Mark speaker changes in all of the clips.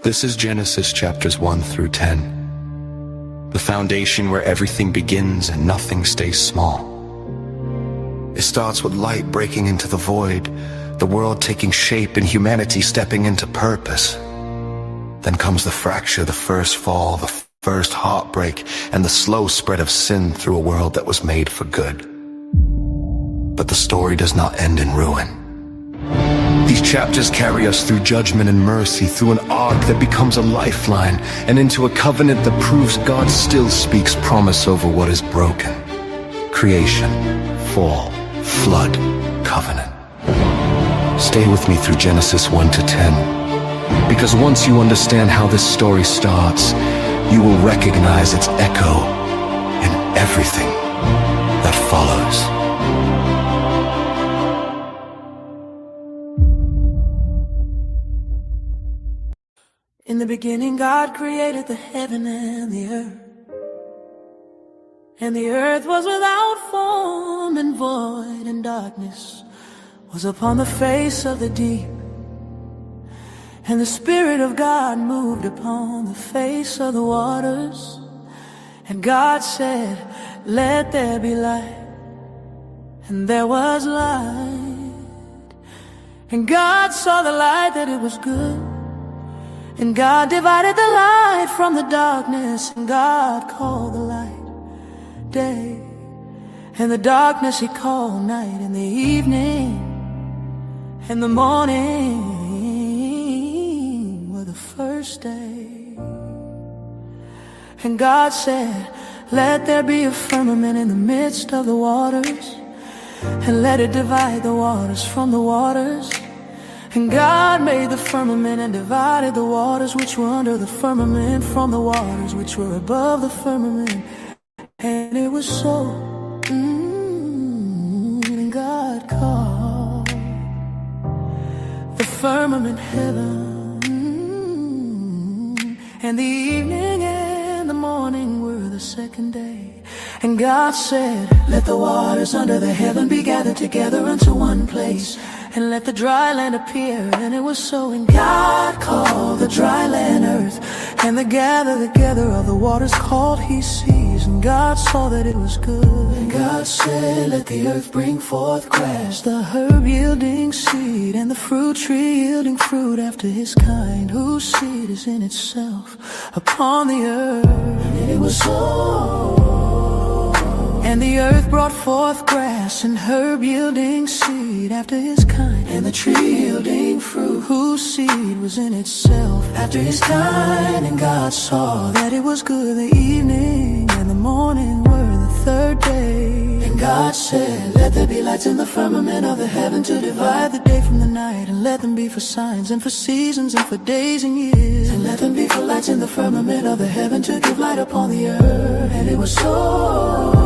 Speaker 1: This is Genesis chapters 1 through 10. The foundation where everything begins and nothing stays small. It starts with light breaking into the void, the world taking shape and humanity stepping into purpose. Then comes the fracture, the first fall, the first heartbreak, and the slow spread of sin through a world that was made for good. But the story does not end in ruin. These chapters carry us through judgment and mercy, through an arc that becomes a lifeline, and into a covenant that proves God still speaks promise over what is broken. Creation, fall, flood, covenant. Stay with me through Genesis 1 to 10, because once you understand how this story starts, you will recognize its echo in everything that follows.
Speaker 2: In the beginning, God created the heaven and the earth. And the earth was without form and void, and darkness was upon the face of the deep. And the Spirit of God moved upon the face of the waters. And God said, "Let there be light." And there was light. And God saw the light that it was good. And God divided the light from the darkness, and God called the light day, and the darkness He called night, and the evening and the morning were the first day. And God said, "Let there be a firmament in the midst of the waters, and let it divide the waters from the waters." And God made the firmament and divided the waters which were under the firmament from the waters which were above the firmament. And it was so. And God called the firmament heaven. And the evening and the morning were the second day. And God said, "Let the waters under the heaven be gathered together unto one place, and let the dry land appear." And it was so. And God called the dry land earth, and the gather together of the waters called He seas. And God saw that it was good. And God said, "Let the earth bring forth grass, the herb yielding seed, and the fruit tree yielding fruit after his kind, whose seed is in itself upon the earth." And it was so. And the earth brought forth grass and herb yielding seed after his kind, and the tree yielding fruit, whose seed was in itself after his kind. And God saw that it was good. The evening and the morning were the third day. And God said, "Let there be lights in the firmament of the heaven to divide the day from the night, and let them be for signs and for seasons and for days and years. And let them be for lights in the firmament of the heaven to give light upon the earth." And it was so.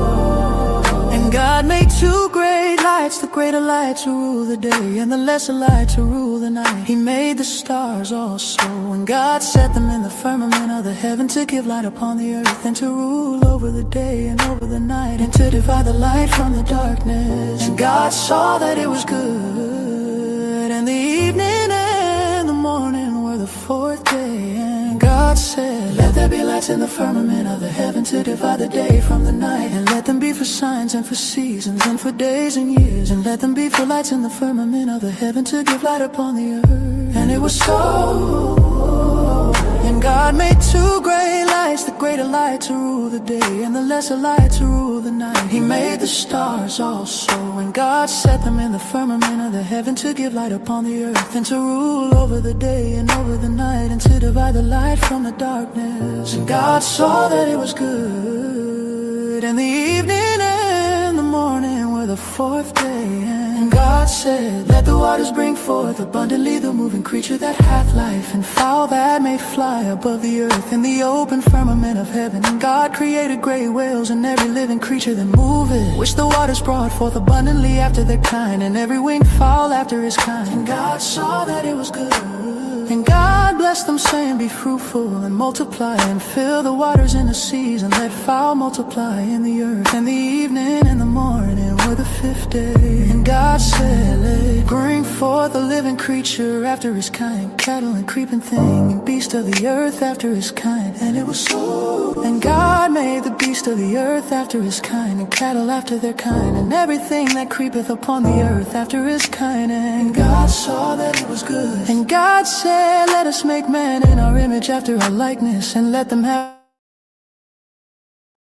Speaker 2: And God made two great lights, the greater light to rule the day, and the lesser light to rule the night. He made the stars also, and God set them in the firmament of the heaven to give light upon the earth, and to rule over the day and over the night, and to divide the light from the darkness. And God saw that it was good. And the evening and the morning were the fourth day. And God said, "Let there be lights in the firmament of the heaven to divide the day from the night, and let them be for signs and for seasons and for days and years. And let them be for lights in the firmament of the heaven to give light upon the earth." And it was so. And God made two great lights, the greater light to rule the day, and the lesser light to rule the night. He made the stars also, and God set them in the firmament of the heaven to give light upon the earth, and to rule over the day and over the night, and to divide the light from the darkness. And God saw that it was good. And the evening and the morning were the fourth day. And God said, "Let the waters bring forth abundantly the moving creature that hath life, and fowl that may fly above the earth in the open firmament of heaven." And God created great whales and every living creature that moveth, which the waters brought forth abundantly after their kind, and every winged fowl after his kind. And God saw that it was good. And God blessed them, saying, be fruitful and multiply, and fill the waters in the seas, and let fowl multiply in the earth. And the evening and the morning were the fifth day. And God said, let bring forth a living creature after his kind, cattle and creeping thing, and beast of the earth after his kind. And it was so. And God made the beast of the earth after his kind, and cattle after their kind, and everything that creepeth upon the earth after his kind. And God saw that it was good. And God said, let us make man in our image after our likeness, and let them have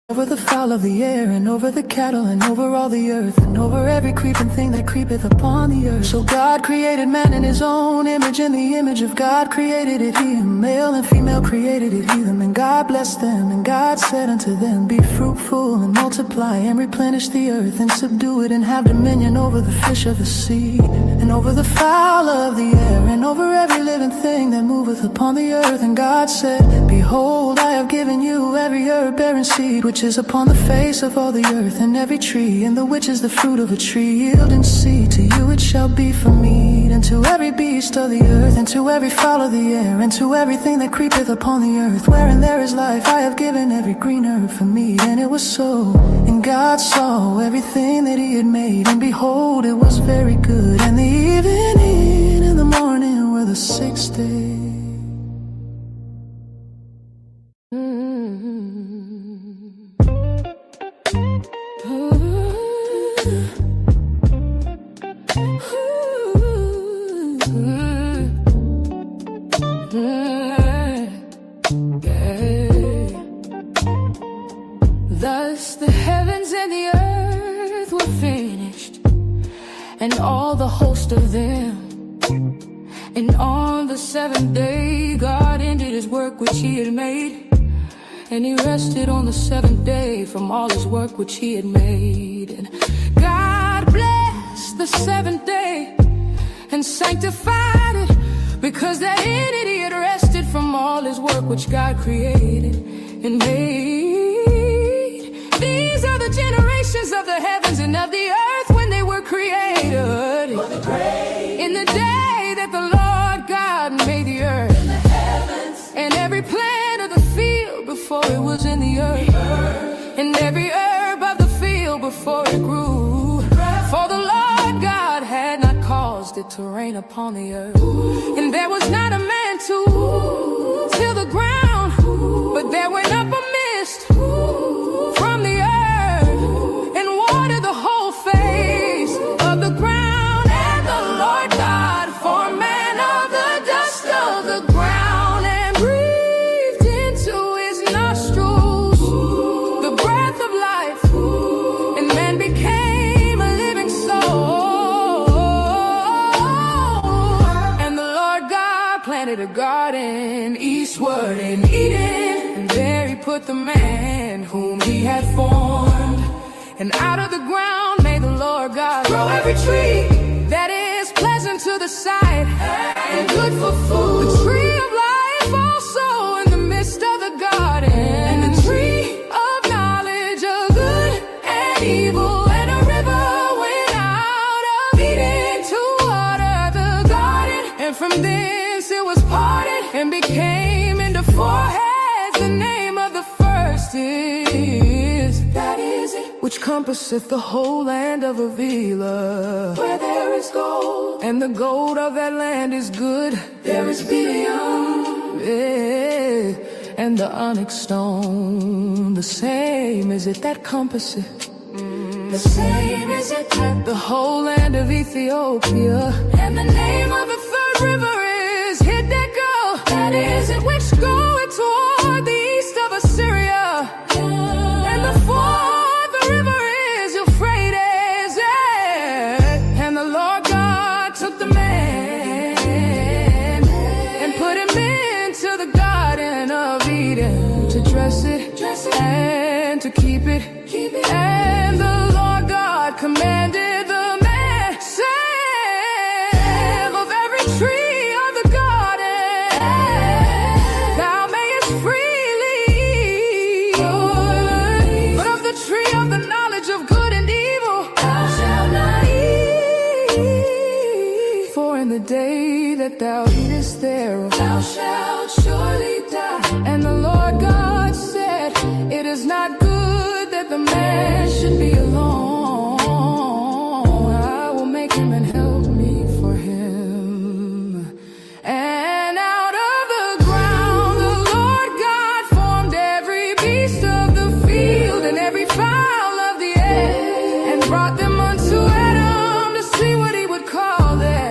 Speaker 2: over the fowl of the air, and over the cattle, and over all the earth, and over every creeping thing that creepeth upon the earth. So God created man in his own image, in the image of God created it he him, male and female created it he them. And God blessed them, and God said unto them, be fruitful and multiply, and replenish the earth, and subdue it, and have dominion over the fish of the sea, and over the fowl of the air, and over every living thing that moveth upon the earth. And God said, behold, I have given you every herb bearing seed, which is upon the face of all the earth, and every tree, and the which is the fruit of a tree yielding seed. To you it shall be for meat, and to every beast of the earth, and to every fowl of the air, and to everything that creepeth upon the earth, wherein there is life, I have given every green herb for meat. And it was so. And God saw everything that he had made, and behold, it was very good. And the evening and the morning were the sixth day.
Speaker 3: Thus the heavens and the earth were finished, and all the host of them. And on the seventh day God ended his work which he had made, and he rested on the seventh day from all his work which he had made. And God blessed the seventh day and sanctified it, because that in it he had rested from all his work which God created and made. These are the generations of the heavens and of the earth when they were created. In the day that the Lord God made the earth, in the heavens, and every plant of the field before it was in the earth, and every herb of the field before it grew. For the Lord God had not caused it to rain upon the earth, and there was not a man to till the ground, but there went up a mist from the earth, and watered the whole face of the ground. And the Lord God formed man of the dust of the ground, and breathed into his nostrils the breath of life, and man became a living soul. And the Lord God planted a garden eastward in Eden, and there he put the man whom he had formed. And out of the ground made the Lord God grow every tree that is pleasant to the sight and good for food, the tree of life also in the midst of the garden, and the tree of knowledge of good and evil. And a river went out of Eden to water the garden, and from thence it was parted and became into four heads. The name of the first is, that is it, which compasseth the whole land of Avila, where there is gold, and the gold of that land is good. There is billion, and the onyx stone, the same is it that compasseth, the same is it that the whole land of Ethiopia. And the name of the third river is Hiddekel, that is it, which goeth toward the east of Assyria. And the fourth river is Euphrates. And the Lord God took the man and put him into the garden of Eden to dress it and to keep it. And the Lord God commanded the man, saying, of every tree of the garden thou mayest freely eat, but of the tree of the knowledge of good and evil thou shalt not eat. For in the the day that thou eatest thereof, thou shalt surely die. And the Lord God said, it is not good that the man should be alone. I will make him an helpmeet for him. And out of the ground the Lord God formed every beast of the field and every fowl of the air, and brought them unto Adam to see what he would call them.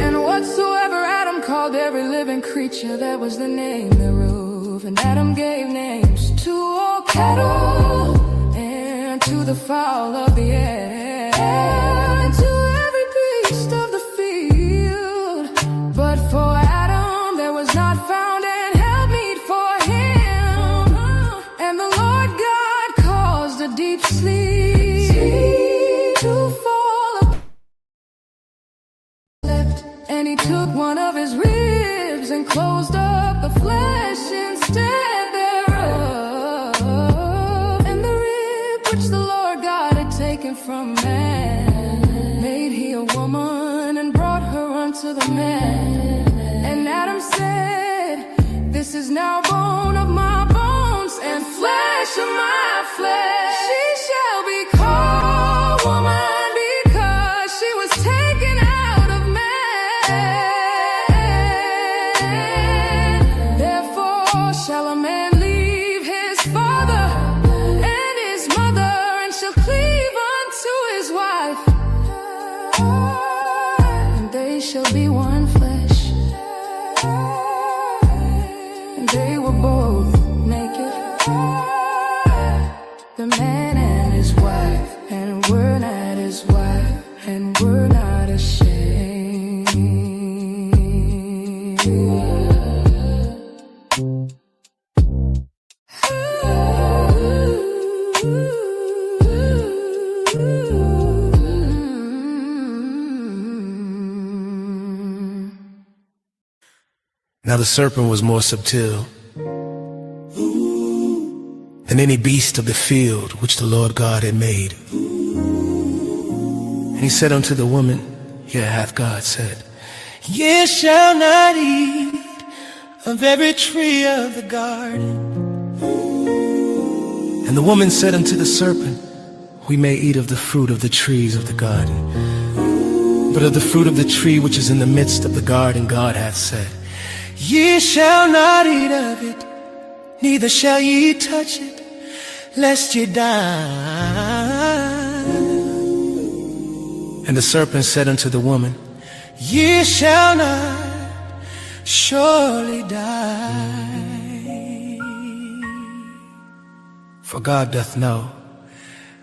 Speaker 3: And whatsoever Adam called every living creature, that was the name thereof. And Adam gave names to all cattle, and to the fowl of the air, and to every beast of the field. But for Adam there was not found an helpmeet for him. And the Lord God caused a deep sleep to fall upon him, and he took one of his ribs and closed up the flesh instead thereof. And the rib which the Lord God had taken from man made he a woman, and brought her unto the man. And Adam said, this is now bone of my bones and flesh of my flesh. She shall be called woman, because she was taken out of man. Therefore shall a man leave his father and his mother, and shall cleave unto his wife, and they shall be one flesh. And they were both naked, the man and his wife, and were not his wife, and were not ashamed.
Speaker 4: Now the serpent was more subtle than any beast of the field which the Lord God had made. And he said unto the woman, here hath God said, ye shall not eat of every tree of the garden. And the woman said unto the serpent, we may eat of the fruit of the trees of the garden, but of the fruit of the tree which is in the midst of the garden God hath said, ye shall not eat of it, neither shall ye touch it, lest ye die. And the serpent said unto the woman, ye shall not surely die. For God doth know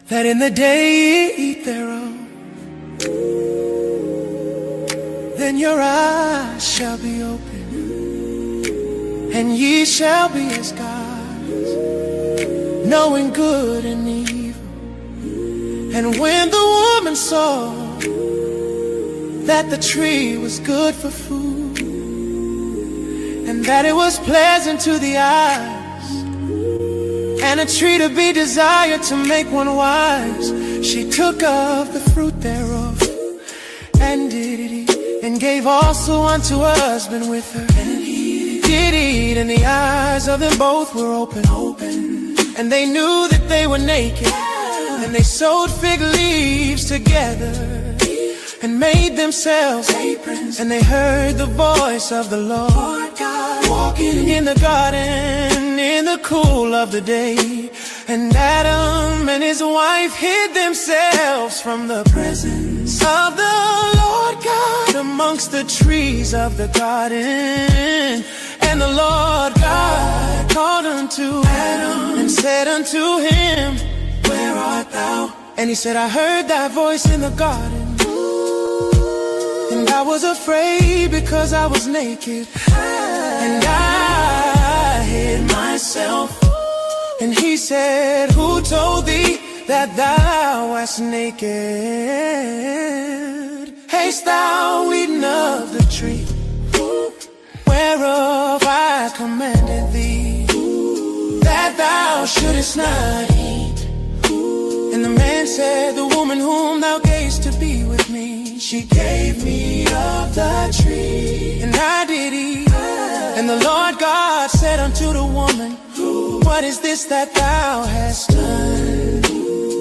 Speaker 4: that in the day ye eat thereof, then your eyes shall be opened, and ye shall be as gods, knowing good and evil. And when the woman saw that the tree was good for food, and that it was pleasant to the eyes, and a tree to be desired to make one wise, she took of the fruit thereof, and did eat, and gave also unto her husband with her, and he did eat, and the eyes of them both were open, and they knew that they were naked, and they sewed fig leaves together, and made themselves aprons. And they heard the voice of the Lord God walking in the garden in the cool of the day. And Adam and his wife hid themselves from the presence of the Lord God amongst the trees of the garden. And the Lord God called unto Adam and said unto him, where art thou? And he said, I heard thy voice in the garden, and I was afraid because I was naked, and I hid myself. And he said, who told thee that thou wast naked? Hast thou eaten of the tree whereof I commanded thee, that thou shouldest not eat? And the man said, the woman whom thou gavest to be with me, she gave me of the tree, and I did eat. And the Lord God said unto the woman, what is this that thou hast done?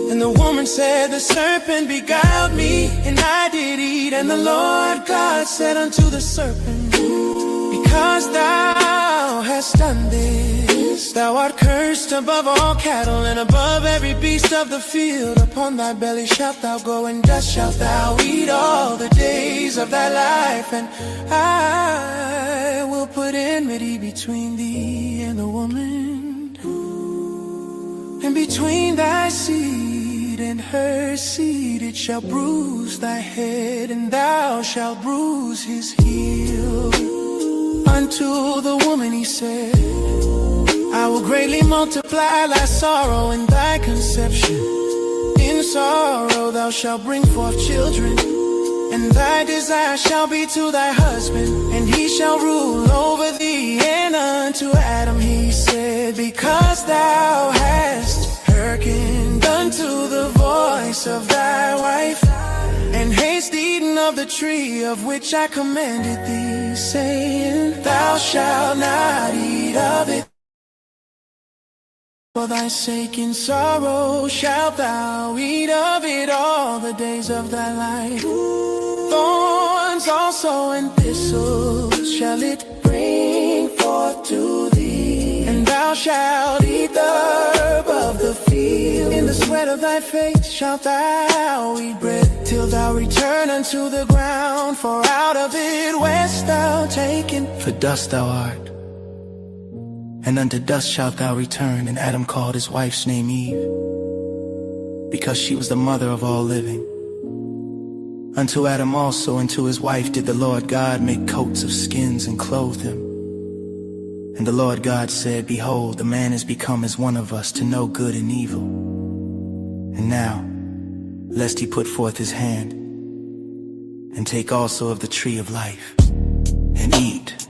Speaker 4: And the woman said, the serpent beguiled me, and I did eat. And the Lord God said unto the serpent, because thou hast done this, thou art cursed above all cattle, and above every beast of the field. Upon thy belly shalt thou go, and dust shalt thou eat all the days of thy life. And I will put enmity between thee and the woman, and between thy seed and her seed. It shall bruise thy head, and thou shalt bruise his heel. Unto the woman he said, I will greatly multiply thy sorrow and thy conception. In sorrow thou shalt bring forth children, and thy desire shall be to thy husband, and he shall rule over thee. And unto Adam he said, because thou hast hearkened unto the voice of thy wife, and hast eaten of the tree of which I commanded thee, saying, thou shalt not eat of it. For thy sake in sorrow shalt thou eat of it all the days of thy life. Thorns also and thistles shall it bring forth to thee, and thou shalt eat the herb of the field. In the sweat of thy face shalt thou eat bread, till thou return unto the ground, for out of it wast thou taken. For dust thou art, and unto dust shalt thou return. And Adam called his wife's name Eve, because she was the mother of all living. Unto Adam also and to his wife did the Lord God make coats of skins and clothe him. And the Lord God said, behold, the man is become as one of us, to know good and evil. And now, lest he put forth his hand, and take also of the tree of life, and eat,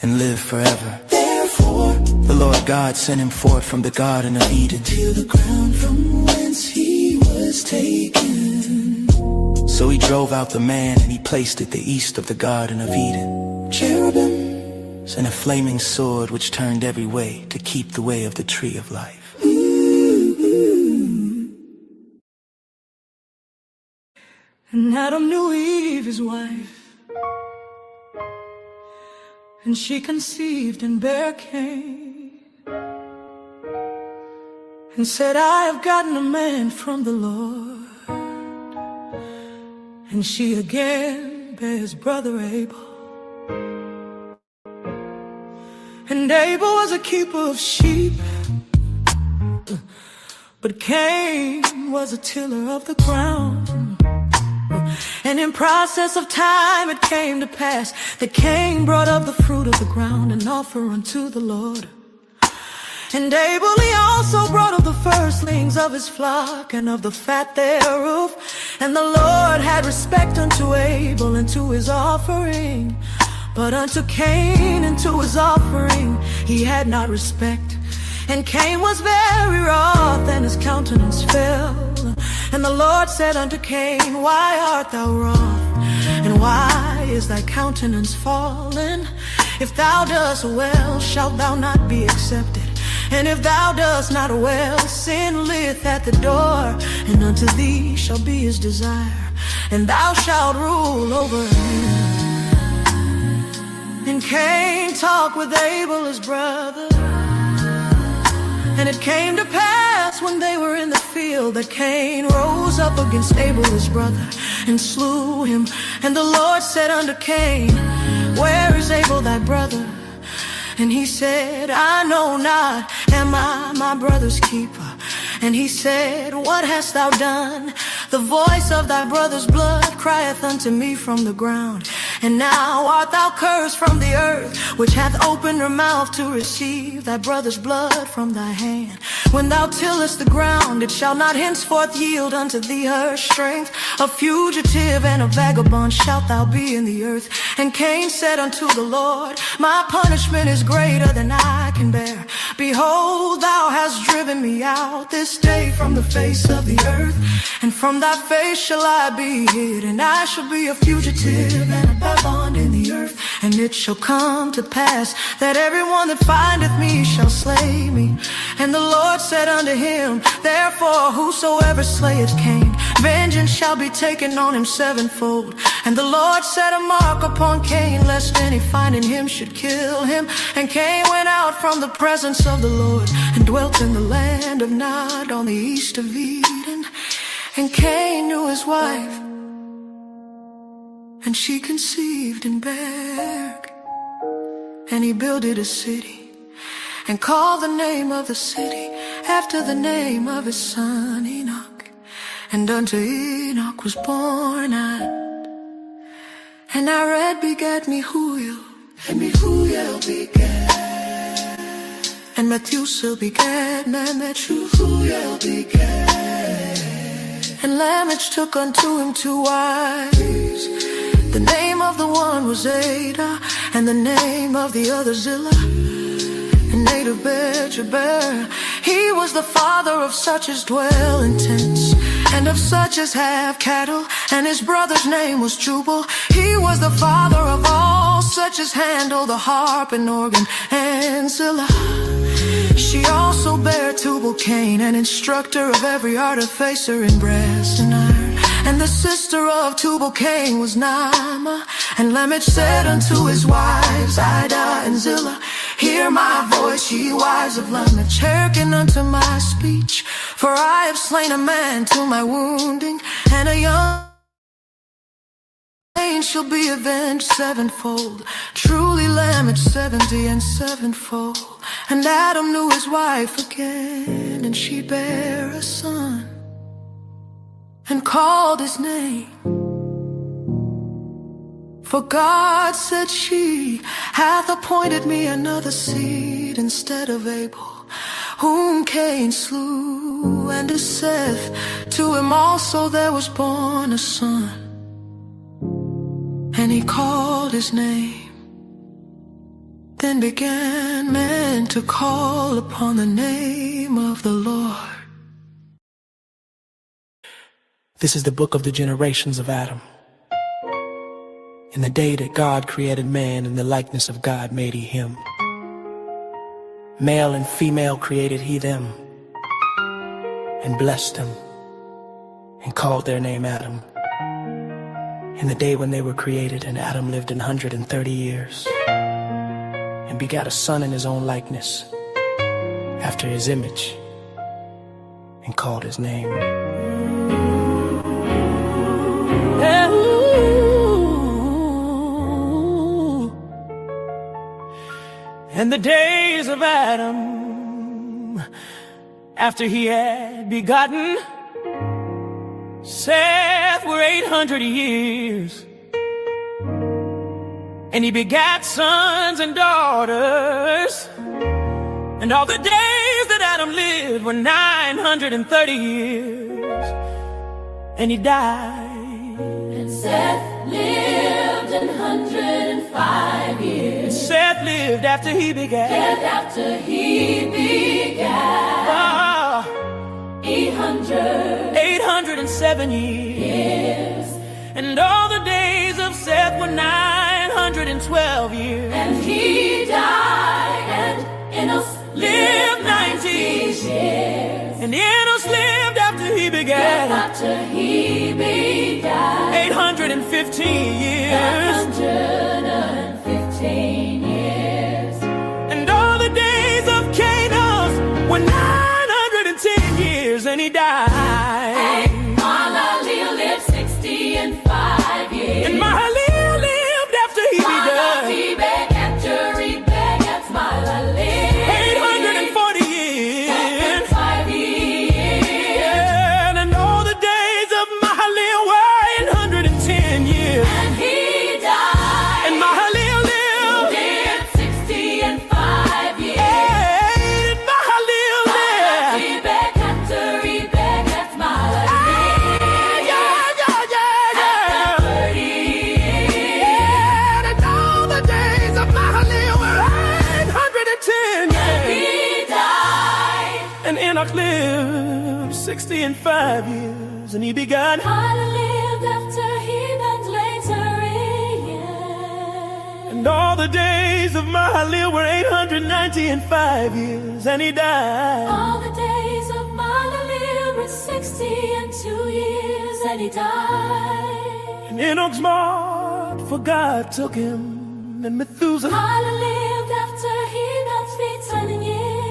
Speaker 4: and live forever. Therefore, the Lord God sent him forth from the Garden of Eden, to the ground from whence he was taken. So he drove out the man, and he placed at the east of the Garden of Eden cherubims and a flaming sword which turned every way to keep the way of the tree of life.
Speaker 2: And Adam knew Eve, his wife, and she conceived and bare Cain, and said, I have gotten a man from the Lord. And she again bare his brother Abel. And Abel was a keeper of sheep, but Cain was a tiller of the ground. And in process of time it came to pass that Cain brought up the fruit of the ground and offer unto the Lord. And Abel he also brought of the firstlings of his flock and of the fat thereof. And the Lord had respect unto Abel and to his offering, but unto Cain and to his offering he had not respect. And Cain was very wroth, and his countenance fell. And the Lord said unto Cain, why art thou wroth, and why is thy countenance fallen? If thou dost well, shalt thou not be accepted. And if thou dost not well, sin lieth at the door, and unto thee shall be his desire, and thou shalt rule over him. And Cain talked with Abel his brother. And it came to pass when they were in the field that Cain rose up against Abel his brother and slew him. And the Lord said unto Cain, where is Abel thy brother? And he said, I know not, am I my brother's keeper? And he said, what hast thou done? The voice of thy brother's blood crieth unto me from the ground. And now art thou cursed from the earth, which hath opened her mouth to receive thy brother's blood from thy hand. When thou tillest the ground, it shall not henceforth yield unto thee her strength. A fugitive and a vagabond shalt thou be in the earth. And Cain said unto the Lord, my punishment is greater than I can bear. Behold, thou hast driven me out this day from the face of the earth, and from thy face shall I be hid, and I shall be a fugitive and a vagabond in the earth. And it shall come to pass that everyone that findeth me shall slay me. And the Lord said unto him, therefore whosoever slayeth Cain, vengeance shall be taken on him sevenfold. And the Lord set a mark upon Cain, lest any finding him should kill him. And Cain went out from the presence of the Lord, and dwelt in the land of Nod on the east of Eden. And Cain knew his wife, and she conceived and bare. And he builded a city, and called the name of the city after the name of his son Enoch. And unto Enoch was born Ad, and Arad begat Mehuel, and Mehuel begat, and Methuselah begat Methuel begat, and Lamech took unto him 2 wives. The name of the one was Ada, and the name of the other Zillah. And Ada bare Jabir. He was the father of such as dwell in tents, and of such as have cattle. And his brother's name was Jubal. He was the father of all such as handle the harp and organ. And Zillah, she also bare Tubal-Cain, an instructor of every artificer in brass and iron. And the sister of Tubal-Cain was Naamah. And Lamech said unto his wives, Ida and Zillah, hear my voice, ye wives of Lamech, hearken unto my speech. For I have slain a man to my wounding, and a young man shall be avenged sevenfold. Truly Lamech 70 and sevenfold. And Adam knew his wife again, and she bare a son, and called his name. For God said, she hath appointed me another seed instead of Abel, whom Cain slew. And to Seth, to him also there was born a son, and he called his name. Then began men to call upon the name of the Lord.
Speaker 4: This is the book of the generations of Adam. In the day that God created man, in the likeness of God made he him. Male and female created he them, and blessed them, and called their name Adam. In the day when they were created, and Adam lived 130 years, and begat a son in his own likeness, after his image, and called his name. And the days of Adam, after he had begotten Seth, were 800 years. And he begat sons and daughters. And all the days that Adam lived were 930 years. And he died.
Speaker 5: And Seth lived 105 years.
Speaker 4: And Seth lived after he begat.
Speaker 5: Lived after he begat.
Speaker 4: 807 years. And all the days of Seth were 912 years.
Speaker 5: And he died, and Enos
Speaker 4: lived 90
Speaker 5: years.
Speaker 4: And Enos lived after he begat.
Speaker 5: After he begat.
Speaker 4: 815 years.
Speaker 5: 115 years.
Speaker 4: And all the days of Canos were 910 years. And he died.
Speaker 5: And Mahalalel lived 60 and 5 years.
Speaker 4: And Mahalalel lived after he begat.
Speaker 5: He begat Jerry begat Mahalalel.
Speaker 4: 840 years.
Speaker 5: 5 years.
Speaker 4: And all the days of Mahalalel were 810 years.
Speaker 5: And he died.
Speaker 4: And Mahalalel lived
Speaker 5: 60 and 5 years.
Speaker 4: And Mahalalel lived
Speaker 5: He begat Jerry begat
Speaker 4: And Enoch lived 65 years, and he began.
Speaker 5: Pilate lived after Enoch later in.
Speaker 4: And all the days of Mahalalel were 890 and 5 years, and he died.
Speaker 5: All the days of Mahalalel were 60 and 2 years, and he died.
Speaker 4: And Enoch's marked, for God took him, and Methuselah.
Speaker 5: Pilate lived after Enoch's 810 years.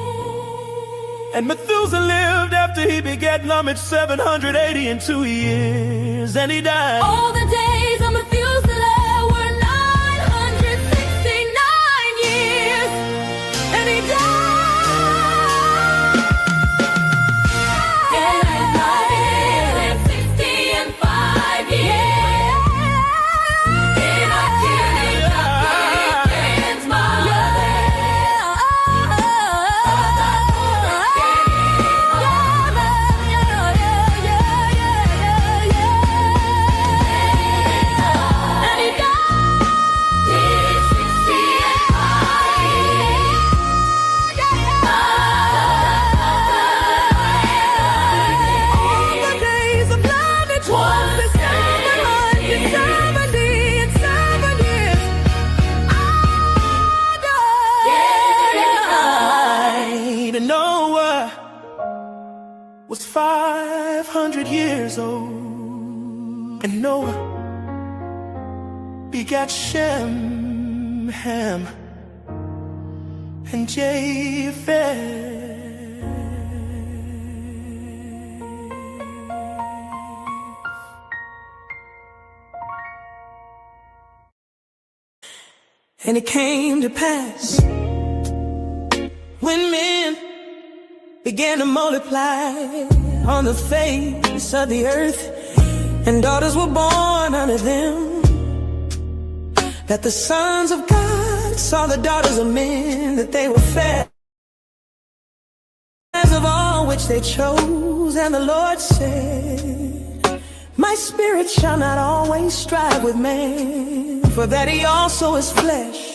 Speaker 4: And Methuselah lived after he begat Lamech 780 and 2 years, and he died.
Speaker 5: All the days of Methuselah were 969 years, and he died. And Enoch lived 60 and 5 years. Enoch killed Enoch's mother.
Speaker 4: Noah was 500 years old, and Noah begat Shem, Ham, and Japheth. And it came to pass, when men began to multiply on the face of the earth, and daughters were born unto them, that the sons of God saw the daughters of men, that they were fair as of all which they chose. And the Lord said, my spirit shall not always strive with man, for that he also is flesh.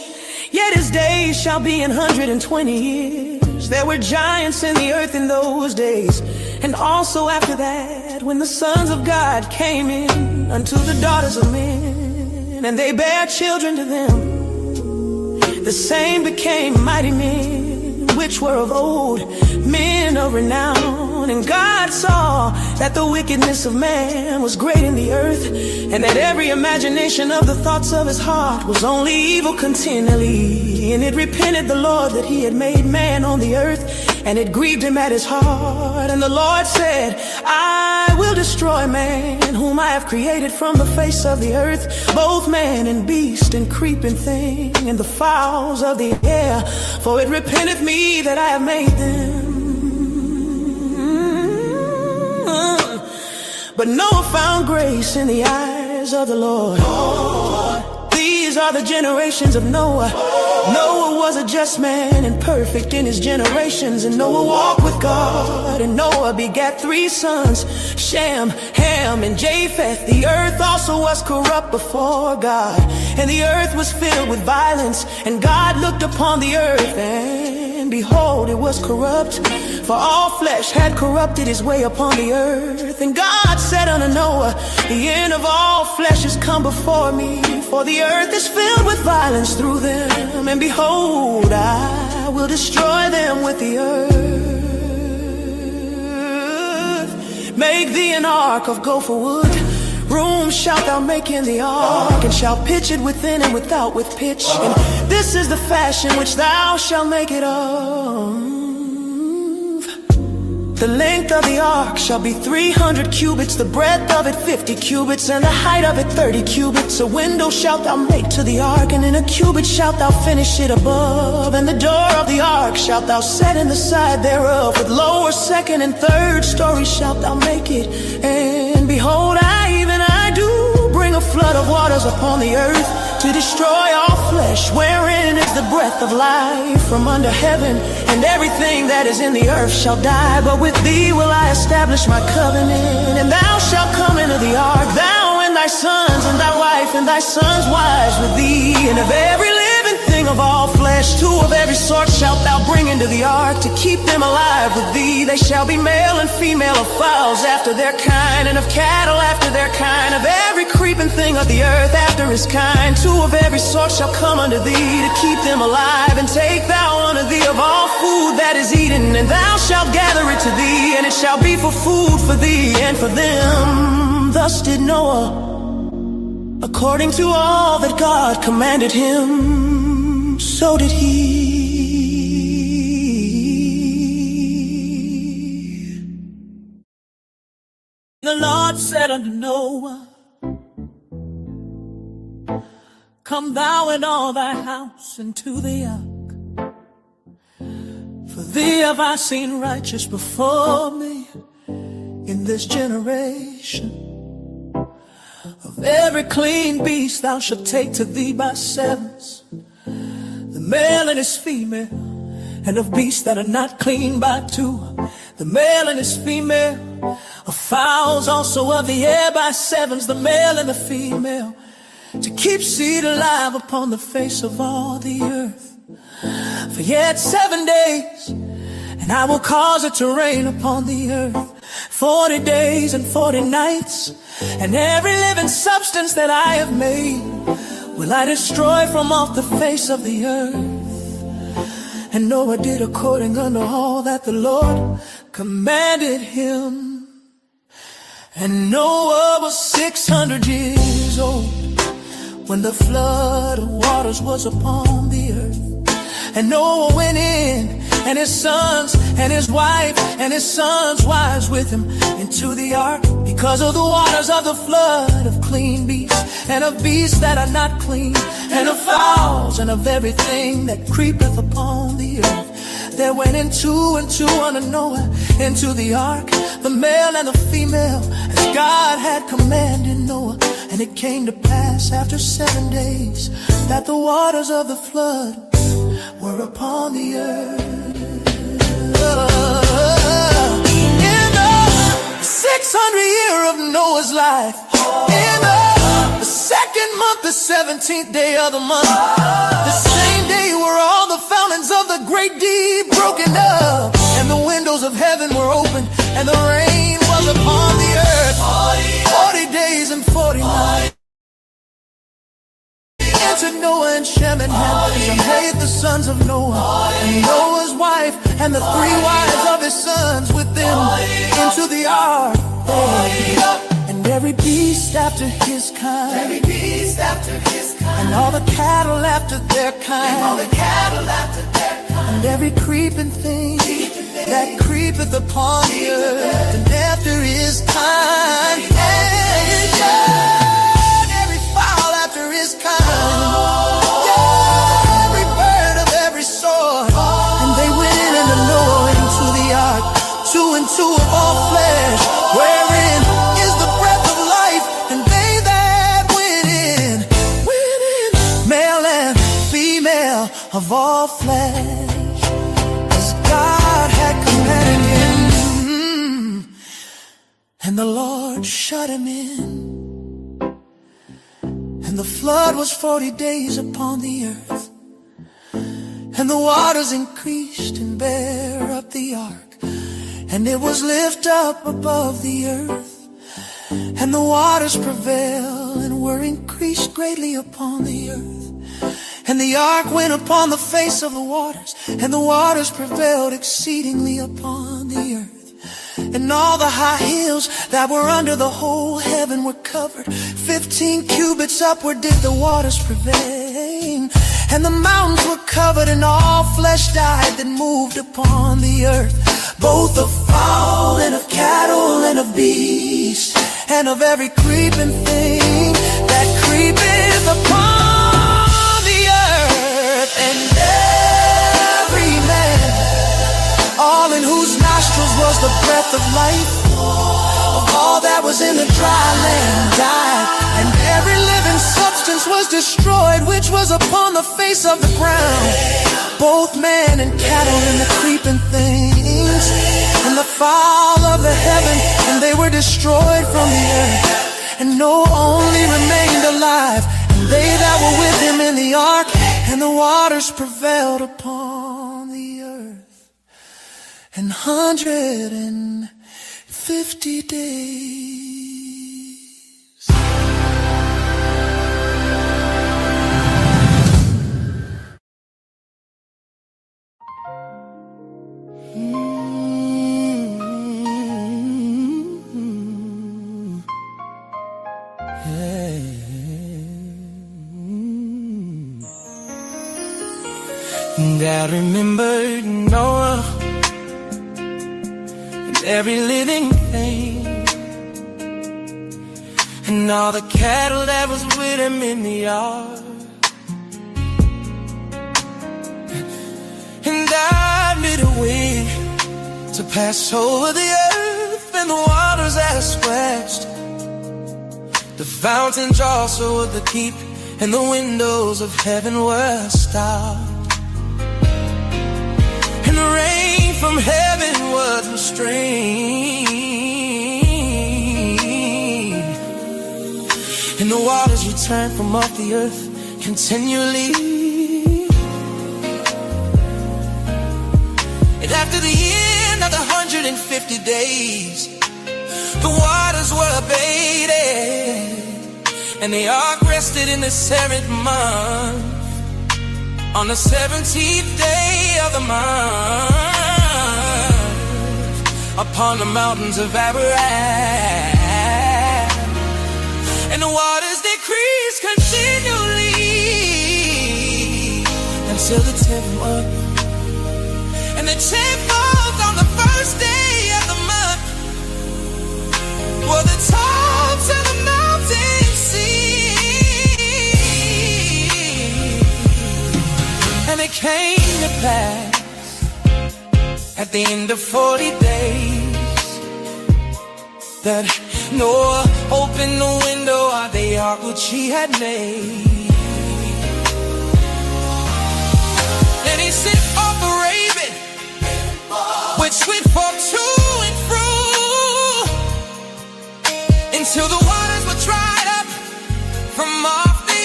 Speaker 4: Yet his days shall be 120 years. There were giants in the earth in those days, and also after that, when the sons of God came in unto the daughters of men, and they bare children to them, the same became mighty men, which were of old, men of renown. And God saw that the wickedness of man was great in the earth, and that every imagination of the thoughts of his heart was only evil continually. And it repented the Lord that he had made man on the earth, and it grieved him at his heart. And the Lord said, I will destroy man, whom I have created from the face of the earth, both man and beast and creeping thing, and the fowls of the air, for it repenteth me that I have made them. But Noah found grace in the eyes of the Lord. These are the generations of Noah. Noah was a just man and perfect in his generations, and Noah walked with God. And Noah begat 3 sons, Shem, Ham, and Japheth. The earth also was corrupt before God, and the earth was filled with violence. And God looked upon the earth, and behold, it was corrupt, for all flesh had corrupted his way upon the earth. And God said unto Noah, the end of all flesh is come before me, for the earth is filled with violence through them. And behold, I will destroy them with the earth. Make thee an ark of gopher wood. Room shalt thou make in the ark, and shalt pitch it within and without with pitch. And this is the fashion which thou shalt make it of. The length of the ark shall be 300 cubits, the breadth of it 50 cubits, and the height of it 30 cubits. A window shalt thou make to the ark, and in a cubit shalt thou finish it above. And the door of the ark shalt thou set in the side thereof. With lower, second, and third stories shalt thou make it. And behold, I do bring a flood of waters upon the earth, to destroy all flesh, wherein is the breath of life from under heaven. And everything that is in the earth shall die. But with thee will I establish my covenant. And thou shalt come into the ark, thou and thy sons, and thy wife, and thy sons' wives with thee. And of every living thing of all flesh, 2 of every sort shalt thou bring into the ark, to keep them alive with thee. They shall be male and female, of fowls after their kind, and of cattle after their kind, of every creeping thing of the earth after his kind. 2 of every sort shall come unto thee, to keep them alive. And take thou unto thee of all food that is eaten, and thou shalt gather it to thee, and it shall be for food for thee and for them. Thus did Noah, according to all that God commanded him, so did he. The Lord said unto Noah, come thou and all thy house into the ark. For thee have I seen righteous before me in this generation. Of every clean beast thou shalt take to thee by 7s, the male and his female, and of beasts that are not clean by 2, the male and his female, of fowls also of the air by 7s, the male and the female, to keep seed alive upon the face of all the earth. For yet 7 days, and I will cause it to rain upon the earth 40 days and 40 nights, and every living substance that I have made will I destroy from off the face of the earth. And Noah did according unto all that the Lord commanded him. And Noah was 600 years old when the flood of waters was upon the earth. And Noah went in, and his sons and his wife and his sons' wives with him into the ark, because of the waters of the flood, of clean beasts and of beasts that are not clean, and of fowls and of everything that creepeth upon the earth. There went in 2 and 2 unto Noah into the ark, the male and the female, as God had commanded Noah. And it came to pass after 7 days that the waters of the flood were upon the earth. In the 600 year of Noah's life, in the 2nd month, the 17th day of the month, the same day were all the fountains of the great deep broken up, and the windows of heaven were opened, and the rain was upon the earth 40 days and 40 nights. Answered Noah and Shem and Ham, and made the sons of Noah, and Noah's wife, and the 3 wives of his sons with them into the ark. And every beast after his kind, and all the cattle after their kind, and every creeping thing that creepeth upon the earth, and after his kind, and every fowl after his kind, every bird of every sort. And they went in unto Noah into the ark, 2 and 2 of all flesh, wherein is the breath of life. And they that went in, male and female of all flesh, as God had commanded him. And the Lord shut him in. And the flood was 40 days upon the earth, and the waters increased and bare up the ark, and it was lift up above the earth, and the waters prevailed and were increased greatly upon the earth. And the ark went upon the face of the waters, and the waters prevailed exceedingly upon the earth. And all the high hills that were under the whole heaven were covered. 15 cubits upward did the waters prevail. And the mountains were covered, and all flesh died that moved upon the earth, both of fowl and of cattle and of beast, and of every creeping thing that creepeth upon the earth. And every man, all in whose nostrils was the breath of life, of all that was in the dry land died, and every living substance was destroyed which was upon the face of the ground, both man and cattle and the creeping things, and the fowl of the heaven, and they were destroyed from the earth. And Noah only remained alive, and They that were with him in the ark, and the waters prevailed upon the earth. And 150 days. And I remembered Noah and every living thing, and all the cattle that was with him in the ark. And I made a way to pass over the earth, and the waters as swept. The fountains also of the deep, and the windows of heaven were stopped. And the rain from heaven was restrained, and the waters returned from off the earth continually. And after the end of the 150 days, the waters were abated, and the ark rested in the 7th month, on the 17th day of the month, upon the mountains of Ararat. And the waters decreased continually until the 10th month. And the 10th month, on the 1st day of the month, were the tops of the mountains seen. And it came to pass at the end of 40 days that Noah opened the window of the ark which he had made, and he sent forth a raven, which went forth to and fro until the waters were dried up from off the earth.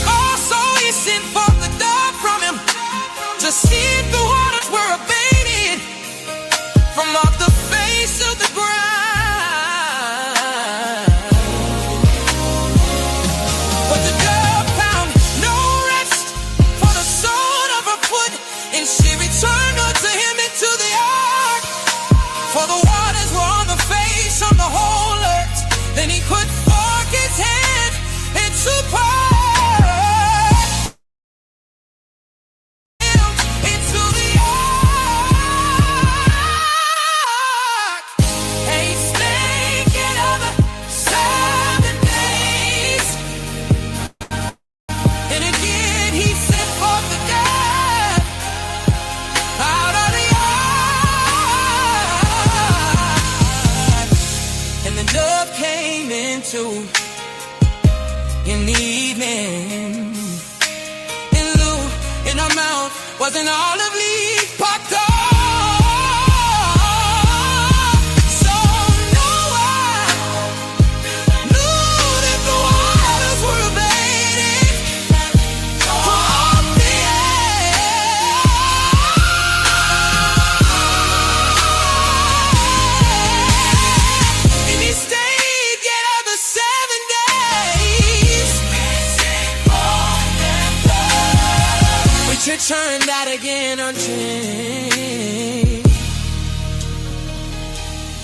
Speaker 4: Also he sent forth the dove from him to see if the waters were abated from off the face of the ground. But the dove found no rest for the sole of her foot, and she returned unto him into the ark. For the waters were on the face of the whole earth. Then he put forth his hand and to pour him into the ark. And he spake it over 7 days. And again he sent forth the dove out of the ark. And the dove came into in the evening, and lo, in her mouth was an olive leaf plucked off. So Noah knew that the waters were abated from off the earth. And he stayed yet other 7 days, which returned that again unchanged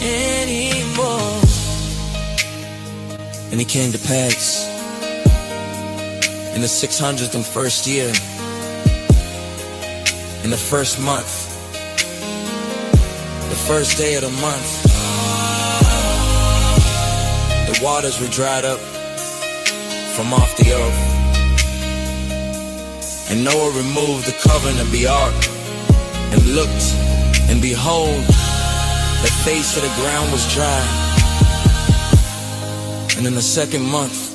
Speaker 4: anymore. And it came to pass in the 601st year, in the 1st month, the 1st day of the month, the waters were dried up from off the earth. And Noah removed the covering of the ark, and looked, and behold, the face of the ground was dry. And in the 2nd month,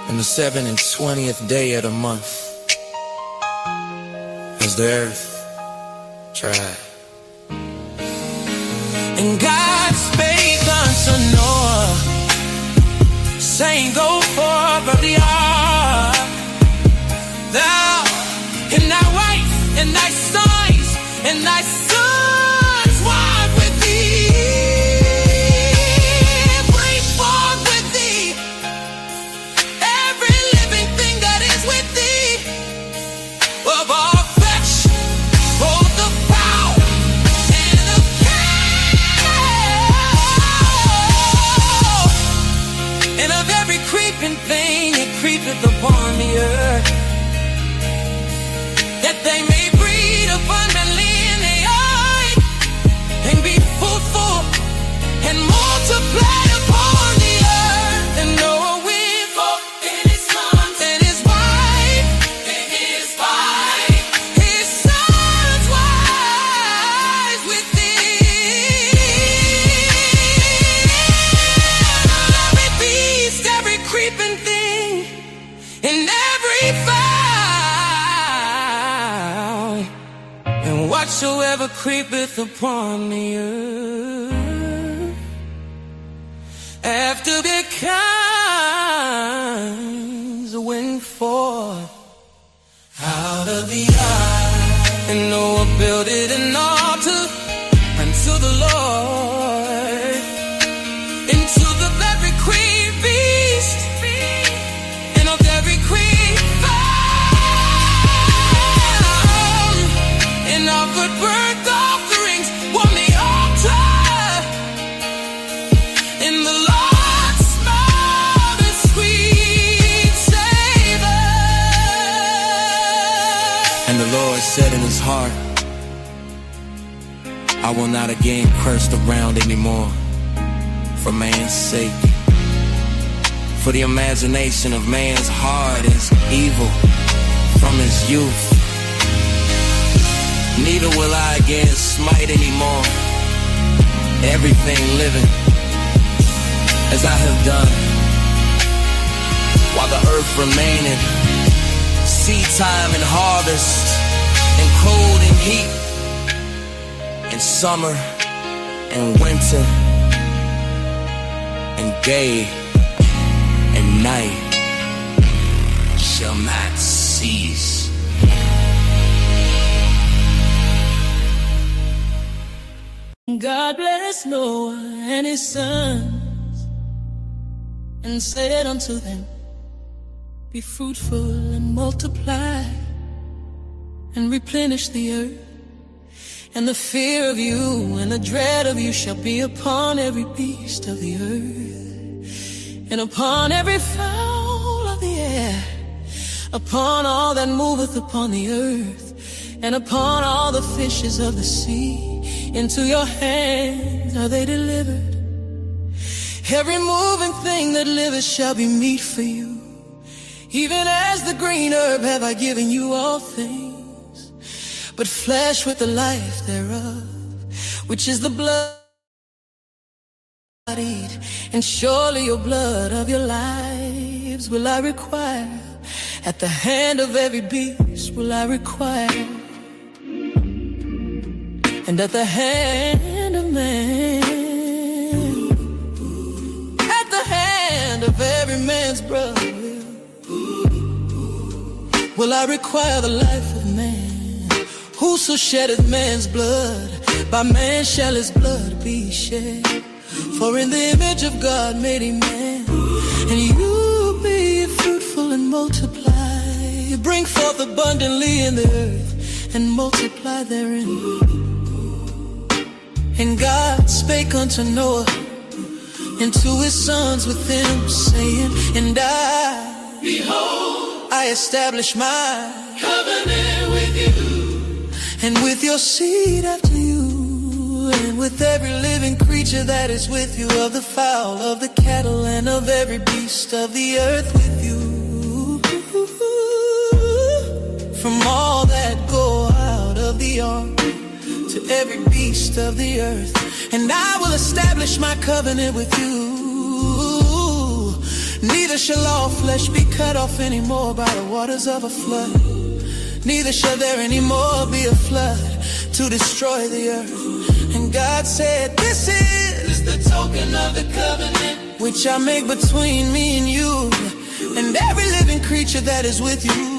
Speaker 4: in the 27th day of the month, was the earth dry. And God spake unto unto Noah, saying, go forth of the ark, thou and thy wife and thy sons and thy sons' wife with thee. Bring forth with thee every living thing that is with thee, of all flesh, both the fowl and the cattle, and of every creeping thing that creepeth upon the earth, that they may breed abundantly in the earth, and be fruitful and multiply upon the earth. And Noah went forth, and his sons, and his wife, and his sons' wives with thee. Every beast, every creeping thing, and every fowl, and whatsoever creepeth upon the earth, after their kinds went forth out of the ark. And Noah builded an altar unto the Lord, into the every queen beast, and of every queen fowl, and offered burnt offerings on the altar. And the Lord smelled a sweet savor. And the Lord said in his heart, I will not again curse the ground anymore for man's sake. For the imagination of man's heart is evil from his youth. Neither will I again smite anymore everything living as I have done, while the earth remaineth, seed time and harvest, and cold and heat, and summer and winter, and day and night shall not cease.
Speaker 2: God blessed Noah and his sons, and said unto them, be fruitful and multiply, and replenish the earth. And the fear of you and the dread of you shall be upon every beast of the earth, and upon every fowl of the air, upon all that moveth upon the earth, and upon all the fishes of the sea. Into your hands are they delivered. Every moving thing that liveth shall be meat for you. Even as the green herb have I given you all things, but flesh with the life thereof, which is the blood, eat, and surely your blood of your lives will I require. At the hand of every beast will I require, and at the hand of man, at the hand of every man's brother, will I require the life of man. Whoso sheddeth man's blood, by man shall his blood be shed. For in the image of God made he man, and you be fruitful and multiply, bring forth abundantly in the earth, and multiply therein. And God spake unto Noah and to his sons with him, saying, and I, behold, I establish my covenant with you, and with your seed after you, and with every living creature that is with you, of the fowl, of the cattle, and of every beast of the earth with you, from all that go out of the ark, to every beast of the earth. And I will establish my covenant with you. Neither shall all flesh be cut off anymore by the waters of a flood,
Speaker 4: neither shall there anymore be a flood to destroy the earth. And God said, this is the token of the covenant which I make between me and you and every living creature that is with you.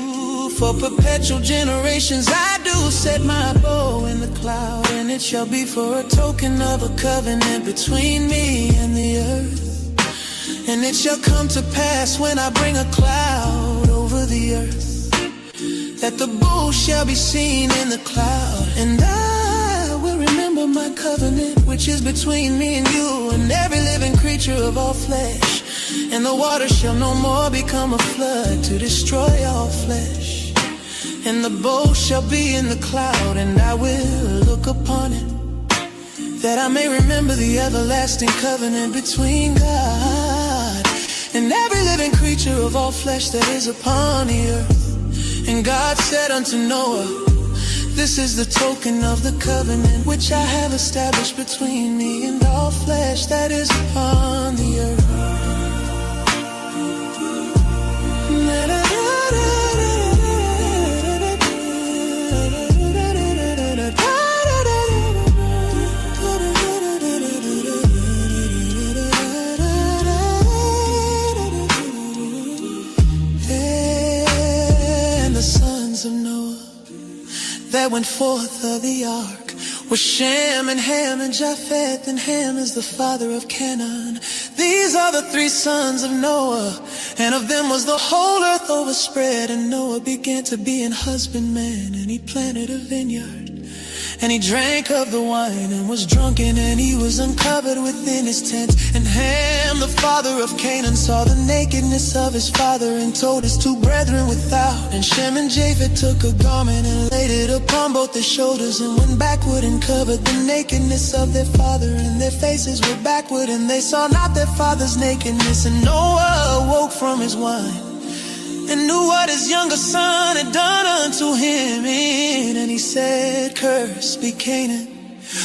Speaker 4: For perpetual generations I do set my bow in the cloud, and it shall be for a token of a covenant between me and the earth. And it shall come to pass when I bring a cloud over the earth, that the bull shall be seen in the cloud. And I will remember my covenant which is between me and you and every living creature of all flesh. And the water shall no more become a flood to destroy all flesh. And the bow shall be in the cloud, and I will look upon it, that I may remember the everlasting covenant between God and every living creature of all flesh that is upon the earth. And God said unto Noah, this is the token of the covenant which I have established between me and all flesh that is upon the earth. That went forth of the ark was Shem and Ham and Japheth, and Ham is the father of Canaan. These are the three sons of Noah, and of them was the whole earth overspread. And Noah began to be an husbandman, and he planted a vineyard, and he drank of the wine and was drunken, and he was uncovered within his tent. And Ham, the father of Canaan, saw the nakedness of his father and told his two brethren without. And Shem and Japheth took a garment and laid it upon both their shoulders, and went backward and covered the nakedness of their father. And their faces were backward, and they saw not their father's nakedness. And Noah awoke from his wine and knew what his younger son had done unto him. And he said, cursed be Canaan,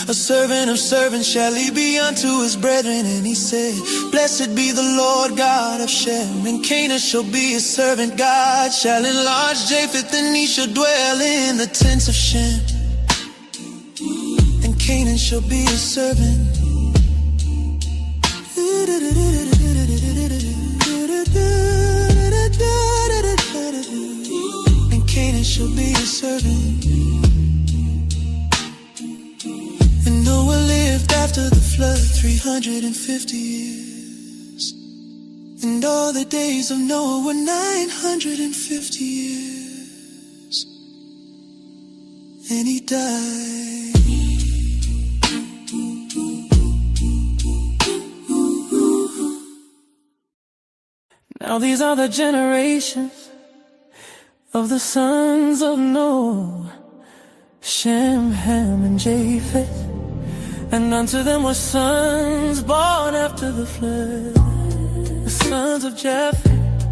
Speaker 4: a servant of servants shall he be unto his brethren. And he said, blessed be the Lord God of Shem, and Canaan shall be his servant. God shall enlarge Japheth, and he shall dwell in the tents of Shem, and Canaan shall be his servant. And Canaan shall be his servant. And Noah lived after the flood 350 years, and all the days of Noah were 950 years, and he died. Now these are the generations of the sons of Noah, Shem, Ham, and Japheth. And unto them were sons born after the flood, the sons of Japheth,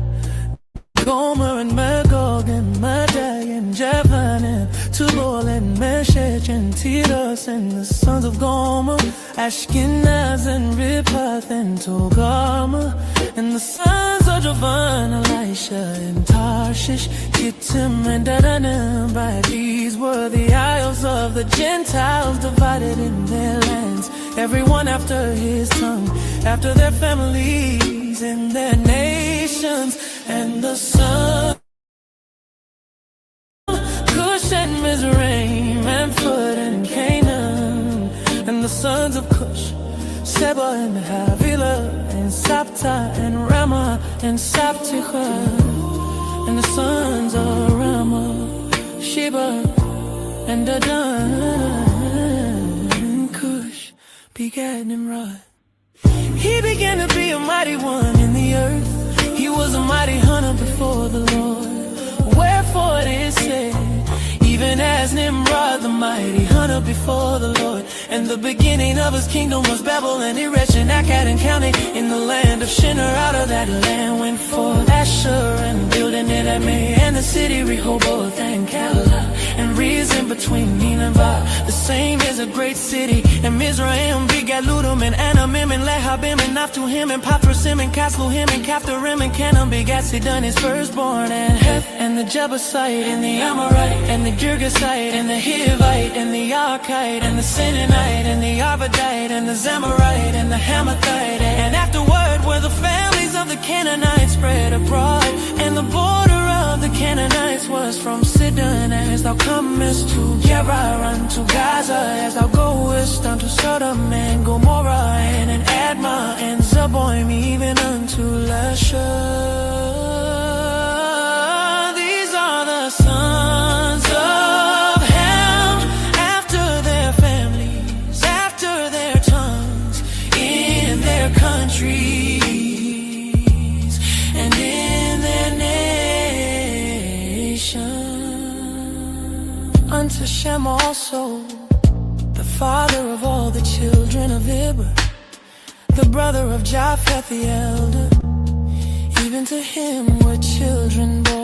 Speaker 4: Gomer and Magog and Madai and Javan and Tubal and Meshech and Tiras. And the sons of Gomer, Ashkenaz and Riphath and Togarmah. And the sons of Javan, Elisha and Tarshish, Kittim and Dadanam. By these were the isles of the Gentiles, divided in their lands, everyone after his tongue, after their families and their nations. And the sons Cush and Mizraim and Phut and Canaan. And the sons of Cush, Seba and Havilah and Sapta and Ramah and Sapticha. And the sons of Ramah, Sheba and Dedan. And Cush begat Nimrod. He began to be a mighty one in the earth. He was a mighty hunter before the Lord. Wherefore it is said, even as Nimrod, the mighty hunter before the Lord. And the beginning of his kingdom was Babel, and Eresh and Akkad and Calneh in the land of Shinar. Out of that land went forth Asher, and building it at May, and the city Rehoboth and Calah, and Rezin between Nineveh. The same is a great city, and Mizraim begat Ludum, and Anamim, and Lehabim, and Naphtuhim, and Pathrasim, and Casluhim, and Caphtorim, and Canaan begat Sidon, his firstborn, and Heth, and the Jebusite, and the Amorite, and the Girgasite, and the Hivite, and the Archite, and the Sinanite, and the Arvadite, and the Zamorite, and the Hamathite. And afterward were the families of the Canaanites spread abroad, and the border of the Canaanites was from Sidon, as thou comest to Gerar unto Gaza, as thou goest unto Sodom and Gomorrah, and in Admah and Zeboim, even unto Lasha. These are the sons of Ham, after their families, after their tongues, in their countries, and in their nation. Unto Shem also, the father of all the children of Eber, the brother of Japheth the elder, even to him were children born.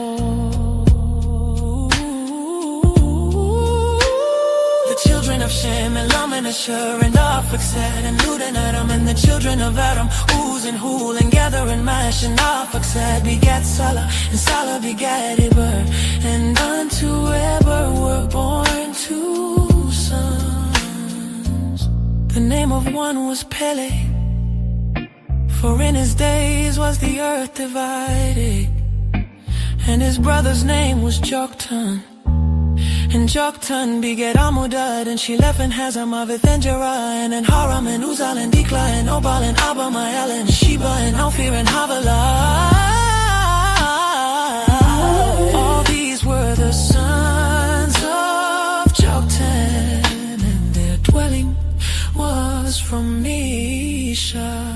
Speaker 4: The children of Shem, Elam, and Asher, and Arphaxad, and Lud, and Adam, and the children of Adam, Uz, and Hul, and Gather, and Mash, and Arphaxad begat Salah, and Salah begat Eber, and unto Eber were born 2 sons. The name of one was Peleg, for in his days was the earth divided, and his brother's name was Joktan. And Joktan begat Amudad, and Shelef, and Hazamaveth, and Jerah, and Haram, and Uzal, and Dikla, and Obal, and Abimael, and Sheba, and Ophir, and Havilah. All these were the sons of Joktan, and their dwelling was from Misha.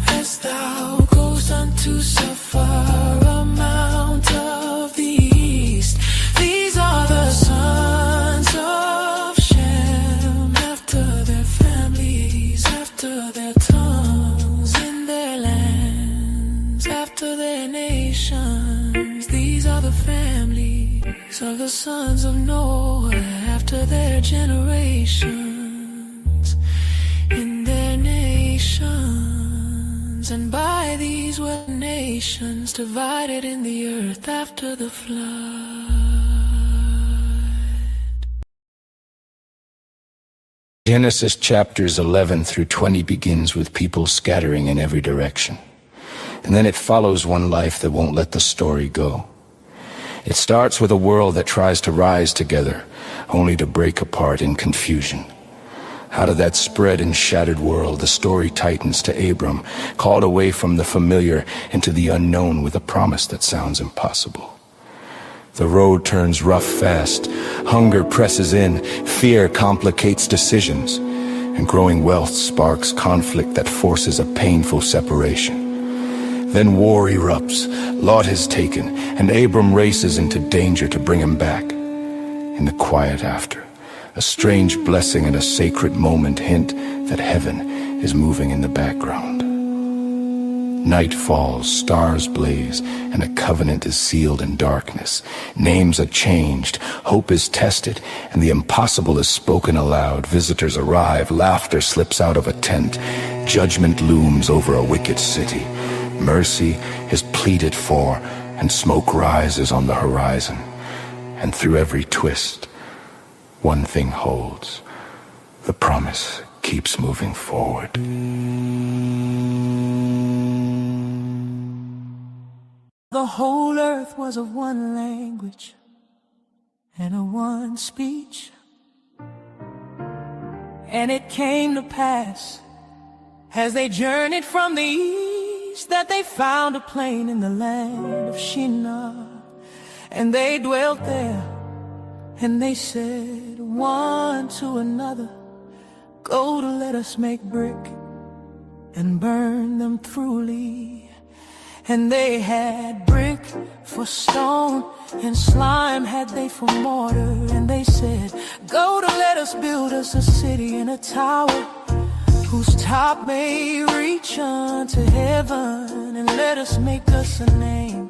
Speaker 4: As thou goest unto Sephara, mount of the east, these are the sons of Shem, after their families, after their tongues, in their lands, after their nations. These are the families of the sons of Noah, after their generations, in their nations. And by these were nations divided in the earth after the flood.
Speaker 1: Genesis chapters 11 through 20 begins with people scattering in every direction. And then it follows one life that won't let the story go. It starts with a world that tries to rise together, only to break apart in confusion. Out of that spread and shattered world, the story tightens to Abram, called away from the familiar into the unknown with a promise that sounds impossible. The road turns rough fast, hunger presses in, fear complicates decisions, and growing wealth sparks conflict that forces a painful separation. Then war erupts, Lot is taken, and Abram races into danger to bring him back. In the quiet after, a strange blessing and a sacred moment hint that heaven is moving in the background. Night falls, stars blaze, and a covenant is sealed in darkness. Names are changed, hope is tested, and the impossible is spoken aloud. Visitors arrive, laughter slips out of a tent. Judgment looms over a wicked city. Mercy is pleaded for, and smoke rises on the horizon. And through every twist, one thing holds. The promise keeps moving forward.
Speaker 4: The whole earth was of one language and of one speech. And it came to pass, as they journeyed from the east, that they found a plain in the land of Shinar. And they dwelt there, and they said one to another, "Go to, let us make brick and burn them thoroughly." And they had brick for stone, and slime had they for mortar. And they said, "Go to, let us build us a city and a tower, whose top may reach unto heaven. And let us make us a name,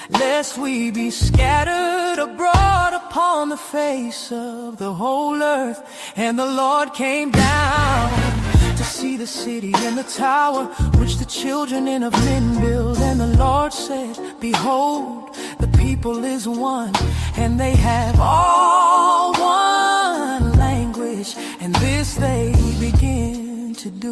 Speaker 4: lest we be scattered abroad upon
Speaker 2: upon the face of the whole earth. And the Lord came down to see the city and the tower which the children of men build. And the Lord said, behold, the people is one, and they have all one language, and this they begin to do.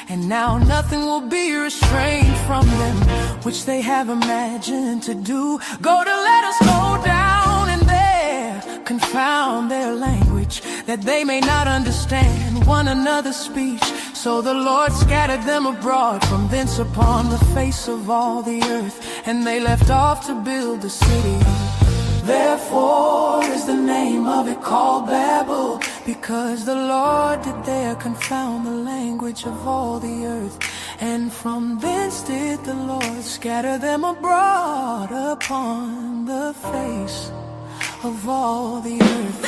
Speaker 2: And now nothing will be restrained from them which they have imagined to do. Go to let us go down and there confound their language, that they may not understand one another's speech. So the Lord scattered them abroad from thence upon the face of all the earth, and they left off to build the city. Therefore is the name of it called Babel, because the Lord did there confound the language of all the earth. And from thence did the Lord scatter them abroad upon the face of all the earth.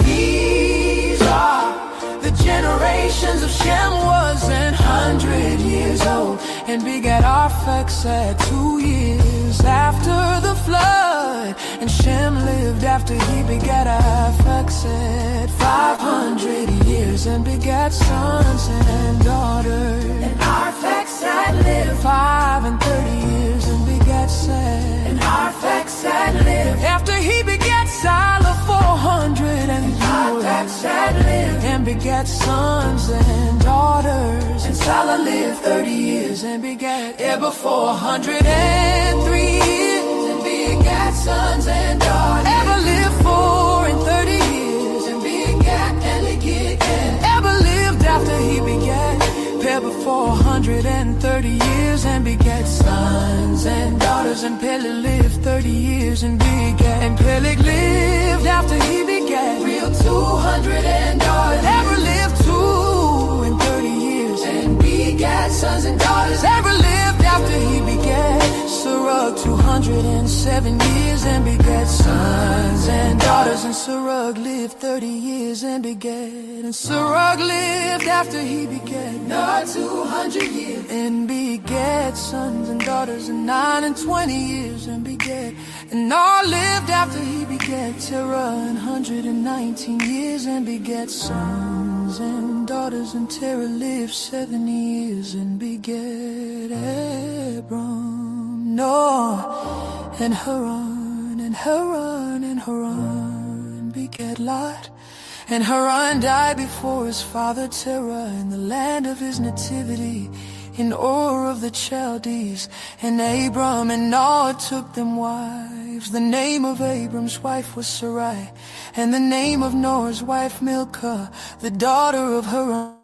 Speaker 2: These are the generations of Shem. Was 100 years old and begat Arphaxad 2 years after the flood. And Shem lived after he begat Arphaxad 500 years and begat sons and daughters. And Arphaxad lived 35 years and begat Seth. And Arphaxad lived after he begat Salah 400 years. Arphaxad lived and begat sons and daughters. And Salah lived 30 years and begat Eber 403 years and begat sons and daughters. Eber lived 430 years and begat Eligid. And Eber lived after he begat Peleg 430 years and begat sons and daughters. And Peleg lived 30 years and begat. And Peleg lived after he begat Real 200 and daughters. Eber lived 230 years and begat sons and daughters. Eber lived after he begat Serug 207 years and begat sons and daughters. And Serug lived 30 years and begat. And Serug lived after he begat Nar 200 years and begat sons and daughters. And 9 and 20 years and begat. And Nar lived after he begat Terah 119 years and begat sons and daughters. And Terah lived 70 years and begat Abram, Noah, and Haran. And Haran and Haran begat Lot. And Haran died before his father Terah in the land of his nativity, in Ur of the Chaldees. And Abram and Noah took them wives. The name of Abram's wife was Sarai, and the name of Noah's wife Milcah, the daughter of Haran,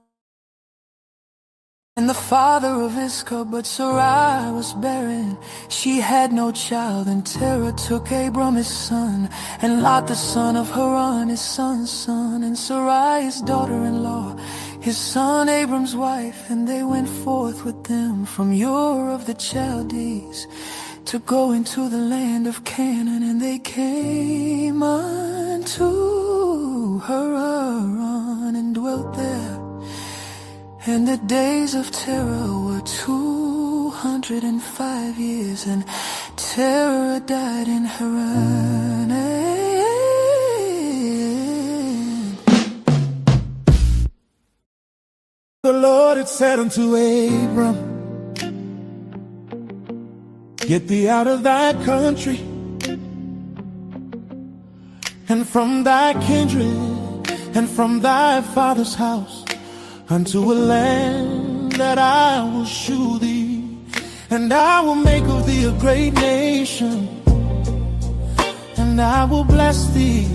Speaker 2: and the father of Iscah. But Sarai was barren, she had no child. And Terah took Abram his son, and Lot the son of Haran his son's son, and Sarai his daughter-in-law, his son Abram's wife. And they went forth with them from Ur of the Chaldees to go into the land of Canaan. And they came unto Haran and dwelt there. And the days of Terah were 205 years, and Terah died in Haran.
Speaker 4: The Lord had said unto Abram, get thee out of thy country, and from thy kindred, and from thy father's house, unto a land that I will shew thee. And I will make of thee a great nation, and I will bless thee,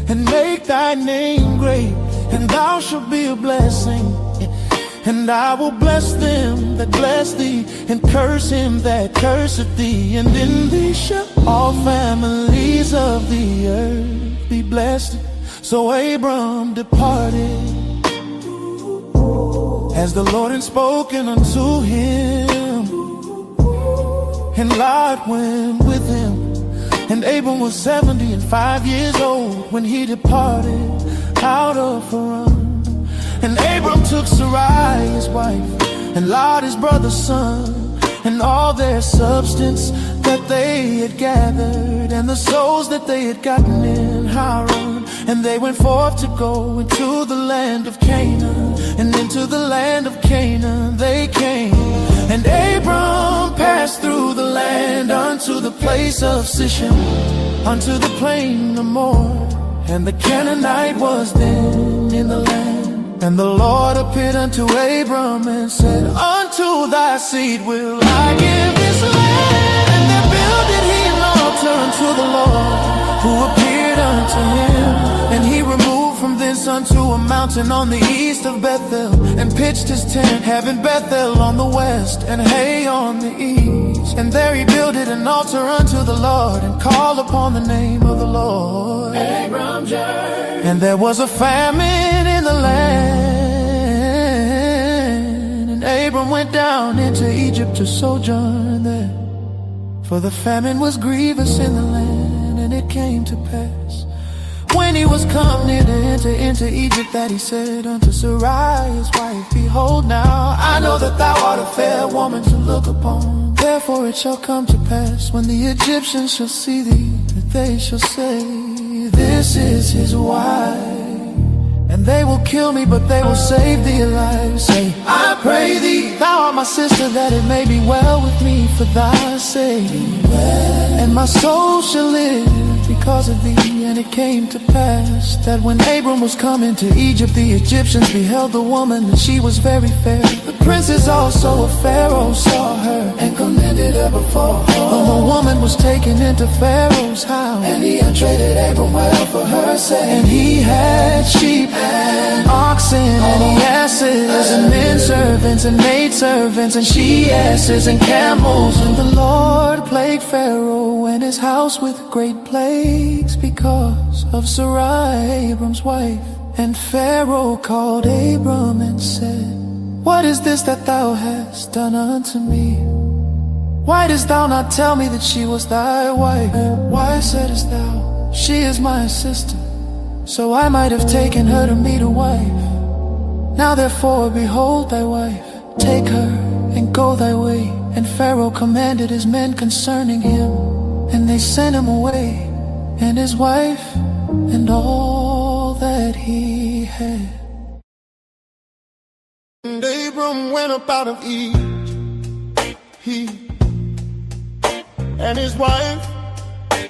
Speaker 4: and make thy name great, and thou shalt be a blessing. And I will bless them that bless thee, and curse him that curseth thee. And in thee shall all families of the earth be blessed. So Abram departed, as the Lord had spoken unto him, and Lot went with him. And Abram was 75 years old when he departed out of Haran. And Abram took Sarai his wife, and Lot his brother's son, and all their substance that they had gathered, and the souls that they had gotten in Haran. And they went forth to go into the land of Canaan, and into the land of Canaan they came. And Abram passed through the land unto the place of Sichem, unto the plain of Moreh. And the Canaanite was then in the land. And the Lord appeared unto Abram and said, unto thy seed will I give this land. And there builded he an altar unto the Lord, who appeared unto him. And he removed from thence unto a mountain on the east of Bethel, and pitched his tent, having Bethel on the west and Hai on the east. And there he builded an altar unto the Lord, and called upon the name of the Lord.
Speaker 2: Abram journeyed,
Speaker 4: and there was a famine in the land, and Abram went down into Egypt to sojourn there. For the famine was grievous in the land. And it came to pass, when he was come near to enter into Egypt, that he said unto Sarai his wife, behold, now I know that thou art a fair woman to look upon. Therefore it shall come to pass, when the Egyptians shall see thee, that they shall say, this is his wife. And they will kill me, but they will save thee alive. Say, I pray thee, thou art my sister, that it may be well with me for thy sake. And my soul shall live because of thee. And it came to pass, that when Abram was come into Egypt, the Egyptians beheld the woman, and she was very fair. The princes also of Pharaoh saw her, and commended her before all. The woman was taken into Pharaoh's house, and he entreated Abram well for her sake. And he had sheep and oxen, and he asses, and men servants, and maid servants, and she asses, and camels. And the Lord plagued Pharaoh and his house with great plagues, because of Sarai, Abram's wife. And Pharaoh called Abram and said, what is this that thou hast done unto me? Why didst thou not tell me that she was thy wife? Why saidst thou, she is my sister, so I might have taken her to me to wife? Now therefore, behold thy wife, take her and go thy way. And Pharaoh commanded his men concerning him, and they sent him away, and his wife, and all that he had. And Abram went up out of Egypt, he and his wife,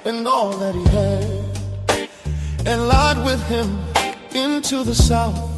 Speaker 4: and all that he had, and Lot with him into the south.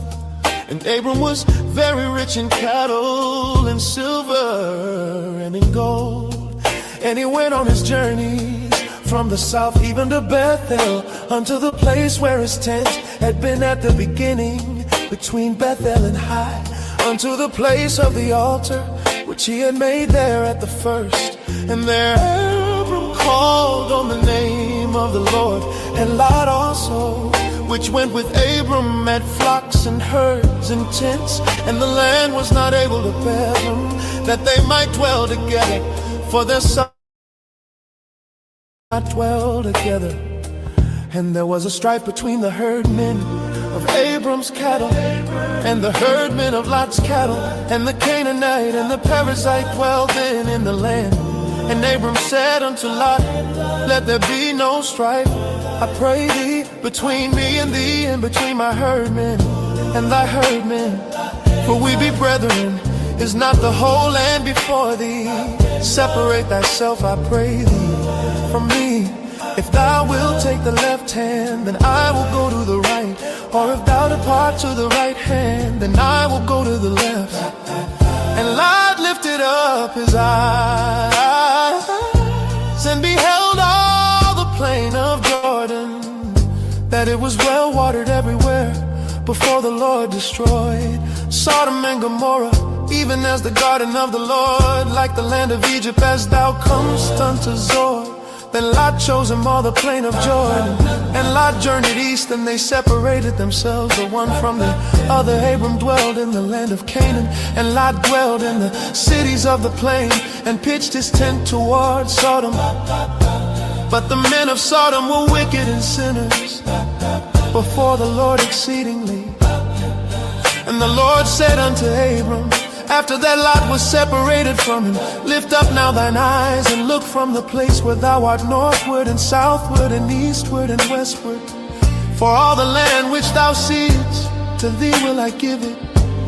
Speaker 4: And Abram was very rich in cattle, and silver, and in gold. And he went on his journeys from the south even to Bethel, unto the place where his tent had been at the beginning, between Bethel and Hai, unto the place of the altar which he had made there at the first. And there Abram called on the name of the Lord. And Lot also, which went with Abram, had flocks and herds and tents, and the land was not able to bear them, that they might dwell together, for their sons not dwell together. And there was a strife between the herdmen of Abram's cattle and the herdmen of Lot's cattle. And the Canaanite and the Perizzite dwelled then in the land. And Abram said unto Lot, let there be no strife, I pray thee, between me and thee, and between my herdmen and thy herdmen. For we be brethren, is not the whole land before thee? Separate thyself, I pray thee, from me. If thou wilt take the left hand, then I will go to the right. Or if thou depart to the right hand, then I will go to the left. And Lot lifted up his eyes, and beheld all the plain of Jordan, that it was well watered everywhere, before the Lord destroyed Sodom and Gomorrah, even as the garden of the Lord, like the land of Egypt, as thou comest unto Zoar. Then Lot chose him all the plain of Jordan, and Lot journeyed east, and they separated themselves, the one from the other. Abram dwelled in the land of Canaan, and Lot dwelled in the cities of the plain, and pitched his tent toward Sodom. But the men of Sodom were wicked and sinners before the Lord exceedingly. And the Lord said unto Abram, After that Lot was separated from him, lift up now thine eyes and look from the place where thou art northward and southward and eastward and westward. For all the land which thou seest, to thee will I give it,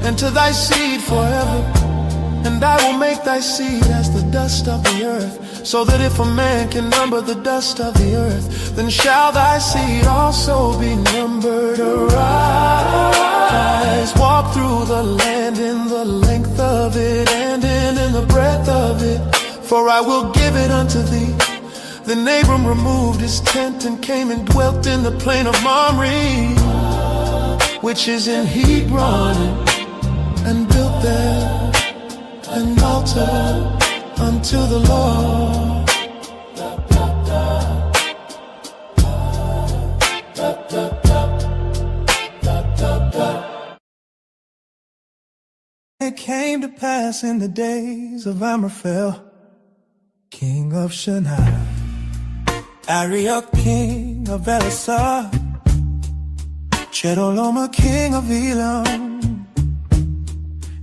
Speaker 4: and to thy seed forever. And I will make thy seed as the dust of the earth, so that if a man can number the dust of the earth, then shall thy seed also be numbered. Arise, walk through the land in the length of it and in the breadth of it, for I will give it unto thee. Then Abram removed his tent and came and dwelt in the plain of Mamre, which is in Hebron, and built there an altar unto the Lord. It came to pass in the days of Amraphel, king of Shinar, Arioch, king of Elasar, Chedorlaomer, king of Elam,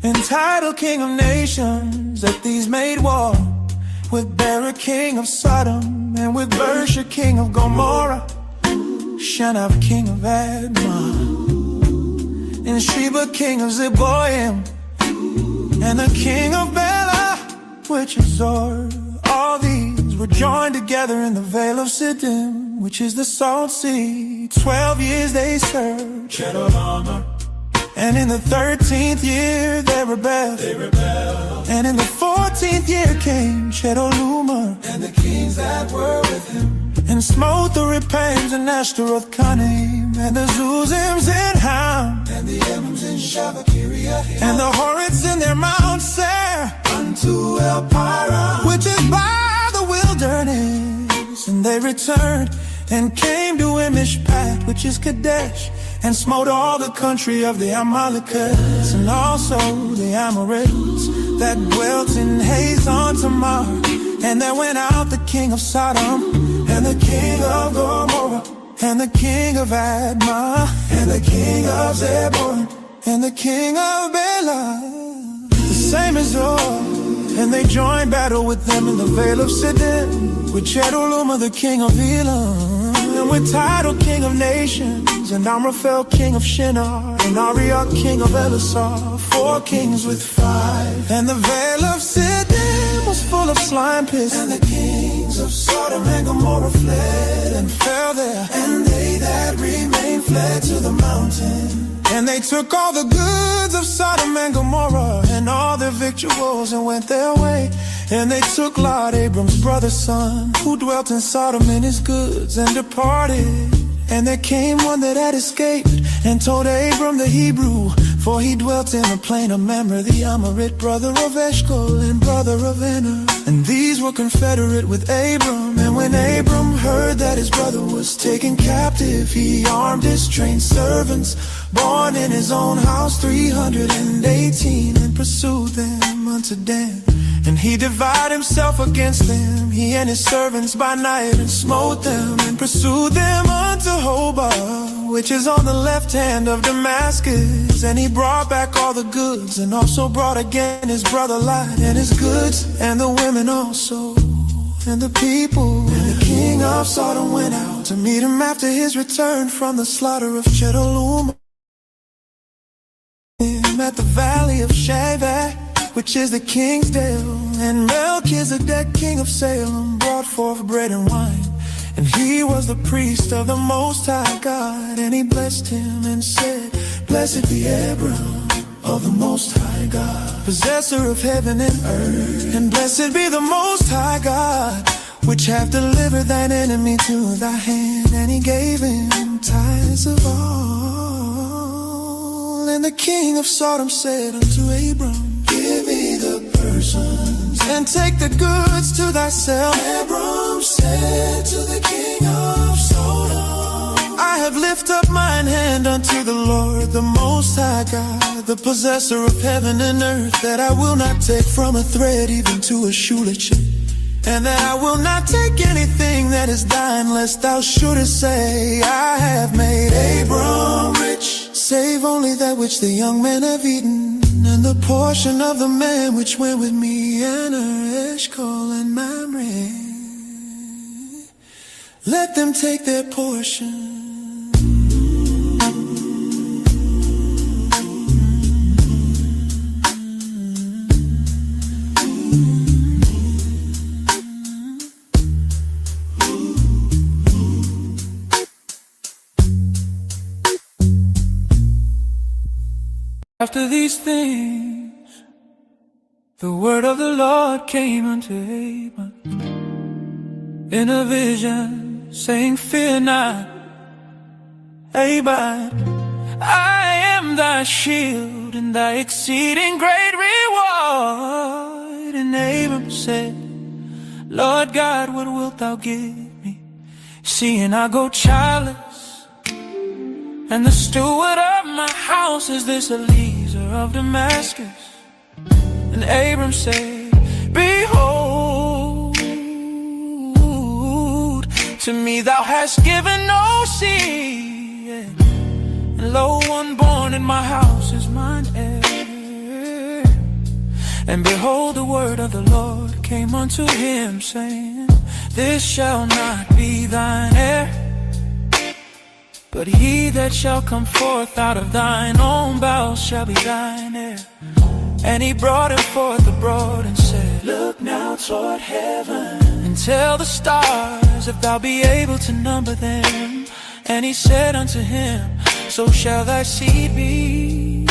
Speaker 4: entitled king of nations, that these made war with Bera, king of Sodom, and with Bersha, king of Gomorrah, Shanab, king of Admah, and Sheba, king of Zeboim, and the king of Bela, which is Zor. All these were joined together in the vale of Siddim, which is the Salt Sea. 12 years they served Chedorlaomer, and in the 13th year they rebelled. And in the 14th year came Chedorlaomer and the kings that were with him, and smote the Repaims and Ashtaroth Kanim, and the Zuzims in Ham, and the Emims in Shavakiriah, and the Horites in their Mount Seir, unto El Paran, which is by the wilderness. And they returned and came to Mishpat, which is Kadesh, and smote all the country of the Amalekites, and also the Amorites that dwelt in Hazon Tamar. And there went out the king of Sodom, and the king of Gomorrah, and the king of Admah, and the king of Zeboim, and the king of Bela, the same as Zor. And they joined battle with them in the vale of Siddim, with Chedorlaomer the king of Elam, and with Tidal, king of nations, and Amraphel, king of Shinar, and Arioch, king of Elasar, 4 kings with 5. And the vale of Siddim was full of slime pits, and the kings of Sodom and Gomorrah fled and fell there, and they that remained fled to the mountain. And they took all the goods of Sodom and Gomorrah, and all their victuals, and went their way. And they took Lot, Abram's brother's son, who dwelt in Sodom, and his goods, and departed. And there came one that had escaped, and told Abram the Hebrew, for he dwelt in the plain of Mamre, the Amorite, brother of Eshcol and brother of Aner. And these were confederate with Abram. And when Abram heard that his brother was taken captive, he armed his trained servants, born in his own house, 318, and pursued them unto Dan. And he divided himself against them, he and his servants by night, and smote them, and pursued them unto Hobah, which is on the left hand of Damascus. And he brought back all the goods, and also brought again his brother Lot, and his goods, and the women also, and the people. And the king of Sodom went out to meet him after his return from the slaughter of Chedorlaomer at the valley of Shaveh, which is the king's dale. And Melchizedek, king of Salem, brought forth bread and wine, and he was the priest of the Most High God. And he blessed him and said, Blessed be Abram of the Most High God, possessor of heaven and earth. And blessed be the Most High God, which hath delivered thine enemy to thy hand. And he gave him tithes of all. And the king of Sodom said unto Abram, Give me the persons, and take the goods to thyself. Abram said to the king of Sodom, I have lifted up mine hand unto the Lord, the Most High God, the possessor of heaven and earth, that I will not take from a thread even to a shoelet, and that I will not take anything that is thine, lest thou shouldest say, I have made Abram rich, save only that which the young men have eaten. And the portion of the man which went with me, and Eshcol and Mamre, let them take their portion.
Speaker 2: After these things, the word of the Lord came unto Abram in a vision, saying, Fear not, Abram, I am thy shield and thy exceeding great reward. And Abram said, Lord God, what wilt thou give me, seeing I go childless, and the steward of my house is this Eliezer of Damascus? And Abram said, Behold, to me thou hast given no seed, and lo, one born in my house is mine heir. And behold, the word of the Lord came unto him, saying, This shall not be thine heir, but he that shall come forth out of thine own bowels shall be thine heir. And he brought him forth abroad and said, Look now toward heaven, and tell the stars, if thou be able to number them. And he said unto him, So shall thy seed be.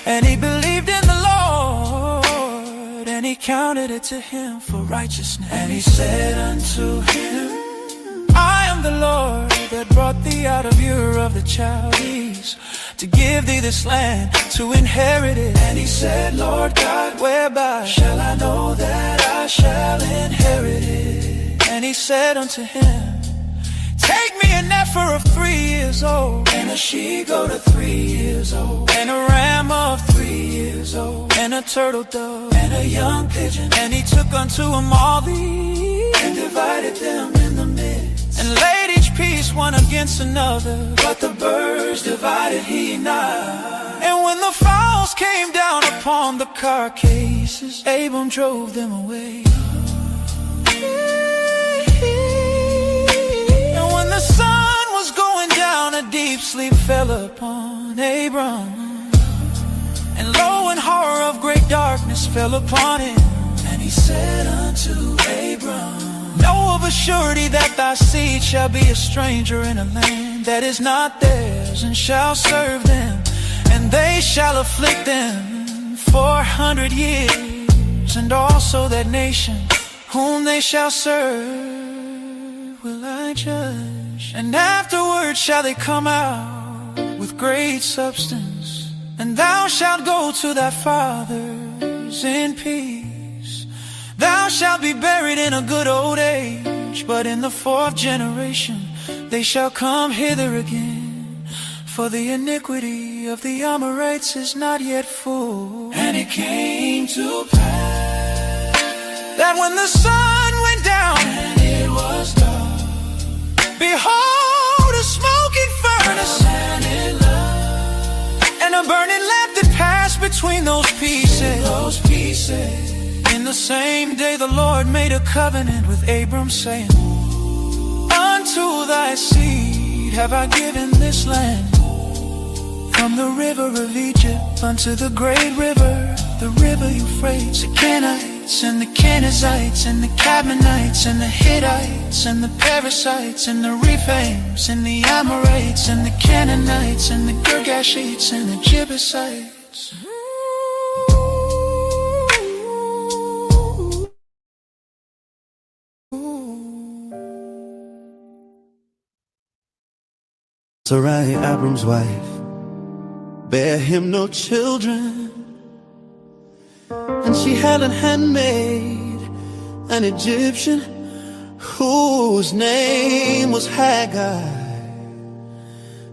Speaker 2: And he believed in the Lord, and he counted it to him for righteousness. And he said unto him, I am the Lord that brought thee out of Ur of the Chaldees, to give thee this land to inherit it. And he said, Lord God, whereby shall I know that I shall inherit it? And he said unto him, Take me an heifer of 3 years old, and a she-goat of 3 years old, and a ram of 3 years old, and a turtle dove, and a young pigeon. And he took unto him all these, and divided them in the midst, and laid each piece one against another. But the birds divided he not. And when the fowls came down upon the carcasses, Abram drove them away. And when the sun was going down, a deep sleep fell upon Abram, and lo, an horror of great darkness fell upon him. And he said unto Abram, Know of a surety that thy seed shall be a stranger in a land that is not theirs, and shall serve them, and they shall afflict them 400 years. And also that nation whom they shall serve will I judge. And afterward shall they come out with great substance, and thou shalt go to thy fathers in peace. Thou shalt be buried in a good old age, but in the 4th generation they shall come hither again. For the iniquity of the Amorites is not yet full. And it came to pass that when the sun went down and it was dark, behold, a smoking furnace and a burning lamp that passed between those pieces. In the same day the Lord made a covenant with Abram, saying, Unto thy seed have I given this land, from the river of Egypt unto the great river, the river Euphrates. The Canaanites and the Kenizzites and the Cadmonites and the Hittites and the Perizzites and the Rephaims and the Amorites and the Canaanites and the Girgashites and the Jebusites.
Speaker 4: Sarai, Abram's wife, bare him no children, and she had a handmaid, an Egyptian, whose name was Hagar.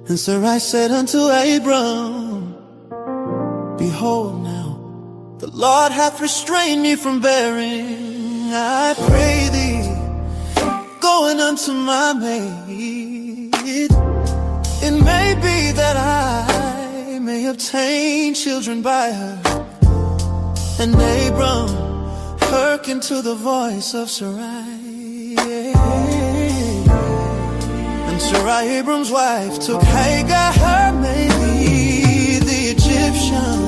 Speaker 4: And Sarai said unto Abram, Behold now, the Lord hath restrained me from bearing. I pray thee, go in unto my maid. It may be that I may obtain children by her. And Abram hearkened to the voice of Sarai. And Sarai, Abram's wife, took Hagar, her maid, the Egyptian.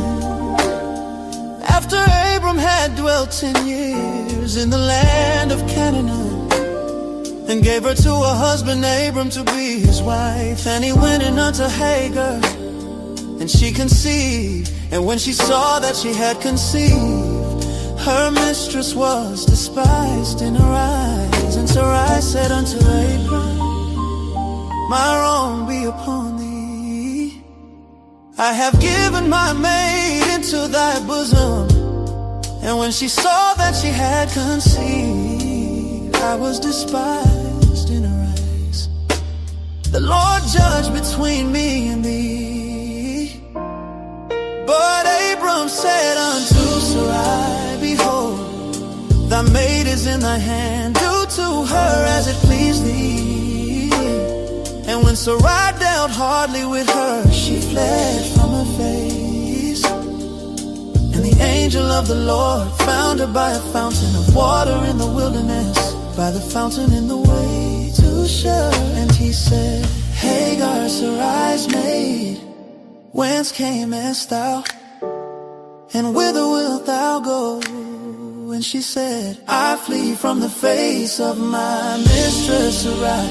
Speaker 4: After Abram had dwelt 10 years in the land of Canaan, and gave her to a husband, Abram, to be his wife. And he went in unto Hagar, and she conceived. And when she saw that she had conceived, her mistress was despised in her eyes. And Sarai said unto Abram, my wrong be upon thee. I have given my maid into thy bosom. And when she saw that she had conceived, I was despised in her eyes. The Lord judge between me and thee. But Abram said unto Sarai, behold, thy maid is in thy hand. Do to her as it please thee. And when Sarai dealt hardly with her, she fled from her face. And the angel of the Lord found her by a fountain of water in the wilderness, by the fountain in the way to Shur. And he said, Hagar, Sarai's maid, whence camest thou? And whither wilt thou go? And she said, I flee from the face of my mistress Sarai.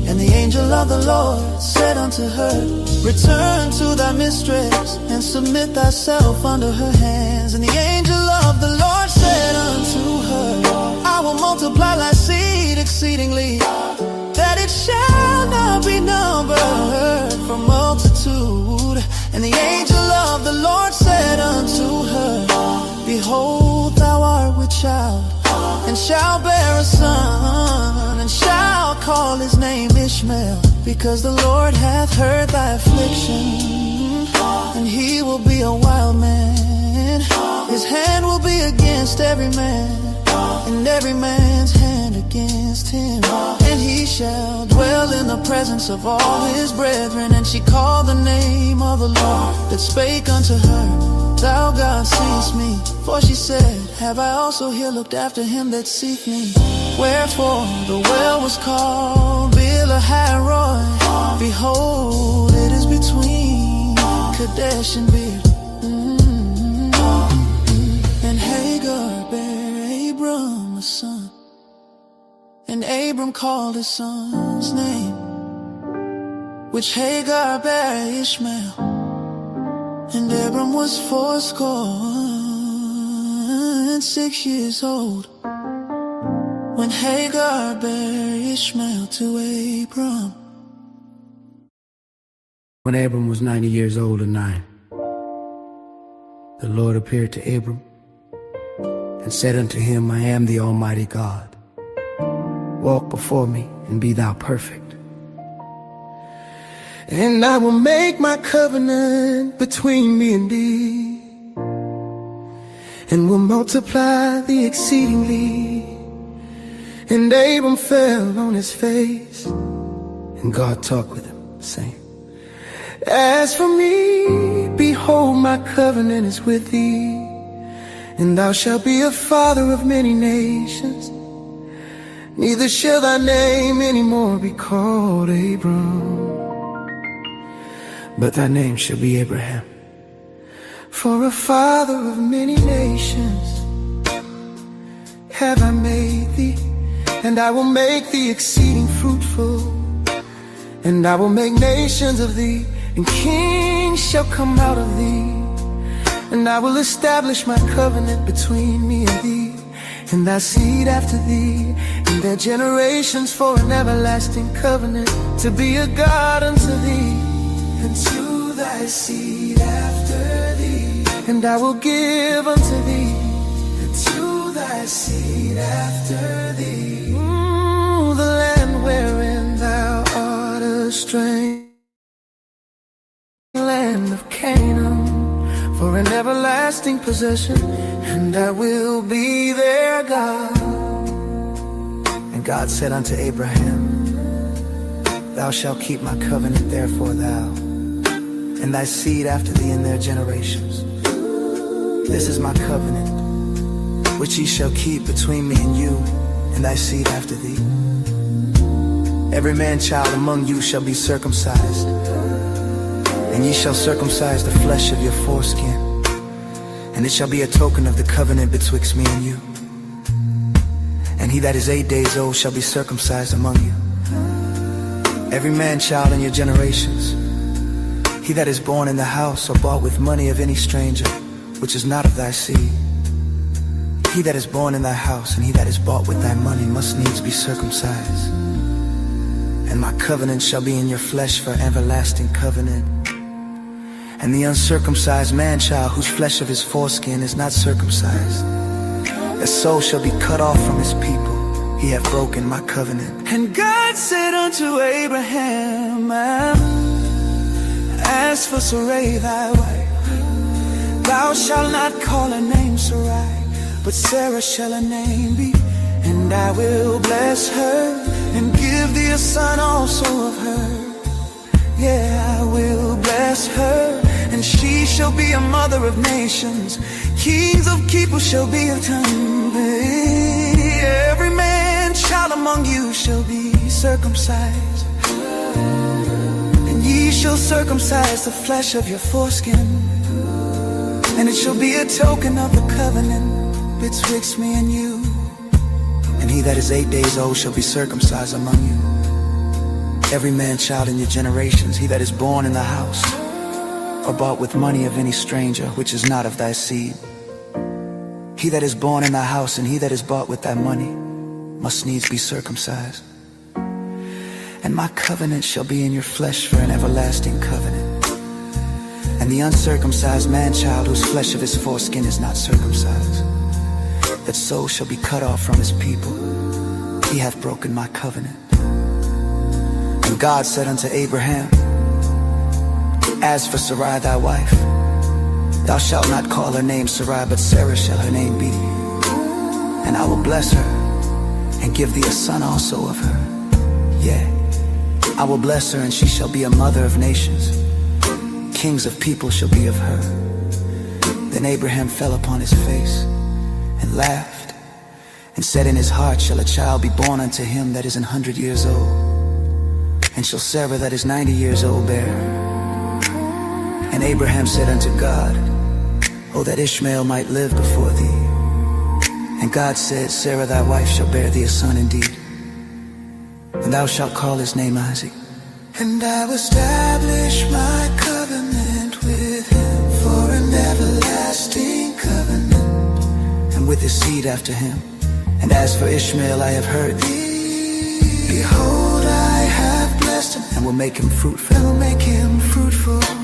Speaker 4: And the angel of the Lord said unto her, return to thy mistress, and submit thyself under her hands. And the angel of the Lord said unto her, I will multiply thy seed exceedingly, that it shall not be numbered for multitude. And the angel of the Lord said unto her, behold, thou art with child, and shall bear a son, and shall call his name Ishmael, because the Lord hath heard thy affliction. And he will be a wild man, his hand will be against every man, and every man's hand against him. And he shall dwell in the presence of all his brethren. And she called the name of the Lord that spake unto her, thou God seest me. For she said, have I also here looked after him that seeth me? Wherefore the well was called Beer-lahai-roi. Behold, it is between Kadesh and Beer. And Hagar bare Abram a son, and Abram called his son's name, which Hagar bare Ishmael. And Abram was 86 years old when Hagar bare Ishmael to Abram.
Speaker 6: When Abram was 90 years old and 9, the Lord appeared to Abram and said unto him, I am the Almighty God. Walk before me and be thou perfect. And I will make my covenant between me and thee, and will multiply thee exceedingly. And Abram fell on his face, and God talked with him, saying, as for me, behold, my covenant is with thee, and thou shalt be a father of many nations. Neither shall thy name any more be called Abram, but thy name shall be Abraham. For a father of many nations have I made thee, and I will make thee exceeding fruitful. And I will make nations of thee, and kings shall come out of thee. And I will establish my covenant between me and thee, and thy seed after thee, and their generations for an everlasting covenant, to be a God unto thee, and to thy seed after thee. And I will give unto thee, and to thy seed after thee, the land wherein thou art a stranger, land of Canaan, for an everlasting possession. And I will be their God. And God said unto Abraham, thou shalt keep my covenant, therefore thou and thy seed after thee in their generations. This is my covenant, which ye shall keep between me and you, and thy seed after thee. Every man-child among you shall be circumcised, and ye shall circumcise the flesh of your foreskin, and it shall be a token of the covenant betwixt me and you. And he that is 8 days old shall be circumcised among you. Every man-child in your generations, he that is born in the house or bought with money of any stranger, which is not of thy seed, he that is born in thy house and he that is bought with thy money must needs be circumcised. And my covenant shall be in your flesh for everlasting covenant. And the uncircumcised man-child whose flesh of his foreskin is not circumcised, the soul shall be cut off from his people. He hath broken my covenant. And God said unto Abraham, as for Sarai thy wife, thou shalt not call her name Sarai, but Sarah shall her name be. And I will bless her, and give thee a son also of her. Yeah, I will bless her, and she shall be a mother of nations. Kings of people shall be her tongue. Every man-child among you shall be circumcised, and ye shall circumcise the flesh of your foreskin, and it shall be a token of the covenant betwixt me and you. And he that is 8 days old shall be circumcised among you. Every man-child in your generations, he that is born in the house or bought with money of any stranger, which is not of thy seed, he that is born in thy house and he that is bought with thy money must needs be circumcised. And my covenant shall be in your flesh for an everlasting covenant. And the uncircumcised man-child whose flesh of his foreskin is not circumcised, that soul shall be cut off from his people. He hath broken my covenant. And God said unto Abraham, as for Sarai thy wife, thou shalt not call her name Sarai, but Sarah shall her name be. And I will bless her, and give thee a son also of her. Yea, I will bless her, and she shall be a mother of nations. Kings of people shall be of her. Then Abraham fell upon his face, and laughed, and said in his heart, shall a child be born unto him that is 100 years old? And shall Sarah that is 90 years old bear? And Abraham said unto God, O that Ishmael might live before thee. And God said, Sarah thy wife shall bear thee a son indeed, and thou shalt call his name Isaac. And I will establish my covenant with him for an everlasting covenant, and with his seed after him. And as for Ishmael, I have heard thee. Behold, I have blessed him, and will make him fruitful,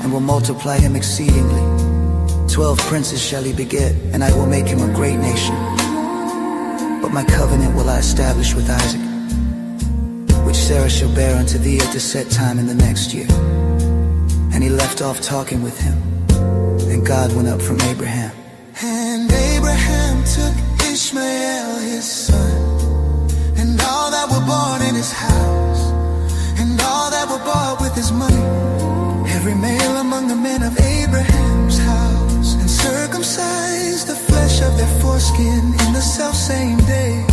Speaker 6: and will multiply him exceedingly. 12 princes shall he beget, and I will make him a great nation. But my covenant will I establish with Isaac, which Sarah shall bear unto thee at the set time in the next year. And he left off talking with him, and God went up from Abraham. And Abraham took Ishmael his son, and all that were born in his house, and all that were bought with his money, every male among the men of Abraham's house, and circumcised the flesh of their foreskin in the selfsame day,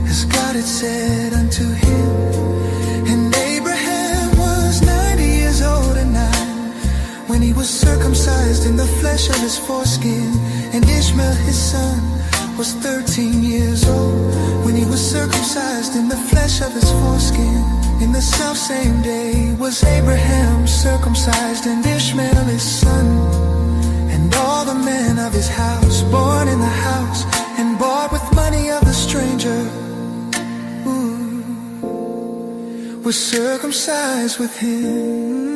Speaker 6: as God had said unto him. And Abraham was 90 years old and 9 when he was circumcised in the flesh of his foreskin. And Ishmael his son was 13 years old when he was circumcised in the flesh of his foreskin. In the selfsame day was Abraham circumcised, and Ishmael his son, and all the men of his house, born in the house and bought with money of the stranger, were circumcised with him.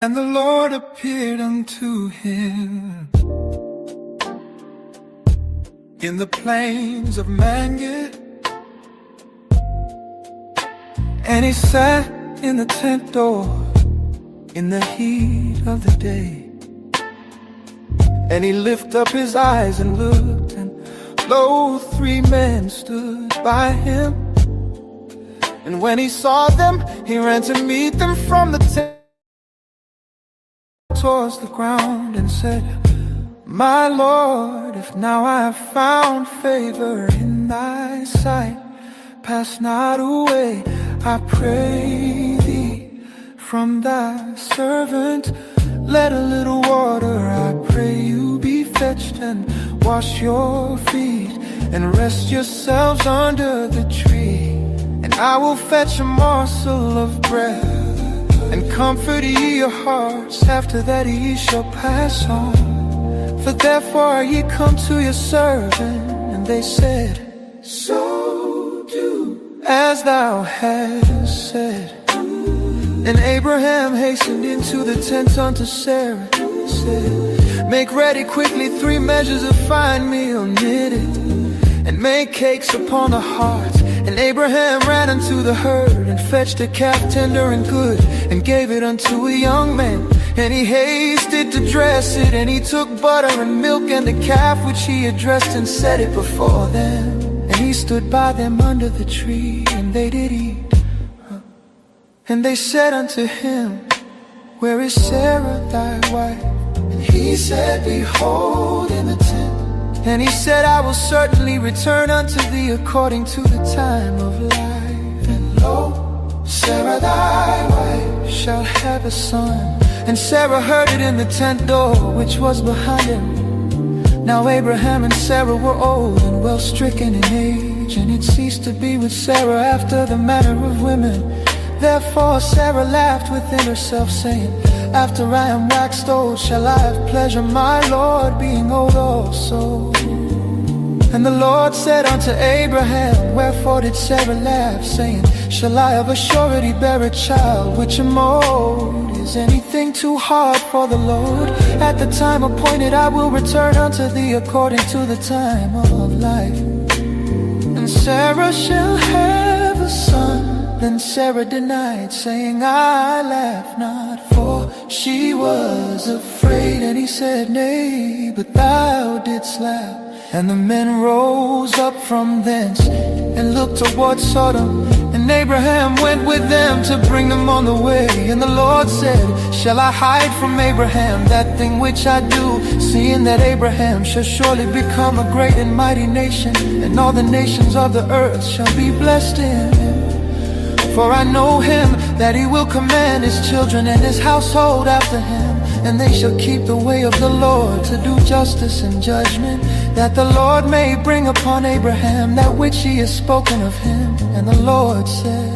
Speaker 6: And the Lord appeared unto him in the plains of Manged, and he sat in the tent door in the heat of the day. And he lifted up his eyes and looked, and lo, 3 men stood by him. And when he saw them, he ran to meet them from the tent towards the ground and said, My Lord, if now I have found favor in thy sight, pass not away, I pray thee, from thy servant. Let a little water, I pray you, be fetched, and wash your feet, and rest yourselves under the tree. And I will fetch a morsel of bread, and comfort ye your hearts. After that ye shall pass on. For therefore are ye come to your servant. And they said, So do as thou hast said. And Abraham hastened into the tent unto Sarah, said, Make ready quickly 3 measures of fine meal knitted, and make cakes upon the hearth. And Abraham ran unto the herd, and fetched a calf tender and good, and gave it unto a young man. And he hasted to dress it, and he took butter and milk and the calf which he had dressed, and set it before them. And he stood by them under the tree, and they did eat. And they said unto him, Where is Sarah thy wife? And he said, Behold, in the tent. And he said, I will certainly return unto thee according to the time of life. And lo, Sarah thy wife shall have a son. And Sarah heard it in the tent door which was behind him. Now Abraham and Sarah were old and well stricken in age, and it ceased to be with Sarah after the manner of women. Therefore Sarah laughed within herself, saying, After I am waxed old, shall I have pleasure, my Lord, being old also? And the Lord said unto Abraham, Wherefore did Sarah laugh, saying, Shall I of a surety bear a child which am old? Is anything too hard for the Lord? At the time appointed I will return unto thee according to the time of life. And Sarah shall have a son. Then Sarah denied, saying, I laugh not, for she was afraid. And he said, Nay, but thou didst laugh. And the men rose up from thence, and looked toward Sodom. And Abraham went with them to bring them on the way. And the Lord said, Shall I hide from Abraham that thing which I do, seeing that Abraham shall surely become a great and mighty nation, and all the nations of the earth shall be blessed in him? For I know him, that he will command his children and his household after him, and they shall keep the way of the Lord, to do justice and judgment, that the Lord may bring upon Abraham that which he has spoken of him. And the Lord said,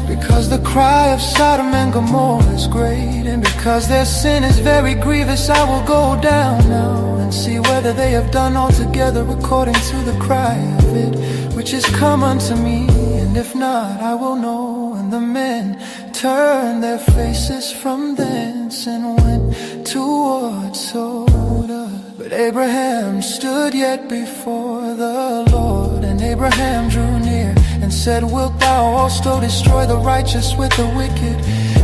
Speaker 6: Because the cry of Sodom and Gomorrah is great, and because their sin is very grievous, I will go down now, and see whether they have done altogether according to the cry of it, which is come unto me. And if not, I will know. And the men turned their faces from thence, and went towards Sodom. But Abraham stood yet before the Lord. And Abraham drew near, and said, Wilt thou also destroy the righteous with the wicked?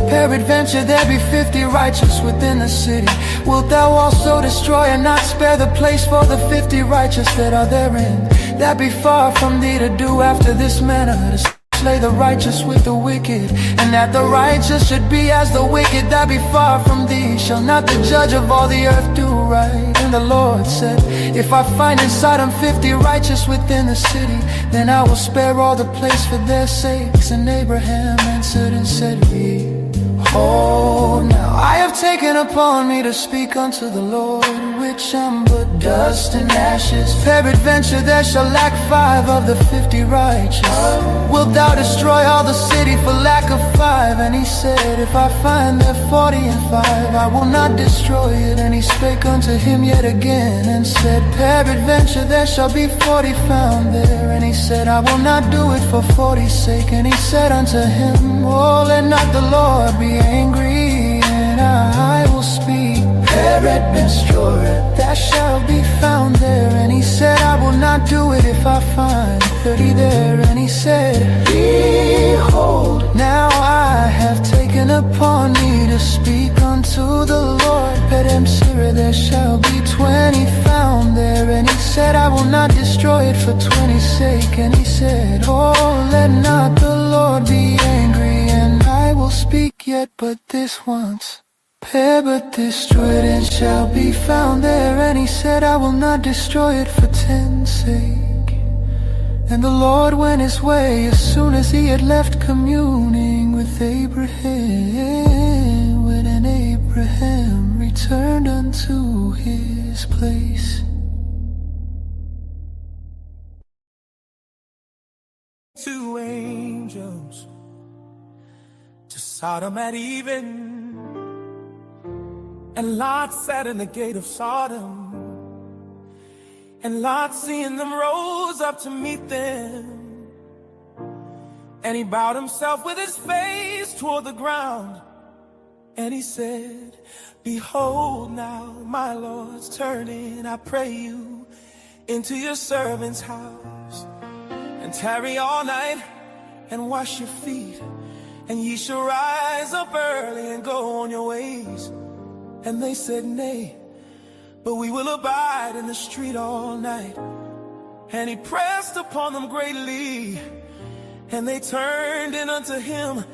Speaker 6: Peradventure there be 50 righteous within the city. Wilt thou also destroy, and not spare the place for the 50 righteous that are therein? That be far from thee to do after this manner, to slay the righteous with the wicked, and that the righteous should be as the wicked. That be far from thee. Shall not the judge of all the earth do right? And the Lord said, If I find in Sodom 50 righteous within the city, then I will spare all the place for their sakes. And Abraham answered and said, Behold, now I have taken upon me to speak unto the Lord, which am but dust and ashes. Peradventure there shall lack 5 of the 50 righteous. Wilt thou destroy all the city for lack of 5? And he said, If I find there 40 and 5, I will not destroy it. And he spake unto him yet again, and said, Peradventure there shall be 40 found there. And he said, I will not do it for 40's sake. And he said unto him, Oh, let not the Lord be angry, and I will speak. Peradventure there shall be found there. And he said, I will not do it if I find 30 there. And he said, Behold, now I have taken upon me to speak unto the Lord. Peradventure there shall be 20 found there. And he said, I will not destroy it for 20's sake. And he said, oh, let not the Lord be angry, and I will speak yet but this once. Prepare but destroyed, and shall be found there. And he said, I will not destroy it for 10's sake. And the Lord went his way as soon as he had left communing with Abraham. When Abraham returned unto his place.
Speaker 4: Two angels to Sodom at even, and Lot sat in the gate of Sodom, and Lot, seeing them, rose up to meet them, and he bowed himself with his face toward the ground, and he said, behold now, my Lord's turning, I pray you, into your servant's house, and tarry all night, and wash your feet, and ye shall rise up early, and go on your ways. And they said, nay, but we will abide in the street all night. And he pressed upon them greatly, and they turned in unto him,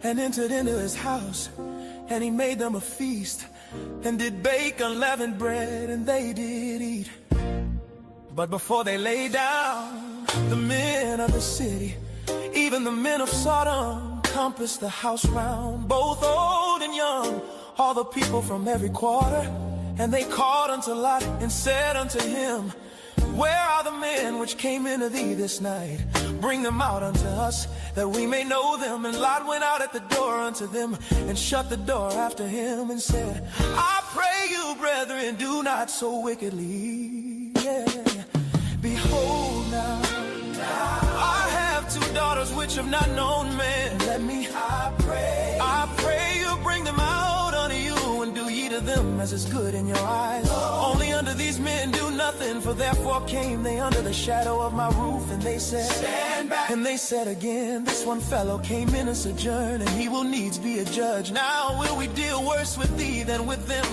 Speaker 4: and entered into his house. And he made them a feast, and did bake unleavened bread, and they did eat. But before they lay down, the men of the city, even the men of Sodom, compassed the house round, both old and young, all the people from every quarter. And they called unto Lot, and said unto him, where are the men which came into thee this night? Bring them out unto us, that we may know them. And Lot went out at the door unto them, and shut the door after him, and said, I pray you, brethren, do not so wickedly. Yeah. Behold now, I have two daughters which have not known man. Let me, I pray you, bring them out unto you, and do ye to them as is good in your eyes. Only unto these men do nothing, for therefore came they under the shadow of my roof. And they said, stand back. And they said again, this one fellow came in a sojourn, and he will needs be a judge. Now will we deal worse with thee than with them?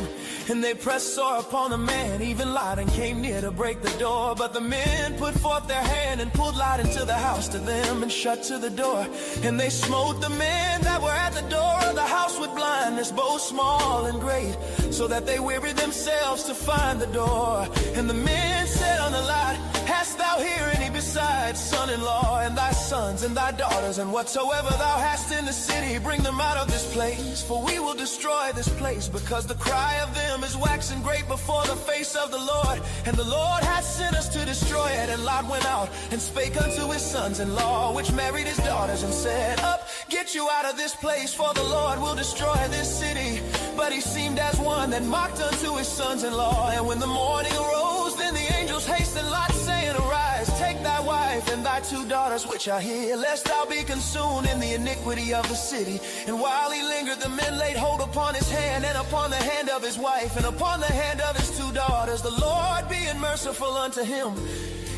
Speaker 4: And they pressed sore upon the man, even Lot, and came near to break the door. But the men put forth their hand, and pulled Lot into the house to them, and shut to the door. And they smote the men that were at the door of the house with blindness, both small and great, so that they wearied themselves to find the door. And the men said unto Lot, hast thou here any besides son-in-law, and thy sons and thy daughters, and whatsoever thou hast in the city, bring them out of this place, for we will destroy this place, because the cry of them is waxing great before the face of the Lord. And the Lord hath sent us to destroy it. And Lot went out, and spake unto his sons-in-law, which married his daughters, and said, up, get you out of this place, for the Lord will destroy this city. But he seemed as one that mocked unto his sons-in-law. And when the morning arose, then the angels hastened Lot, saying, arise, take thy wife and thy two daughters which are here, lest thou be consumed in the iniquity of the city. And while he lingered, the men laid hold upon his hand, and upon the hand of his wife, and upon the hand of his two daughters, the Lord being merciful unto him.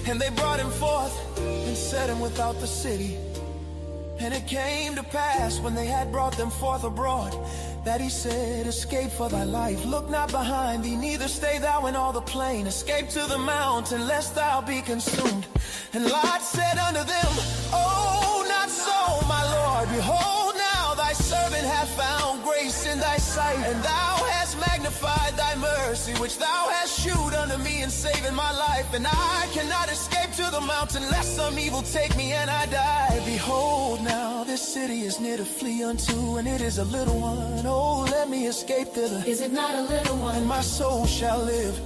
Speaker 4: And they brought him forth, and set him without the city. And it came to pass, when they had brought them forth abroad, that he said, escape for thy life, look not behind thee, neither stay thou in all the plain. Escape to the mountain, lest thou be consumed. And Lot said unto them, oh, not so, my Lord. Behold, now thy servant hath found grace in thy sight, and thou hast magnified thy mercy, which thou hast shewed unto me in saving my life. And I cannot escape to the mountain, lest some evil take me and I die. Behold, now this city is near to flee unto, and it is a little one. Oh, let me escape thither.
Speaker 5: Is it not a little one?
Speaker 4: And my soul shall live.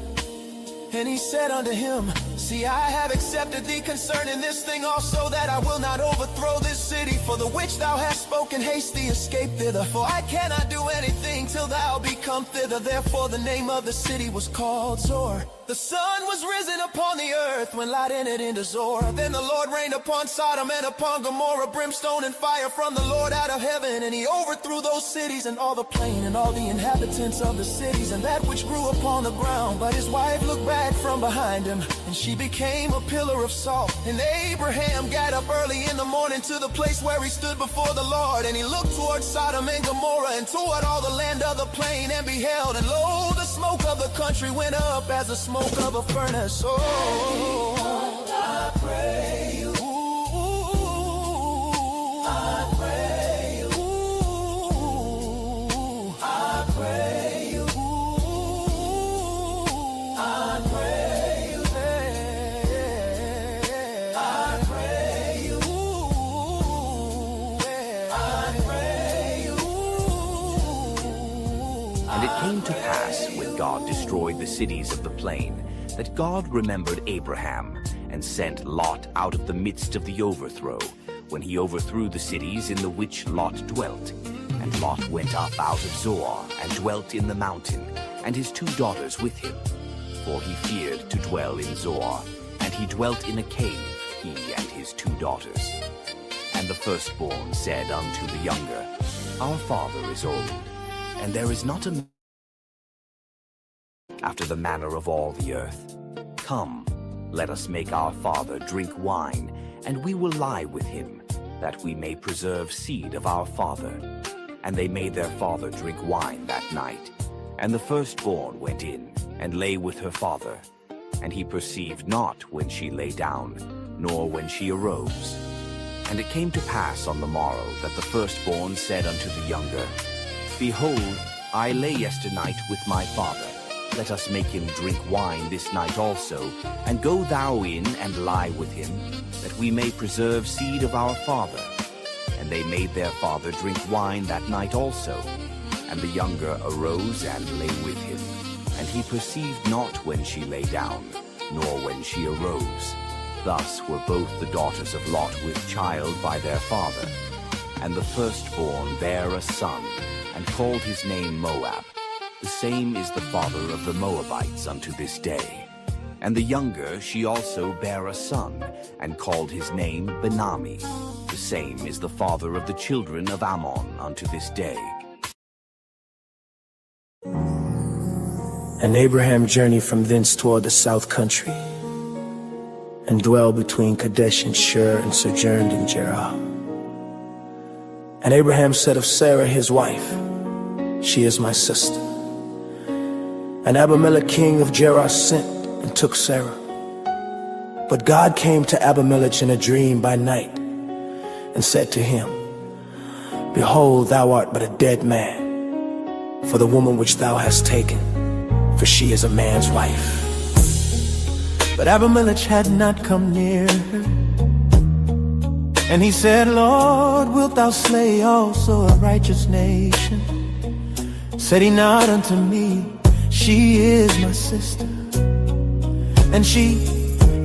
Speaker 4: And he said unto him, see, I have accepted thee concerning this thing also, that I will not overthrow this city, for the which thou hast spoken. Haste thee, escape thither, for I cannot do anything till thou be come thither. Therefore the name of the city was called Zoar. The sun was risen upon the earth when Lot entered into Zoar. Then the Lord rained upon Sodom and upon Gomorrah brimstone and fire from the Lord out of heaven. And he overthrew those cities, and all the plain, and all the inhabitants of the cities, and that which grew upon the ground. But his wife looked back from behind him, and she became a pillar of salt. And Abraham got up early in the morning to the place where he stood before the Lord. And he looked toward Sodom and Gomorrah, and toward all the land of the plain, and beheld, and lo, the smoke of of the country went up as the smoke of a furnace. Oh, I pray you. I pray you. I pray you. I pray you. I pray you. I pray you.
Speaker 7: And it came to pass, when God destroyed the cities of the plain, that God remembered Abraham, and sent Lot out of the midst of the overthrow, when he overthrew the cities in the which Lot dwelt. And Lot went up out of Zoar, and dwelt in the mountain, and his 2 daughters with him. For he feared to dwell in Zoar, and he dwelt in a cave, he and his 2 daughters. And the firstborn said unto the younger, Our father is old, and there is not a after the manner of all the earth. Come, let us make our father drink wine, and we will lie with him, that we may preserve seed of our father. And they made their father drink wine that night. And the firstborn went in, and lay with her father. And he perceived not when she lay down, nor when she arose. And it came to pass on the morrow, that the firstborn said unto the younger, Behold, I lay yesternight with my father. Let us make him drink wine this night also, and go thou in and lie with him, that we may preserve seed of our father. And they made their father drink wine that night also. And the younger arose and lay with him. And he perceived not when she lay down, nor when she arose. Thus were both the daughters of Lot with child by their father. And the firstborn bare a son, and called his name Moab. The same is the father of the Moabites unto this day. And the younger she also bare a son, and called his name Benami. The same is the father of the children of Ammon unto this day.
Speaker 6: And Abraham journeyed from thence toward the south country, and dwelled between Kadesh and Shur, and sojourned in Gerar. And Abraham said of Sarah his wife, She is my sister. And Abimelech king of Gerar sent and took Sarah. But God came to Abimelech in a dream by night, and said to him, Behold, thou art but a dead man, for the woman which thou hast taken, for she is a man's wife. But Abimelech had not come near her. And he said, Lord, wilt thou slay also a righteous nation? Said he not unto me, She is my sister. And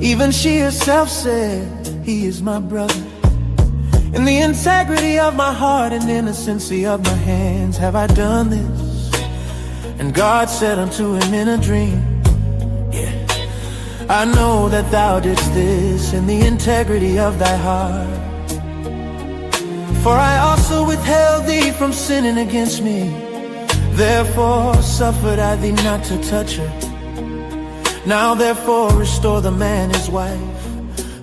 Speaker 6: even she herself said, He is my brother. In the integrity of my heart and innocency of my hands have I done this. And God said unto him in a dream, I know that thou didst this in the integrity of thy heart. For I also withheld thee from sinning against me. Therefore suffered I thee not to touch her. Now therefore restore the man his wife.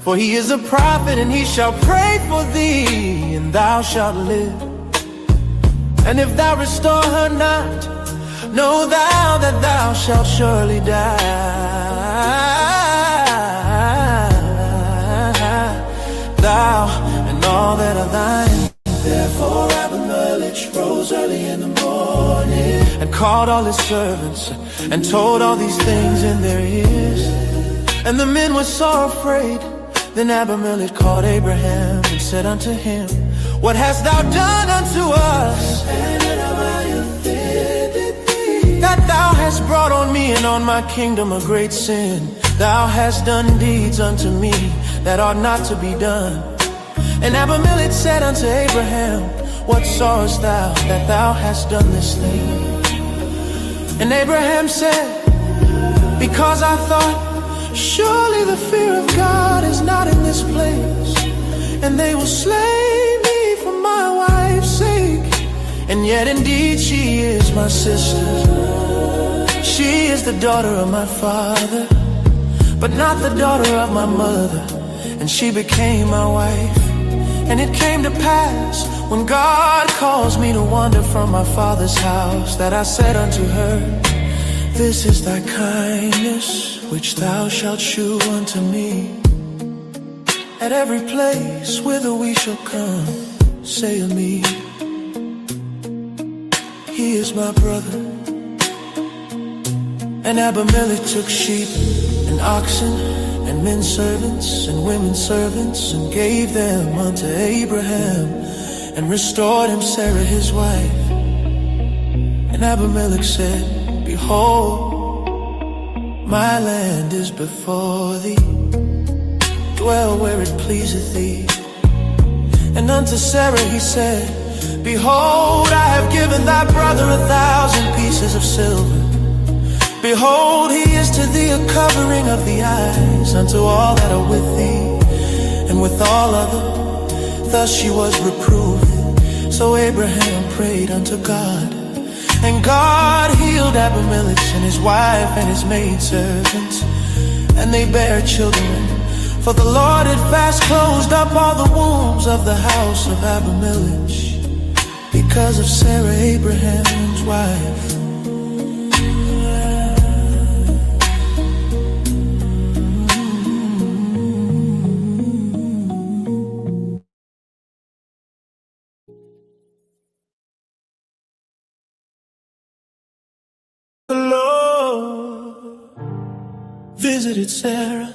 Speaker 6: For he is a prophet, and he shall pray for thee, and thou shalt live. And if thou restore her not, know thou that thou shalt surely die. Thou and all that are thine. Therefore Abimelech rose early in the morning, and called all his servants, and told all these things in their ears. And the men were so afraid. Then Abimelech called Abraham, and said unto him, What hast thou done unto us, that thou hast brought on me and on my kingdom a great sin? Thou hast done deeds unto me that ought not to be done. And Abimelech said unto Abraham, What sawest thou that thou hast done this thing? And Abraham said, Because I thought, surely the fear of God is not in this place, and they will slay me for my wife's sake. And yet indeed she is my sister. She is the daughter of my father, but not the daughter of my mother. And she became my wife. And it came to pass, when God caused me to wander from my father's house, that I said unto her,
Speaker 4: This is thy kindness, which thou shalt shew unto me. At every place whither we shall come, say of me, he is my brother. And Abimelech took sheep and oxen and men servants and women servants, and gave them unto Abraham, and restored him Sarah his wife. And Abimelech said, behold, my land is before thee, dwell where it pleaseth thee. And unto Sarah he said, behold, I have given thy brother 1,000 pieces of silver. Behold, he is to thee a covering of the eyes unto all that are with thee, and with all other. Thus she was reproved. So Abraham prayed unto God, and God healed Abimelech and his wife and his maidservants, and they bare children. For the Lord had fast closed up all the wombs of the house of Abimelech, because of Sarah, Abraham's wife. The Lord visited Sarah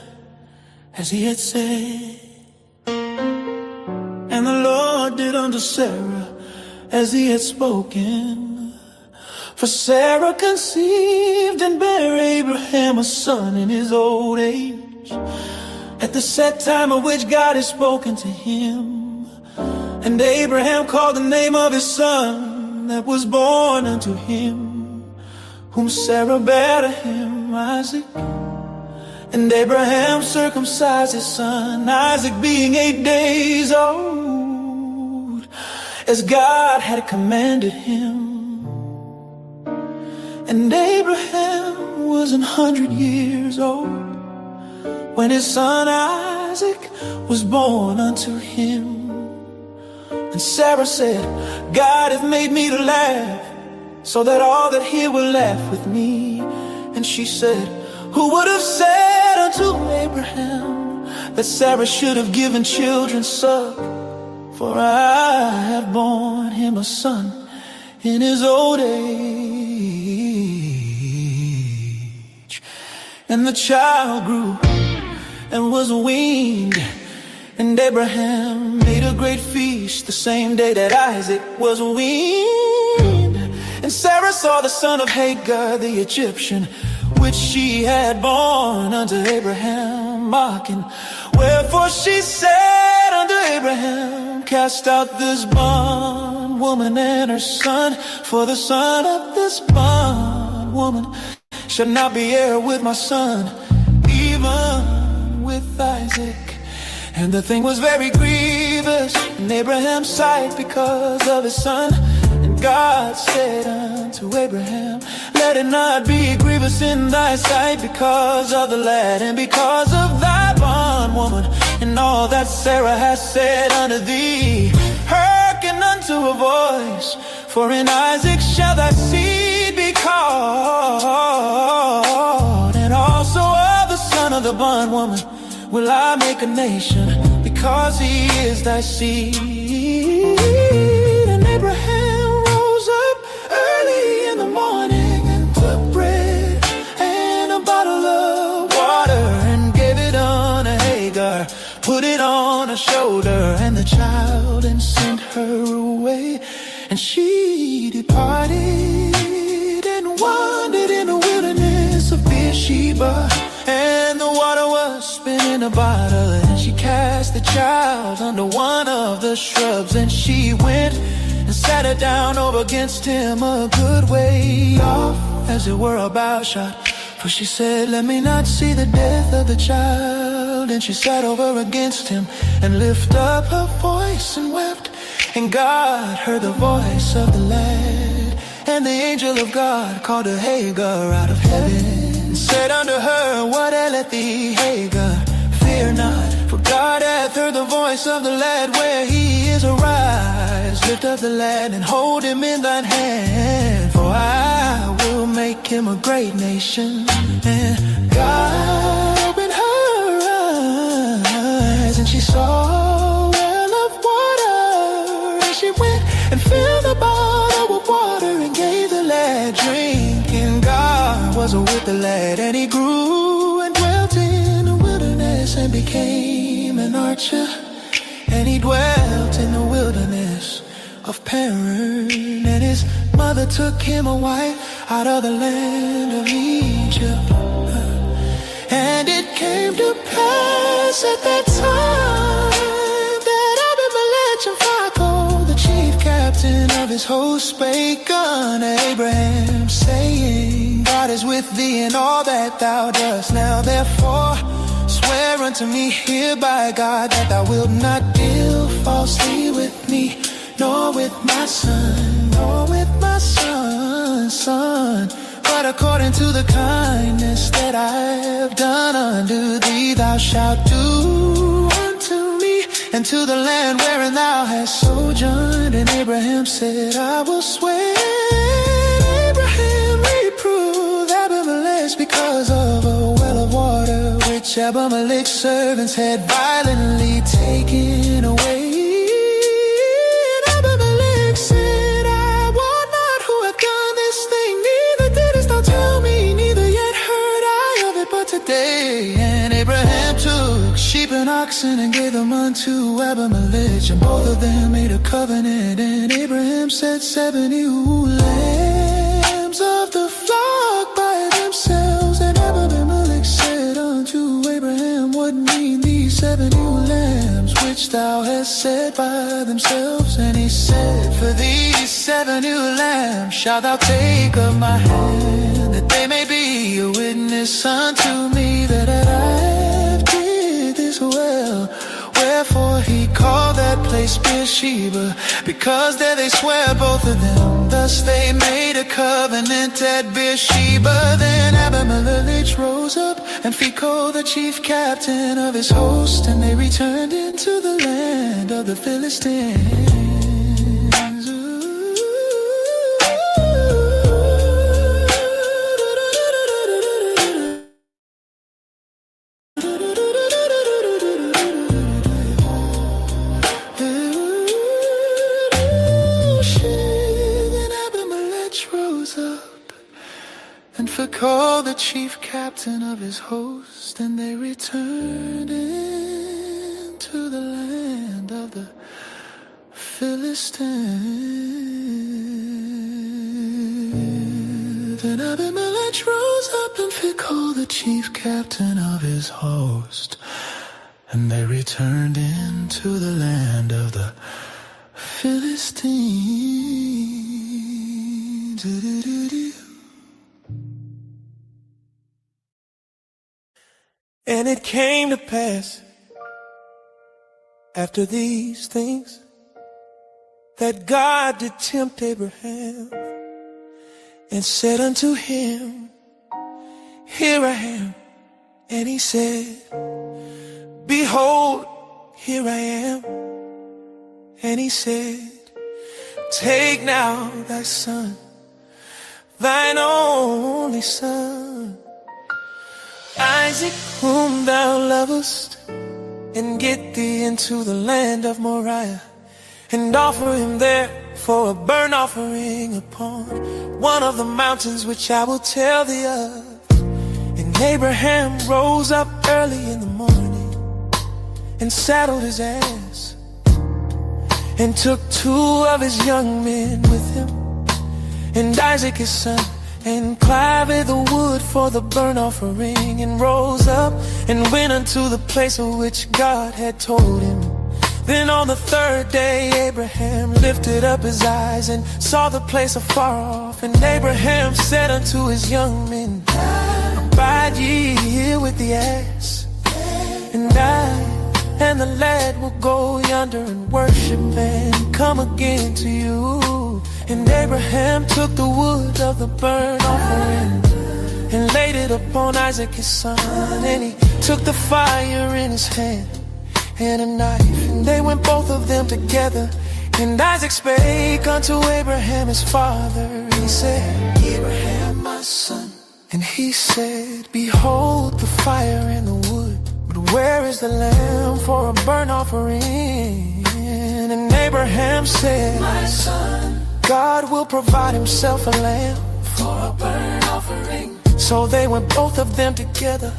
Speaker 4: as he had said, and the Lord did unto Sarah as he had spoken. For Sarah conceived and bare Abraham a son in his old age, at the set time of which God had spoken to him. And Abraham called the name of his son that was born unto him, whom Sarah bare to him, Isaac. And Abraham circumcised his son Isaac, being 8 days old, as God had commanded him. And Abraham was 100 years old when his son Isaac was born unto him. And Sarah said, God hath made me to laugh, so that all that hear will laugh with me. And she said, who would have said unto Abraham that Sarah should have given children suck? For I have borne him a son in his old age. And the child grew and was weaned, and Abraham made a great feast the same day that Isaac was weaned. And Sarah saw the son of Hagar the Egyptian, which she had born unto Abraham, mocking. Wherefore she said unto Abraham, cast out this bondwoman and her son, for the son of this bondwoman shall not be heir with my son, even with Isaac. And the thing was very grievous in Abraham's sight because of his son. And God said unto Abraham, let it not be grievous in thy sight because of the lad and because of thy bondwoman, and all that Sarah has said unto thee. Hearken unto her voice, for in Isaac shall thy seed be called. And also of the son of the bondwoman will I make a nation, because he is thy seed. And Abraham rose up early in the morning and took bread and a bottle of water and gave it unto Hagar, put it on her shoulder and the child, and sent her away. And she departed and wandered in the wilderness of Beersheba. And the water was spent in a bottle, and she cast the child under one of the shrubs. And she went and sat her down over against him a good way off, as it were about shot. For she said, let me not see the death of the child. And she sat over against him and lifted up her voice and wept. And God heard the voice of the lad. And the angel of God called her Hagar out of heaven, and said unto her, what aileth thee, Hagar? Fear not, for God hath heard the voice of the lad where he is. Arise, lift up the lad and hold him in thine hand, for I will make
Speaker 6: him a great nation. And God opened her eyes, and she saw a well of water. And she went and filled the bottle with water and gave the lad drink. And God was with the lad, and he grew and dwelt in the wilderness and became an archer. And he dwelt in the wilderness of Paran. And his mother took him a wife out of the land of Egypt. And it came to pass at that time that Abimelech and Phicol, the chief captain of his host, spake unto Abraham, saying, God is with thee in all that thou dost. Now therefore swear unto me here by God that thou wilt not deal falsely with me, nor with my son, nor with my son's son, but according to the kindness that I have done unto thee, thou shalt do unto me, and to the land wherein thou hast sojourned. And Abraham said, I will swear. Abraham reproved Abimelech because of a well of water which Abimelech's servants had violently taken away. And Abimelech said, I wot not who hath done this thing, neither didst thou tell me, neither yet heard I of it but today. And Abraham took sheep and oxen and gave them unto Abimelech, and both of them made a covenant. And Abraham set 70 lambs of the flock by themselves. And Abimelech said unto Abraham, what mean these 70 lambs which thou hast set by themselves? And he said, for these 70 lambs shalt thou take of my hand, that they may be a witness unto me that I did this well. Wherefore he called that place Beersheba, because there they swear both of them. Thus they made a covenant at Beersheba. Then Abimelech rose up, and Phicol, the chief captain of his host, and they returned into the land of the Philistines. Phicol, the chief captain of his host, and they returned into the land of the Philistines. Then Abimelech rose up, and Phicol, the chief captain of his host, and they returned into the land of the Philistines. And it came to pass after these things that God did tempt Abraham and said unto him, here I am. And he said, behold, here I am. And he said, take now thy son, thine only son, Isaac, whom thou lovest, and get thee into the land of Moriah, and offer him there for a burnt offering upon one of the mountains which I will tell thee of. And Abraham rose up early in the morning, and saddled his ass, and took 2 of his young men with him, and Isaac his son, and clave the wood for the burnt offering, and rose up and went unto the place of which God had told him. Then on the 3rd day Abraham lifted up his eyes and saw the place afar off. And Abraham said unto his young men, abide ye here with the ass, and I and the lad will go yonder and worship and come again to you. And Abraham took the wood of the burnt offering and laid it upon Isaac his son. And he took the fire in his hand and a knife, and they went both of them together. And Isaac spake unto Abraham his father, he said, Abraham my son, And he said, behold the fire and the wood, but where is the lamb for a burnt offering? And Abraham said, my son, God will provide himself a lamb for a burnt offering. So they went both of them together,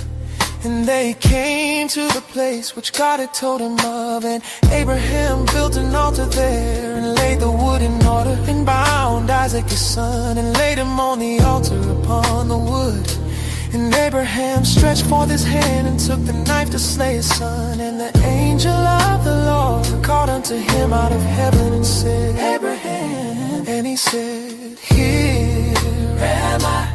Speaker 6: and they came to the place which God had told him of. And Abraham built an altar there, and laid the wood in order, and bound Isaac his son, and laid him on the altar upon the wood. And Abraham stretched forth his hand, and took the knife to slay his son. And the angel of the Lord called unto him out of heaven, and said, Abraham. And he said, here am I.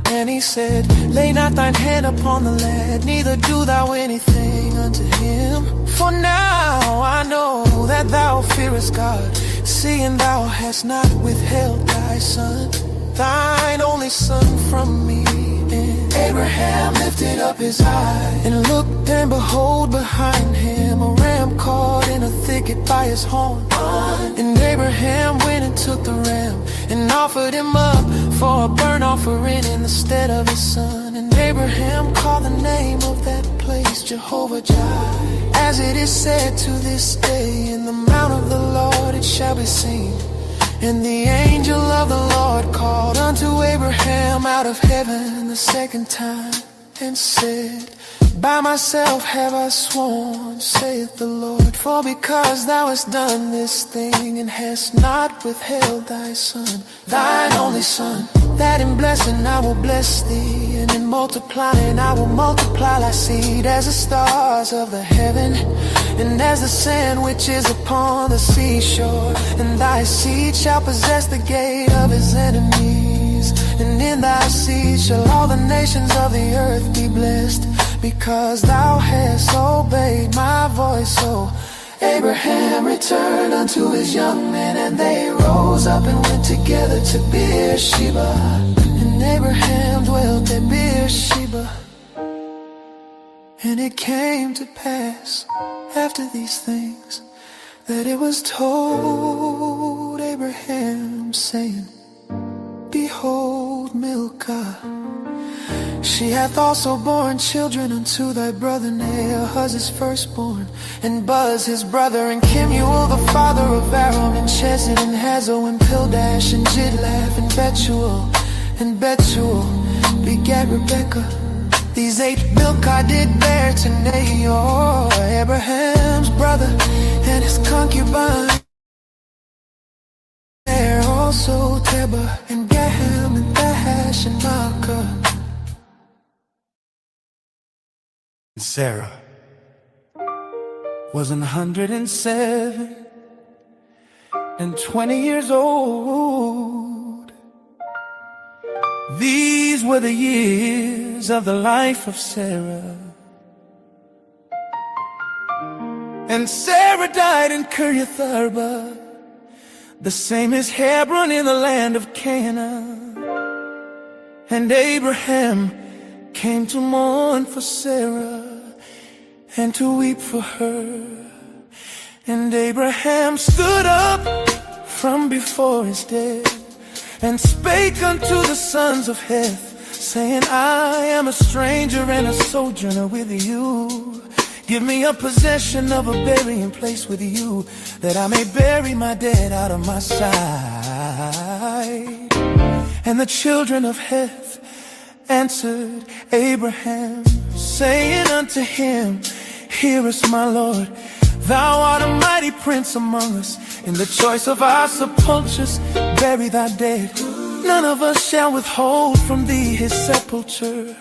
Speaker 6: And he said, lay not thine hand upon the lad, neither do thou anything unto him. For now I know that thou fearest God, seeing thou hast not withheld thy son, thine only son, from me. And Abraham lifted up his eye, and looked, and behold, behind him a ram caught in a thicket by his horn. And Abraham went and took the ram, and offered him up for a burnt offering in the stead of his son. And Abraham called the name of that place Jehovah-Jireh. As it is said to this day, in the mount of the Lord it shall be seen. And the angel of the Lord called unto Abraham out of heaven the second time, and said, by myself have I sworn, saith the Lord, for because thou hast done this thing, and hast not withheld thy son, thine only son, that in blessing I will bless thee, and in multiplying I will multiply thy seed as the stars of the heaven, and as the sand which is upon the seashore. And thy seed shall possess the gate of his enemies, and in thy seed shall all the nations of the earth be blessed, because thou hast obeyed my voice. So Abraham returned unto his young men, and they rose up and went together to Beersheba. And Abraham dwelt at Beersheba. And it came to pass after these things, that it was told Abraham, saying, behold, Milcah, she hath also borne children unto thy brother Ahaz his firstborn, and Buz his brother, and Kemuel the father of Aram, and Chesed, and Hazo, and Pildash, and Jidlaph, and Bethuel. And Bethuel begat Rebekah. These 8 Milcah did bear to Nahor, Abraham's brother, and his concubine. There also Tebah, and Gaham, and Thahash, and Maacah. Sarah was 107 and 20 years old. These were the years of the life of Sarah. And Sarah died in Kiriath Arba, the same as Hebron in the land of Canaan. And Abraham came to mourn for Sarah, and to weep for her. And Abraham stood up from before his dead, and spake unto the sons of Heth, saying, I am a stranger and a sojourner with you. Give me a possession of a burying place with you, that I may bury my dead out of my sight. And the children of Heth answered Abraham, saying unto him, hear us, my Lord, thou art a mighty prince among us. In the choice of our sepulchres, bury thy dead. None of us shall withhold from thee his sepulture,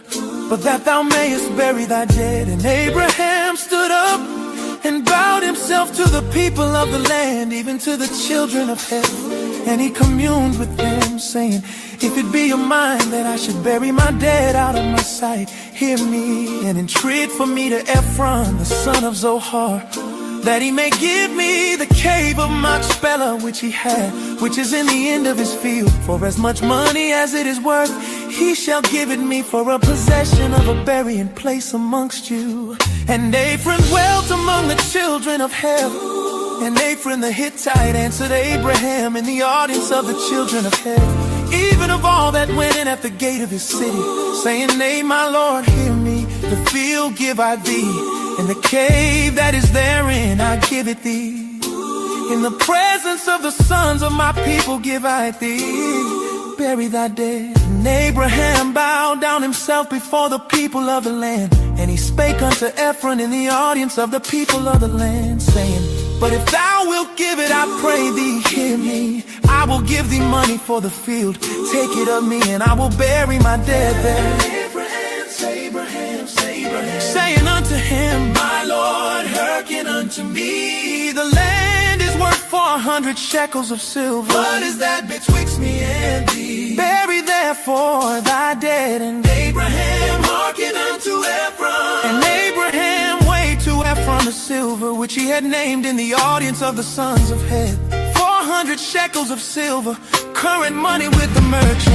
Speaker 6: but that thou mayest bury thy dead. And Abraham stood up and bowed himself to the people of the land, even to the children of Heth. And he communed with them, saying, if it be your mind that I should bury my dead out of my sight, hear me and entreat for me to Ephron, the son of Zohar, that he may give me the cave of Machpelah, which he had, which is in the end of his field. For as much money as it is worth, he shall give it me for a possession of a burying place amongst you. And Ephron dwelt among the children of Heth. And Ephron the Hittite answered Abraham in the audience of the children of Heth.
Speaker 4: even of all that went in at the gate of his city, saying, Nay, my Lord, hear me. The field give I thee, and the cave that is therein I give it thee. In the presence of the sons of my people give I thee. Bury thy dead. And Abraham bowed down himself before the people of the land, and he spake unto Ephron in the audience of the people of the land, saying, But if thou wilt give it, I pray thee, hear me. I will give thee money for the field. Take it of me, and I will bury my dead there. Abraham, saying unto him, My Lord, hearken unto me. The land is worth 400 shekels of silver. What is that betwixt me and thee? Bury therefore thy dead. And Abraham hearkened unto Ephron. And Abraham weighed to Ephron the silver, which he had named in the audience of the sons of Heth, 400 shekels of silver, current money with the merchant.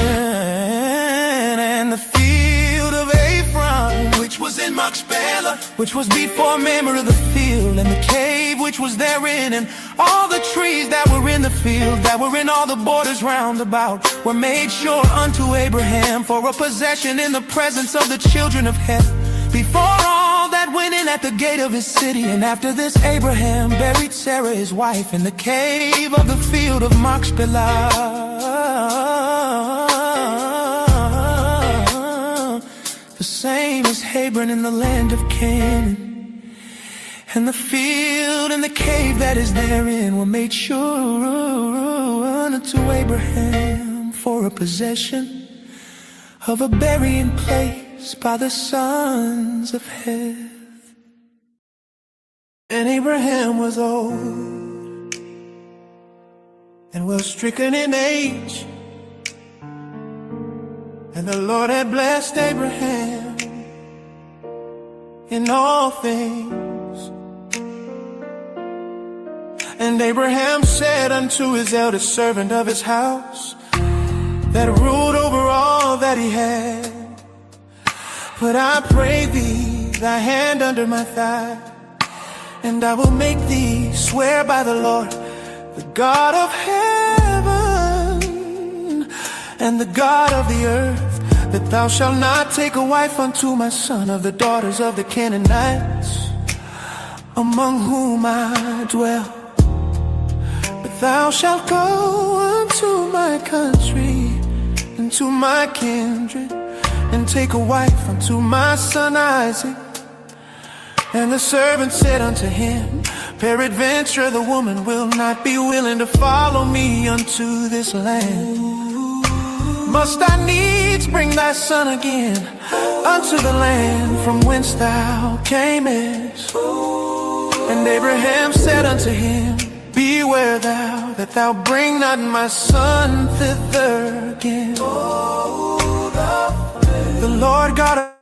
Speaker 4: And the field of Ephron, which was in Machpelah, which was before Mamre of the field, and the cave which was therein, and all the trees that were in the field, that were in all the borders round about, were made sure unto Abraham for a possession in the presence of the children of Heth, before all that went in at the gate of his city. And after this Abraham buried Sarah his wife in the cave of the field of Machpelah. The same is Hebron in the land of Canaan, and the field and the cave that is therein were made sure unto Abraham for a possession of a burying place by the sons of Heth. And Abraham was old and well stricken in age, and the Lord had blessed Abraham in all things. And Abraham said unto his eldest servant of his house, that ruled over all that he had, Put, I pray thee, thy hand under my thigh, and I will make thee swear by the Lord, the God of heaven and the God of the earth, that thou shalt not take a wife unto my son of the daughters of the Canaanites, among whom I dwell. But thou shalt go unto my country, and to my kindred, and take a wife unto my son Isaac. And the servant said unto him, Peradventure the woman will not be willing to follow me unto this land. Must I needs bring thy son again unto the land from whence thou camest? And Abraham said unto him, Beware thou that thou bring not my son thither again. The Lord God of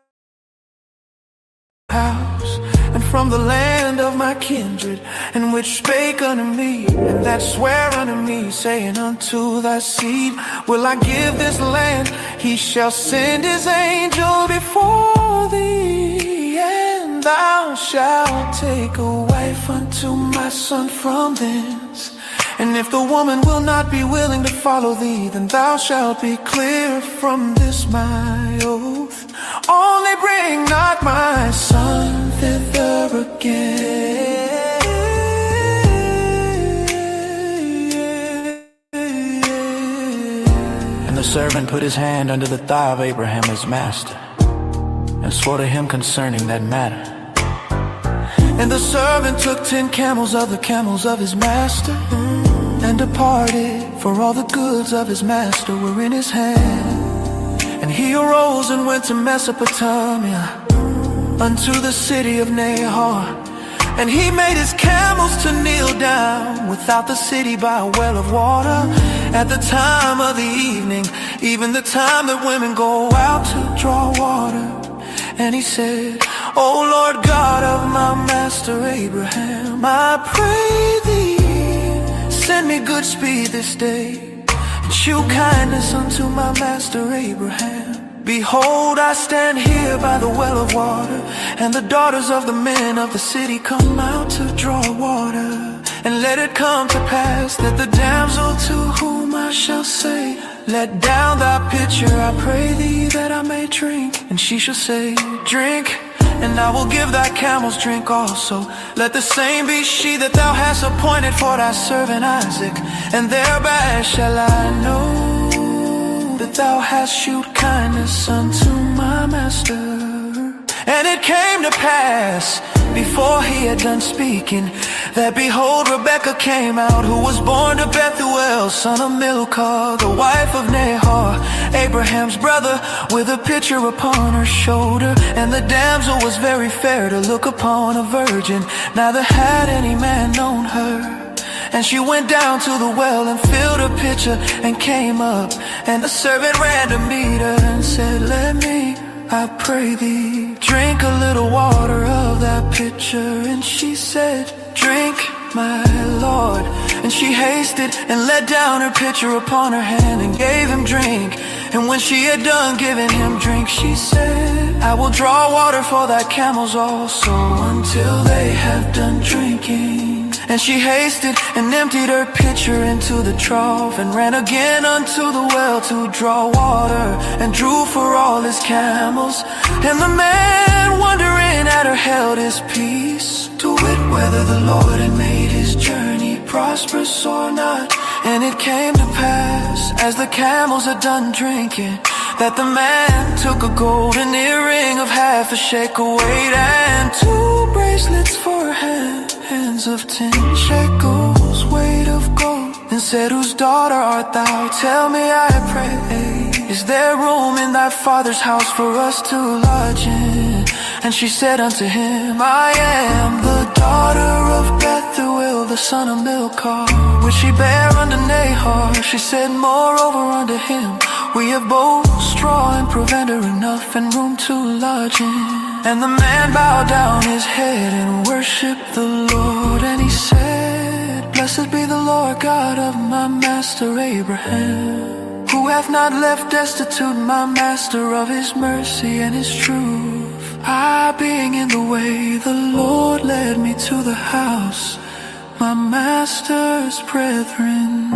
Speaker 4: the house, and from the land of my kindred, and which spake unto me, and that sware unto me, saying, Unto thy seed will I give this land. He shall send his angel before thee, and thou shalt take a wife unto my son from thence. And if the woman will not be willing to follow thee, then thou shalt be clear from this my oath. Only bring not my son thither again. And the servant put his hand under the thigh of Abraham his master, and swore to him concerning that matter. And the servant took 10 camels of the camels of his master, and departed, for all the goods of his master were in his hand. And he arose and went to Mesopotamia, unto the city of Nahor. And he made his camels to kneel down without the city by a well of water, at the time of the evening, even the time that women go out to draw water. And he said, O Lord God of my master Abraham, I pray thee, send me good speed this day, and shew kindness unto my master Abraham. Behold, I stand here by the well of water, and the daughters of the men of the city come out to draw water. And let it come to pass that the damsel to whom I shall say,
Speaker 6: let down thy pitcher, I pray thee that I may drink. And she shall say, drink, and I will give thy camels drink also. Let the same be she that thou hast appointed for thy servant Isaac. And thereby shall I know that thou hast shewed kindness unto my master. And it came to pass, before he had done speaking, that behold, Rebekah came out, who was born to Bethuel, son of Milcah, the wife of Nahor, Abraham's brother, with a pitcher upon her shoulder. And the damsel was very fair to look upon, a virgin, neither had any man known her. And she went down to the well and filled her pitcher and came up. And the servant ran to meet her and said, let me, I pray thee, drink a little water of that pitcher. And she said, drink, my Lord. And she hasted and let down her pitcher upon her hand and gave him drink. And when she had done giving him drink, she said, I will draw water for thy camels also, until they have done drinking. And she hasted and emptied her pitcher into the trough, and ran again unto the well to draw water, and drew for all his camels. And the man, wondering at her, held his peace, to wit whether the Lord had made his journey prosperous or not. And it came to pass, as the camels had done drinking, that the man took a golden earring of half a shekel weight, and 2 bracelets for her hands of 10 shekels weight of gold, and said, whose daughter art thou? Tell me, I pray, is there room in thy father's house for us to lodge in? And she said unto him, I am the daughter of Bethuel, the son of Milcah, which she bare unto Nahor. She said, moreover unto him, we have both straw and provender enough, and room to lodge in. And the man bowed down his head and worshipped the Lord. And he said, blessed be the Lord God of my master Abraham, who hath not left destitute my master of his mercy and his truth. I, being in the way, the Lord led me to the house, my master's brethren.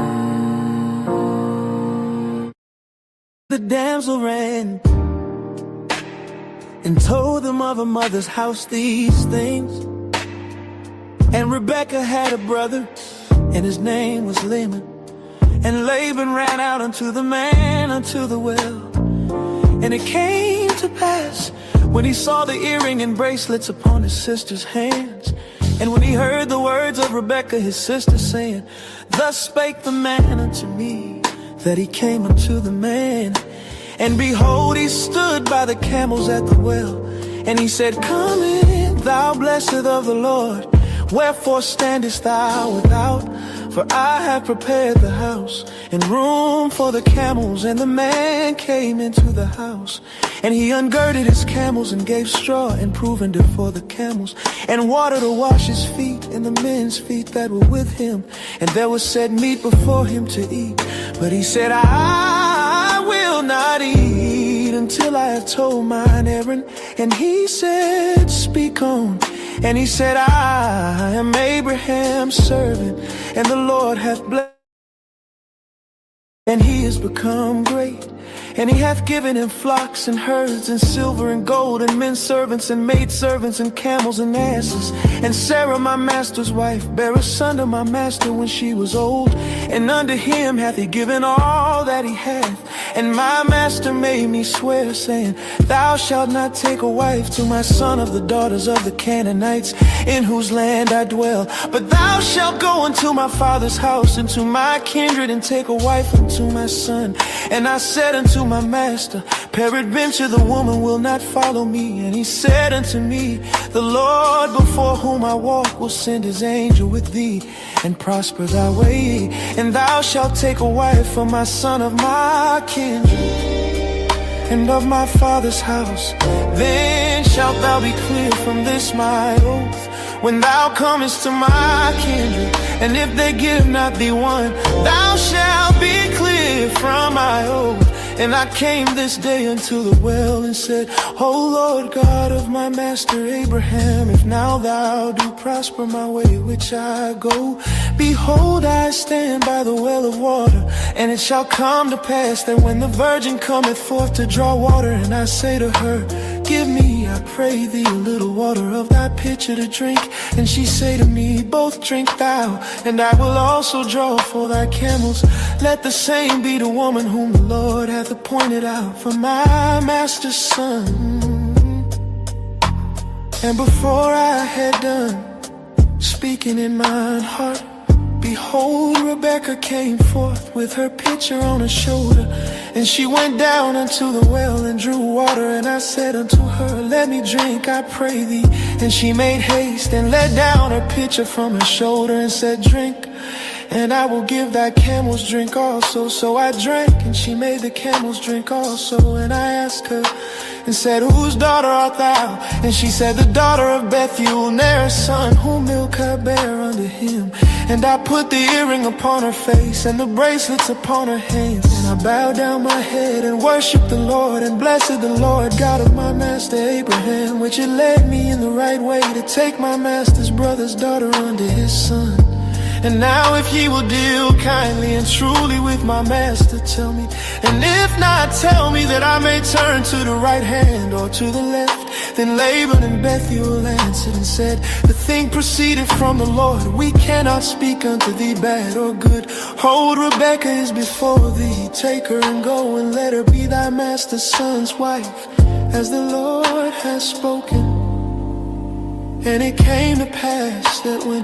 Speaker 4: The damsel ran and told them of her mother's house these things. And Rebekah had a brother, and his name was Laban. And Laban ran out unto the man unto the well. And it came to pass, when he saw the earring and bracelets upon his sister's hands, and when he heard the words of Rebekah his sister, saying, thus spake the man unto me, that he came unto the man. And behold, he stood by the camels at the well. And he said, come in, thou blessed of the Lord, wherefore standest thou without? For I have prepared the house and room for the camels. And the man came into the house, and he ungirded his camels, and gave straw and provender for the camels, and water to wash his feet and the men's feet that were with him. And there was set meat before him to eat. But he said, I will not eat until I have told mine errand. And he said, speak on. And he said, I am Abraham's servant, and the Lord hath blessed, and he is become great. And he hath given him flocks and herds and silver and gold and men servants and maid servants and camels and asses. And Sarah my master's wife bare a son to my master when she was old. And unto him hath he given all that he hath. And my master made me swear, saying, thou shalt not take a wife to my son of the daughters of the Canaanites, in whose land I dwell. But thou shalt go unto my father's house, and to my kindred, and take a wife unto my son. And I said unto my master, peradventure the woman will not follow me. And he said unto me, the Lord before whom I walk will send his angel with thee, and prosper thy way. And thou shalt take a wife for my son of my kindred, and of my father's house. Then shalt thou be clear from this my oath, when thou comest to my kindred. And if they give not thee one, thou shalt be clear from my oath. And I came this day unto the well and said, O Lord God of my master Abraham, if now thou do prosper my way which I go, behold, I stand by the well of water. And it shall come to pass that when the virgin cometh forth to draw water, and I say to her, give me, I pray thee, a little water of thy pitcher to drink. And she say to me, both drink thou, and I will also draw for thy camels. Let the same be the woman whom the Lord hath appointed out for my master's son. And before I had done speaking in mine heart, behold, Rebekah came forth with her pitcher on her shoulder. And she went down unto the well and drew water. And I said unto her, let me drink, I pray thee. And she made haste and let down her pitcher from her shoulder and said, drink, and I will give thy camels drink also. So I drank, and she made the camels drink also. And I asked her and said, whose daughter art thou? And she said, the daughter of Bethuel, Nerah's son, whom Milcah bare unto him. And I put the earring upon her face and the bracelets upon her hands. And I bowed down my head and worshiped the Lord, and blessed the Lord God of my master Abraham, which had led me in the right way to take my master's brother's daughter unto his son. And now if ye will deal kindly and truly with my master, tell me. And if not, tell me, that I may turn to the right hand or to the left. Then Laban and Bethuel answered and said, the thing proceeded from the Lord. We cannot speak unto thee bad or good. Hold, Rebekah is before thee. Take her and go, and let her be thy master's son's wife, as the Lord has spoken. And it came to pass that when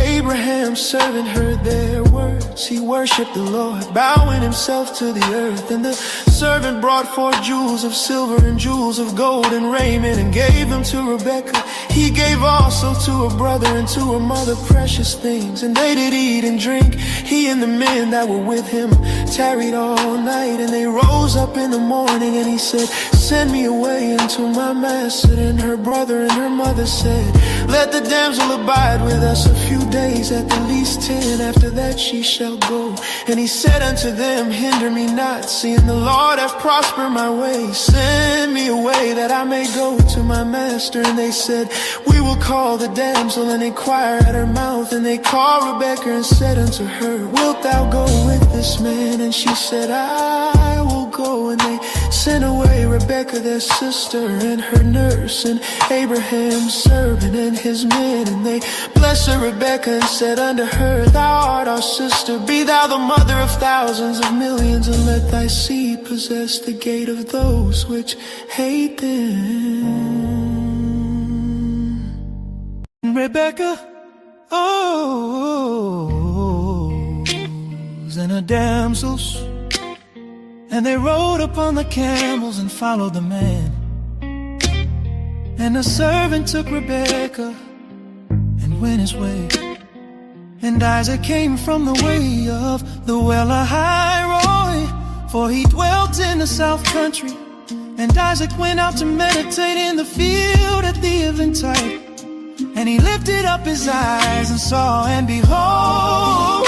Speaker 4: Abraham's servant heard their words, he worshipped the Lord, bowing himself to the earth. And the servant brought forth jewels of silver and jewels of gold and raiment, and gave them to Rebekah. He gave also to her brother and to her mother precious things. And they did eat and drink, he and the men that were with him tarried all night. And they rose up in the morning, and he said, send me away unto my master. And her brother and her mother said, let the damsel abide with us a few days, at the least 10, after that she shall go. And he said unto them, hinder me not, seeing the Lord hath prospered my way. Send me away, that I may go to my master. And they said, we will call the damsel and inquire at her mouth. And they called Rebekah and said unto her, wilt thou go with this man? And she said, I will go. And they sent away Rebekah their sister, and her nurse, and Abraham's servant, and his men. And they blessed Rebekah and said unto her, thou art our sister, be thou the mother of thousands of millions, and let thy seed possess the gate of those which hate them. Rebekah, and her damsels, and they rode upon the camels and followed the man. And the servant took Rebekah and went his way. And Isaac came from the way of the well of High-Roy, for he dwelt in the south country. And Isaac went out to meditate in the field at the eventide. And he lifted up his eyes and saw, and behold,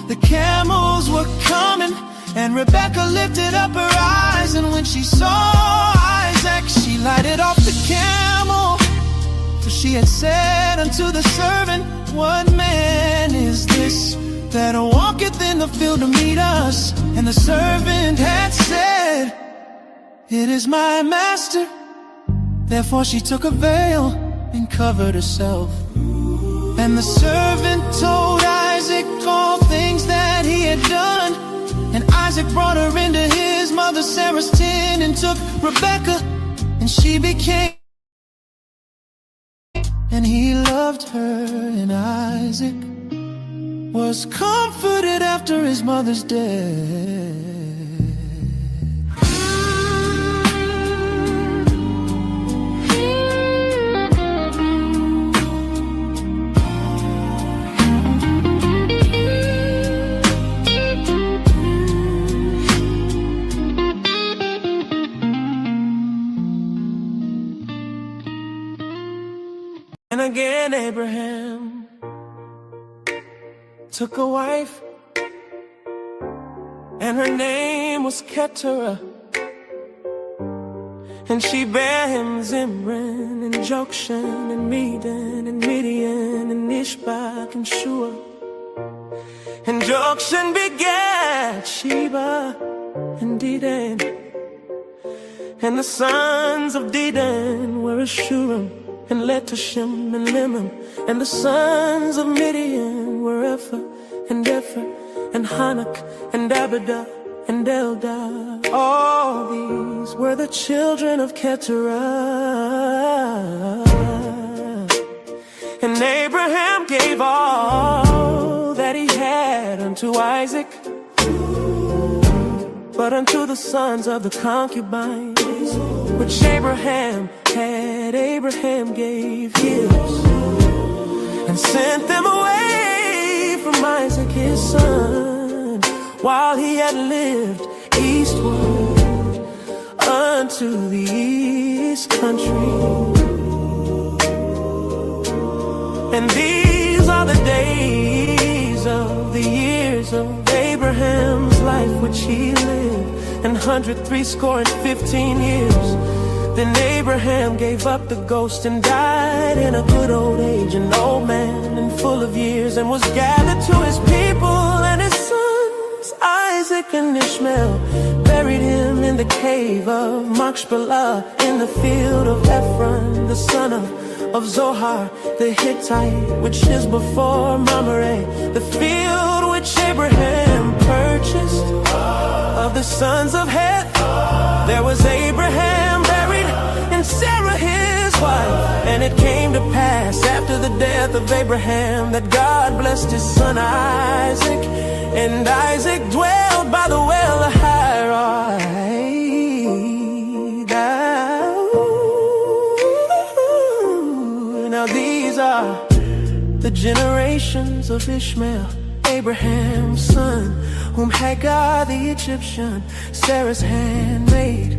Speaker 4: the camels were coming. And Rebekah lifted up her eyes, and when she saw Isaac, she lighted off the camel. For she had said unto the servant, what man is this that walketh in the field to meet us? And the servant had said, it is my master. Therefore she took a veil and covered herself. And the servant told Isaac all things that he had done. And Isaac brought her into his mother Sarah's tent, and took Rebekah, and she became. And he loved her, and Isaac was comforted after his mother's death. And again Abraham took a wife, and her name was Keturah. And she bare him Zimran, and Jokshan, and Medan, and Midian, and Ishbak, and Shua. And Jokshan begat Sheba and Dedan. And the sons of Dedan were Ashurim, and Letushim, and Limim. And the sons of Midian were Ephah, and Epher, and Hanak, and Abidah, and Eldah. All these were the children of Keturah. And Abraham gave all that he had unto Isaac, but unto the sons of the concubines which Abraham had, Abraham gave his, and sent them away from Isaac his son, while he had lived eastward unto the east country. And these are the days of the years of Abraham's life which he lived, 160 years. Then Abraham gave up the ghost and died in a good old age, an old man and full of years, and was gathered to his people and his sons Isaac and Ishmael, buried him in the cave of Machpelah, in the field of Ephron, the son of Zohar the Hittite, which is before Mamre, the field which Abraham purchased of the sons of Heth. There was Abraham buried, and Sarah his wife. And it came to pass after the death of Abraham that God blessed his son Isaac, and Isaac dwelled by the well of Harai. Now these are the generations of Ishmael, Abraham's son, whom Hagar the Egyptian, Sarah's handmaid,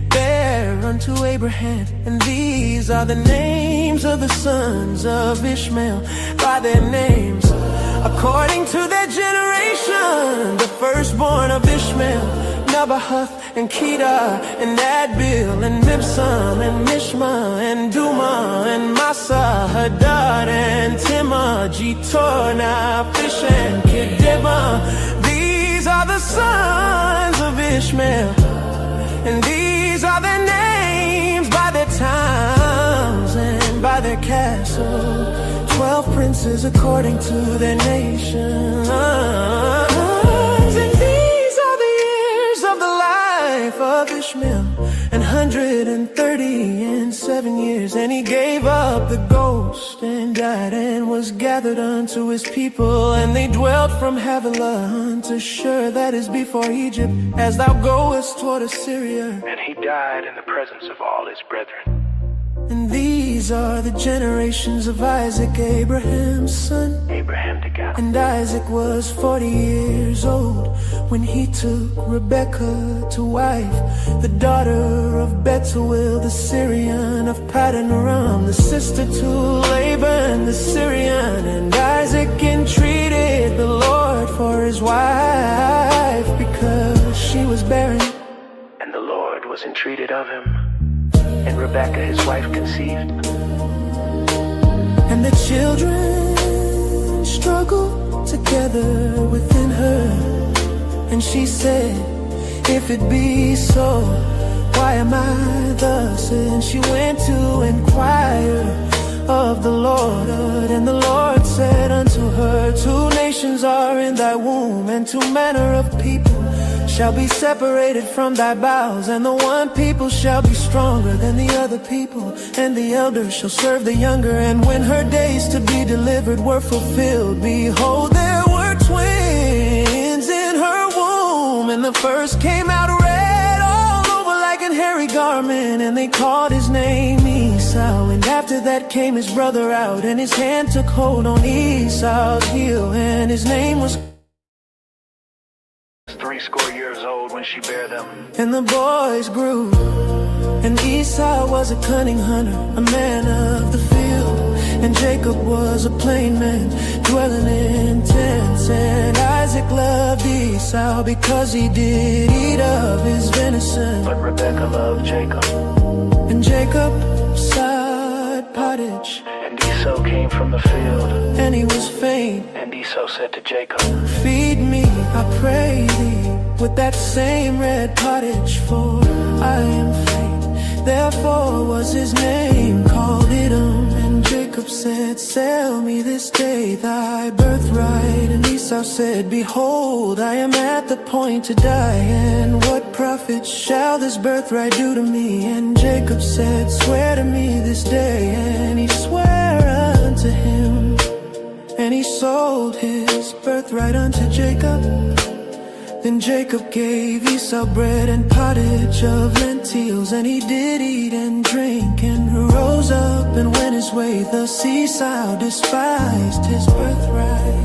Speaker 4: bare unto Abraham. And these are the names of the sons of Ishmael by their names, according to their generation. The firstborn of Ishmael, Nabahath, and Kedar, and Adbil, and Mibsam, and Mishma, and Duma, and Massa, Hadad, and Timah, Jitor, Naphish, and Kedema. These are the sons of Ishmael, and these are their names by their towns and by their castle. 12 princes according to their nations. And these are the years of the life of Ishmael, 137 years. And he gave up the ghost and died, and was gathered unto his people. And they dwelt from Havilah unto Shur, that is before Egypt, as thou goest toward Assyria.
Speaker 8: And he died in the presence of all his brethren.
Speaker 4: And these are the generations of Isaac, Abraham's son.
Speaker 8: Abraham begat.
Speaker 4: And Isaac was 40 years old when he took Rebekah to wife, the daughter of Bethuel the Syrian, of Paddan Aram, the sister to Laban the Syrian. And Isaac entreated the Lord for his wife, because she was barren.
Speaker 8: And the Lord was entreated of him, and Rebekah his wife conceived.
Speaker 4: And the children struggled together within her. And she said, if it be so, why am I thus? And she went to inquire of the Lord. And the Lord said unto her, 2 nations are in thy womb, and 2 manner of people shall be separated from thy bowels, and the one people shall be stronger than the other people, and the elder shall serve the younger. And when her days to be delivered were fulfilled, behold, there were twins in her womb, and the first came out red all over like an hairy garment, and they called his name Esau. And after that came his brother out, and his hand took hold on Esau's heel, and his name was
Speaker 8: 80 years old when she bare them.
Speaker 4: And the boys grew, and Esau was a cunning hunter, a man of the field, and Jacob was a plain man, dwelling in tents. And Isaac loved Esau because he did eat of his venison.
Speaker 8: But Rebekah loved Jacob.
Speaker 4: And Jacob sighed pottage,
Speaker 8: And Esau came from the field.
Speaker 4: and he was faint.
Speaker 8: And Esau said to Jacob,
Speaker 4: Feed me, I pray thee, with that same red pottage, for I am faint. Therefore was his name called Edom. And Jacob said, Sell me this day thy birthright. And Esau said, Behold, I am at the point to die, and what profit shall this birthright do to me? And Jacob said, Swear to me this day. And he sware unto him, and he sold his birthright unto Jacob. Then Jacob gave Esau bread and pottage of lentils, and he did eat and drink, and rose up and went his way. Thus Esau despised his birthright.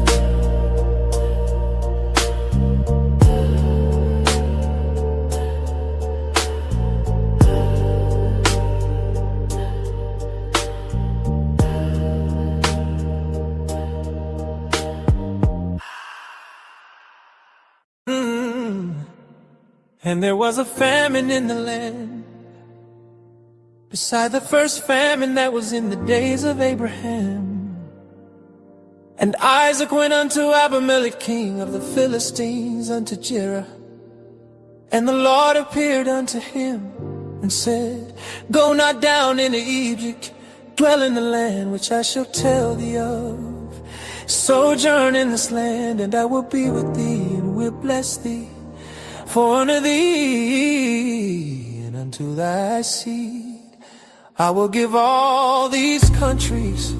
Speaker 4: And there was a famine in the land, beside the first famine that was in the days of Abraham. And Isaac went unto Abimelech, king of the Philistines, unto Gerar. And the Lord appeared unto him, and said, Go not down into Egypt, dwell in the land which I shall tell thee of. Sojourn in this land, and I will be with thee, and will bless thee. For unto thee and unto thy seed I will give all these countries,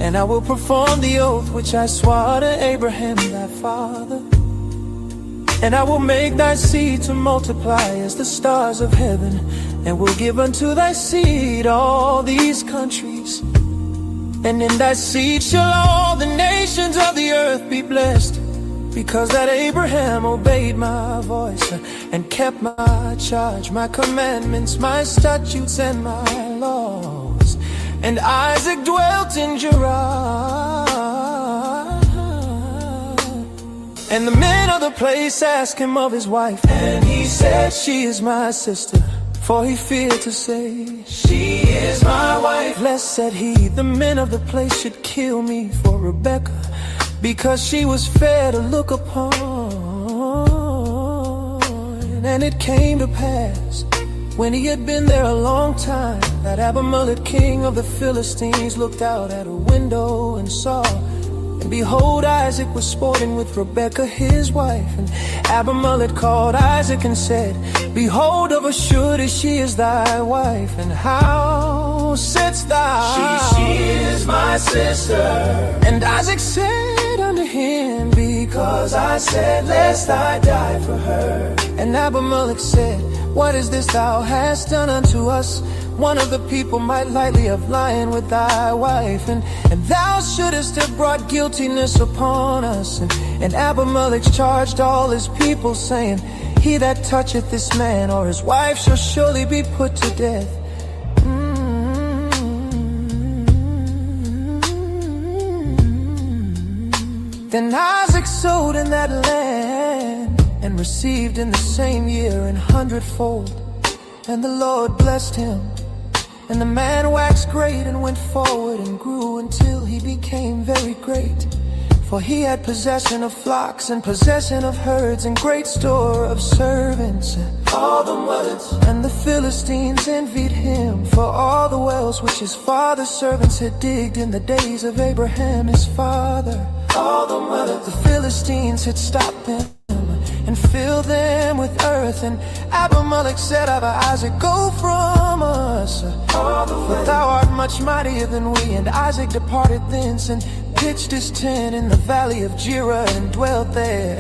Speaker 4: and I will perform the oath which I swore to Abraham thy father. And I will make thy seed to multiply as the stars of heaven, and will give unto thy seed all these countries. And in thy seed shall all the nations of the earth be blessed, because that Abraham obeyed my voice and kept my charge, my commandments, my statutes, and my laws. And Isaac dwelt in Gerar. And the men of the place asked him of his wife, and he said, She is my sister. For he feared to say, She is my wife, lest, said he, the men of the place should kill me for Rebekah, because she was fair to look upon. And it came to pass, when he had been there a long time, that Abimelech, king of the Philistines, looked out at a window and saw, and behold, Isaac was sporting with Rebekah his wife. And Abimelech called Isaac and said, Behold, of a surety she is thy wife. And how saidst thou, She is my sister? And Isaac said unto him, Because I said, Lest I die for her. And Abimelech said, What is this thou hast done unto us? One of the people might lightly have lying with thy wife, and thou shouldest have brought guiltiness upon us. And Abimelech charged all his people, saying, He that toucheth this man or his wife shall surely be put to death. Then Isaac sowed in that land, and received in the same year 100-fold. And the Lord blessed him, and the man waxed great, and went forward and grew until he became very great. For he had possession of flocks, and possession of herds, and great store of servants, and all the mothers. And the Philistines envied him for all the wells which his father's servants had digged in the days of Abraham his father. All the mothers. The Philistines had stopped them and filled them with earth. And Abimelech said unto Isaac, Go from us, for thou art much mightier than we. And Isaac departed thence, and pitched his tent in the valley of Gerar, and dwelt there.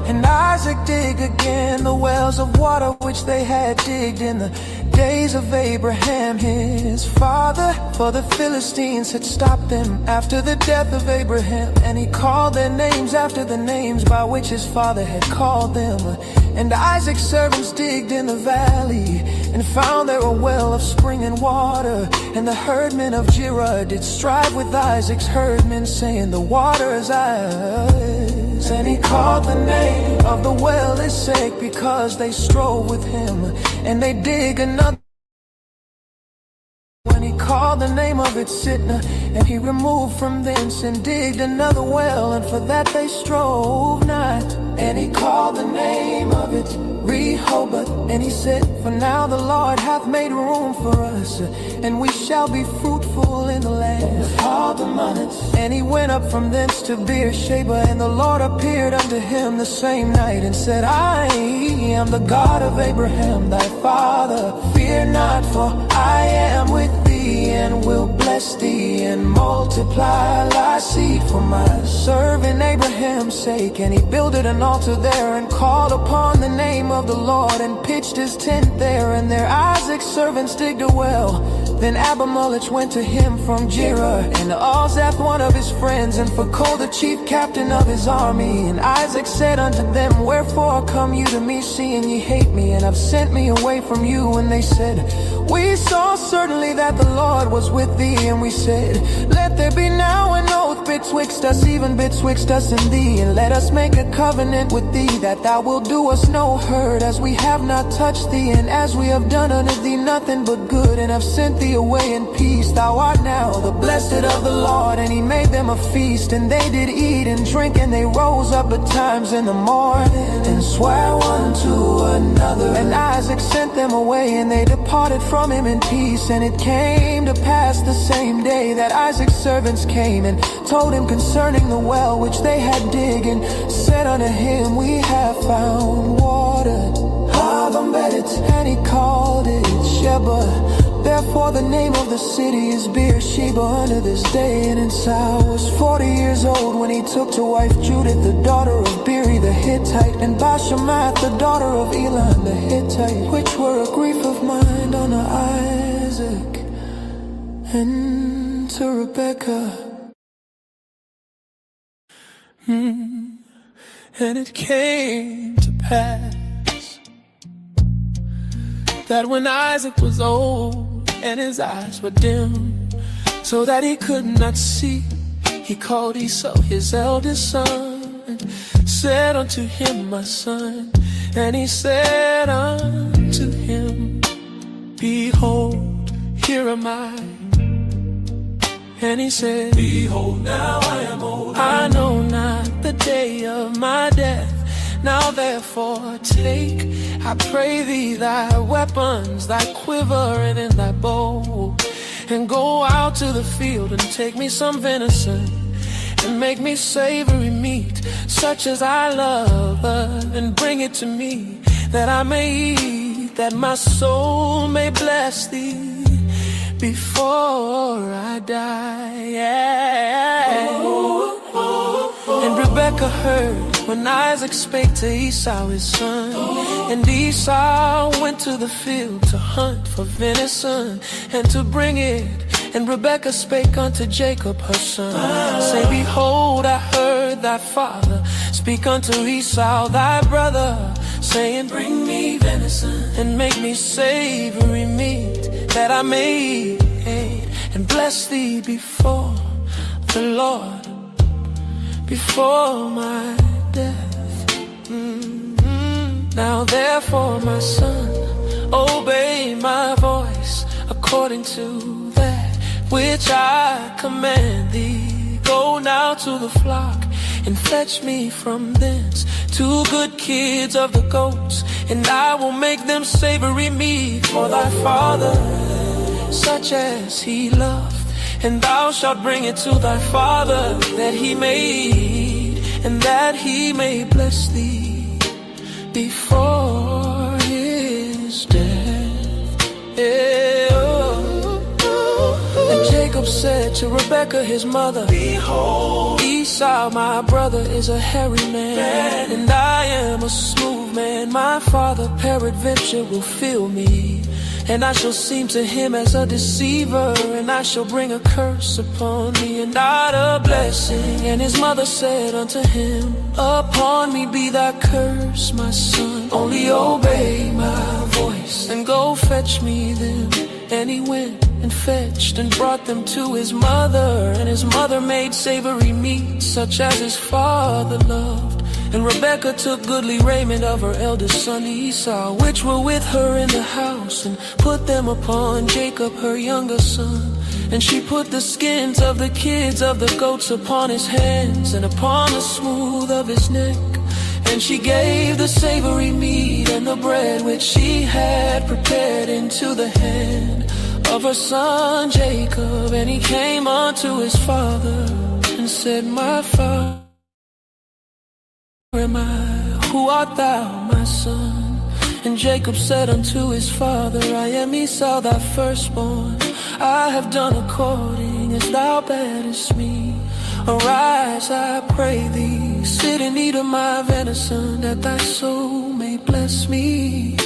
Speaker 4: And Isaac dig again the wells of water which they had digged in the days of Abraham his father. For the Philistines had stopped them after the death of Abraham, and he called their names after the names by which his father had called them. And Isaac's servants digged in the valley,
Speaker 2: and found there a well of springing water. And the herdmen of Gerar did strive with Isaac's herdmen, saying, the water is ours. And he called the name of the well Esek, because they strove with him, and they dig another. When he called the name of it Sitnah, and he removed from thence and digged another well, and for that they strove not. And he called the name of it Rehoboth, and he said, for now the Lord hath made room for us, and we shall be fruitful in the land of all the mountains. And he went up from thence to Beersheba, and the Lord appeared unto him the same night, and said, I am the God of Abraham thy father. Fear not, for I am with thee, and will bless thee, and multiply thy seed for my servant Abraham's sake. And he builded an altar there, and called upon the name of the Lord, and pitched his tent there. And there Isaac's servants digged a well. Then Abimelech went to him from Gerar, and Alzath one of his friends, and Phicol the chief captain of his army. And Isaac said unto them, wherefore come you to me, seeing ye hate me, and have sent me away from you? And they said, we saw certainly that the Lord was with thee. And we said, let there be now an oath betwixt us, even betwixt us and thee, and let us make a covenant with thee, that thou wilt do us no hurt, as we have not touched thee, and as we have done unto thee nothing but good, and have sent thee away in peace. Thou art now the blessed of the Lord. And he made them a feast, and they did eat and drink, and they rose up betimes in the morning, and sware one to another. And Isaac sent them away, and they departed from him in peace. And it came to pass the same day that Isaac's servants came and told him concerning the well which they had dig, and said unto him, we have found water. And he called it Sheba. Therefore the name of the city is Beersheba unto this day. And Esau was 40 years old when he took to wife Judith, the daughter of Beeri the Hittite, and Bashemath, the daughter of Elon the Hittite, which were a grief of mind unto Isaac and to Rebekah. And it came to pass that when Isaac was old and his eyes were dim, so that he could not see, he called Esau his eldest son, and said unto him, my son. And he said unto him, behold, here am I. And he said, behold, now I am old, I know not the day of my death. Now therefore take, I pray thee, thy weapons, thy quiver, and in thy bow, and go out to the field, and take me some venison, and make me savory meat, such as I love, and bring it to me, that I may eat, that my soul may bless thee before I die. And Rebekah heard when Isaac spake to Esau his son. And Esau went to the field to hunt for venison, and to bring it. And Rebekah spake unto Jacob her son, say, behold, I heard thy father speak unto Esau thy brother, saying, bring me venison, and make me savory meat, that I may eat, and bless thee before the Lord, before my death. Now therefore, my son, obey my voice, according to that which I command thee. Go now to the flock, and fetch me from thence 2 good kids of the goats, and I will make them savory meat for thy father, such as he loved. And thou shalt bring it to thy father, that he may eat, and that he may bless thee before his death. And Jacob said to Rebekah his mother, behold, Esau my brother is a hairy man, and I am a smooth man. My father peradventure will feel me, and I shall seem to him as a deceiver, and I shall bring a curse upon me, and not a blessing. And his mother said unto him, upon me be thy curse, my son, only obey my voice, and go fetch touch me then. And he went and fetched and brought them to his mother. And his mother made savory meat, such as his father loved. And Rebekah took goodly raiment of her eldest son Esau, which were with her in the house, and put them upon Jacob her younger son. And she put the skins of the kids of the goats upon his hands, and upon the smooth of his neck. And she gave the savory meat and the bread which she had prepared into the hand of her son Jacob. And he came unto his father and said, My father, where am I? Who art thou, my son? And Jacob said unto his father, I am Esau thy firstborn. I have done according as thou badest me. Arise, I pray thee, sit and eat of my venison, that thy soul may bless me.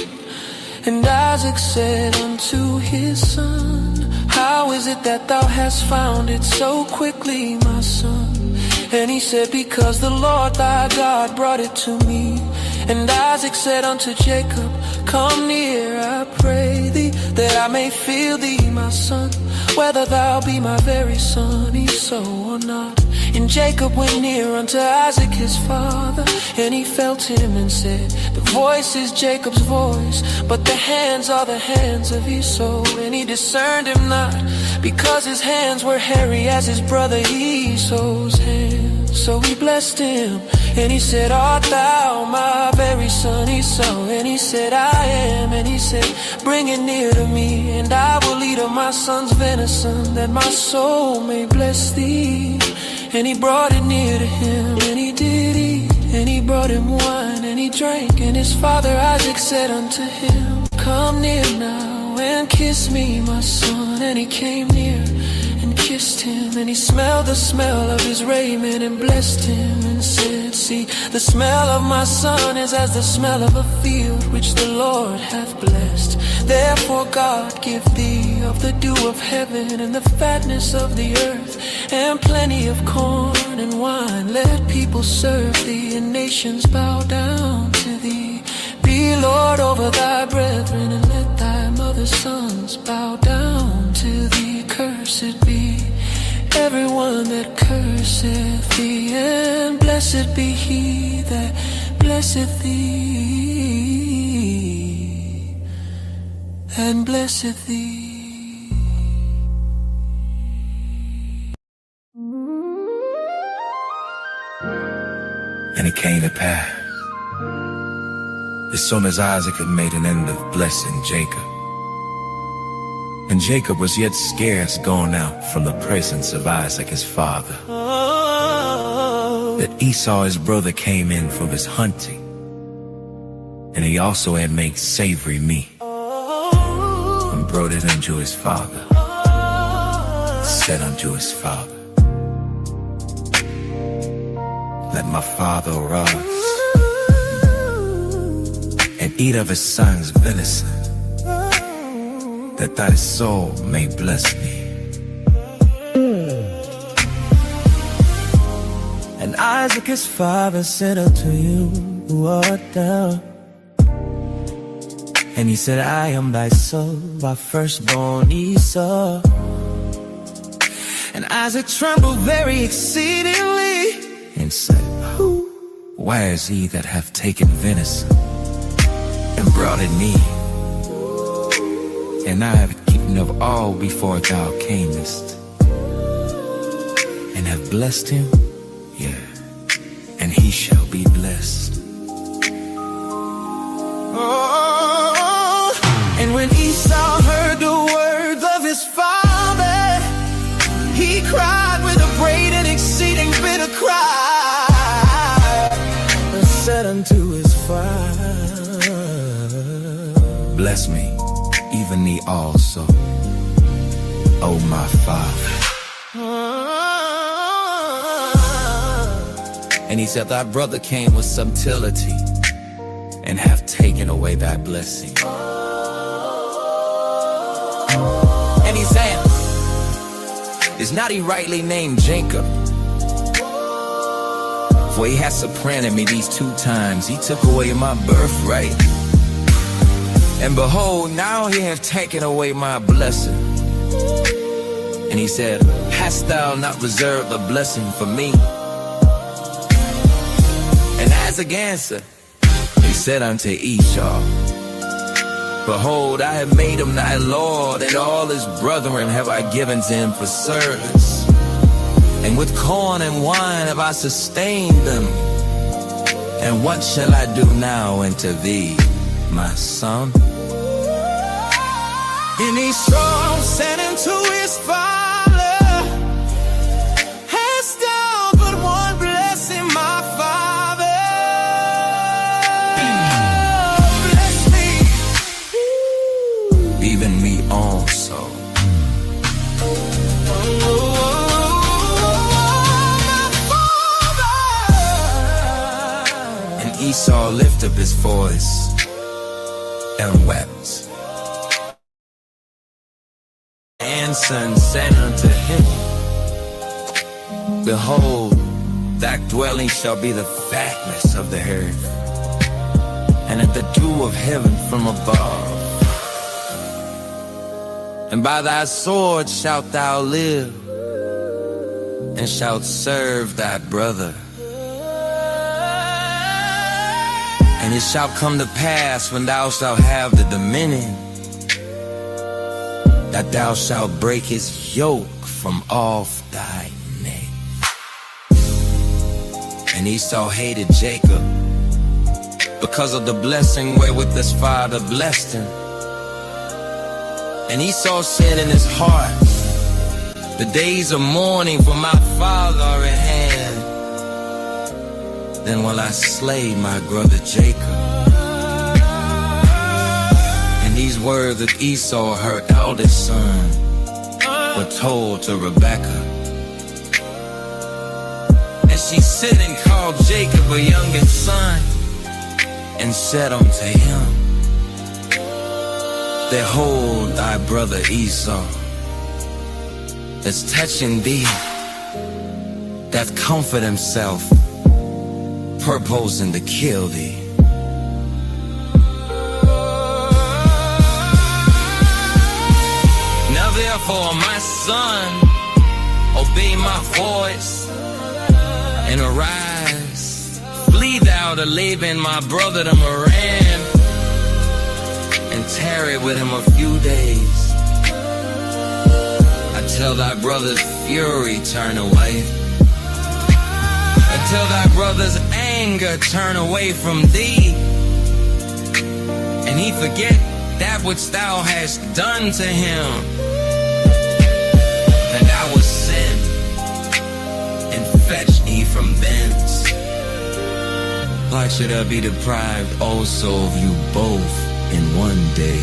Speaker 2: And Isaac said unto his son, How is it that thou hast found it so quickly, my son? And he said, Because the Lord thy God brought it to me. And Isaac said unto Jacob, Come near, I pray thee, that I may feel thee, my son, whether thou be my very son Esau or not. And Jacob went near unto Isaac his father, and he felt him and said, The voice is Jacob's voice, but the hands are the hands of Esau. And he discerned him not, because his hands were hairy as his brother Esau's hands. So he blessed him, and he said, Art thou my very son Esau? And he said, I am. And he said, Bring it near to me, and I will eat of my son's venison, that my soul may bless thee. And he brought it near to him, and he did eat. And he brought him wine, and he drank. And his father Isaac said unto him, Come near now, and kiss me, my son. And he came near and kissed him, and he smelled the smell of his raiment, and blessed him, and said, See, the smell of my son is as the smell of a field which the Lord hath blessed. Therefore God give thee of the dew of heaven, and the fatness of the earth, and plenty of corn and wine. Let people serve thee, and nations bow down to thee. Be Lord over thy brethren, and let thy mother's sons bow down to thee. Cursed be everyone that curseth thee, and blessed be he that blesseth thee, and blesseth thee.
Speaker 9: And it came to pass, as soon as Isaac had made an end of blessing Jacob, and Jacob was yet scarce gone out from the presence of Isaac his father, that Esau his brother came in from his hunting, and he also had made savory meat, and brought it unto his father, said unto his father, Let my father arise, and eat of his son's venison, that thy soul may bless me.
Speaker 4: And Isaac his father said unto you, Who art thou? And he said, I am thy son, thy firstborn Esau. And Isaac trembled very exceedingly,
Speaker 9: and said, Who? Where is he that hath taken venison, and brought it near? And I have eaten of all before thou camest, and have blessed him, yea, and he shall be blessed.
Speaker 4: oh. And when Esau heard the words of his father, he cried with a great and exceeding bitter cry, and said unto his father,
Speaker 9: Bless me, even thee also, O my father. And he said, Thy brother came with subtlety, and hath taken away thy blessing. And he said, Is not he rightly named Jacob? For he has supplanted me these 2 times. He took away my birthright, And behold, now he hath taken away my blessing. And he said, hast thou not reserved a blessing for me? And Isaac answered, he said unto Esau, behold, I have made him thy lord, and all his brethren have I given to him for service. And with corn and wine have I sustained them. And what shall I do now unto thee, my son?
Speaker 4: And Esau said unto his father, hast thou but one blessing, my father? Bless me,
Speaker 9: Even me also. And Esau lifted up his voice and wept. And said unto him, behold, thy dwelling shall be the fatness of the earth, and at the dew of heaven from above. And by thy sword shalt thou live, and shalt serve thy brother. And it shall come to pass, when thou shalt have the dominion, that thou shalt break his yoke from off thy neck. And Esau hated Jacob because of the blessing wherewith his father blessed him. And Esau said in his heart, the days of mourning for my father are at hand. Then will I slay my brother Jacob. These words of Esau, her eldest son, were told to Rebekah. And she sent and called Jacob her youngest son, and said unto him, behold, thy brother Esau is touching thee, doth comfort himself, purposing to kill thee. Therefore, my son, obey my voice, and arise. Flee thou to Laban my brother to Moran, and tarry with him a few days, until thy brother's fury turn away, until thy brother's anger turn away from thee, and he forget that which thou hast done to him. And I will send and fetch thee from thence. Why should I be deprived also of you both in one day?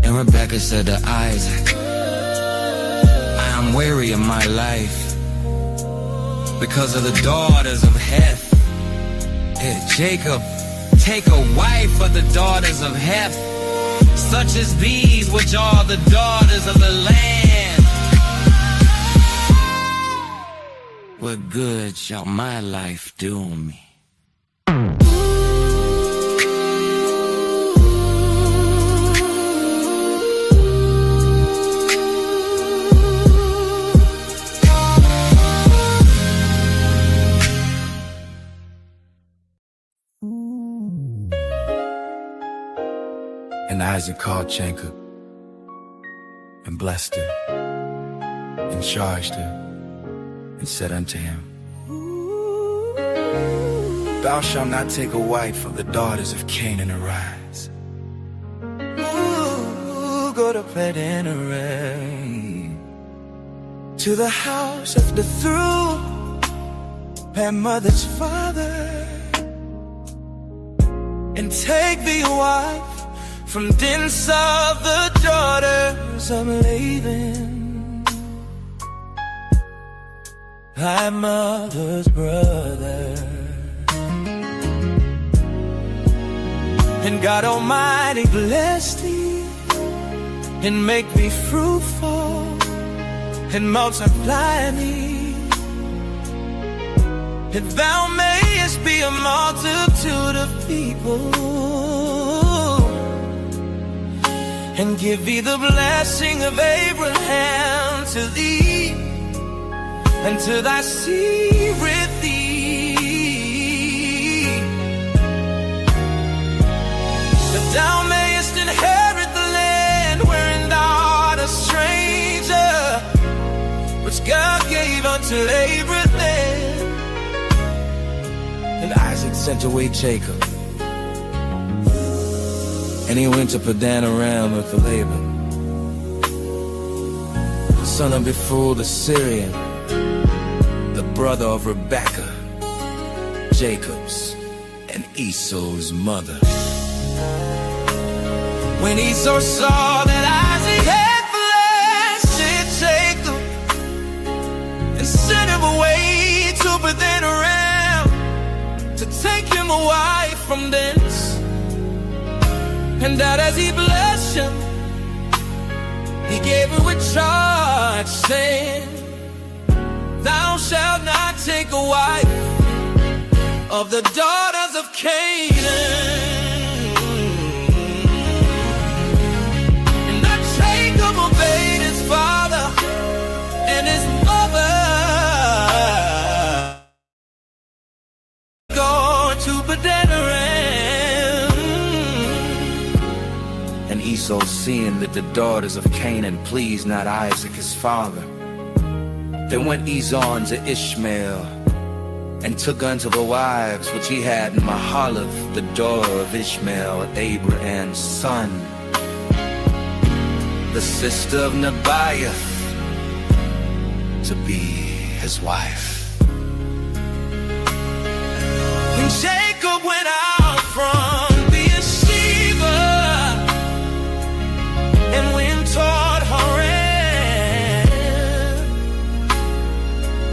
Speaker 9: And Rebekah said to Isaac, I am weary of my life because of the daughters of Heth. Jacob, take a wife for the daughters of Heth, such as these which are the daughters of the land. What good shall my life do me? And Isaac called Jacob, and blessed him, and charged him, and said unto him, thou shalt not take a wife of the daughters of Canaan, arise.
Speaker 4: go to Padan Aram, to the house of the through her mother's father, and take thee a wife from thence of the daughters of Laban, thy mother's brother. And God Almighty bless thee, and make thee fruitful, and multiply thee, and thou mayest be a multitude of people, and give thee the blessing of Abraham to thee, and to thy seed with thee, that thou mayest inherit the land wherein thou art a stranger, which God gave unto Abraham. And Isaac sent away Jacob, and he went to Padan Aram with Laban, son of Bethuel the Syrian, the brother of Rebekah, Jacob's and Esau's mother. When Esau saw that Isaac had blasted Jacob, and sent him away to Padan Aram to take him a wife from thence, and that as he blessed him, he gave her with charge, saying, thou shalt not take a wife of the daughters of Canaan. And that Jacob obeyed his father and his mother, going to Padan Aram. And Esau, seeing that the daughters of Canaan pleased not Isaac his father, then went Esau unto Ishmael, and took unto the wives which he had in Mahalath, the daughter of Ishmael, Abraham's son, the sister of Nebaioth, to be his wife. When Jacob went out from Beersheba and went toward Haran,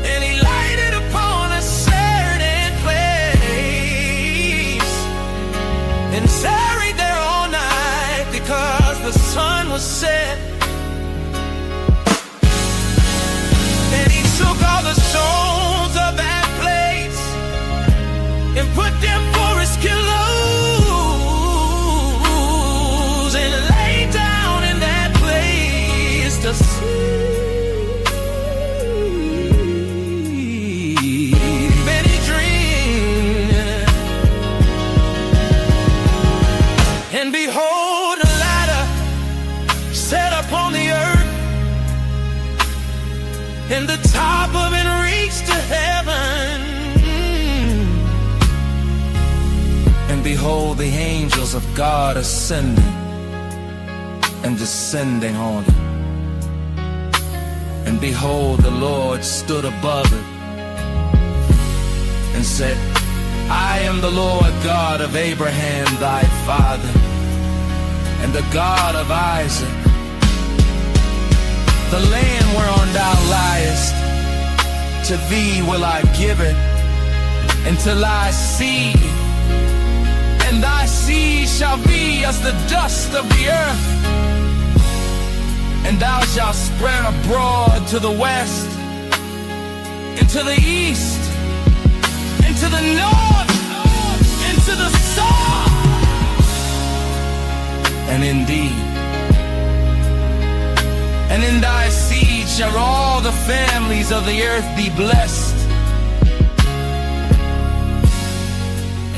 Speaker 4: and he lighted upon a certain place, and tarried there all night, because the sun was set. And he took all the stones of that place and put them for his pillows, and lay down in that place to sleep. Then he dreamed, and behold, a ladder set upon the earth, and the top of it reached to heaven. And behold, the angels of God ascending and descending on it. And behold, the Lord stood above it and said, I am the Lord God of Abraham thy father, and the God of Isaac. The land whereon thou liest, to thee will I give it, and to thy seed, and thy seed shall be as the dust of the earth. And thou shalt spread abroad to the west, and to the east, and to the north, and to the south. And indeed, and in thy seed shall all the families of the earth be blessed.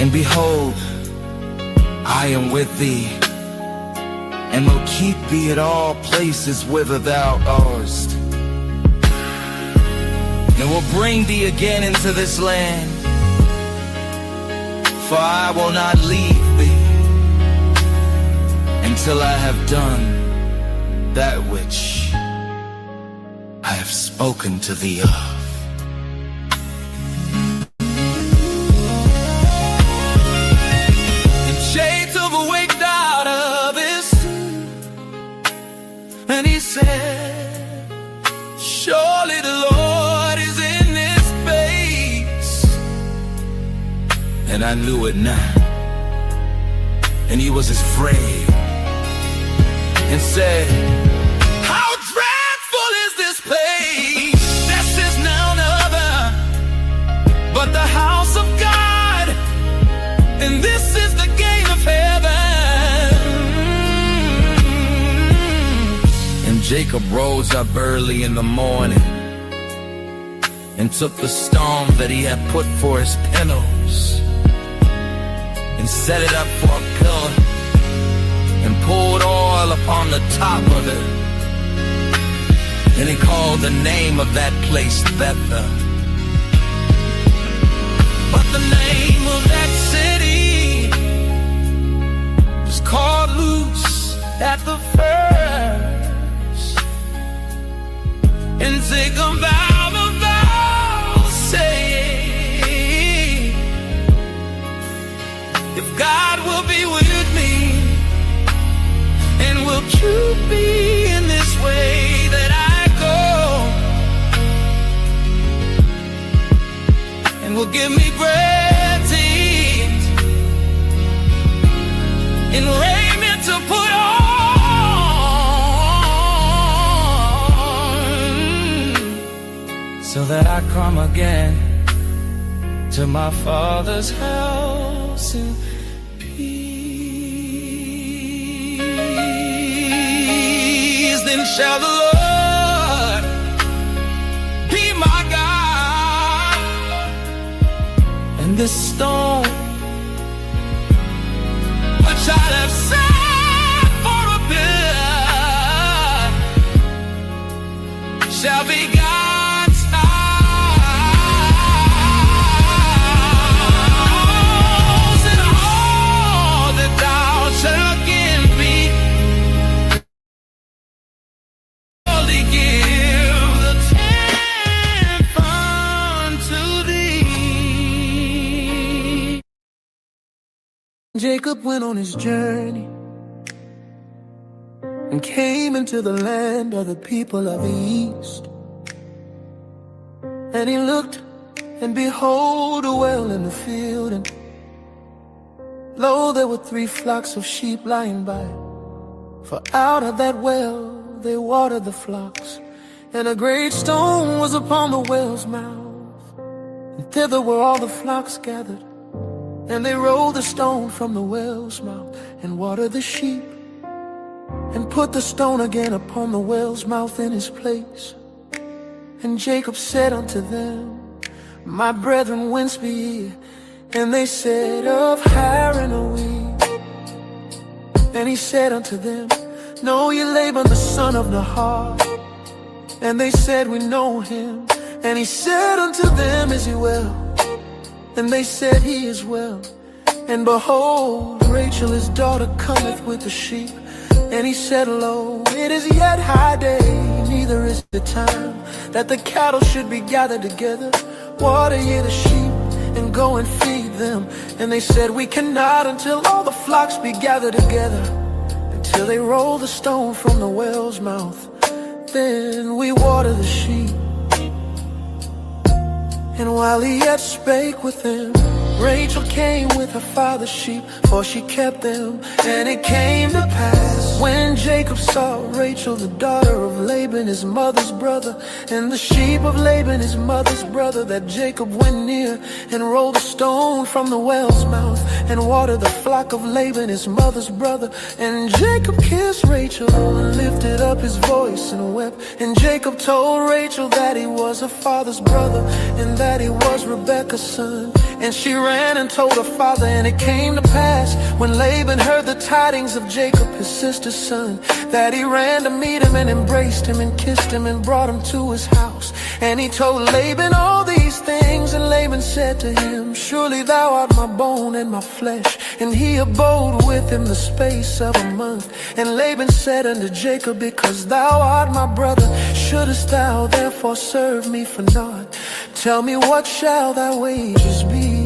Speaker 4: And behold, I am with thee, and will keep thee at all places whither thou goest, and will bring thee again into this land, for I will not leave thee until I have done that which I have spoken to thee of. And Jacob awaked out of his sleep, and he said, surely the Lord is in this place. And I knew it not. And he was afraid and said, how dreadful is this place? This is none other but the
Speaker 9: Jacob rose up early in the morning and took the stone that he had put for his pillows and set it up for a pillar and poured oil upon the top of it. And he called the name of that place Bethel. But the name of that city was called Luz at the first. And Jacob vowed a vow, saying, if God will be with me and will keep me in this way that I go, and will give me bread to eat and raiment to put on, so that I come again to my Father's house in peace. Then shall the Lord be my God, and this stone which I have set for a pillar shall be God's house, and all that thou shalt give me, only give the tenth unto thee.
Speaker 6: Jacob went on his journey and came into the land of the people of the east. And he looked, and behold, a well in the field, and lo, there were 3 flocks of sheep lying by. For out of that well they watered the flocks, and a great stone was upon the well's mouth, and thither were all the flocks gathered. And they rolled the stone from the well's mouth, and watered the sheep, and put the stone again upon the well's mouth in his place. And Jacob said unto them, my brethren, whence be ye? And they said, of Haran are we. And he said unto them, know ye Laban the son of Nahor? And they said, we know him. And he said unto them, is he well? And they said, he is well. And behold, Rachel his daughter cometh with the sheep. And he said, lo, it is yet high day, neither is the time that the cattle should be gathered together. Water ye the sheep, and go and feed them. And they said, we cannot until all the flocks be gathered together, until they roll the stone from the well's mouth. Then we water the sheep. And while he yet spake with them, Rachel came with her father's sheep, for she kept them. And it came to pass, when Jacob saw Rachel, the daughter of Laban, his mother's brother, and the sheep of Laban, his mother's brother, that Jacob went near and rolled a stone from the well's mouth, and watered the flock of Laban, his mother's brother. And Jacob kissed Rachel, and lifted up his voice and wept. And Jacob told Rachel that he was her father's brother, and that he was Rebekah's son. And she ran and told her father. And it came to pass, when Laban heard the tidings of Jacob, his sister's son, that he ran to meet him, and embraced him, and kissed him, and brought him to his house. And he told Laban all these things. And Laban said to him, surely thou art my bone and my flesh. And he abode with him the space of a month. And Laban said unto Jacob, because thou art my brother, shouldest thou therefore serve me for naught? Tell me, what shall thy wages be?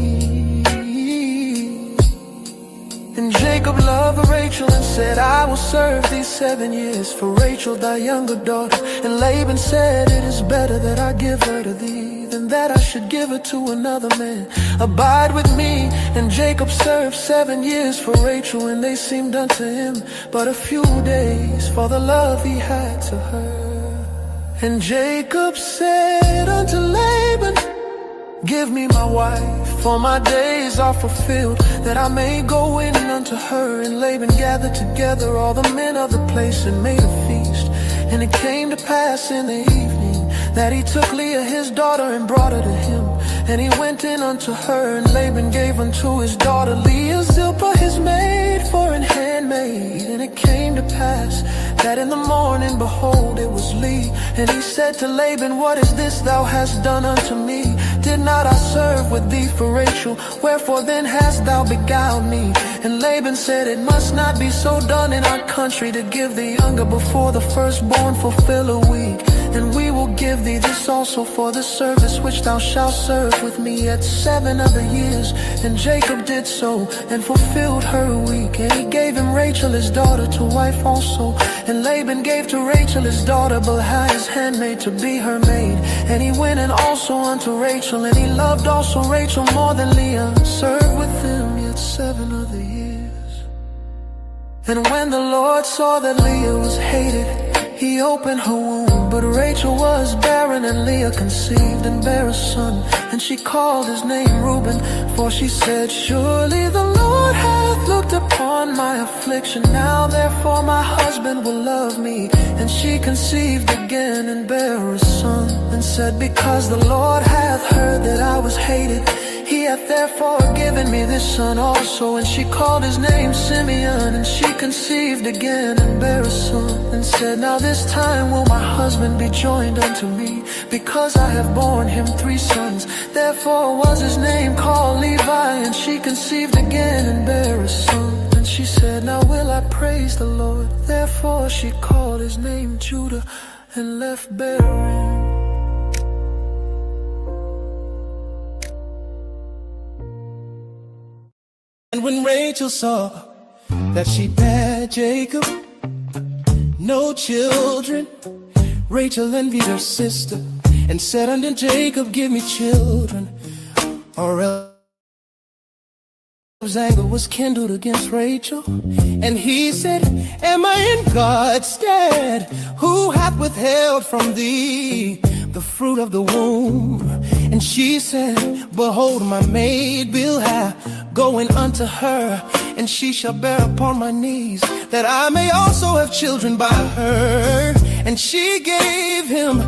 Speaker 6: And Jacob loved Rachel, and said, I will serve thee 7 years for Rachel thy younger daughter. And Laban said, it is better that I give her to thee, than that I should give her to another man. Abide with me. And Jacob served 7 years for Rachel, and they seemed unto him but a few days, for the love he had to her. And Jacob said unto Laban, give me my wife, for my days are fulfilled, that I may go in unto her. And Laban gathered together all the men of the place, and made a feast. And it came to pass in the evening that he took Leah his daughter and brought her to him. And he went in unto her, and Laban gave unto his daughter Leah Zilpah his maid for an handmaid. And it came to pass that in the morning, behold, it was Leah. And he said to Laban, what is this thou hast done unto me? Did not I serve with thee for Rachel? Wherefore then hast thou beguiled me? And Laban said, it must not be so done in our country, to give the younger before the firstborn fulfill a week. And we will give thee this also for the service which thou shalt serve with me at 7 other years. And Jacob did so, and fulfilled her week. And he gave him Rachel his daughter to wife also. And Laban gave to Rachel his daughter Bilhah his handmaid to be her maid. And he went in also unto Rachel, and he loved also Rachel more than Leah, served with him yet 7 other years. And when the Lord saw that Leah was hated, he opened her womb, but Rachel was barren, and Leah conceived and bare a son. And she called his name Reuben, for she said, surely the Lord hath looked upon my affliction. Now therefore my husband will love me. And she conceived again and bare a son, and said, because the Lord hath heard that I was hated, he hath therefore given me this son also. And she called his name Simeon, and she conceived again and bare a son, and said, now this time will my husband be joined unto me, because I have borne him 3 sons. Therefore was his name called Levi. And she conceived again and bare a son, and she said, now will I praise the Lord. Therefore she called his name Judah, and left bearing.
Speaker 4: And when Rachel saw that she bare Jacob no children, Rachel envied her sister, and said unto Jacob, give me children, or else his anger was kindled against Rachel. And he said, am I in God's stead, who hath withheld from thee the fruit of the womb? And she said, behold, my maid Bilhah, going unto her, and she shall bear upon my knees, that I may also have children by her. And she gave him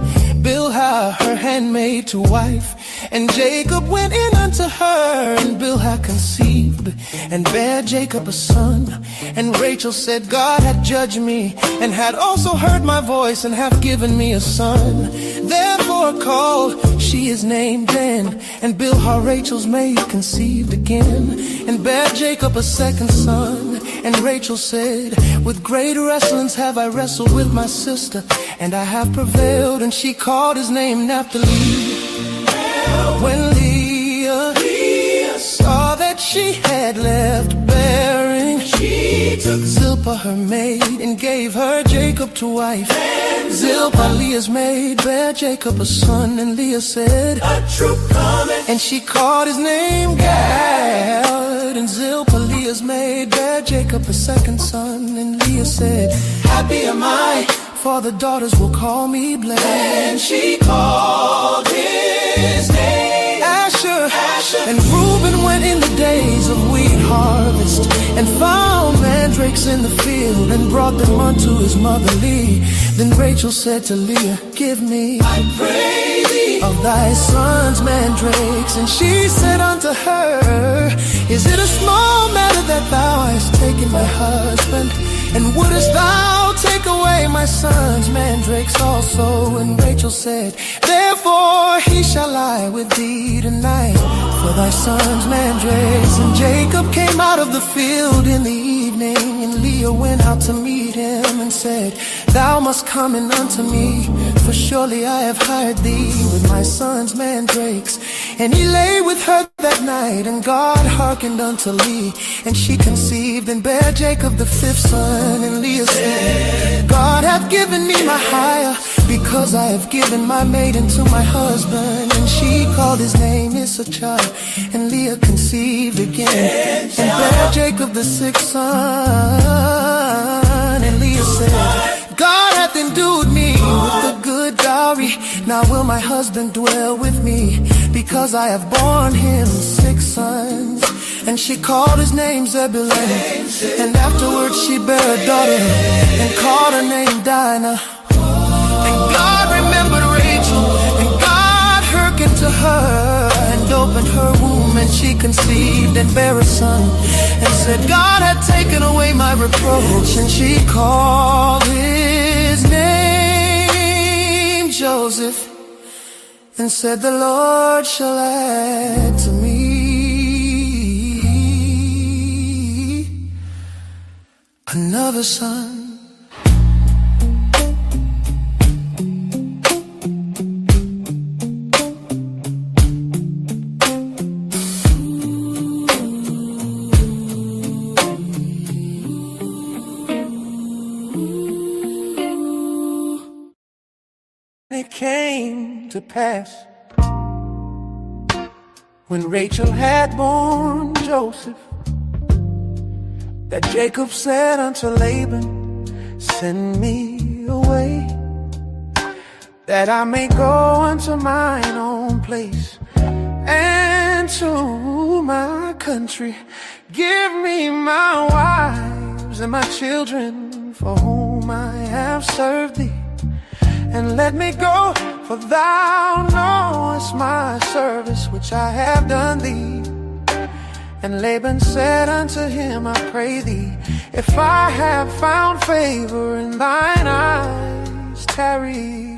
Speaker 4: Bilhah her handmaid to wife. And Jacob went in unto her, and Bilhah conceived, and bare Jacob a son. And Rachel said, God hath judged me, and had also heard my voice, and hath given me a son. Therefore called she his name Dan. And Bilhah Rachel's maid conceived again, and bare Jacob a second son. And Rachel said, with great wrestlings have I wrestled with my sister, and I have prevailed. And she called his name Naphtali. When Leah saw that she had left bearing, she took Zilpah her maid, and gave her Jacob to wife. Zilpah Leah's maid bare Jacob a son, and Leah said, a troop cometh. And she called his name Gad. And Zilpah Leah's maid bare Jacob a second son, and Leah said, happy am I, for the daughters will call me blessed. And she called his name Asher. And Reuben went in the days of wheat harvest, and found mandrakes in the field, and brought them unto his mother Leah. Then Rachel said to Leah, give me, I pray thee, of thy sons mandrakes. And she said unto her, is it a small matter that thou hast taken my husband? And wouldest thou take away my son's mandrakes also? And Rachel said, therefore he shall lie with thee tonight, for thy son's mandrakes. And Jacob came out of the field in the evening, and Leah went out to meet him, and said, thou must come in unto me, for surely I have hired thee with my son's mandrakes. And he lay with her that night, and God hearkened unto Leah, and she conceived and bare Jacob the 5th son. And Leah said, God hath given me my hire, because I have given my maiden to my husband. And she called his name Issachar. And Leah conceived again, and bare Jacob the 6th son. And Leah said, God hath endued me with a good dowry. Now will my husband dwell with me, because I have borne him 6 sons. And she called his name Zebulun. And afterwards she bare a daughter, and called her name Dinah.
Speaker 6: hearkened to her and opened her womb, and she conceived and bare a son, and said God had taken away my reproach, and she called his name Joseph, and said the Lord shall add to me another son.
Speaker 4: It came to pass when Rachel had born Joseph, that Jacob said unto Laban, send me away, that I may go unto mine own place and to my country. Give me my wives and my children, for whom I have served thee, and let me go, for thou knowest my service which I have done thee. And Laban said unto him, I pray thee, if I have found favor in thine eyes, tarry.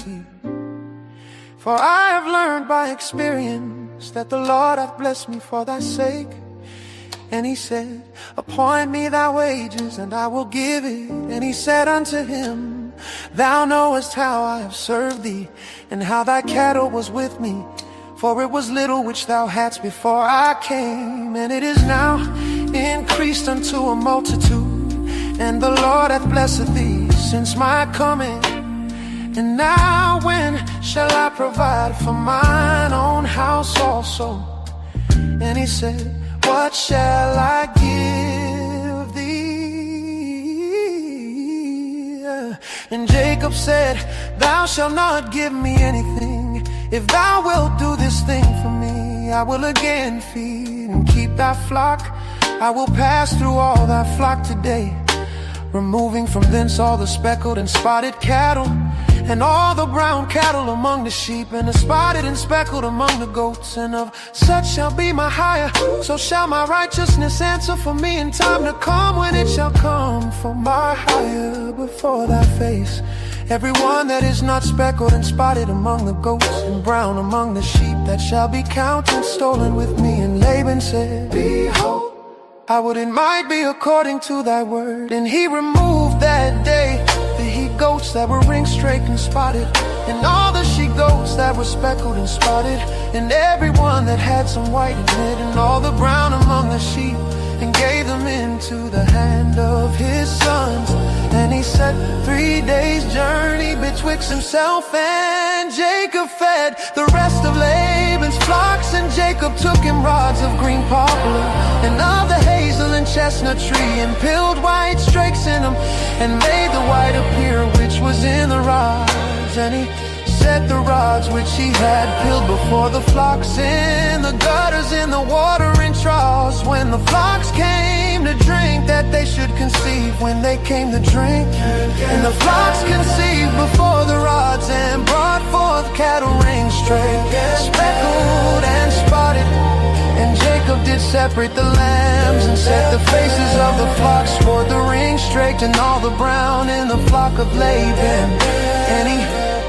Speaker 4: For I have learned by experience that the Lord hath blessed me for thy sake. And he said, appoint me thy wages, and I will give it. And he said unto him, thou knowest how I have served thee, and how thy cattle was with me, for it was little which thou hadst before I came, and it is now increased unto a multitude. And the Lord hath blessed thee since my coming. And now when shall I provide for mine own house also? And he said, what shall I give thee? And Jacob said, thou shalt not give me anything. If thou wilt do this thing for me, I will again feed and keep thy flock. I will pass through all thy flock today, removing from thence all the speckled and spotted cattle, and all the brown cattle among the sheep, and the spotted and speckled among the goats. And of such shall be my hire, so shall my righteousness answer for me in time to come, when it shall come for my hire before thy face. Everyone that is not speckled and spotted among the goats, and brown among the sheep, that shall be counted stolen with me. And Laban said, behold, I would it might be according to thy word. And he removed that day the he-goats that were ring-straked and spotted, and all the she-goats that were speckled and spotted, and everyone that had some white in it, and all the brown among the sheep, and gave them into the hand of his sons. And he set 3 days' journey betwixt himself and Jacob fed the rest of Laban's flocks. And Jacob took him rods of green poplar, and of the hazel and chestnut tree, and peeled white strakes in them, and made the white appear which was in the rods. And he set the rods which he had peeled before the flocks in the gutters, in the watering troughs, when the flocks came to drink, that they should conceive when they came to drink. And the flocks conceived before the rods, and brought forth cattle ring-straked, speckled and spotted. And Jacob did separate the lambs, and set the faces of the flocks toward the ring-straked, and all the brown in the flock of Laban. And he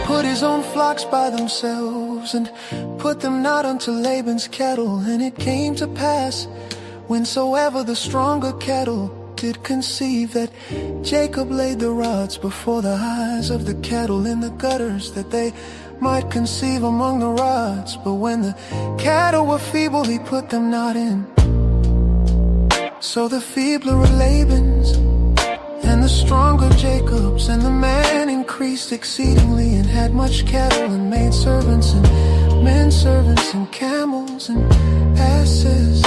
Speaker 4: put his own flocks by themselves, and put them not unto Laban's cattle. And it came to pass, whensoever the stronger cattle did conceive, that Jacob laid the rods before the eyes of the cattle in the gutters, that they might conceive among the rods. But when the cattle were feeble, he put them not in. So the feebler were Laban's, and the stronger Jacob's. And the man increased exceedingly, and had much cattle, and maid servants, and men servants, and camels, and asses.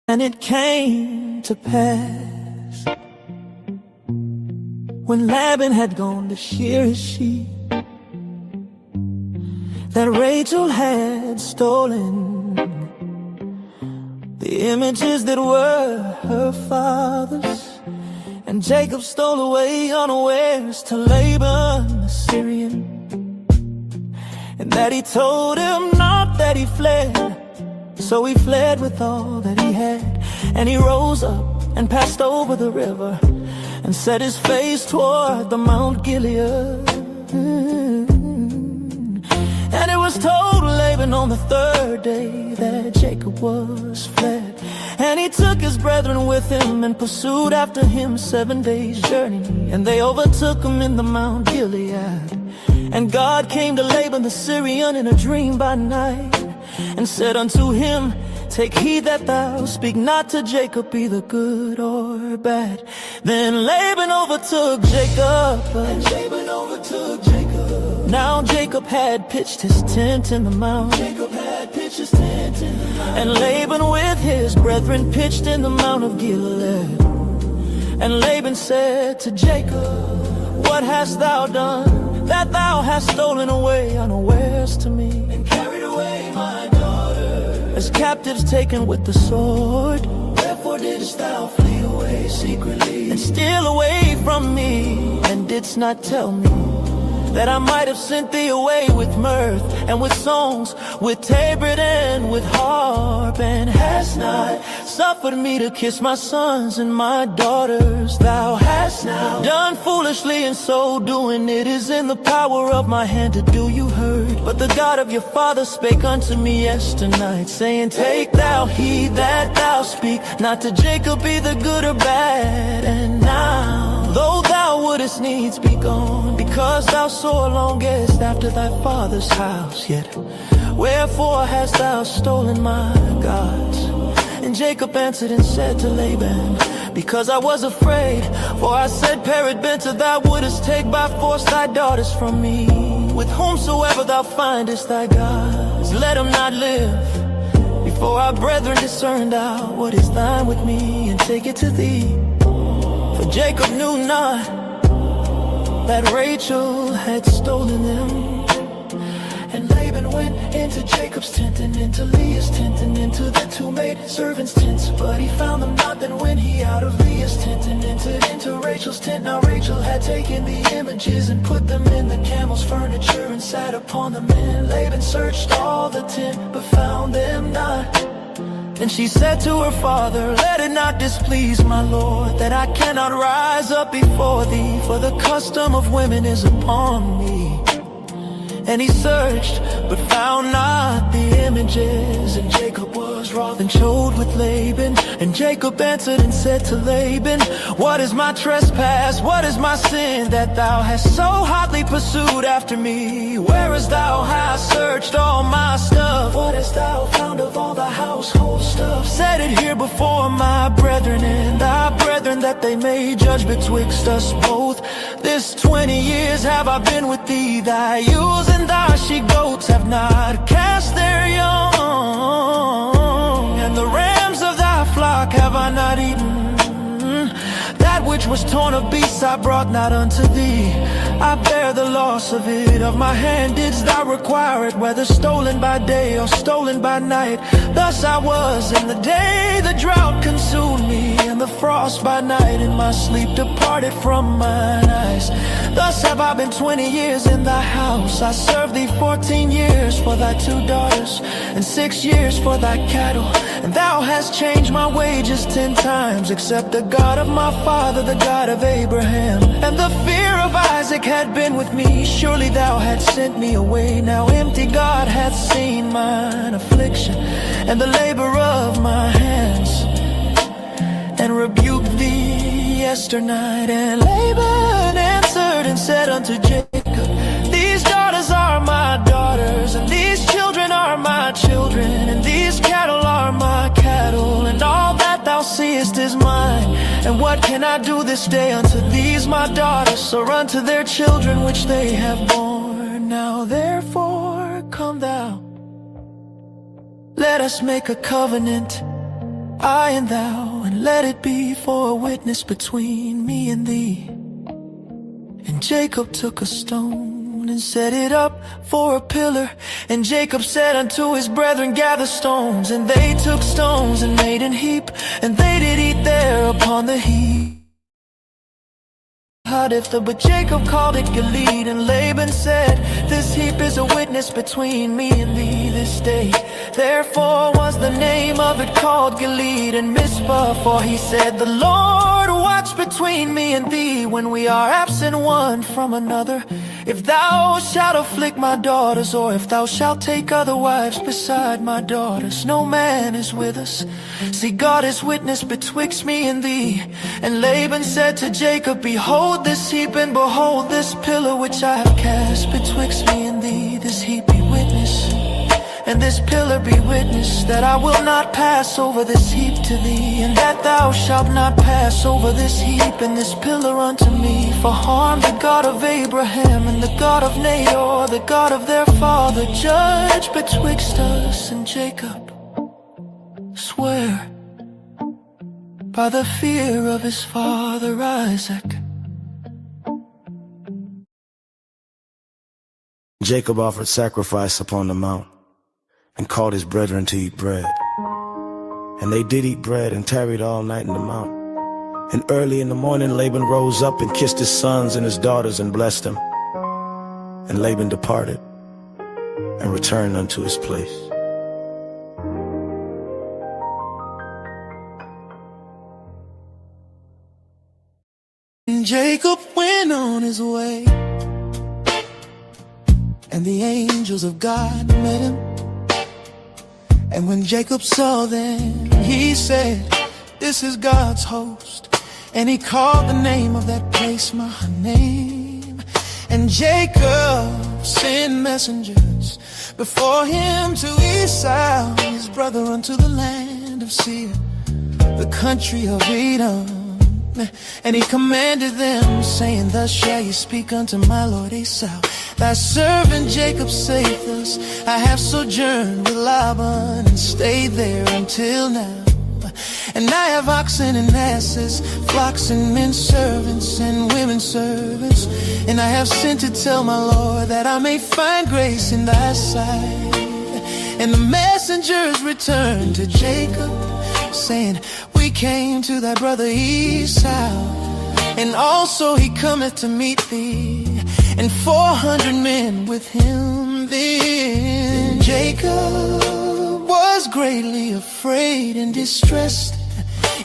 Speaker 6: And it came to pass, when Laban had gone to shear his sheep, that Rachel had stolen the images that were her father's,
Speaker 4: And Jacob stole away unawares to Laban the Syrian, and that he told him not that he fled. So he fled with all that he had, and he rose up and passed over the river and set his face toward the Mount Gilead. And it was told Laban on the third day that Jacob was fled. And he took his brethren with him and pursued after him 7 days' journey. And they overtook him in the Mount Gilead. And God came to Laban the Syrian in a dream by night, and said unto him, take heed that thou speak not to Jacob either good or bad. Then Laban overtook Jacob, and Laban overtook Jacob. Now Jacob had pitched his tent in the mount. Jacob had pitched his tent in the mount. And Laban with his brethren pitched in the Mount of Gilead. And Laban said to Jacob, what hast thou done, that thou hast stolen away unawares to me, and carried away my daughter as captives taken with the sword? Wherefore didst thou flee away secretly, and steal away from me, and didst not tell me, that I might have sent thee away with mirth, and with songs, with tabret and with harp, and hast not suffered me to kiss my sons and my daughters? Thou hast now done foolishly, in so doing it is in the power of my hand to do you hurt. But the God of your father spake unto me yesternight, saying, take thou heed that thou speak not to Jacob either good or bad. And now, though thou wouldest needs be gone, because thou sore longest after thy father's house, yet wherefore hast thou stolen my gods? And Jacob answered and said to Laban, because I was afraid, for I said, peradventure thou wouldest take by force thy daughters from me. With whomsoever thou findest thy gods, let him not live, before our brethren discerned out what is thine with me, and take it to thee. For Jacob knew not that Rachel had stolen them. And Laban went into Jacob's tent, and into Leah's tent, and into the two maid servants' tents, but he found them not. Then went he out of Leah's tent and entered into Rachel's tent. Now Rachel had taken the images and put them in the camel's furniture, and sat upon them. And Laban searched all the tent, but found them not. Then she said to her father, let it not displease my lord, that I cannot rise up before thee, for the custom of women is upon me. And he searched, but found not the images. And Jacob was wroth and chode with Laban. And Jacob answered and said to Laban, what is my trespass, what is my sin, that thou hast so hotly pursued after me? Whereas thou hast searched all my stuff, what hast thou found of all the household stuff? Set it here before my brethren and thy brethren, that they may judge betwixt us both. This 20 years have I been with thee, thy ewes and thy she-goats have not cast their young, and the rams of thy flock have I not eaten. That which was torn of beasts I brought not unto thee. I bear the loss of it, of my hand didst thou require it, whether stolen by day or stolen by night. Thus I was in the day, the drought consumed me, and the frost by night, and my sleep departed from mine eyes. Thus have I been 20 years in thy house. I served thee 14 years for thy 2 daughters, and 6 years for thy cattle. And thou hast changed my wages 10 times, except the God of my father, the God of Abraham. And the fear of Isaac had been with me, surely thou hadst sent me away. Now empty God hath seen mine affliction, and the labor of my hands, and rebuked thee yesternight. And Laban answered and said unto Jacob, these daughters are my daughters, and these children are my children, and these cattle are my cattle, and all that thou seest is mine. And what can I do this day unto these my daughters, or unto their children which they have borne? Now therefore come thou, let us make a covenant, I and thou, and let it be for a witness between me and thee. And Jacob took a stone and set it up for a pillar. And Jacob said unto his brethren, gather stones. And they took stones and made an heap, and they did eat there upon the heap.
Speaker 2: But Jacob called it Gilead, and Laban said, this heap is a witness between me and thee this day. Therefore was the name of it called Gilead and Mizpah, for he said, the Lord watch between me and thee when we are absent one from another. If thou shalt afflict my daughters, or if thou shalt take other wives beside my daughters, no man is with us. See, God is witness betwixt me and thee. And Laban said to Jacob, behold this heap, and behold this pillar which I have cast betwixt me and thee. This heap be witness, and this pillar be witness, that I will not pass over this heap to thee, and that thou shalt not pass over this heap and this pillar unto me, for harm. The God of Abraham and the God of Nahor, the God of their father, judge betwixt us and Jacob. Swear by the fear of his father Isaac.
Speaker 10: Jacob offered sacrifice upon the mount, and called his brethren to eat bread. And they did eat bread, and tarried all night in the mount. And early in the morning Laban rose up, and kissed his sons and his daughters, and blessed them. And Laban departed, and returned unto his place.
Speaker 4: And Jacob went on his way, and the angels of God met him. And when Jacob saw them, he said, this is God's host. And he called the name of that place Mahanaim. And Jacob sent messengers before him to Esau, his brother, unto the land of Seir, the country of Edom. And he commanded them, saying, thus shall you speak unto my lord Esau, thy servant Jacob saith thus, I have sojourned with Laban, and stayed there until now. And I have oxen and asses, flocks and men servants and women servants. And I have sent to tell my lord, that I may find grace in thy sight. And the messengers returned to Jacob, saying, we came to thy brother Esau, and also he cometh to meet thee, and 400 men with him. Then Jacob was greatly afraid and distressed,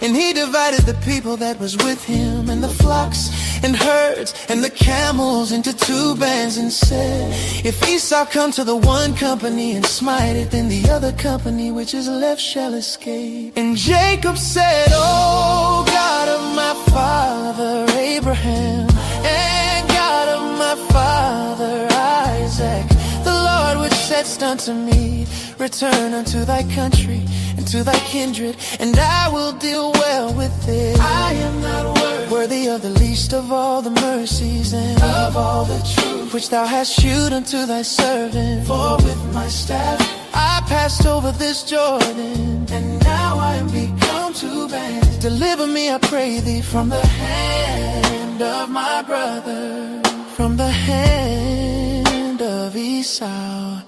Speaker 4: and he divided the people that was with him, and the flocks and herds and the camels, into 2 bands, and said, if Esau come to the one company and smite it, then the other company which is left shall escape. And Jacob said, O God of my father Abraham, and God of my father Isaac, the Lord which saidst unto me, return unto thy country and to thy kindred, and I will deal well with it. I am not worthy of the least of all the mercies, and of all the truth which thou hast shewed unto thy servant. For with my staff I passed over this Jordan, and now I am become 2 bands. Deliver me, I pray thee, from the hand of my brother, from the hand of Esau.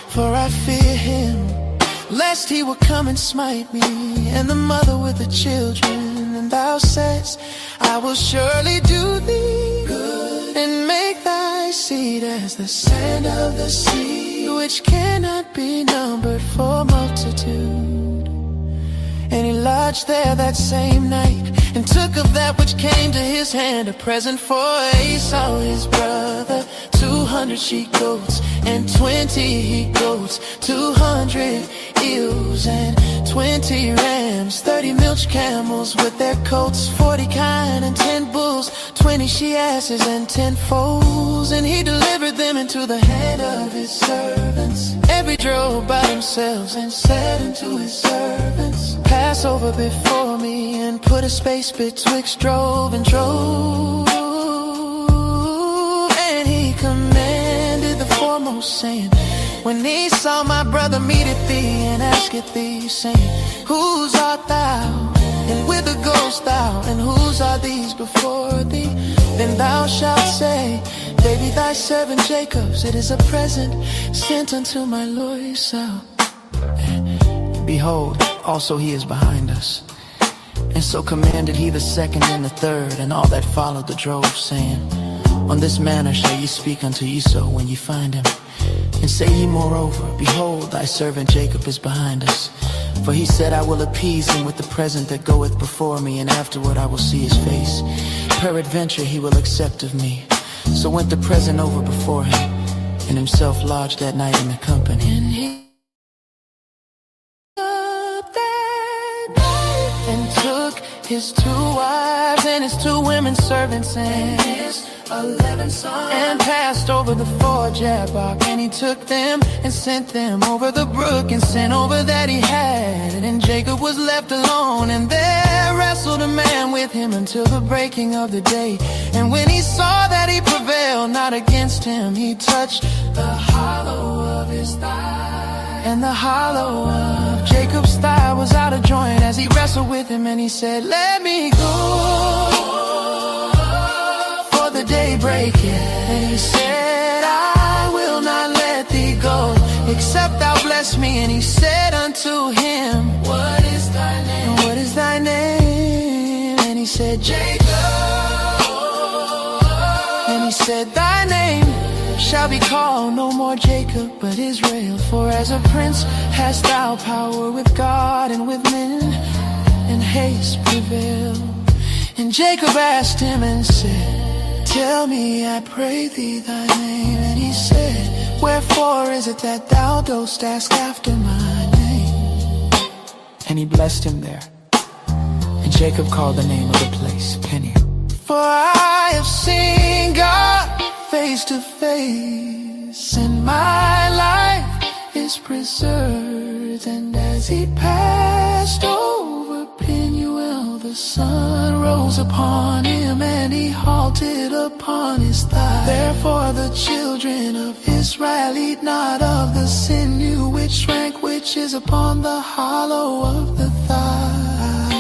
Speaker 4: For I fear him, lest he will come and smite me, and the mother with the children. And thou saidst, I will surely do thee good, and make thy seed as the sand of the sea, which cannot be numbered for multitude. And he lodged there that same night, and took of that which came to his hand a present for Esau his brother, 200 she-goats and 20 he-goats, 200 ewes and 20 rams, 30 milch camels with their coats, 40 kine and 10 bulls, 20 she-asses and 10 foals. And he delivered them into the hand of his servants. Every drove by themselves, and said unto his servants, pass over before me, and put a space betwixt drove and drove. And he commanded the foremost, saying, when Esau my brother meeteth thee, and asketh thee, saying, whose art thou, and whither goest thou, and whose are these before thee? Then thou shalt say, they be thy servant Jacob's, it is a present sent unto my lord Esau. Behold, also he is behind us.
Speaker 2: And so commanded he the second and the third, and all that followed the drove, saying, On this manner shall ye speak unto Esau when ye find him. And say ye moreover, Behold, thy servant Jacob is behind us. For he said, I will appease him with the present that goeth before me, and afterward I will see his face. Peradventure he will accept of me. So went the present over before him, and himself lodged that night in the company. And he up that night and took his 2 wives and his 2 women servants and his 11 sons, and passed over the ford Jabbok. And he took them and sent them over the brook, and sent over that he had. And Jacob was left alone, and there wrestled a man with him until the breaking of the day. And when he saw that he prevailed not against him, he touched the hollow of his thigh. And the hollow of Jacob's thigh was out of joint as he wrestled with him. And he said, Let me go, for the day breaketh. And he said, I will not let thee go, except thou bless me. And he said unto him, What is thy name? What is thy name? And he said, Jacob. And he said, Thy name shall be called no more Jacob, but Israel. For as a prince hast thou power with God and with men, and haste prevail. And Jacob asked him and said, Tell me, I pray thee, thy name. And he said, Wherefore is it that thou dost ask after my name? And he blessed him there. And Jacob called the name of the place Peniel. For I have seen God face to face, and my life is preserved. And as he passed over Peniel, the sun rose upon him, and he halted upon his thigh. Therefore the children of Israel eat not of the sinew which shrank, which is upon the hollow of the thigh,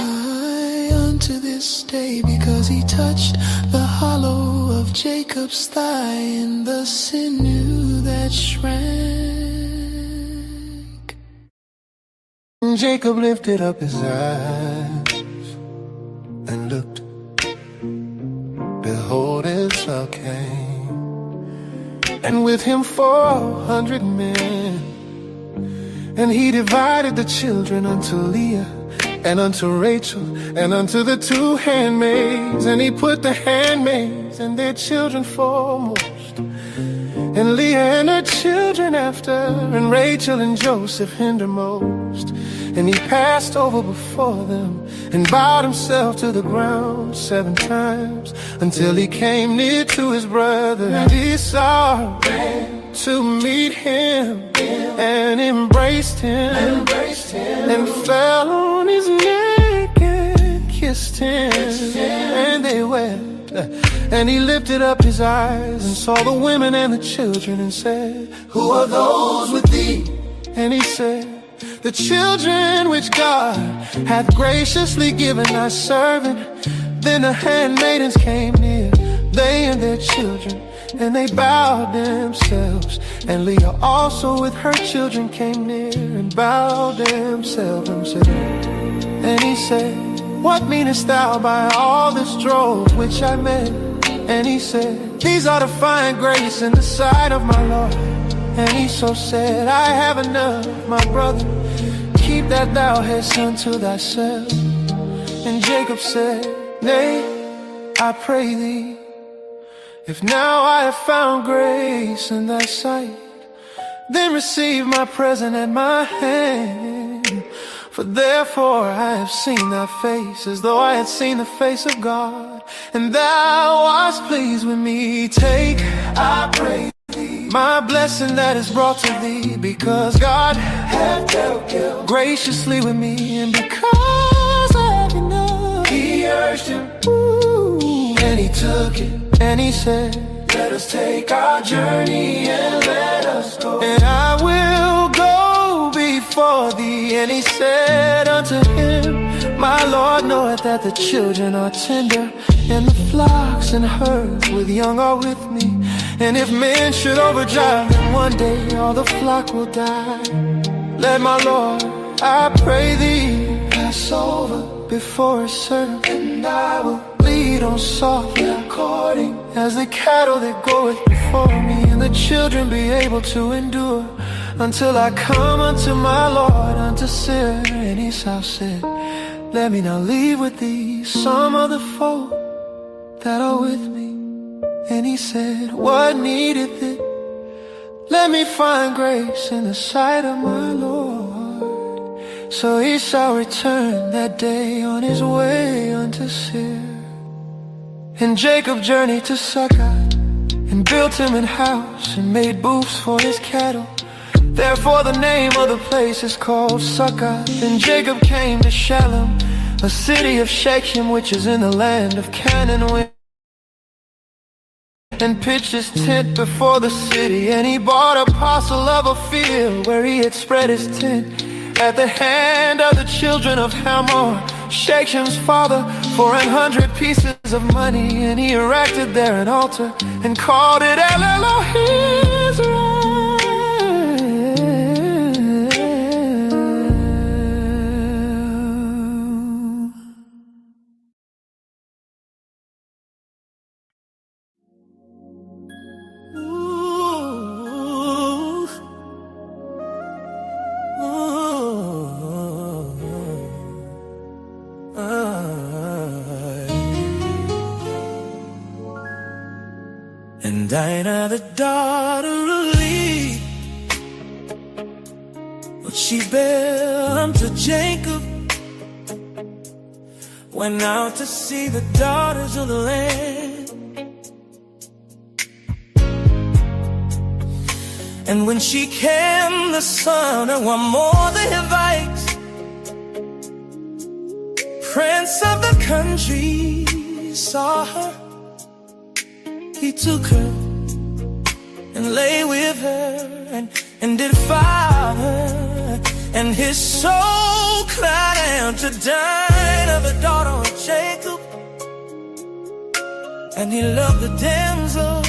Speaker 2: unto this day, because he touched the hollow of Jacob's thigh, in the sinew that shrank.
Speaker 4: Jacob lifted up his eyes and looked. Behold, Esau came, and with him 400 men. And he divided the children unto Leah, and unto Rachel, and unto the 2 handmaids. And he put the handmaids and their children foremost, and Leah and her children after, and Rachel and Joseph hindermost. And he passed over before them, and bowed himself to the ground 7 times, until he came near to his brother. And Esau ran to meet him, and embraced him, and fell on his neck and kissed him. And they wept. And he lifted up his eyes and saw the women and the children, and said, Who are those with thee? And he said, The children which God hath graciously given thy servant. Then the handmaidens came near, they and their children, and they bowed themselves. And Leah also with her children came near, and bowed themselves. And he said, What meanest thou by all this drove which I made? And he said, These are to find grace in the sight of my Lord. And Esau said, I have enough, my brother, keep that thou hast unto thyself. And Jacob said, Nay, I pray thee, if now I have found grace in thy sight, then receive my present at my hand. For therefore I have seen thy face, as though I had seen the face of God, and thou wast pleased with me. Take, I pray thee, my blessing that is brought to thee, because God hath dealt graciously with me, and because I have enough. He urged him, and he took it, and he said, Let us take our journey, and let us go. And I will go before thee. And he said unto him, My Lord knoweth that the children are tender, and the flocks and herds with young are with me. And if men should overdrive them, one day all the flock will die. Let my Lord, I pray thee, pass over
Speaker 6: before a serve, and I will lead on softly according as the cattle that goeth before me, and the children be able to endure until I come unto my Lord, unto Seir. And Esau said, let me now leave with thee some of the folk that are with me. And he said, what needeth it? Let me find grace in the sight of my Lord. So Esau returned that day on his way unto Seir. And Jacob journeyed to Succoth, and built him an house, and made booths for his cattle. Therefore the name of the place is called Succoth. And Jacob came to Shalem, a city of Shechem, which is in the land of Canaan, and pitched his tent before the city. And he bought a parcel of a field where he had spread his tent, at the hand of the children of Hamor, Shechem's father, for 100 pieces of money. And he erected there an altar, and called it El Elohe Israel.
Speaker 4: And Dinah, the daughter of Leah, what she bare unto Jacob, went out to see the daughters of the land. And when she came, the son of one more the Hivites, prince of the country, saw her. He took her and lay with her, and defiled her. And his soul cried out to Dinah, the daughter of Jacob. And he loved the damsel,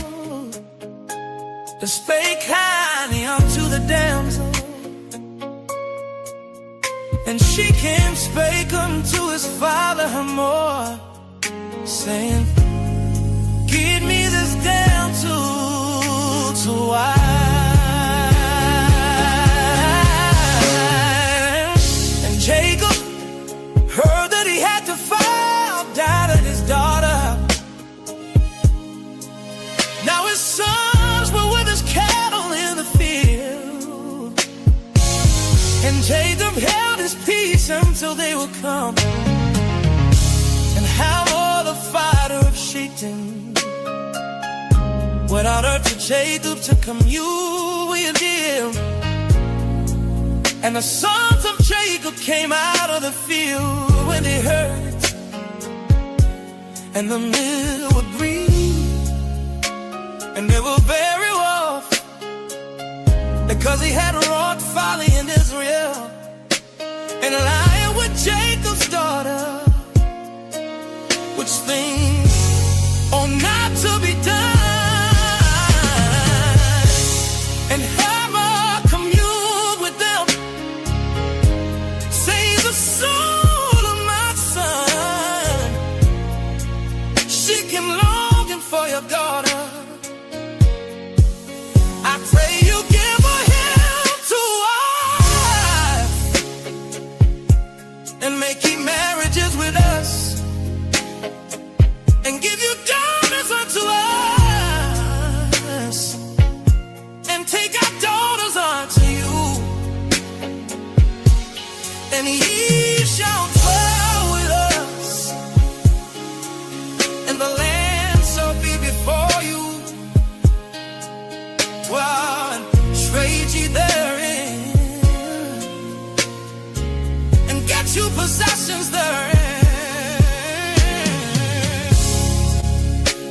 Speaker 4: but spake kindly unto the damsel. And she came, spake unto his father Hamor, saying, give me this damsel to wife. And Jacob heard that he had to fall down at his daughter. Now his sons were with his cattle in the field, and Jacob held his peace until they would come. And Hamor, the fighter of Shechem, went out to Jacob to commune with him. And the sons of Jacob came out of the field when they heard it, and the mill would breathe, and they were very wroth, because he had wrought folly in Israel, and lying with Jacob's daughter, which things ought not to be done. And Hamor communed with them, saying, the soul of my son, she came longing for your daughter. I pray you give her him to wife, and make he marriages with us, and give you daughters unto us, and take our daughters unto you, and he shall dwell with us, and the land shall be before you. Dwell and trade ye therein, and get you possessions therein.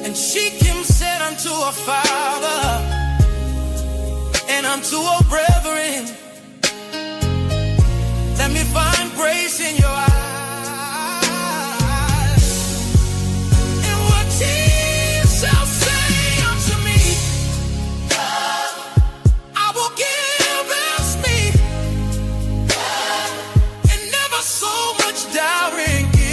Speaker 4: And Shechem said unto her father and unto her brethren, let me find grace in your eyes. And what ye shall say unto me, I will give as me, and never so much dowry give.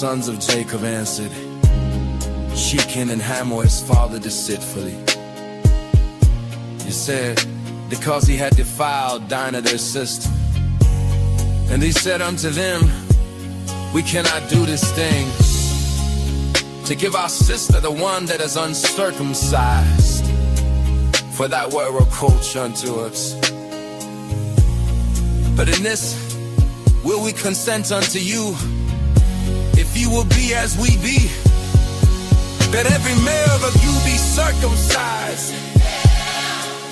Speaker 11: sons of Jacob answered, Shechem and Hamor his father deceitfully. He said, because he had defiled Dinah their sister. And he said unto them, we cannot do this thing, to give our sister the one that is uncircumcised, for that were a reproach unto us. But in this will we consent unto you, if you will be as we be, that every male of you be circumcised.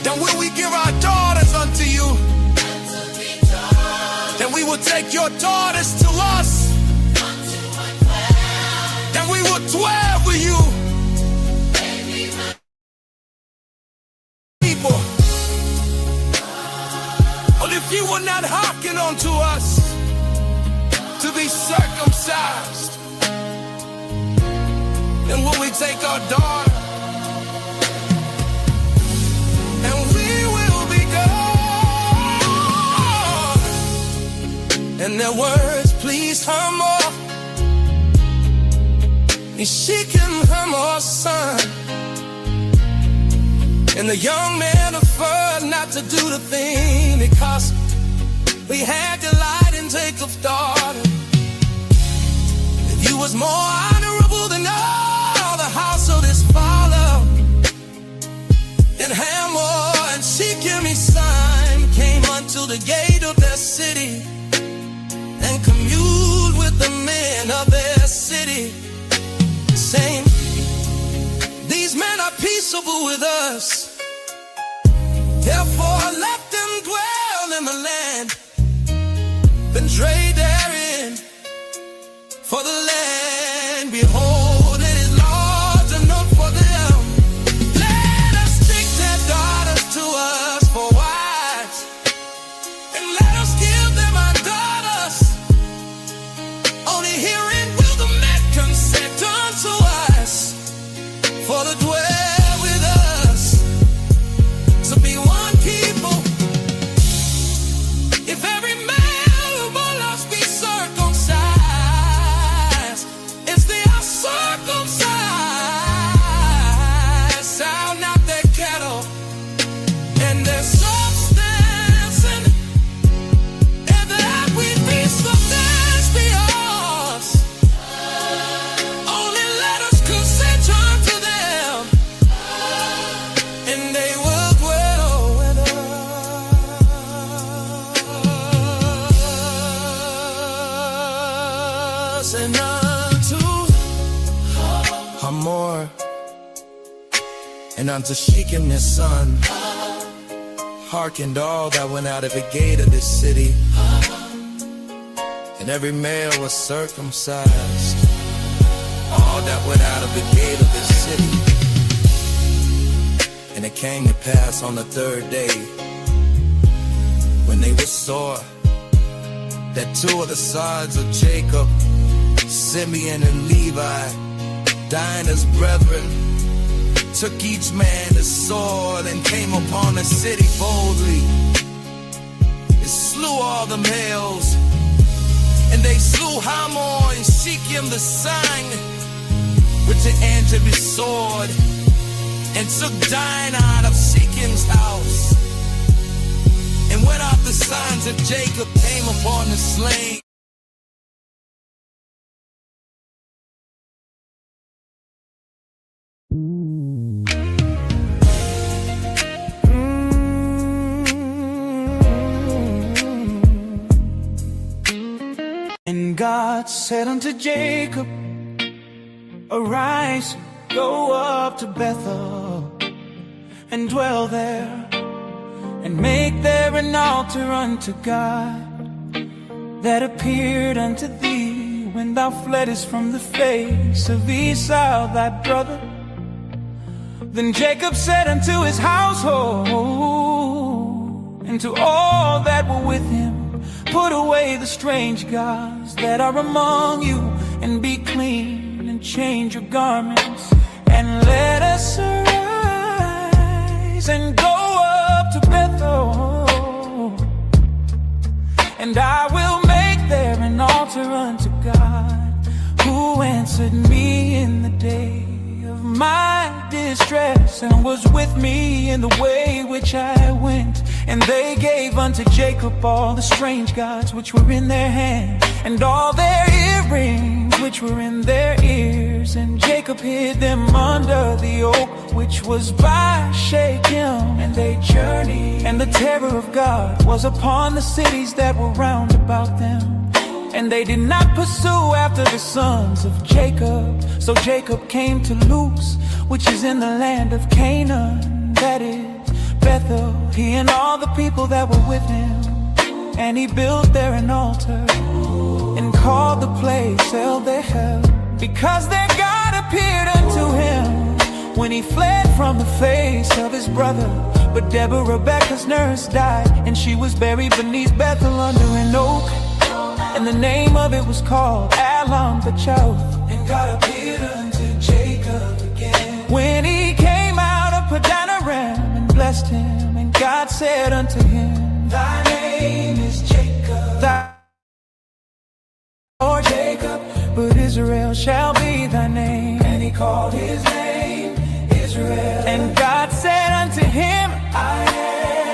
Speaker 11: Then will we give our daughters unto you, then we will take your daughters to us, then we will dwell with you. People, but if you will not hearken unto us to be circumcised, then will we take our daughter and we will be gone? And their words pleased her more, and Shechem Hamor's son. And the young man preferred not to do the thing, because we had delight in Jacob's daughter. He was more honorable than all the house of his father. And Hamor and Shechem his son came unto the gate of their city, and communed with the men of their city, saying, these men are peaceable with us, therefore let them dwell in the land, then trade therein. For the land, behold, it is large enough for them. Let us take their daughters to us for wives, and let us give them our daughters. Only herein will the men consent unto us, for to dwell with us, to be one people. If every male among us be circumcised, it's the uncircumcised sound not their cattle and their substance, and that we be substance be ours. Only let us consent unto them, and they will dwell with us. And unto Hamor and unto Shechem his son hearkened all that went out of the gate of this city, and every male was circumcised, all that went out of the gate of this city. And it came to pass on the third day, when they were sore, that two of the sons of Jacob, Simeon and Levi, Dinah's brethren, took each man his sword and came upon the city boldly. They slew all the males, and they slew Hamor and Shechem the son with the edge of his sword, and took Dinah out of Shechem's house. And when out the sons of Jacob came upon the slain,
Speaker 6: And God said unto Jacob, arise, go up to Bethel, and dwell there, and make there an altar unto God, that appeared unto thee when thou fleddest from the face of Esau thy brother. Then Jacob said unto his household, and to all that were with him, put away the strange gods that are among you, and be clean, and change your garments, and let us arise, and go up to Bethel, and I will make there an altar unto God, who answered me in the day of my distress, and was with me in the way which I went. And they gave unto Jacob all the strange gods which were in their hands, and all their earrings which were in their ears. And Jacob hid them under the oak which was by Shechem. And they journeyed, and the terror of God was upon the cities that were round about them. And they did not pursue after the sons of Jacob. So Jacob came to Luz, which is in the land of Canaan, that is Bethel, he and all the people that were with him. And he built there an altar, and called the place El Behel, because their God appeared unto him when he fled from the face of his brother. But Deborah, Rebekah's nurse, died, and she was buried beneath Bethel under an oak. And the name of it was called Allon Bachoth. And God appeared unto Jacob again when he came out of Padanaram, and blessed him. And God said unto him, thy name is Jacob, or Jacob, but Israel shall be thy name. And he called his name Israel. And God said unto him, I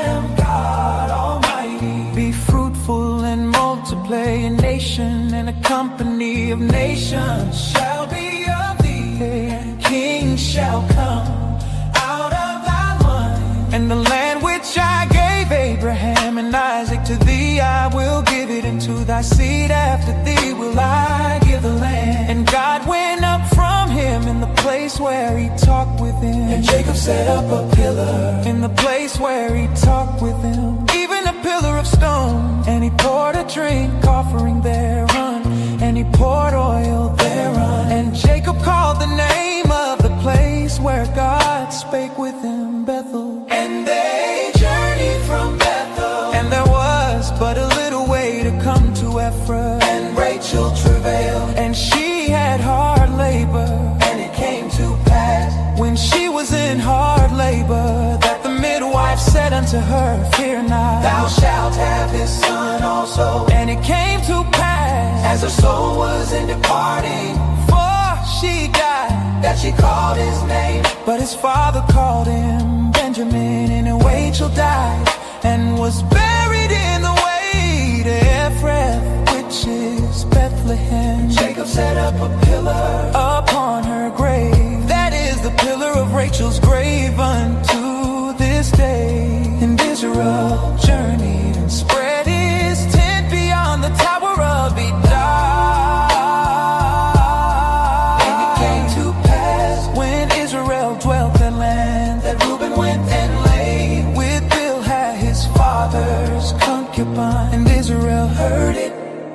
Speaker 6: am God Almighty. Be fruitful and multiply, a nation and a company of nations shall be of thee, and kings shall come out of thy line. And the land which I gave Abraham and Isaac to thee, I will give it, and to thy seed after thee will I give the land. And God went up from him in the place where he talked with him, and Jacob set up a pillar in the place where he talked with him, even a pillar of stone. And he poured a drink offering thereon, and he poured oil thereon. And Jacob called the name of the place where God spake with him Bethel. And they journeyed from Bethel, and there was but a little way to come to Ephraim. And Rachel travailed, and she had hard labor. And it came to pass, when she was in hard labor, that the midwife said unto her, fear not, thou shalt have this son also. And it came to pass, as her soul was in departing, for she died, that she called his name. But his father called him Benjamin. And Rachel died, and was buried in the way to Ephraim, which is Bethlehem. Jacob set up a pillar upon her grave, that is the pillar of Rachel's grave unto this day. And Israel journeyed and spread his tent beyond the tower of Edom. And it came to pass, when Israel dwelt that land, that Reuben went and lay with Bilhah his father's concubine. And Israel heard it.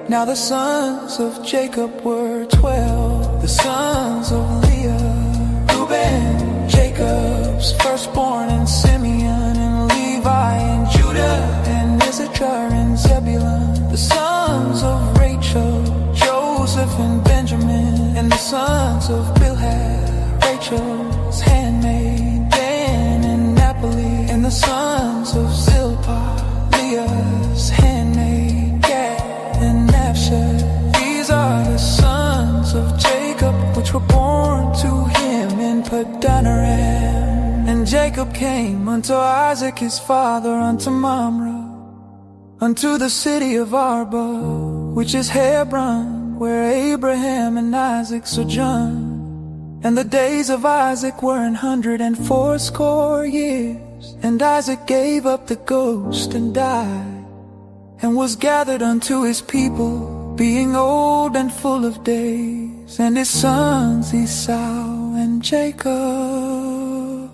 Speaker 6: Now the sons of Jacob were 12, the sons of Leah, Reuben, Jacob's firstborn, and Simeon, and Levi, and Judah, and Issachar, and Zebulun. The sons of Rachel, Joseph, and Benjamin. And the sons of Bilhah, Rachel's handmaid, Dan, and Naphtali. And the sons of Zilpah, Leah's handmaid, Gad, and Naphtali. These are the sons of Jacob, which were born to him in Padanaram. And Jacob came unto Isaac his father, unto Mamre, unto the city of Arba, which is Hebron, where Abraham and Isaac sojourned. And the days of Isaac were 180 years. And Isaac gave up the ghost and died, and was gathered unto his people, being old and full of days. And his sons Esau and Jacob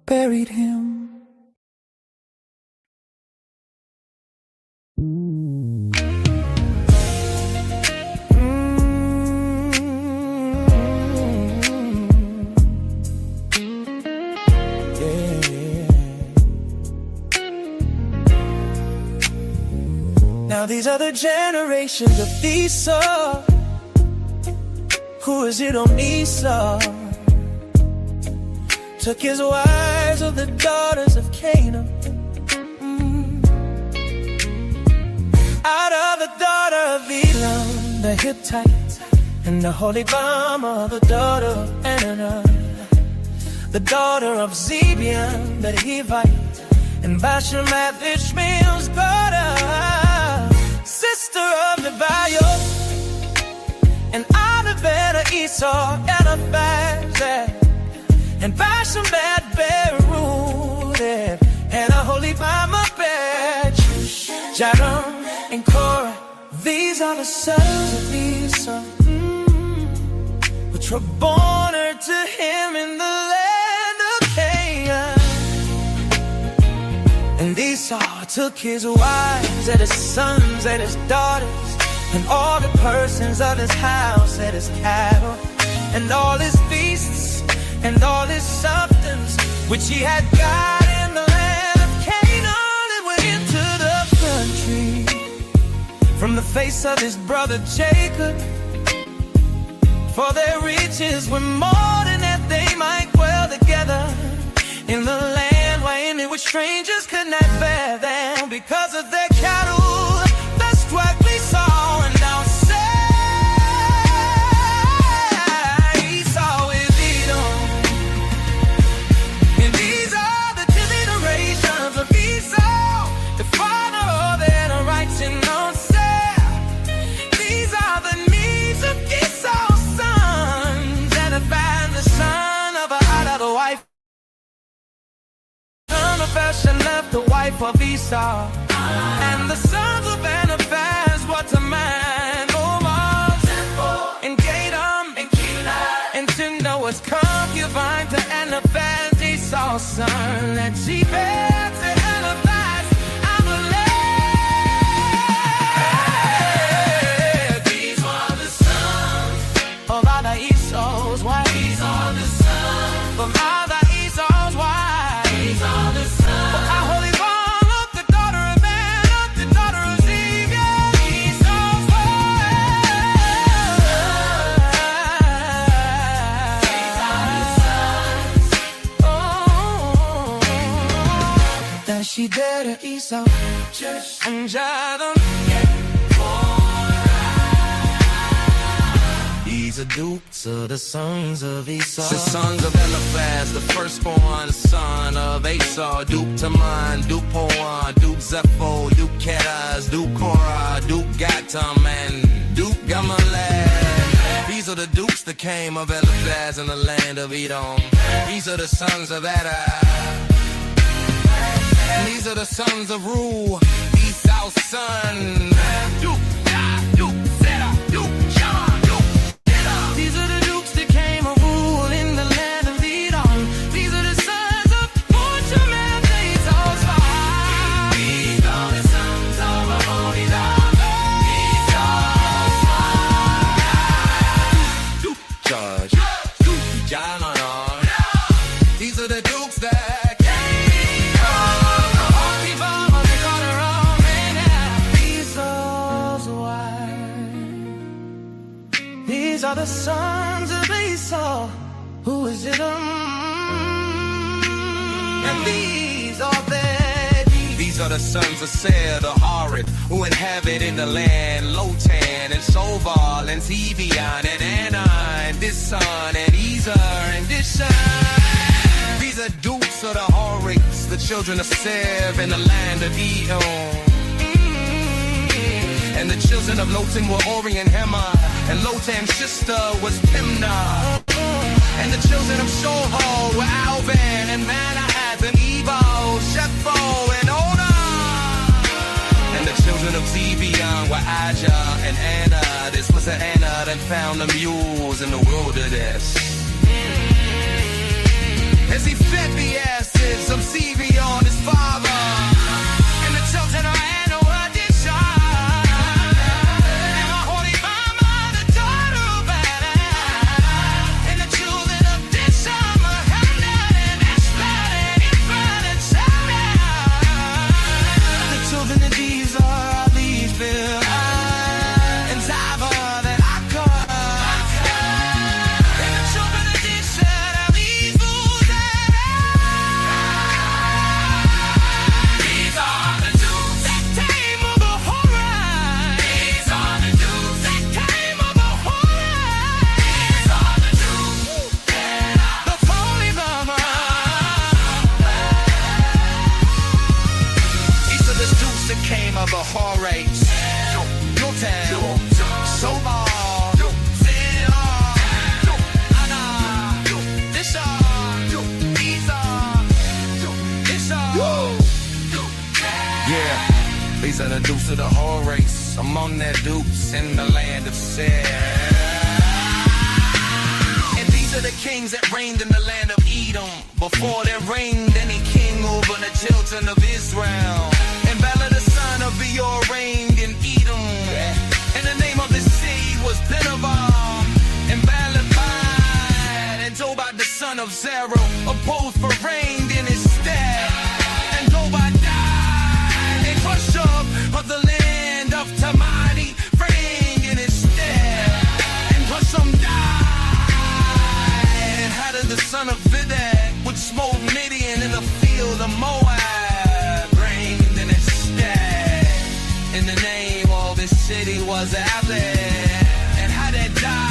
Speaker 6: buried him.
Speaker 4: Now these are the generations of Esau. Who is it on Esau? Took his wives of the daughters of Canaan. Out of the daughter of Elam, the Hittite, and the holy Bama, the daughter of Anna, the daughter of Zebion, the Hivite, and Bashemat Ishmael's daughter, sister of Nebaioth, and Adabed, Esau, and Eliphaz, and Bashemat Berud, and a holy Bama, Jarom, and Korah. These are the sons of Esau, which were born to him in the land of Canaan. And Esau took his wives and his sons and his daughters, and all the persons of his house and his cattle, and all his beasts, and all his substance, which he had got in the land of Canaan, and went into the country from the face of his brother Jacob. For their riches were more than that they might dwell together in the land wherein it was strangers could not bear them, because of their cattle. That's what we saw and now say. Esau is Edom, and these are the 10 generations of Esau, the father of their rights and no say. These are the needs of Esau's sons, and Eliphaz, the son of Ahad, the wife. Son of Bashemat, the wife of Esau, and the sons of Eliphaz were Teman, Omar, and Gadam, and Keilah, and Timnah was concubine to Eliphaz, Esau's son, and she bare to Eliphaz Amalek. These were the sons of Ada, Esau's wife. These are the sons of Ada, Esau's wife. These are the sons of Aholibama, the daughter of Anna, the daughter of Zebion, Esau's wife. These are the sons. That she bare to Esau, and Jadim. These are dukes of the sons of Esau, the sons of Eliphaz, the firstborn son of Esau. Duke Teman, Duke Poan, Duke Zepho, Duke Kedaz, Duke Korah, Duke Gatam, and Duke Gamalad. These are the dukes that came of Eliphaz in the land of Edom. These are the sons of Ada. And these are the sons of Ru, Esau's son. Duke, Duke, Zerah, Duke, John, Duke. These are the dukes that came of rule in the land of Edom. These are the sons of Bashemat, Esau's wife. These are the sons of Aholibama, Esau's wife. Duke, Judge, Duke, John. These are the dukes that came of Aholibama, the daughter of Anna, Esau's wife. These are the sons of Esau, who is Edom, and these are their deeds. These are the sons of Seir, the Horeth, who inhabit in the land, Lotan, and Sobal, and Zebion, and Anna, and this son, and Ezer, and this son. These are dukes of the Horites, the children of Seir, in the land of Edom. And the children of Lotan were Ori and Hema, and Lotan's sister was Timnah. And the children of Shohol were Alvan, and Manahath, and Ebal, Shepho, and Ona. And the children of Zebion were Ajah and Anna. This was the Anna that found the mules in the wilderness. As he fed the asses of Zebion, his father, and the children of Anna were Dishon, and Aholibama, the daughter of Anna, and the children of Dishon were Hamdan, and Ashbad, and Ephraim, and Shammah. The children of these are Abishbil, and Zava, that Akkar. And the children of Dishon are these fools,
Speaker 11: These are the dukes of the whole race, among their dukes in the land of Sin. And these are the kings that reigned in the land of Edom, before there reigned any king over the children of Israel. And Bela the son of Beor reigned in Edom, and the name of the city was Benabar. And Balabad and Jobab the son of Zerah opposed for reigned in his stead. And Jobab died, and Cushab of the land of Tamani reigned in his stead. And Cusham died, and Hadad the son of Vidad, which smote Midian in the field of Moab, reigned in his stead. And the name of his city was Aved. And Hadad died.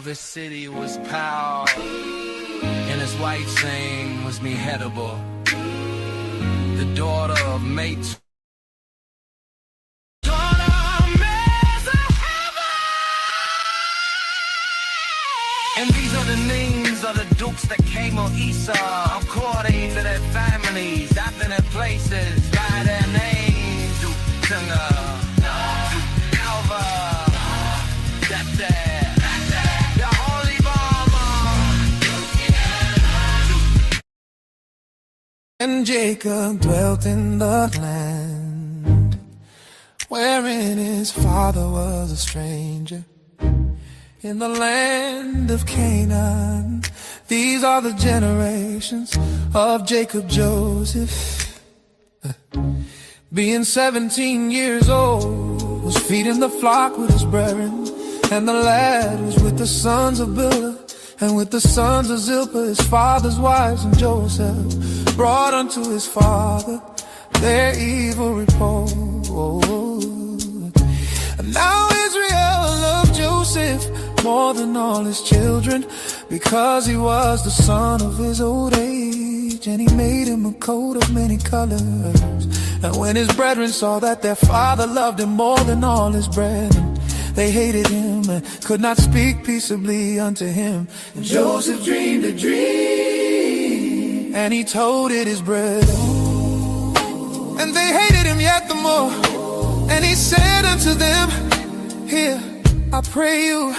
Speaker 11: His city was Pau, and his wife's name was Mehedabel, the daughter of Mate. And these are the names of the dukes that came on Esau, according to their families, after their places, by their names: Duke Tunga, Duke Alva, Deptah.
Speaker 4: And Jacob dwelt in the land wherein his father was a stranger, in the land of Canaan. These are the generations of Jacob Joseph. Being 17 years old, was feeding the flock with his brethren, and the lad was with the sons of Bilhah, and with the sons of Zilpah, his father's wives, and Joseph brought unto his father their evil report. And now Israel loved Joseph more than all his children, because he was the son of his old age, and he made him a coat of many colors. And when his brethren saw that their father loved him more than all his brethren, they hated him and could not speak peaceably unto him. And Joseph dreamed a dream, and he told it his brethren, and they hated him yet the more. And he said unto them, Hear, I pray you,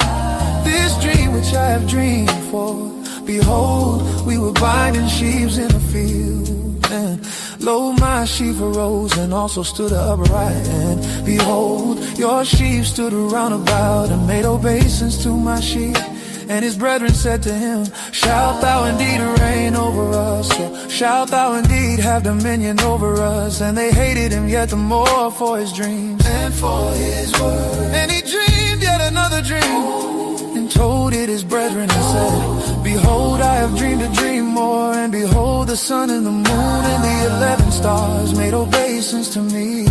Speaker 4: this dream which I have dreamed. For behold, we were binding sheaves in a field, and lo, my sheaf arose and also stood upright. And behold, your sheep stood around about and made obeisance to my sheep. And his brethren said to him, Shalt thou indeed reign over us? Or shalt thou indeed have dominion over us? And they hated him yet the more for his dreams and for his word. And he dreamed yet another dream, and told it his brethren, and said, Behold, I have dreamed a dream more. And behold, the sun and the moon and the 11 stars made obeisance to me.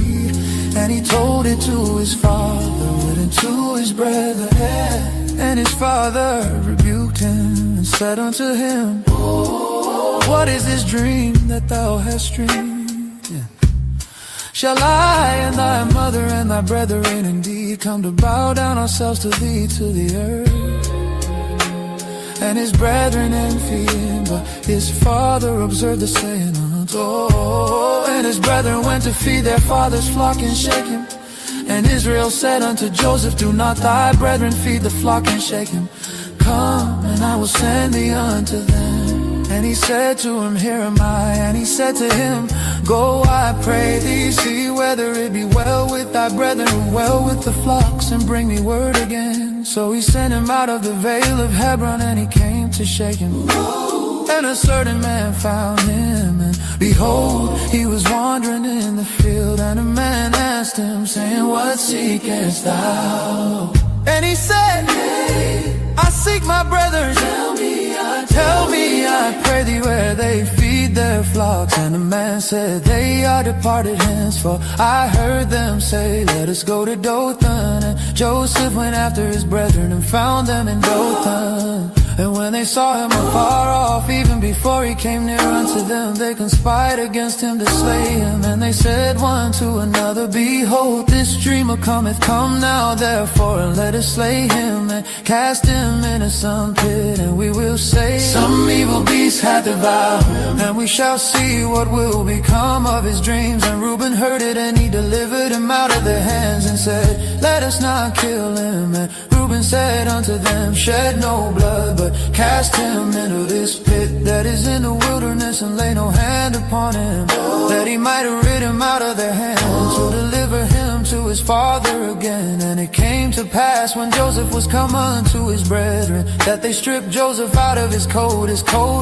Speaker 4: And he told it to his father and to his brethren. And his father rebuked him and said unto him, What is this dream that thou hast dreamed? Shall I and thy mother and thy brethren indeed come to bow down ourselves to thee to the earth? And his brethren envied him, but his father observed the saying unto. And his brethren went to feed their father's flock in Shechem. And Israel said unto Joseph, Do not thy brethren feed the flock in Shechem? Come, and I will send thee unto them. And he said to him, Here am I. And he said to him, Go, I pray thee, see whether it be well with thy brethren, or well with the flocks, and bring me word again. So he sent him out of the vale of Hebron, and he came to Shechem. And a certain man found him, and behold, he was wandering in the field. And a man asked him, saying, What seekest thou? And he said, I seek my brethren. Tell me, I pray thee, where they feed their flocks.
Speaker 2: flocks. And the man said, they are departed hence, for I heard them say, let us go to Dothan. And Joseph went after his brethren and found them in Dothan. And when they saw him afar off, even before he came near unto them, they conspired against him to slay him. And they said one to another, behold, this dreamer cometh, come now therefore, and let us slay him, and cast him into some pit, and we will say, some evil beast hath devoured him, and we shall see what will become of his dreams. And Reuben heard it, and he delivered him out of their hands, and said, let us not kill him. And Reuben said unto them, shed no blood, but cast him into this pit that is in the wilderness, and lay no hand upon him, that he might rid him out of their hands, to deliver him to his father again. And it came to pass, when Joseph was come unto his brethren, that they stripped Joseph out of his coat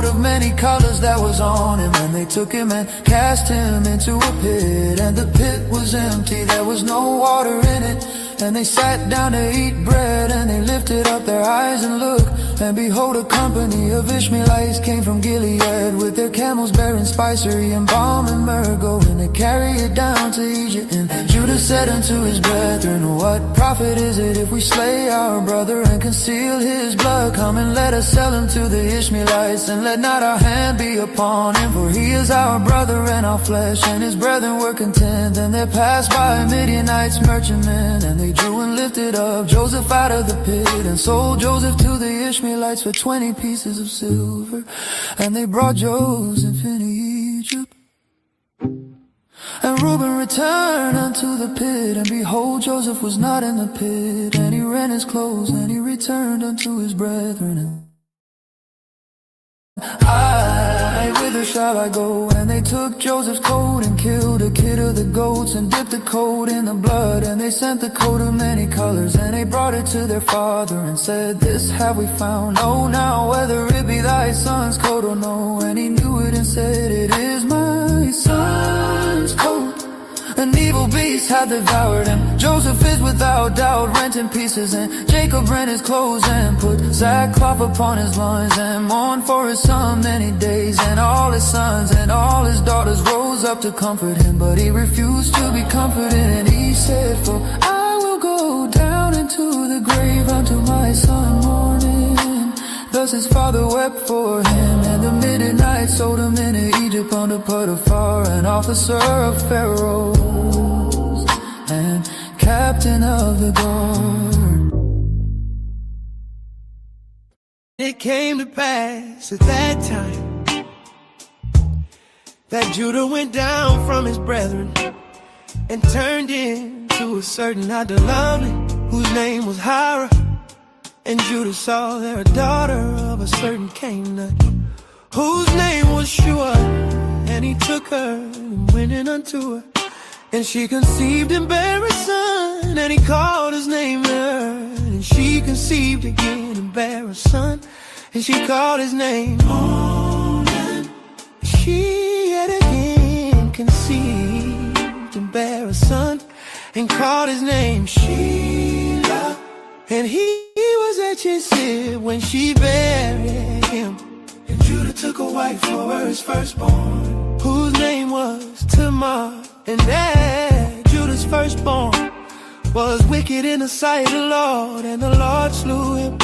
Speaker 2: of many colors that was on him. And they took him and cast him into a pit, and the pit was empty, there was no water in it. And they sat down to eat bread, and they lifted up their eyes and looked, and behold, a company of Ishmaelites came from Gilead, with their camels bearing spicery and balm and myrrh, going to carry it down to Egypt. And Judah said unto his brethren, what profit is it if we slay our brother and conceal his blood? Come and let us sell him to the Ishmaelites, and let not our hand be upon him, for he is our brother and our flesh. And his brethren were content. Then there passed by Midianites merchantmen, and they drew and lifted up Joseph out of the pit, and sold Joseph to the Ishmaelites for 20 pieces of silver. And they brought Joseph into Egypt. And Reuben returned unto the pit, and behold, Joseph was not in the pit. And he rent his clothes, and he returned unto his brethren. Whither shall I go? And they took Joseph's coat, and killed a kid of the goats, and dipped the coat in the blood. And they sent the coat of many colors, and they brought it to their father, and said, this have we found. Know now whether it be thy son's coat or no. And he knew it, and said, it is my son's coat. An evil beast hath devoured him. Joseph is without doubt rent in pieces, and Jacob rent his clothes, and put sackcloth upon his loins, and mourned for his son many days. And all his sons and all his daughters rose up to comfort him, but he refused to be comforted. And he said, for I will go down into the grave unto my son mourning. Thus his father wept for him. And the Midianites sold him into Egypt under Potiphar, an officer of Pharaoh's, and captain of the guard.
Speaker 4: It came to pass at that time that Judah went down from his brethren, and turned into a certain Adullam, whose name was Hira. And Judah saw there a daughter of a certain Canaanite, whose name was Shua. And he took her and went in unto her, and she conceived and bare a son, and he called his name Er. And she conceived again and bare a son, and she called his name Onan. She had again conceived and bare a son, and called his name Shelah. And he was at Chesed when she buried him. And Judah took a wife for his firstborn, whose name was Tamar. And that Judah's firstborn was wicked in the sight of the Lord, and the Lord slew him.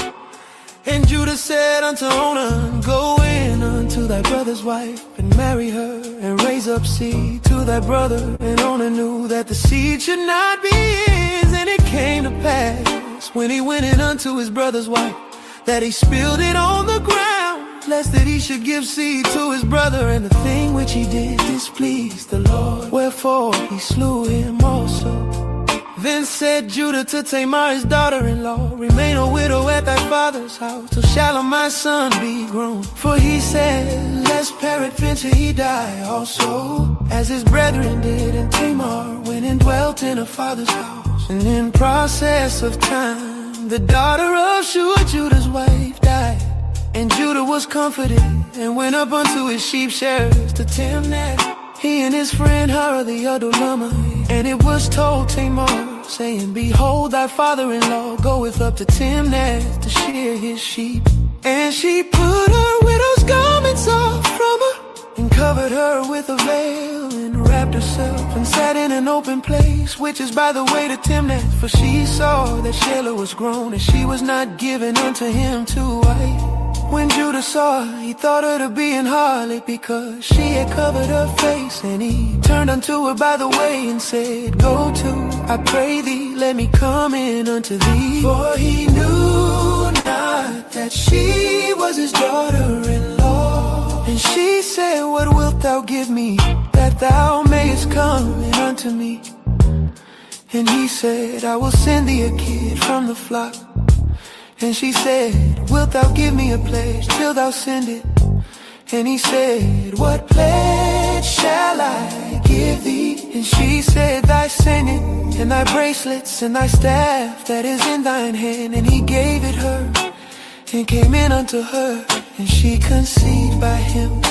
Speaker 4: And Judah said unto Onan, go in unto thy brother's wife, and marry her, and raise up seed to thy brother. And Onan knew that the seed should not be his. And it came to pass, when he went in unto his brother's wife, that he spilled it on the ground, lest that he should give seed to his brother. And the thing which he did displeased the Lord, wherefore he slew him also. Then said Judah to Tamar his daughter-in-law, remain a widow at thy father's house, till shall my son be grown. For he said, lest peradventure he die also, as his brethren did. And Tamar went and dwelt in her father's house. And in process of time, the daughter of Shua, Judah's wife, died. And Judah was comforted, and went up unto his sheep shearers to Timnath, he and his friend Hira the Adullamite. And it was told Tamar, saying, behold, thy father-in-law goeth up to Timnath to shear his sheep. And she put her widow's garments off from her, and covered her with a
Speaker 6: Joseph and sat in an open place, which is by the way to Timnath. For she saw that Shelah was grown, and she was not given unto him to wife. When Judah saw her, he thought her to be an harlot, because she had covered her face. And he turned unto her by the way and said, Go to, I pray thee, let me come in unto thee. For he knew not that she was his daughter-in-law. And she said, What wilt thou give me, that thou mayest come in unto me? And he said, I will send thee a kid from the flock. And she said, Wilt thou give me a pledge till thou send it? And he said, What pledge shall I give thee? And she said, Thy signet, and thy bracelets, and thy staff that is in thine hand. And he gave it her, and came in unto her, and she conceived by him.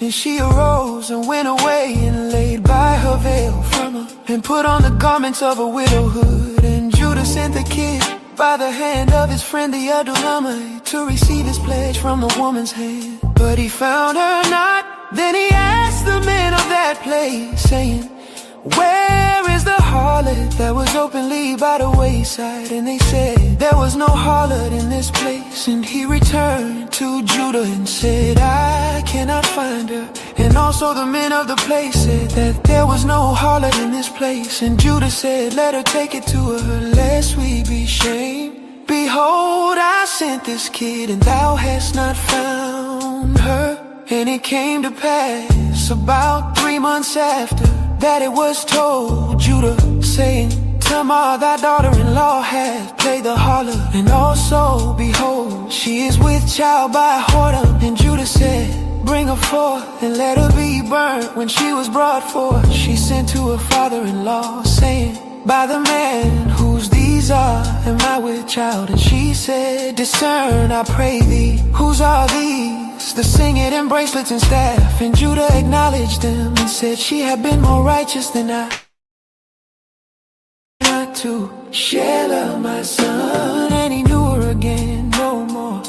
Speaker 6: And she arose and went away, and laid by her veil from her, and put on the garments of a widowhood. And Judah sent the kid by the hand of his friend the Adullamite to receive his pledge from the woman's hand. But he found her not. Then he asked the men of that place, saying, Where is the harlot that was openly by the wayside? And they said, There was no harlot in this place. And he returned to Judah and said, I cannot find her. And also the men of the place said that there was no harlot in this place. And Judah said, Let her take it to her, lest we be shamed. Behold, I sent this kid, and thou hast not found her. And it came to pass about 3 months after that it was told Judah, saying, Tamar, thy daughter-in-law, hath played the harlot. And also, behold, she is with child by a whoredom. And Judah said, Bring her forth, and let her be burnt. When she was brought forth, she sent to her father-in-law, saying, By the man whose these are, am I with child? And she said, Discern, I pray thee, whose are these? The signet and bracelets and staff. And Judah acknowledged them, and said, She had been more righteous than I. Not to Shelah, my son. And he knew her again no more.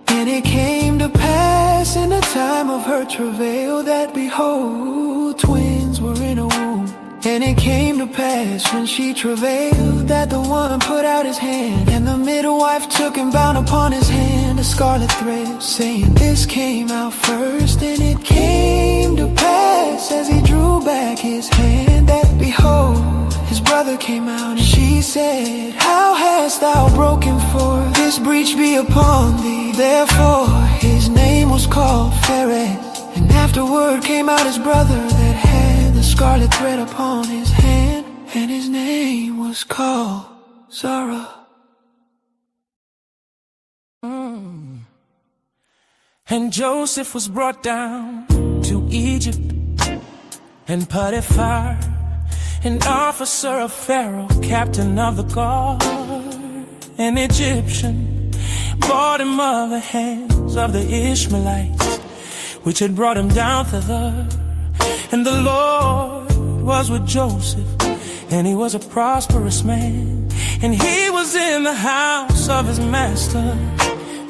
Speaker 6: And it came to pass in the time of her travail, that behold, twins were in her womb. And it came to pass when she travailed, that the one put out his hand, and the midwife took and bound upon his hand a scarlet thread, saying, This came out first. And it came to pass, as he drew back his hand, that behold, his brother came out. And she said, How hast thou broken forth? This breach be upon thee. Therefore his name was called Pharez. And afterward came out his brother that had the scarlet thread upon his hand, and his name was called Zara.
Speaker 4: And Joseph was brought down to Egypt, and Potiphar, an officer of Pharaoh, captain of the guard, an Egyptian, bought him of the hands of the Ishmaelites, which had brought him down thither. And the Lord was with Joseph, and he was a prosperous man. And he was in the house of his master,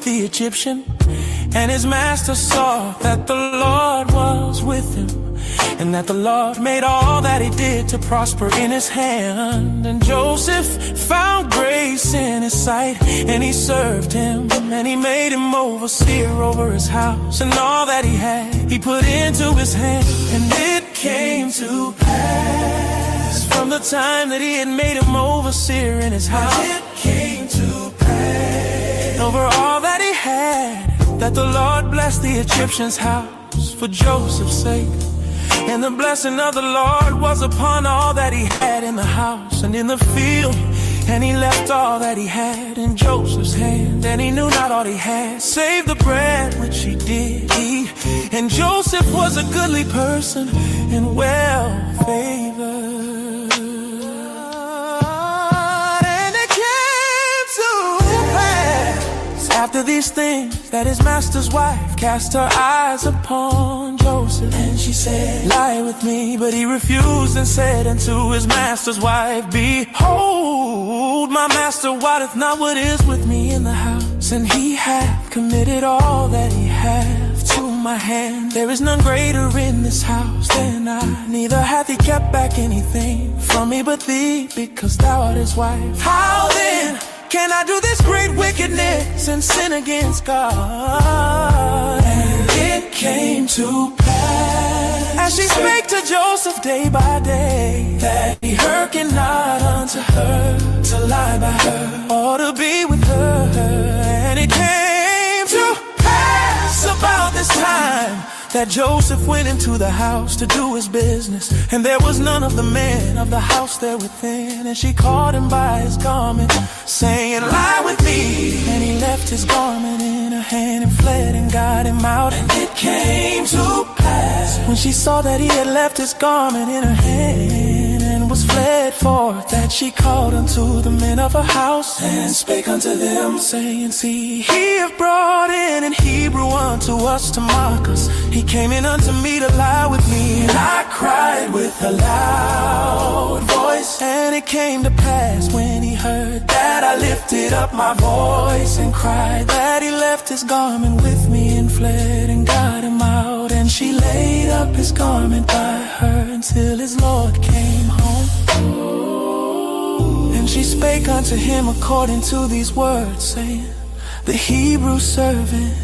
Speaker 4: the Egyptian. And his master saw that the Lord was with him, and that the Lord made all that he did to prosper in his hand. And Joseph found grace in his sight, and he served him, and he made him overseer over his house. And all that he had, he put into his hand. And it came to pass, from the time that he had made him overseer in his house, it came to pass, over all that he had, that the Lord blessed the Egyptian's house for Joseph's sake. And the blessing of the Lord was upon all that he had in the house and in the field. And he left all that he had in Joseph's hand. And he knew not all he had, save the bread which he did eat. And Joseph was a goodly person and well favored. And it came to pass, after these things, that his master's wife cast her eyes upon Joseph. And she said, Lie with me. But he refused and said unto his master's wife, Behold, my master wotteth not what is with me in the house, and he hath committed all that he hath to my hand. There is none greater in this house than I. Neither hath he kept back anything from me but thee, because thou art his wife. How then can I do this great wickedness and sin against God? And it came to pass, as she spake to Joseph day by day, that he hearkened not unto her to lie by her or to be with her. And it came to pass about this time that Joseph went into the house to do his business, and there was none of the men of the house there within. And she caught him by his garment, saying, lie with me. And he left his garment in her hand and fled and got him out. And it came to pass, when she saw that he had left his garment in her hand and was fled forth, that she called unto the men of her house and spake unto them, saying, see, he hath brought in an Hebrew unto us to mock us. He came in unto me to lie with me, and I cried with a loud voice. And it came to pass, when he heard that, I lifted up my voice and cried, that he left his garment with me and fled and got him out. And she laid up his garment by her until his Lord came home. And she spake unto him according to these words, saying, the Hebrew servant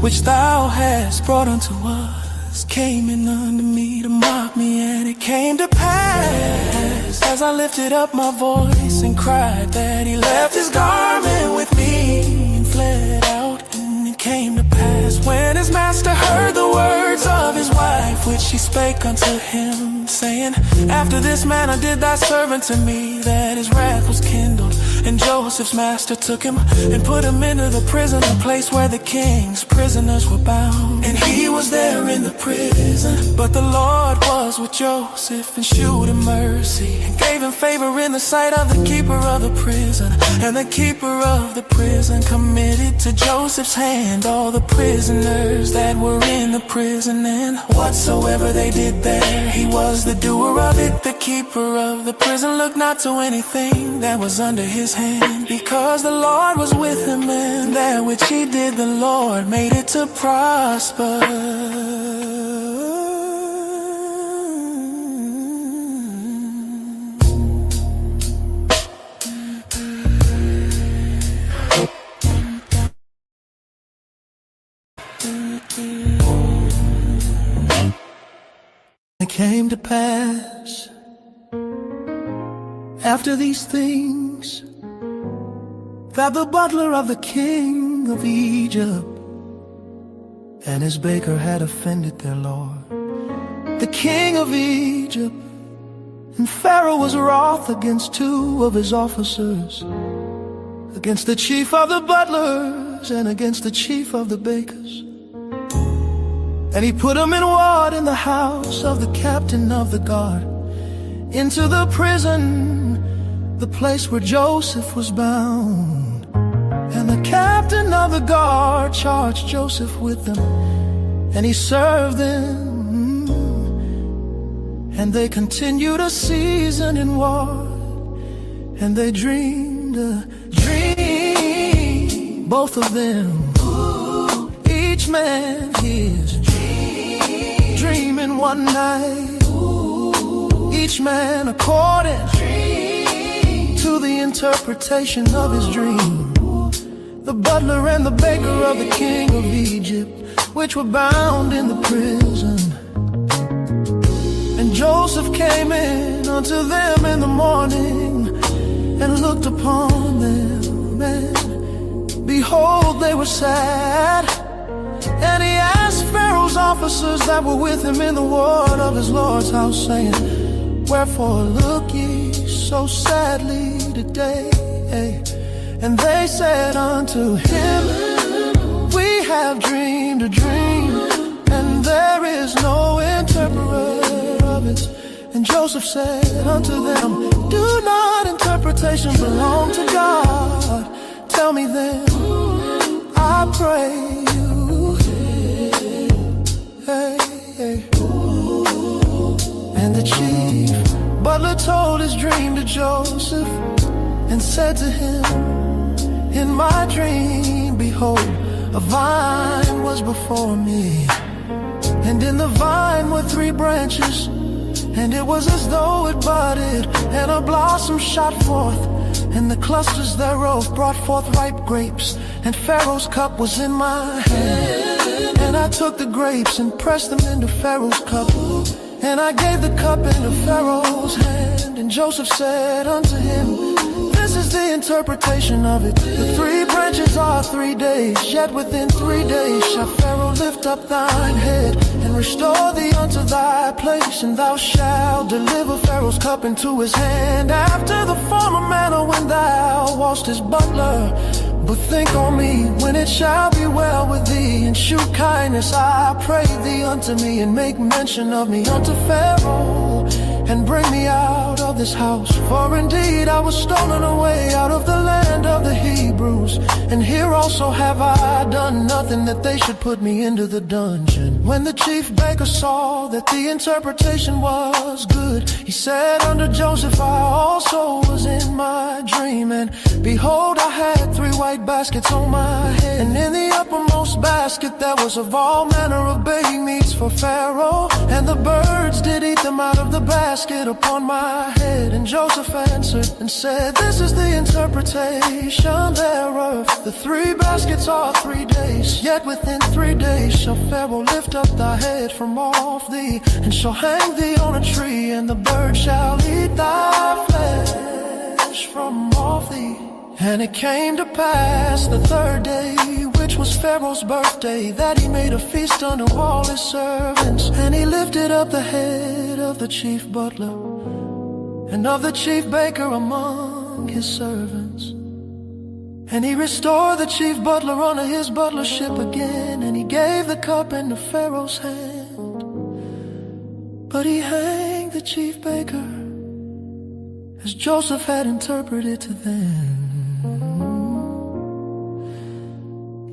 Speaker 4: which thou hast brought unto us came in unto me to mock me. And it came to pass, as I lifted up my voice and cried, that he left his garment with me and fled out. And it came to pass, when his master heard the words of his wife, which she spake unto him, saying, after this manner did thy servant to me, that his wrath was kindled. And Joseph's master took him and put him into the prison, the place where the king's prisoners were bound. And he was there in the prison, but the Lord was with Joseph and shewed him mercy, and gave him favor in the sight of the keeper of the prison. And the keeper of the prison committed to Joseph's hand all the prisoners that were in the prison. And whatsoever they did there, he was the doer of it. The keeper of the prison looked not to anything that was under his hand, because the Lord was with him, and that which he did, the Lord made it to prosper.
Speaker 6: It came to pass, after these things, that the butler of the king of Egypt and his baker had offended their lord, the king of Egypt. And Pharaoh was wroth against two of his officers, against the chief of the butlers and against the chief of the bakers. And he put them in ward in the house of the captain of the guard, into the prison, the place where Joseph was bound. And the captain of the guard charged Joseph with them, and he served them. And they continued a season in ward, and they dreamed a dream, both of them, each man his dream in one night, each man according to the interpretation of his dream. The butler and the baker of the king of Egypt, which were bound in the prison. And Joseph came in unto them in the morning, and looked upon them, and behold, they were sad. And he asked Pharaoh's officers that were with him in the ward of his Lord's house, saying, wherefore look ye so sadly today? And they said unto him, we have dreamed a dream, and there is no interpreter of it. And Joseph said unto them, do not interpretation belong to God? Tell me then, I pray you. And the chief butler told his dream to Joseph, and said to him, in my dream, behold, a vine was before me, And in the vine were 3 branches, and it was as though it budded, and a blossom shot forth, and the clusters thereof brought forth ripe grapes. And Pharaoh's cup was in my hand, and I took the grapes and pressed them into Pharaoh's cup, and I gave the cup into Pharaoh's hand. And Joseph said unto him, this is the interpretation of it. The 3 branches are 3 days, yet within 3 days shall Pharaoh lift up thine head, and restore thee unto thy place, and thou shalt deliver Pharaoh's cup into his hand, after the former manner when thou wast his butler. But think on me when it shall be well with thee, and shew kindness, I pray thee, unto me, and make mention of me unto Pharaoh, and bring me out of this house. For indeed I was stolen away out of the land of the Hebrews, and here also have I done nothing that they should put me into the dungeon. When the chief baker saw that the interpretation was good, he said unto Joseph, I also was in my dream, and behold, I had 3 white baskets on my head, and in the uppermost basket there was of all manner of baking meats for Pharaoh, and the birds did eat them out of the basket upon my head. And Joseph answered and said, this is the interpretation thereof. The 3 baskets are 3 days, yet within 3 days shall Pharaoh lift up thy head from off thee, and shall hang thee on a tree, and the birds shall eat thy flesh from off thee. And it came to pass the 3rd day, which was Pharaoh's birthday, that he made a feast unto all his servants. And he lifted up the head of the chief butler and of the chief baker among his servants. And he restored the chief butler unto his butlership again, and he gave the cup into Pharaoh's hand. But he hanged the chief baker, as Joseph had interpreted to them.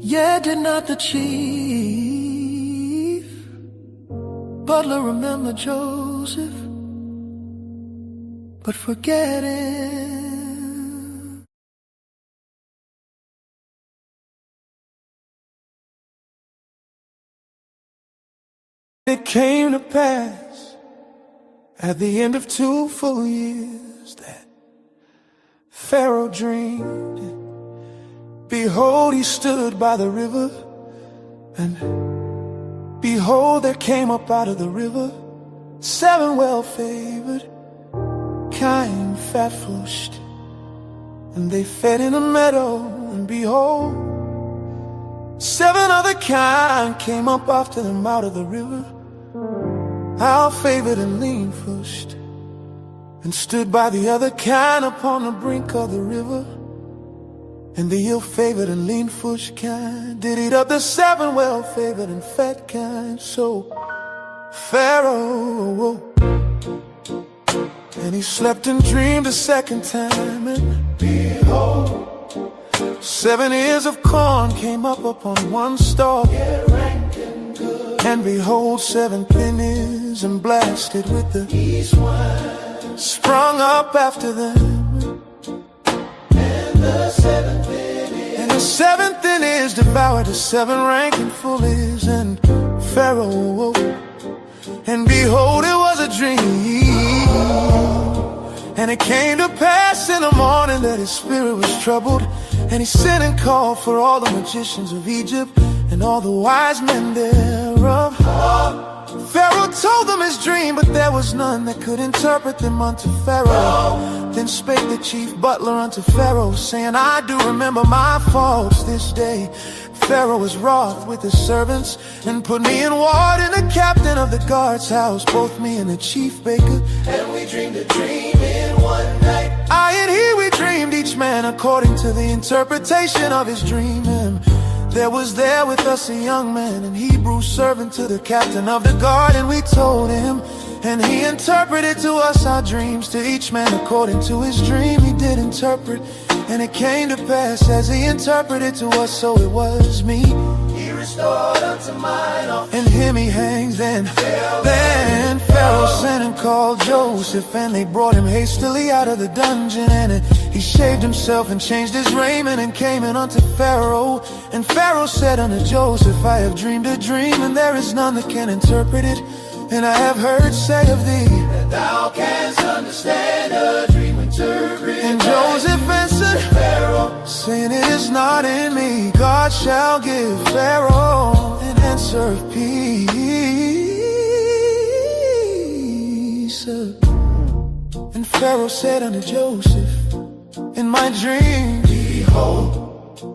Speaker 6: Yet did not the chief butler remember Joseph, but forget him. It came to pass at the end of 2 full years that Pharaoh dreamed. Behold, he stood by the river, and behold, there came up out of the river 7 well-favored, kind, fat-flushed, and they fed in a meadow. And behold, 7 other kind came up after them out of the river, ill-favored and lean-flushed, and stood by the other kind upon the brink of the river. And the ill-favored and lean-flushed kind did eat up the 7 well-favored and fat kind. So Pharaoh awoke, and he slept and dreamed a 2nd time, and behold, 7 ears of corn came up upon 1 stalk, and behold, 7 pennies and blasted with the east wine sprung up after them. The 7th is devoured the 7 ranking fullies. And Pharaoh awoke, and behold, it was a dream. And it came to pass in the morning that his spirit was troubled, and he sent and called for all the magicians of Egypt and all the wise men thereof. Pharaoh told them his dream, but there was none that could interpret them unto Pharaoh. Then spake the chief butler unto Pharaoh, saying, I do remember my faults this day. Pharaoh was wroth with his servants, and put me in ward in the captain of the guard's house, both me and the chief baker. And we dreamed a dream in one night. I and he, we dreamed, each man according to the interpretation of his dream. And there was there with us a young man, an Hebrew servant to the captain of the guard, and we told him, and he interpreted to us our dreams, to each man according to his dream he did interpret. And it came to pass as he interpreted to us, so it was me he restored unto mine, and him he hangs. Then Pharaoh sent and called Joseph, and they brought him hastily out of the dungeon. And it He shaved himself and changed his raiment and came in unto Pharaoh. And Pharaoh said unto Joseph, I have dreamed a dream, and there is none that can interpret it. And I have heard say of thee, that thou canst understand a dream interpreted. And Joseph answered Pharaoh, saying, it is not in me. God shall give Pharaoh an answer of peace. And Pharaoh said unto Joseph, in my dream,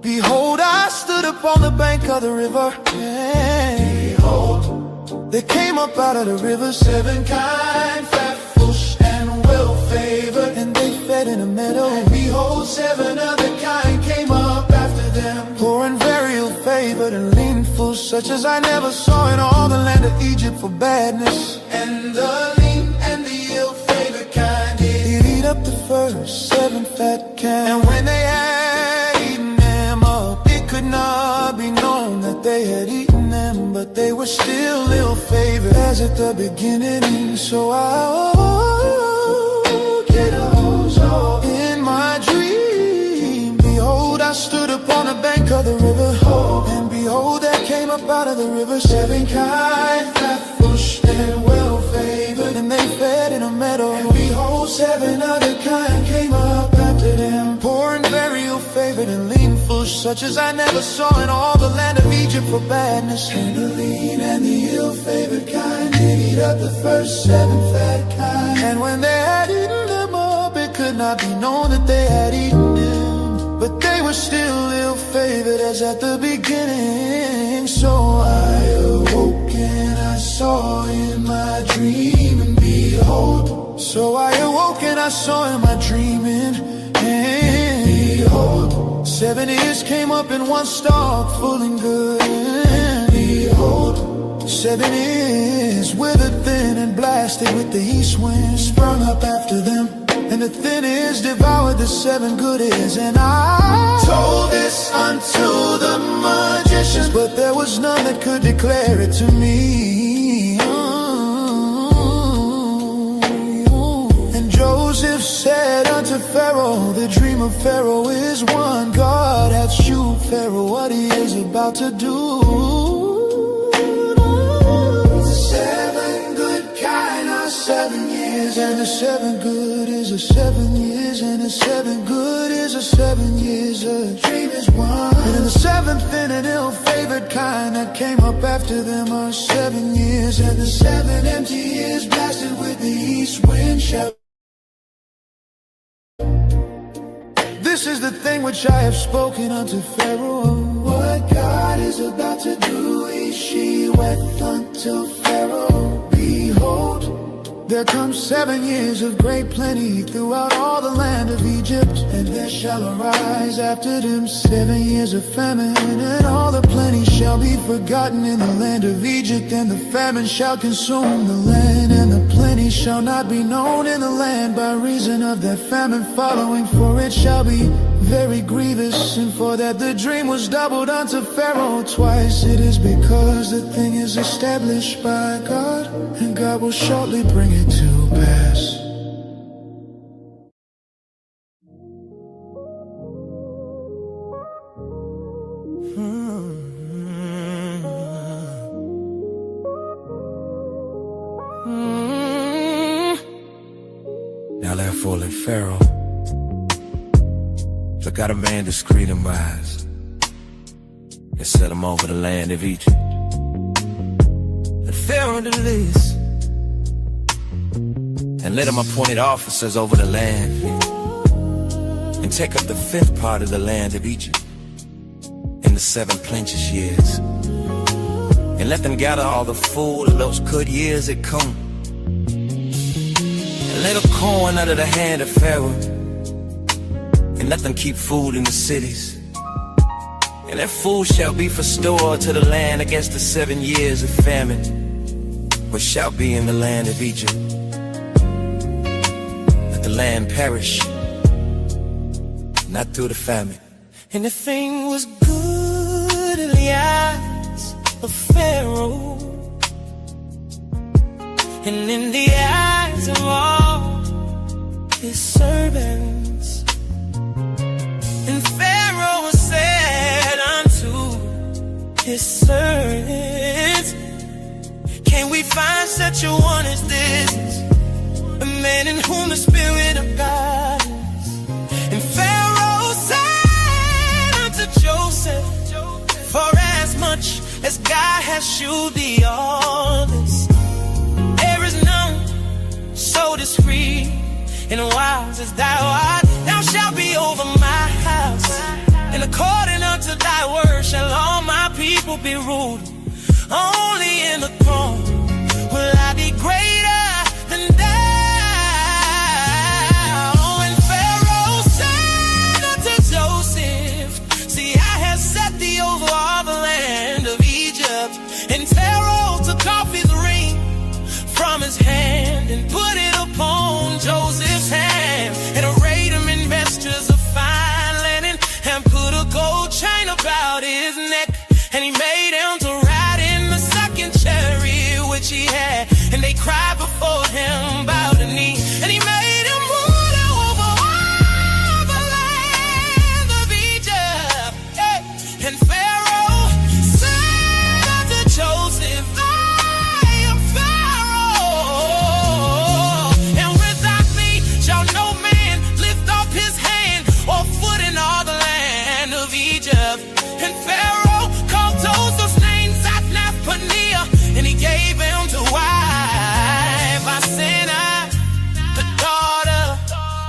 Speaker 6: behold, I stood upon the bank of the river, and behold, there came up out of the river 7 kind, fat, full, and well-favored, and they fed in a meadow. And behold, 7 other kind came up after them, poor and very ill-favored, and lean full, such as I never saw in all the land of Egypt for badness. And the lean and the ill-favored kind did eat up the first 7 fat kinds. And when they had eaten them up, it could not be known that they had eaten them, but they were still ill-favored as at the beginning. So I in my dream, behold, I stood upon the bank of the river, and behold, there came up out of the river 7 kind, fat, full, and well-favored, and they fed in a meadow. And behold, 7 other kind came up after them, poor and very ill-favored, and lean full, such as I never saw in all the land of Egypt for badness. And the lean and the ill-favored kind did eat up the first 7 fat kind. And when they had eaten them up, it could not be known that they had eaten them, but they were still ill-favored as at the beginning. So I awoke and I saw in my dream, and behold. So I awoke and I saw in my dreaming, and behold, 7 ears came up in one stalk, full and good. And behold, 7 ears withered thin and blasted with the east wind sprung up after them. And the thin ears devoured the 7 good ears. And I told this unto the magicians, but there was none that could declare it to me. And Joseph said unto Pharaoh, the dream of Pharaoh is one. God hath shewed Pharaoh what he is about to do. 7 good kind are 7 years, and the 7 good is a 7 years, and the 7 good is a 7 years. A dream is one. And the 7th thin and ill-favored kind that came up after them are 7 years, and the 7 empty years blasted with the east wind shall. This is the thing which I have spoken unto Pharaoh. What God is about to do, she went unto Pharaoh. Behold, there come 7 years of great plenty throughout all the land of Egypt. And there shall arise after them 7 years of famine, and all the plenty shall be forgotten in the land of Egypt. And the famine shall consume the land, and the plenty shall not be known in the land by reason of that famine following. For it shall be very grievous, and for that the dream was doubled unto Pharaoh twice. It is because the thing is established by God, and God will shortly bring it to pass.
Speaker 9: Now therefore let Pharaoh look out a man discreet and wise, and set him over the land of Egypt. Let Pharaoh do this, and let him appointed officers over the land, and take up the 5th part of the land of Egypt in the 7 plenteous years, and let them gather all the food of those good years that come, and let them corn under the hand of Pharaoh, and let them keep food in the cities. And that food shall be for store to the land against the 7 years of famine, which shall be in the land of Egypt. Let the land perish, not through the famine.
Speaker 4: And the thing was good in the eyes of Pharaoh, and in the eyes of all his servants. discerns. Can we find such a one as this? A man in whom the Spirit of God is. And Pharaoh said unto Joseph, for as much as God has shewed thee all this, there is none so discreet and wise as thou art. Thou shalt be over my house, and according unto thy word shall all my people be ruled. Only in the throne will I be greater than thou. And Pharaoh said unto Joseph, see, I have set thee over all the land of Egypt. And Pharaoh took off his ring from his hand and put it upon Joseph's hand, and arrayed him in vestures of fine linen, and put a gold chain about his neck. And he made him to ride in the second chariot which he had, and they cried before him, bowed the knee. And he made him ruler over all the land of Egypt. Hey. And Pharaoh said unto Joseph, I am Pharaoh, and without me shall no man lift up his hand or foot in all the land of Egypt. And Pharaoh called Joseph's name Zaphnath-Paneah, and he gave him to wife Asenath, the daughter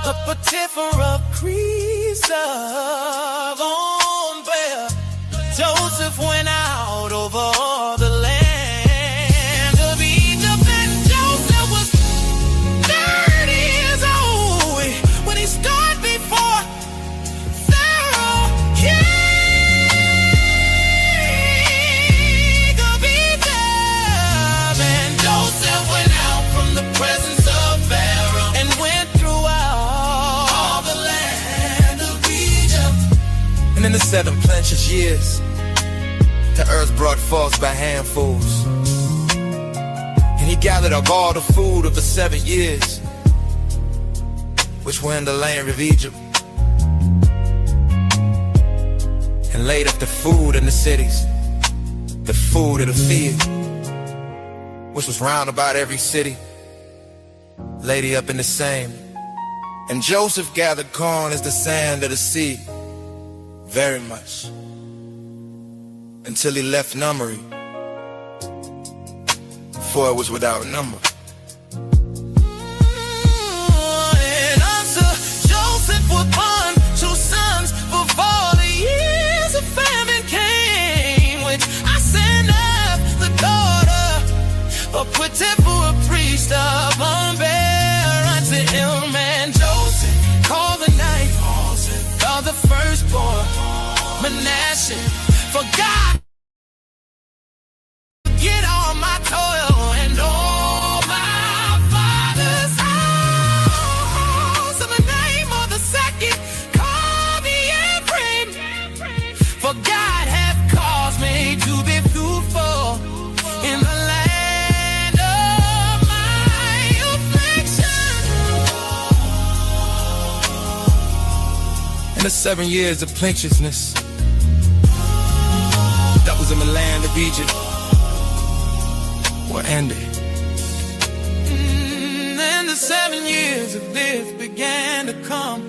Speaker 4: of Potiphar of Crease on Bear. Joseph went out over all the land of Egypt, and Joseph was 30 years old when he stood before Pharaoh, king of Egypt. And Joseph went out from the presence of Pharaoh and went throughout all the land of Egypt.
Speaker 11: And in the 7 plenteous years, the earth brought forth by handfuls. And he gathered up all the food of the 7 years, which were in the land of Egypt, and laid up the food in the cities, the food of the field, which was round about every city, laid he up in the same. And Joseph gathered corn as the sand of the sea, very much, until he left numbery, for it was without number.
Speaker 4: And unto Joseph were born 2 sons before the years of famine came, which Asenath, the daughter of Potiphar, a priest of Bear, unto him. And Joseph called the name of the firstborn Manasseh, for God get all my toil and all my father's house. In the name of the second, call me Ephraim, for God hath caused me to be fruitful in the land of my affliction.
Speaker 11: And the 7 years of plenteousness that was in the land of Egypt were ended.
Speaker 4: Then the 7 years of this began to come,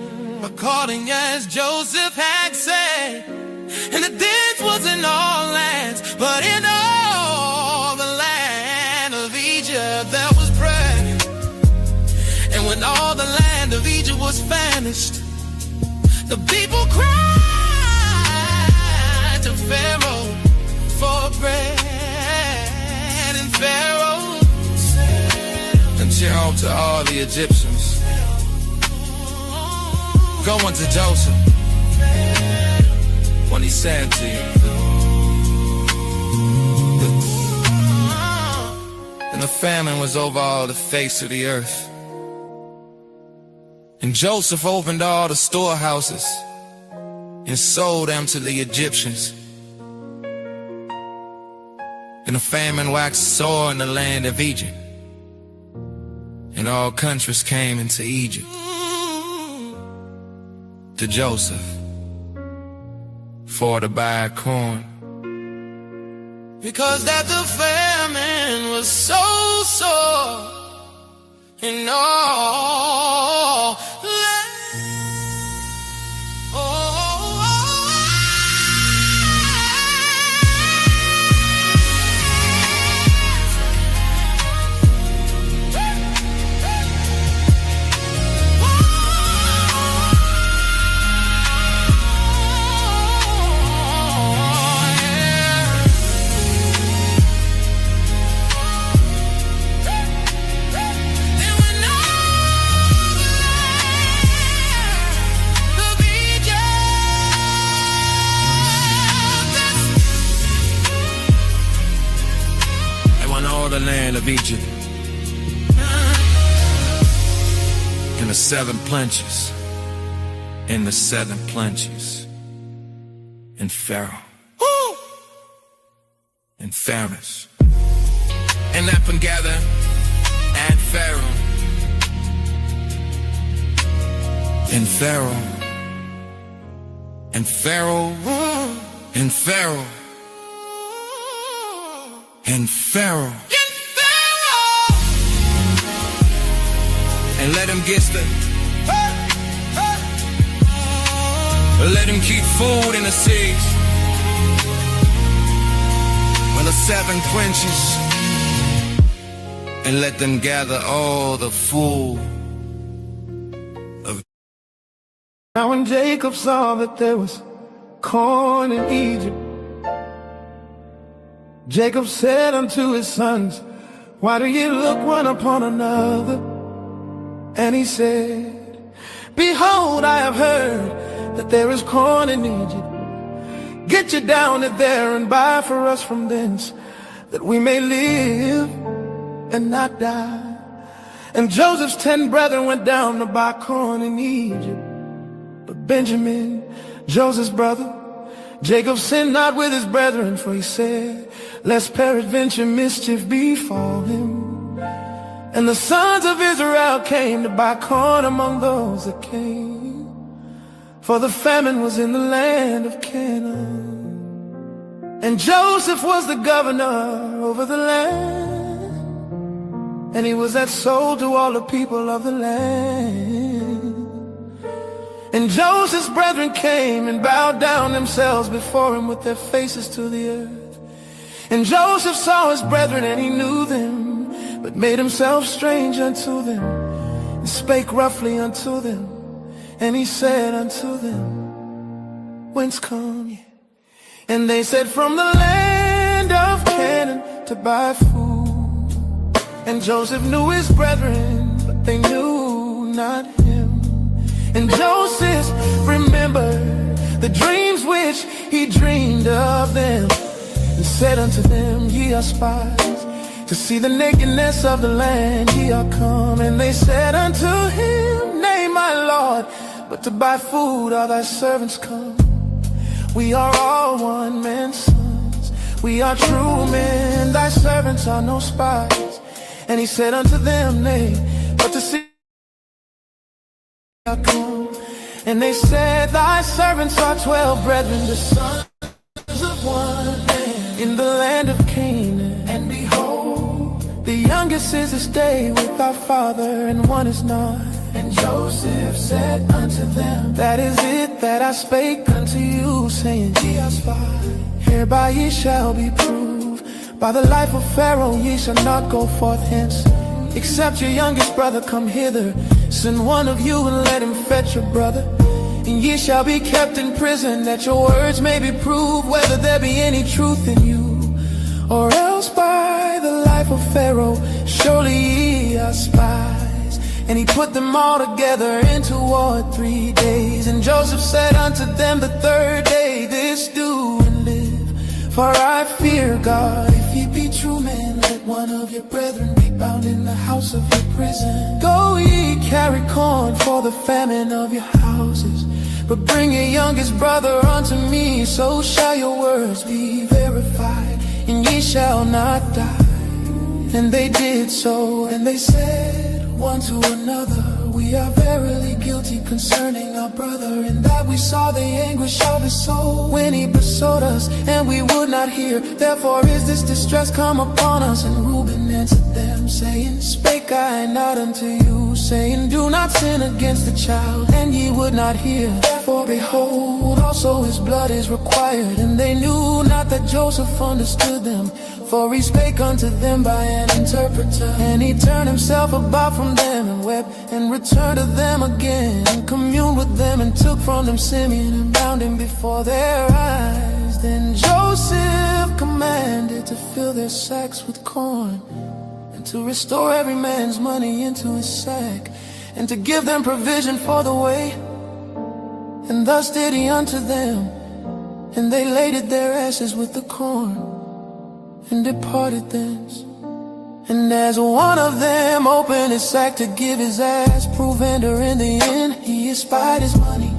Speaker 4: according as Joseph had said. And the death was in all lands, but in all the land of Egypt there was bread. And when all the land of Egypt was famished, the people cried to Pharaoh for bread. And Pharaoh said
Speaker 11: And tell to all the Egyptians, go unto Joseph when he said to you. And the famine was over all the face of the earth. And Joseph opened all the storehouses and sold them to the Egyptians. And the famine waxed sore in the land of Egypt, and all countries came into Egypt to Joseph for to buy corn
Speaker 4: because that the famine was so sore in all land.
Speaker 11: The land of Egypt in the 7 plenches, in the 7 plenches, in Pharaoh, in Pharaohs, and Ephengather, and Pharaoh, in Pharaoh, and Pharaoh, and Pharaoh, and Pharaoh. And let him get the let him keep food in the seas when the 7 quenches, and let them gather all the food of.
Speaker 6: Now when Jacob saw that there was corn in Egypt, Jacob said unto his sons, why do ye look one upon another? And he said, behold, I have heard that there is corn in Egypt. Get you down it there and buy for us from thence, that we may live and not die. And Joseph's 10 brethren went down to buy corn in Egypt. But Benjamin, Joseph's brother, Jacob sinned not with his brethren, for he said, lest peradventure mischief befall him. And the sons of Israel came to buy corn among those that came, for the famine was in the land of Canaan. And Joseph was the governor over the land, and he was that sold to all the people of the land. And Joseph's brethren came and bowed down themselves before him with their faces to the earth. And Joseph saw his brethren, and he knew them, but made himself strange unto them, and spake roughly unto them. And he said unto them, whence come ye? And they said, from the land of Canaan, to buy food. And Joseph knew his brethren, but they knew not him. And Joseph remembered the dreams which he dreamed of them, and said unto them, ye are spies, to see the nakedness of the land ye are come. And they said unto him, nay, my Lord, but to buy food are thy servants come. We are all one man's sons, we are true men, thy servants are no spies. And he said unto them, nay, but to see are come. And they said, thy servants are 12 brethren, the sons of one man, in the land of Canaan. And behold, the youngest is this day with our father, and one is not. And Joseph said unto them, that is it that I spake unto you, saying, ye are spies. Hereby ye shall be proved. By the life of Pharaoh ye shall not go forth hence, except your youngest brother come hither. Send one of you and let him fetch your brother. And ye shall be kept in prison, that your words may be proved, whether there be any truth in you. Or else by the life of Pharaoh, surely ye are spies. And he put them all together into ward 3 days. And Joseph said unto them the 3rd day, this do and live. For I fear God, if ye be true men, let one of your brethren be bound in the house of your prison. Go ye carry corn for the famine of your houses, but bring your youngest brother unto me, so shall your words be verified, and ye shall not die. And they did so, and they said one to another, We are verily guilty concerning our brother, in that we saw the anguish of his soul when he besought us, and we would not hear. Therefore is this distress come upon us. And Reuben answered them, saying, Spake I not unto you, saying, Do not sin against the child, and ye would not hear. For behold, also his blood is required. And they knew not that Joseph understood them, for he spake unto them by an interpreter. And he turned himself about from them, and wept, and returned to them again, and communed with them, and took from them Simeon, and bound him before their eyes. Then Joseph commanded to fill their sacks with corn, and to restore every man's money into his sack, and to give them provision for the way. And thus did he unto them, and they laded their asses with the corn, and departed thence. And as one of them opened his sack to give his ass provender in the end, he espied his money,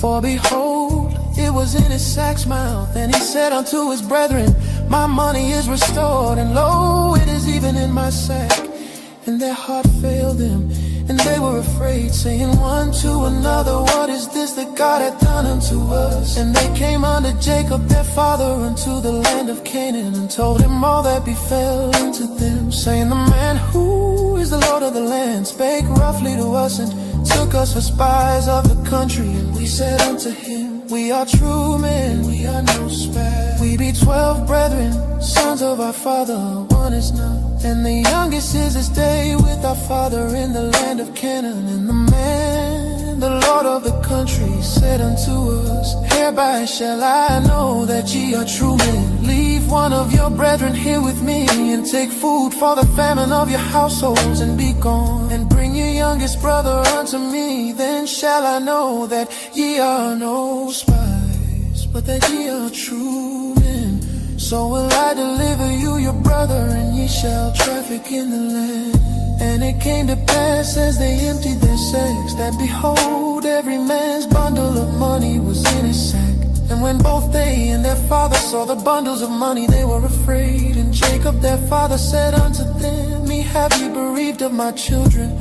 Speaker 6: for behold, it was in his sack's mouth. And he said unto his brethren, My money is restored, and lo, it is even in my sack. And their heart failed them, and they were afraid, saying one to another, What is this that God hath done unto us? And they came unto Jacob their father unto the land of Canaan, and told him all that befell unto them, saying, The man who is the Lord of the land spake roughly to us, and took us for spies of the country. And we said unto him, We are true men, we are no spies. We be 12 brethren, sons of our father, one is not. And the youngest is this day with our father in the land of Canaan. And the man, the Lord of the country, said unto us, Hereby shall I know that ye are true men. Leave one of your brethren here with me, and take food for the famine of your households, and be gone. And bring your youngest brother unto me, then shall I know that ye are no spies, but that ye are true men. So will I deliver you your brother, and ye shall traffic in the land. And it came to pass as they emptied their sacks, that behold, every man's bundle of money was in his sack. And when both they and their father saw the bundles of money, they were afraid. And Jacob their father said unto them, Me have ye bereaved of my children?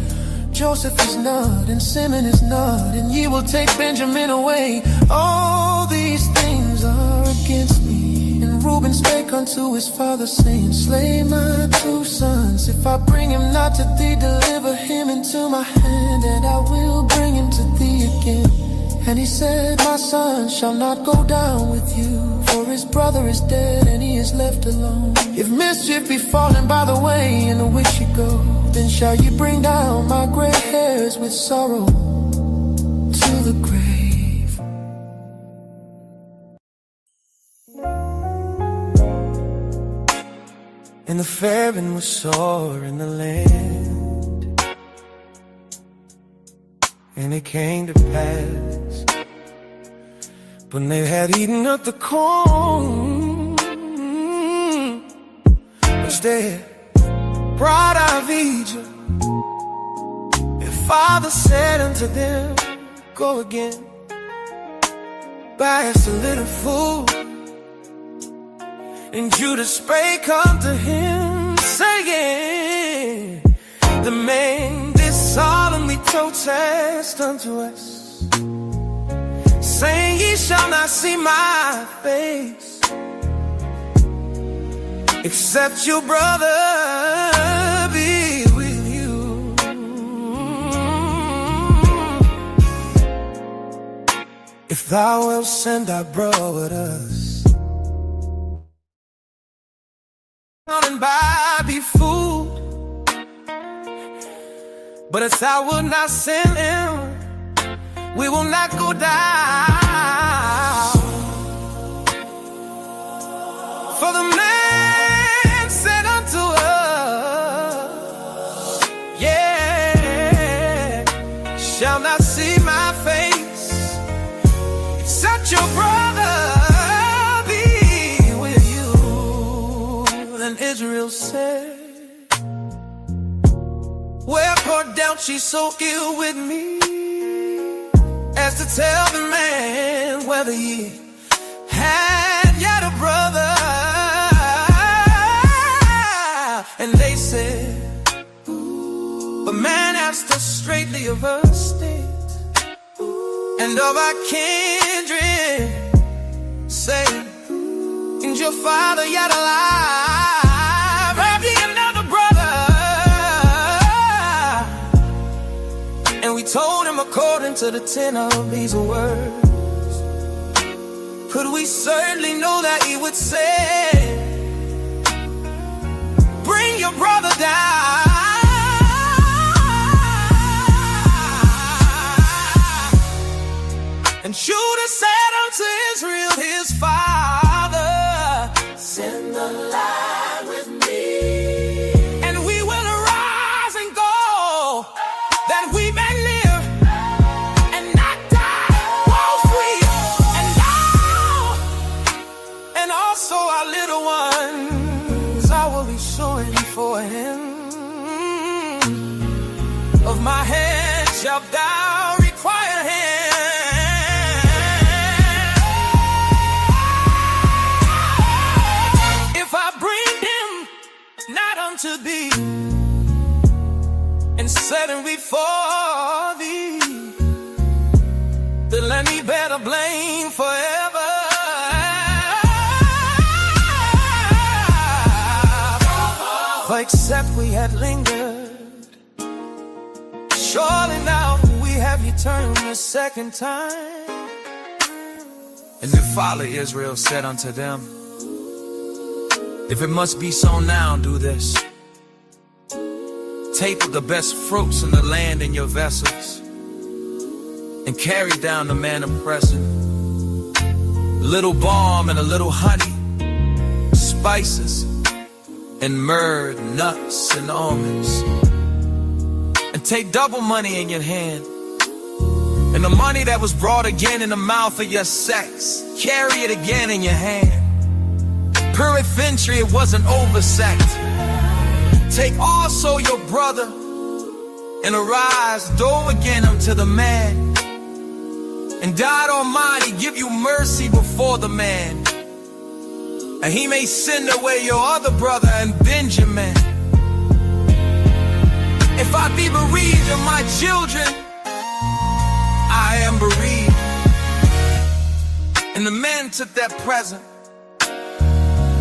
Speaker 6: Joseph is not, and Simeon is not, and ye will take Benjamin away. All these things are against me. And Reuben spake unto his father, saying, Slay my 2 sons. If I bring him not to thee, deliver him into my hand, and I will bring him to thee again. And he said, My son shall not go down with you, for his brother is dead, and he is left alone. If mischief be fallen by the way in which you go, then shall you bring down my gray hairs with sorrow to the grave. And the famine was sore in the land, and it came to pass, when they had eaten up the corn which they had brought out of Egypt, their father said unto them, Go again, buy us a little food. And Judah spake unto him, saying, The man did solemnly protest unto us, saying, Ye shall not see my face, except your brother be with you. If thou wilt send thy brother with us, and buy me food, but if thou wilt not send him, we will not go down. For the man said unto us, Yeah, shall not see my face, except your brother be with you. And Israel said, Wherefore dealt ye so ill with me, as to tell the man whether ye had yet a brother? And they said,
Speaker 11: But man asked us straightly of our state and of our kindred, say, is your father yet alive? Have ye another brother? And we told him according to the tenor of these words, could we certainly know that he would say, bring your brother down. And Judah said unto Israel his father, send the lad with me, and we will arise and go, that we may live and not die. Walk free and now, and also our little ones I will be showing for him. Of my hand shalt thou require him. To thee and set him before thee, then let me bear the blame forever. For except we had lingered, surely now we have returned the second time. And the father Israel said unto them, if it must be so now, do this. Take of the best fruits in the land in your vessels, and carry down the manna present, a little balm and a little honey, spices, and myrrh, nuts, and almonds. And take double money in your hand, and the money that was brought again in the mouth of your sex, carry it again in your hand. Peradventure it wasn't oversacked. Take also your brother, and arise, go again unto the man, and God Almighty give you mercy before the man, and he may send away your other brother and Benjamin. If I be bereaved of my children, I am bereaved. And the men took that present,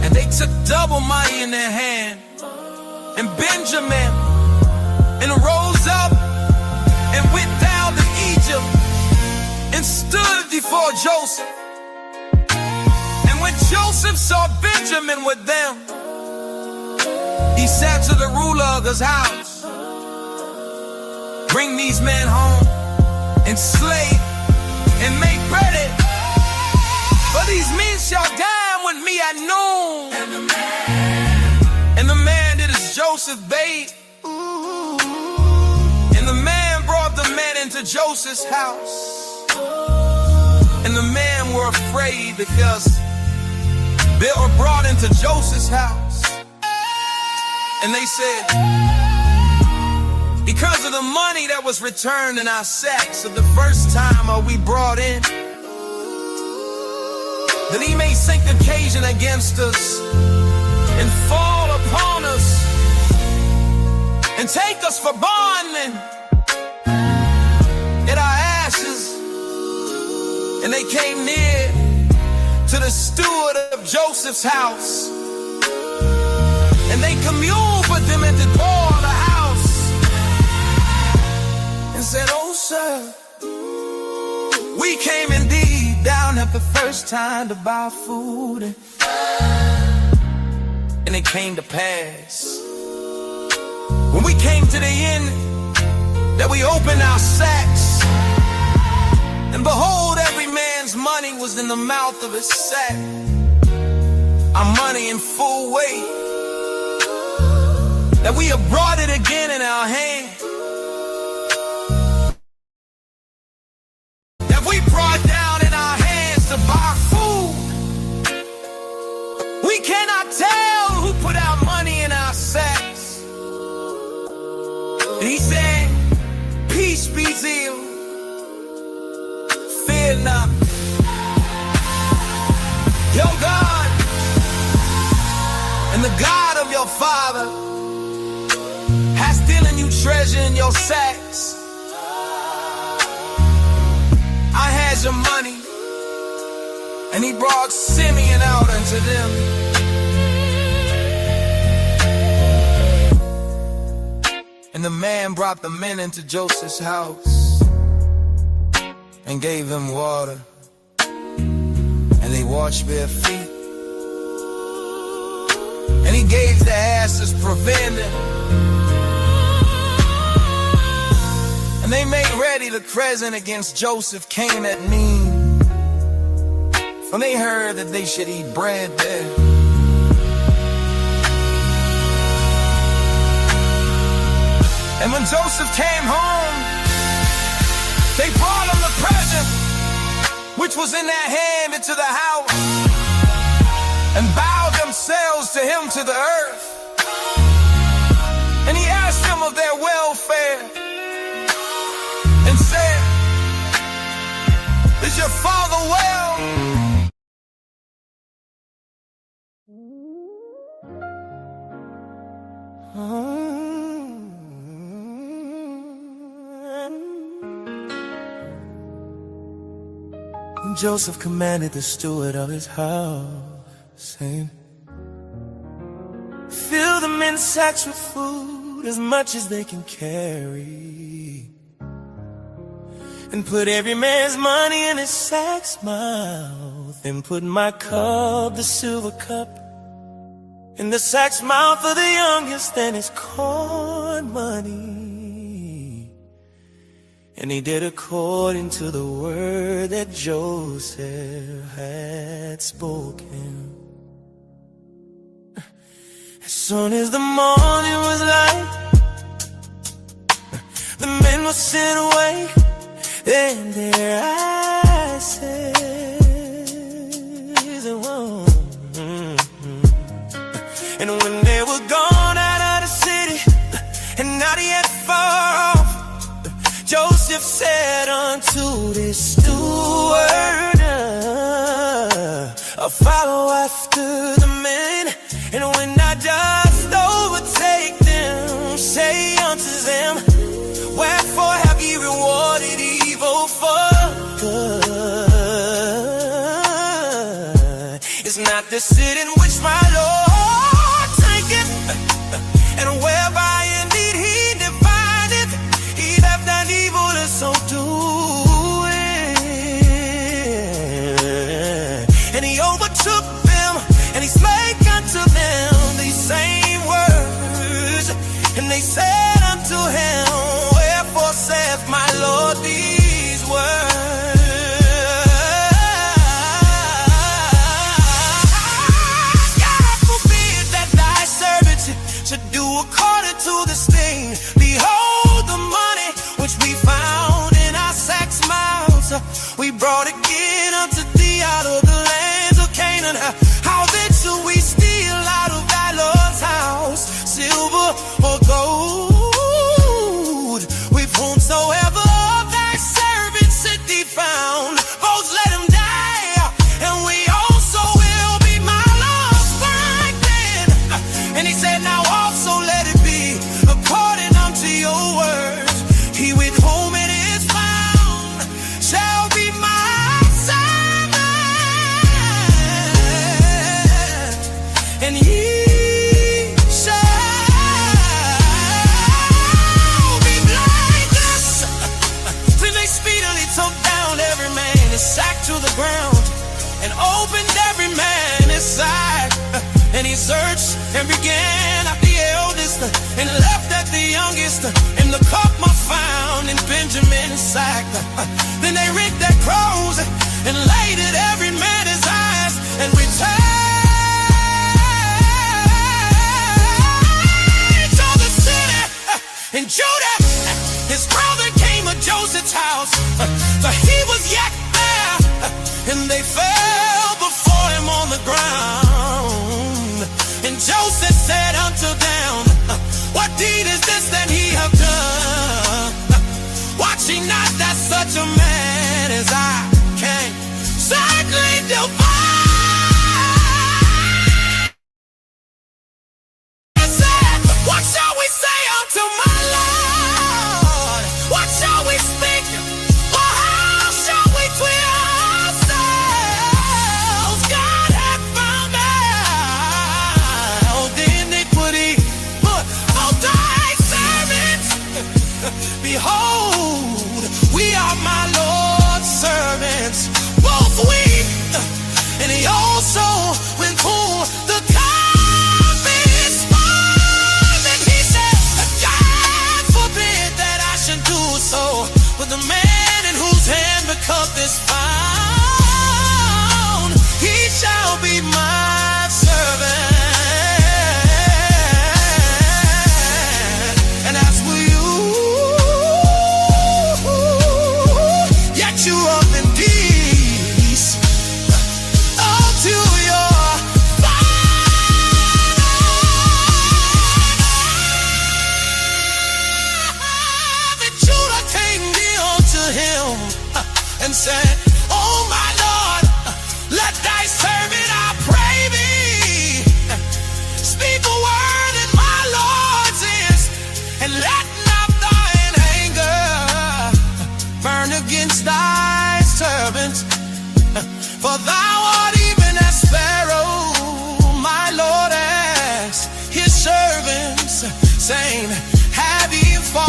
Speaker 11: and they took double money in their hand. And Benjamin and rose up and went down to Egypt and stood before Joseph. And when Joseph saw Benjamin with them, he said to the ruler of his house, bring these men home and slay and make ready, for these men shall dine with me at noon. And the man did as Joseph bade. And the man brought the men into Joseph's house. And the men were afraid because they were brought into Joseph's house. And they said, because of the money that was returned in our sacks of the first time are we brought in, that he may sink occasion against us and fall upon us and take us for bondmen at our ashes. And they came near to the steward of Joseph's house, and they communed with them at the door of the house and said, oh sir, we came indeed down at the first time to buy food, and it came to pass when we came to the end that we opened our sacks, and behold, every man's money was in the mouth of his sack, our money in full weight, that we have brought it again in our hand, that we brought down in our hands to buy food. We cannot tell who put our money in our sacks. And he said, peace be still, fear not. Your God and the God of your father has still stealing you treasure in your sacks. I had your money, and he brought Simeon out unto them. And the man brought the men into Joseph's house and gave them water, and they washed their feet. And he gave the asses provender, and they made ready the crescent against Joseph came at noon. For they heard that they should eat bread there. And when Joseph came home, they brought him the present which was in their hand into the house, and bowed themselves to him to the earth. And he asked them of their welfare and said, "Is your father well?"
Speaker 4: Joseph commanded the steward of his house, saying, "Fill the men's sacks with food as much as they can carry, and put every man's money in his sack's mouth, and put my cup, the silver cup, in the sack's mouth of the youngest and his corn money." And he did according to the word that Joseph had spoken. As soon as the morning was light, the men were sent away, and their eyes said, and when they were gone out of the city, and not yet far off, Joseph said unto this steward, "Follow after the men, and when I just overtake them, say unto them, wherefore have ye rewarded evil for good? Is not the city in which my Lord taketh, and whereby indeed he divideth, he left not evil to so do it. And he overtook them, and he spake unto them these same words, and they said unto him, wherefore saith my Lord these words? God forbid that thy servant should do according to this thing. Behold, the money which we found in our sacks' mouths, we brought again unto thee out of the lands of Canaan. How then should we steal out of thy Lord's house silver or gold? With whomsoever of thy servants should be found, both let him die, and we also will be my Lord's right then. And he said, now also let it be according unto your words. He with whom it is found shall be my servant, and he shall be blameless. Then they speedily took down every man his sack to the ground, and opened every man his sack. And he searched and began at the eldest, and left at the youngest, and the cup was found in Benjamin's sack. Then they rigged their crows and laid it every man his eyes, and returned to the city. And Judah, his brother, came to Joseph's house, for he was yet there, and they fell before him on the ground. And Joseph said unto them, what deed is this that he hath done? Watch ye not that such a man as I can certainly divide. He said, what shall we say unto my Lord? also went through the coffee spot. And he said, God forbid that I should do so with the man in whose hand the cup is found. He shall be my servant. And as for you, yet you up in peace unto your father. Judah came near to him and said, Oh my Lord, let thy servant, I pray thee, speak a word in my Lord's ears, and let not thine anger burn against thy servant. For thou art even as sparrow, my Lord asks his servants, saying, Have ye father?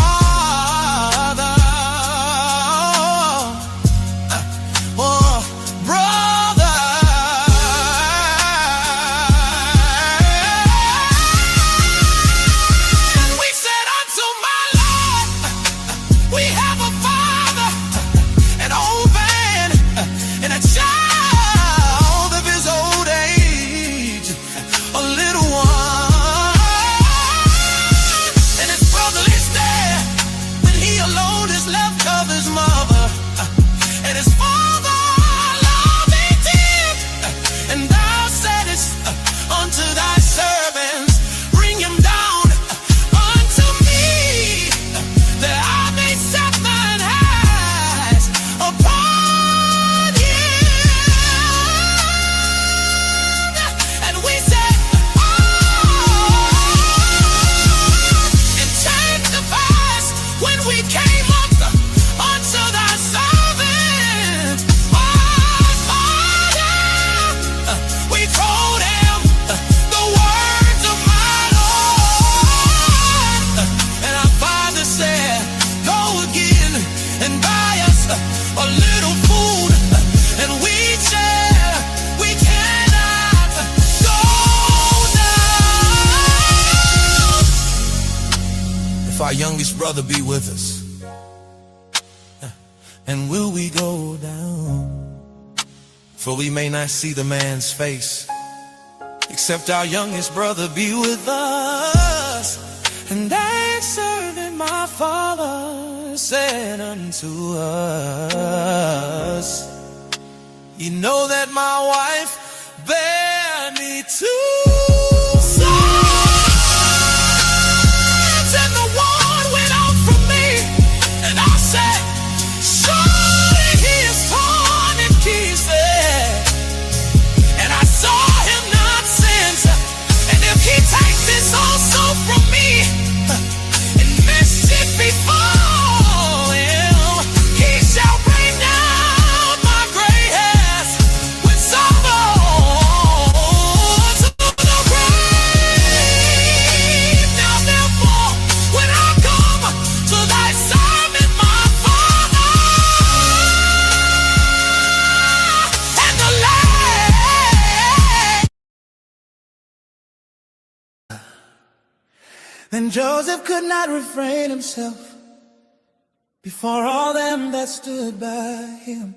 Speaker 4: Our youngest brother be with us, and will we go down? For we may not see the man's face, except our youngest brother be with us. And answering my father said unto us, You know that my wife bare me two sons, and the one went out from me, and I said, Surely he is torn in pieces. And I saw him not since. And if he takes this also from me, and mischief befall him, he shall bring down my gray hairs with sorrow to the grave. Now therefore, when I come to thy servant, my father, and the land.
Speaker 6: Then Joseph could not refrain himself before all them that stood by him.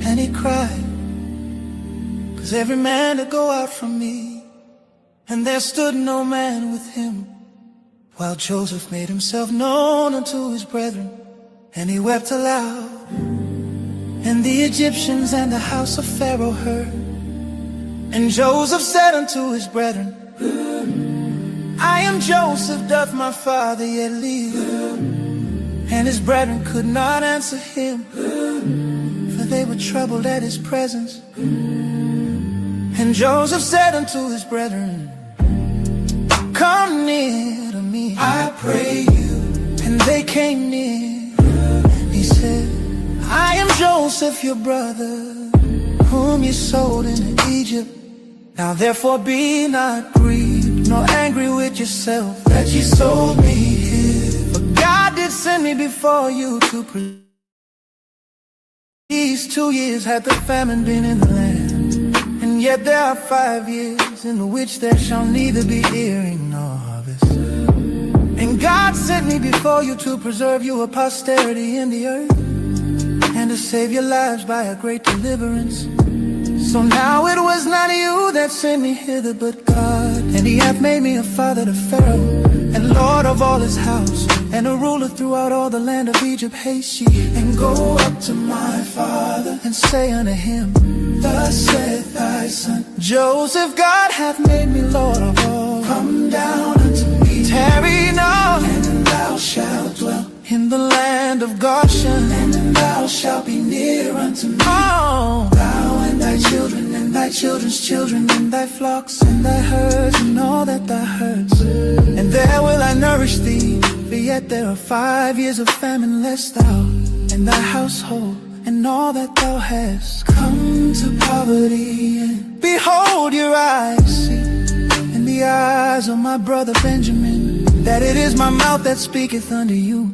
Speaker 6: And he cried, 'Cause every man to go out from me, and there stood no man with him. While Joseph made himself known unto his brethren, and he wept aloud. And the Egyptians and the house of Pharaoh heard. And Joseph said unto his brethren, I am Joseph, doth my father yet live? And his brethren could not answer him, for they were troubled at his presence. And Joseph said unto his brethren, Come near to me, I pray you. And they came near. He said, I am Joseph, your brother, whom you sold into Egypt. Now therefore be not grieved, nor angry with yourself that you sold me here. For God did send me before you to these 2 years had the famine been in the land. yet there are 5 years in which there shall neither be earing nor harvest. And God sent me before you to preserve your posterity in the earth, and to save your lives by a great deliverance. So now it was not you that sent me hither, but God. And he hath made me a father to Pharaoh, and lord of all his house, and a ruler throughout all the land of Egypt. Haste ye, and go up to my father, and say unto him, thus saith thy son Joseph, God hath made me lord of all. Come down unto me, tarry now, and thou shalt dwell in the land of Goshen, and thou shalt be near unto me. Oh, thou and thy children, and thy children's children, and thy flocks, and thy herds, and all that thou herds. And there will I nourish thee, for yet there are 5 years of famine, lest thou and thy household and all that thou hast come to poverty. And behold, your eyes see, and the eyes of my brother Benjamin, that it is my mouth that speaketh unto you.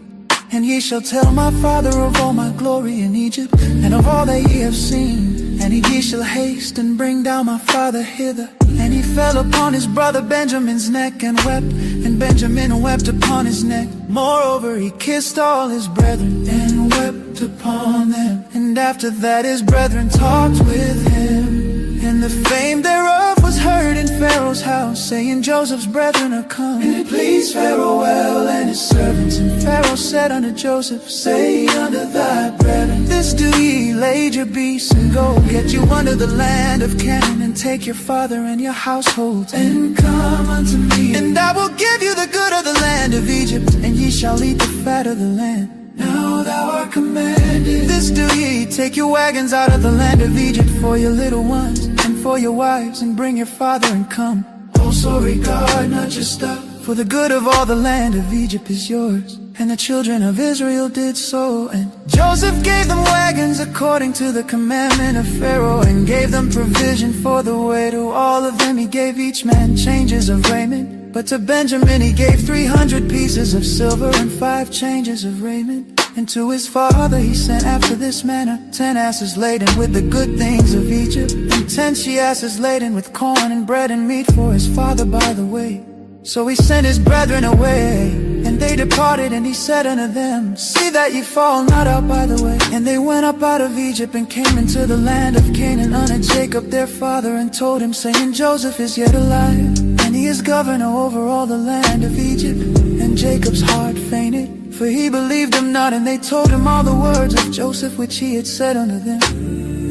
Speaker 6: And ye shall tell my father of all my glory in Egypt, and of all that ye have seen. And ye shall haste and bring down my father hither. And he fell upon his brother Benjamin's neck and wept, and Benjamin wept upon his neck. Moreover, he kissed all his brethren and wept upon them. And after that his brethren talked with him. And the fame thereof was heard in Pharaoh's house, saying, Joseph's brethren are come. And it pleased Pharaoh well and his servants. And Pharaoh said unto Joseph, say unto thy brethren, this do ye, lade your beasts, and go get you unto the land of Canaan, and take your father and your households, and come unto me. And I will give you the good of the land of Egypt, and ye shall eat the fat of the land. Now thou art commanded, this do ye, take your wagons out of the land of Egypt for your little ones, and for your wives, and bring your father and come. Also regard not your stuff, for the good of all the land of Egypt is yours. And the children of Israel did so. And Joseph gave them wagons according to the commandment of Pharaoh, and gave them provision for the way. To all of them he gave each man changes of raiment. But to Benjamin he gave 300 pieces of silver, and 5 changes of raiment. And to his father he sent after this manner 10 asses laden with the good things of Egypt, and 10 she-asses laden with corn and bread and meat for his father by the way. So he sent his brethren away, and they departed, and he said unto them, see that ye fall not out by the way. And they went up out of Egypt, and came into the land of Canaan unto Jacob their father, and told him, saying, Joseph is yet alive, and he is governor over all the land of Egypt. And Jacob's heart fainted, for he believed them not. And they told him all the words of Joseph which he had said unto them.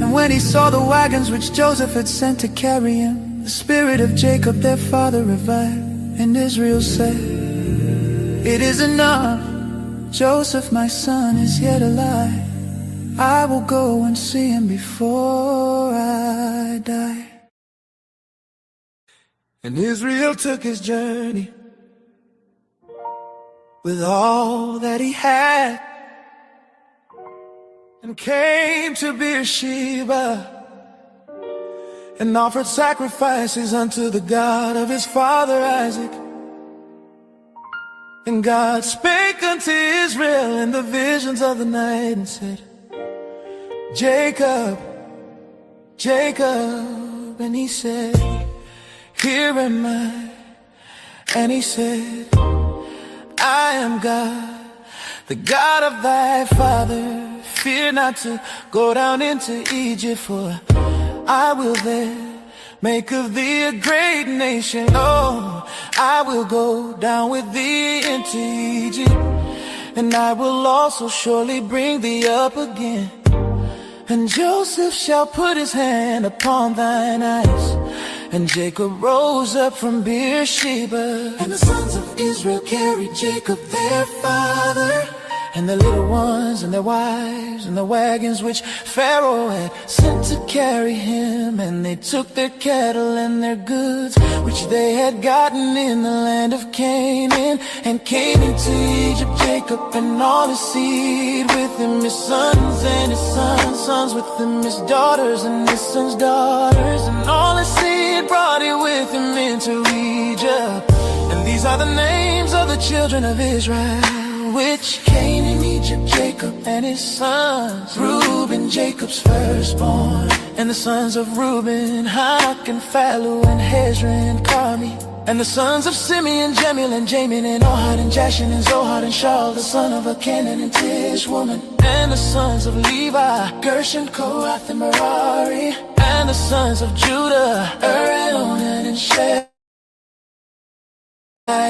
Speaker 6: And when he saw the wagons which Joseph had sent to carry him, the spirit of Jacob their father revived. And Israel said, it is enough, Joseph my son is yet alive. I will go and see him before I die. And Israel took his journey with all that he had, and came to Beersheba, and offered sacrifices unto the God of his father Isaac. And God spake unto Israel in the visions of the night, and said, Jacob, Jacob. And he said, here am I. And he said, I am God, the God of thy father. Fear not to go down into Egypt, for I will there make of thee a great nation. Oh, I will go down with thee into Egypt, and I will also surely bring thee up again. And Joseph shall put his hand upon thine eyes. And Jacob rose up from Beersheba, and the sons of Israel carried Jacob their father, and the little ones and their wives, and the wagons which Pharaoh had sent to carry him. And they took their cattle and their goods which they had gotten in the land of Canaan, and came into Egypt. Jacob and all his seed with him, his sons and his sons' sons with him, his daughters and his sons' daughters, and all his seed brought it with him into Egypt. And these are the names of the children of Israel,
Speaker 4: which came in Egypt, Jacob and his sons, Reuben, Jacob's firstborn. And the sons of Reuben, Hanok and Phalu and Hezron and Carmi. And the sons of Simeon, Jemuel and Jamin and Ohad and Jashin and Zohar and Shaul, the son of a Canaan and Tish woman. And the sons of Levi, Gershon, Kohath and Merari. And the sons of Judah, Onan and Shelah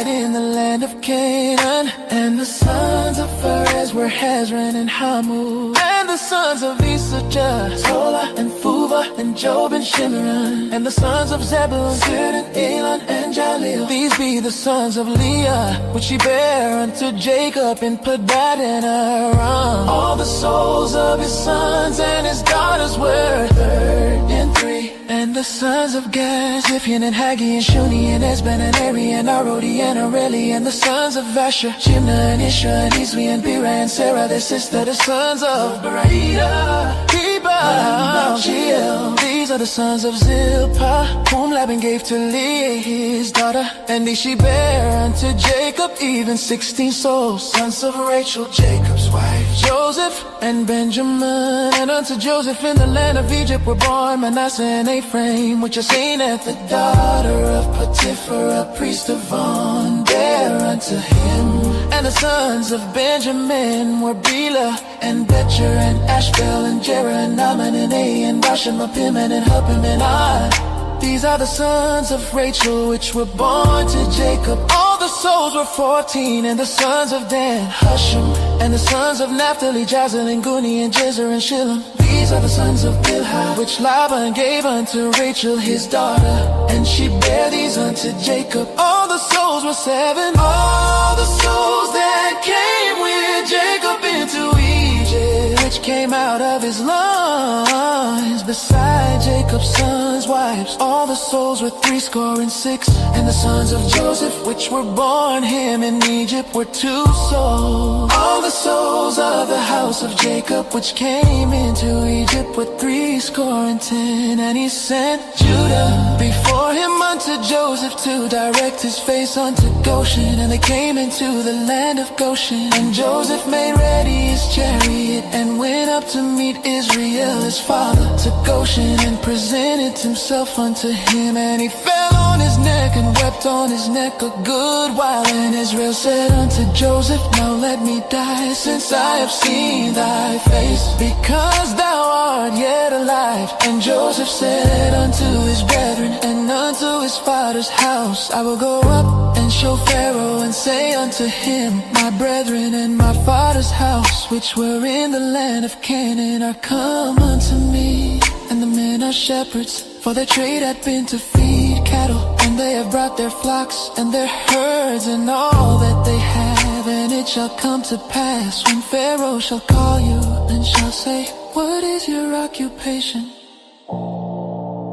Speaker 4: in the land of Canaan. And the sons of Perez were Hezron and Hamul. And the sons of Issachar, Tola and Puvah and Job and Shimron. And the sons of Zebulun, Zid and Elon and Jalil. These be the sons of Leah, which she bare unto Jacob in Paddan and Aram. All the souls of his sons and his daughters were 33. And the sons of Gad, Ziphion and Haggi and Shuni and Esben and Eri and Arodi and Areli. And the sons of Asher, Shimna and Isha and Izri and Bera and Sarah their sister. The sons of Beraiah, Heba and Malchiel. These are the sons of Zilpah, whom Laban gave to Leah his daughter. And these she bare unto Jacob, even 16 souls. Sons of Rachel, Jacob's wife, Joseph and Benjamin. And unto Joseph in the land of Egypt were born Manasseh and Ephraim, which are seen at the daughter of Potiphar, a priest of On, bare unto him. And the sons of Benjamin were Bela and Betcher and Ashbel and Jerah and Naaman and A and Bashan, Apiman and Huppim and Ad. These are the sons of Rachel, which were born to Jacob. All the souls were 14. And the sons of Dan, Husham. And the sons of Naphtali, Jazel and Guni and Jezer and Shillem. These are the sons of Bilhah, which Laban gave unto Rachel his daughter. And she bare these unto Jacob. All the souls were 7. All the souls that came with Jacob into Egypt, which came out of his loins, beside Jacob's sons' wives. All the souls were 66. And the sons of Joseph, which were born him in Egypt, were 2 souls. All the souls of the house of Jacob, which came into Egypt, were 70. And he sent Judah before him unto Joseph, to direct his face unto Goshen. And they came into the land of Goshen. And Joseph made ready his chariot, and went up to meet Israel his father, to Goshen, and presented himself unto him. And he fell on his neck and wept on his neck a good while. And Israel said unto Joseph, now let me die, since I have seen thy face, because thou art yet alive. And Joseph said unto his brethren and unto his father's house, I will go up and show Pharaoh, and say unto him, my brethren and my father's house, which were in the land of Canaan, are come unto me. And the men are shepherds, for their trade had been to feed cattle. And they have brought their flocks and their herds and all that they have. And it shall come to pass, when Pharaoh shall call you, and shall say, what is your occupation?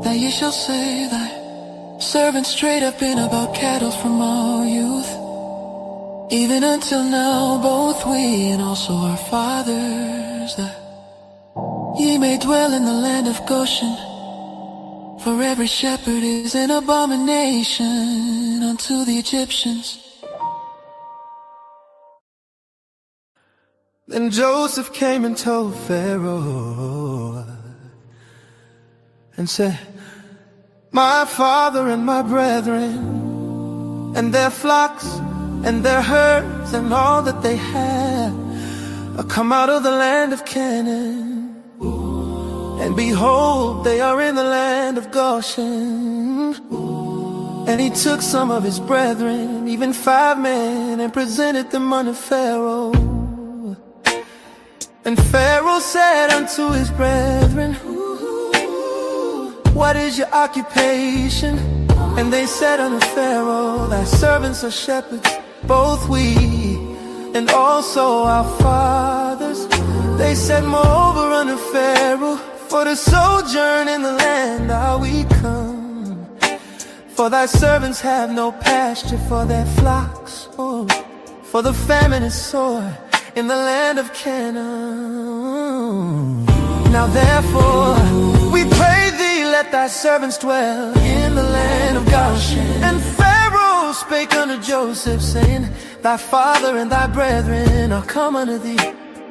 Speaker 4: That ye shall say, thy servants trade have been about cattle from our youth, even until now, both we and also our fathers, that ye may dwell in the land of Goshen. For every shepherd is an abomination unto the Egyptians.
Speaker 6: Then Joseph came and told Pharaoh, and said, my father and my brethren, and their flocks and their herds and all that they have, are come out of the land of Canaan. And behold, they are in the land of Goshen. And he took some of his brethren, even 5 men, and presented them unto Pharaoh. And Pharaoh said unto his brethren, what is your occupation? And they said unto Pharaoh, thy servants are shepherds, both we and also our fathers. They said moreover unto Pharaoh, for to sojourn in the land are we come. For thy servants have no pasture for their flocks, oh, for the famine is sore in the land of Canaan. Now therefore, we pray thee, let thy servants dwell in the land of Goshen. And Pharaoh spake unto Joseph, saying, thy father and thy brethren are come unto thee.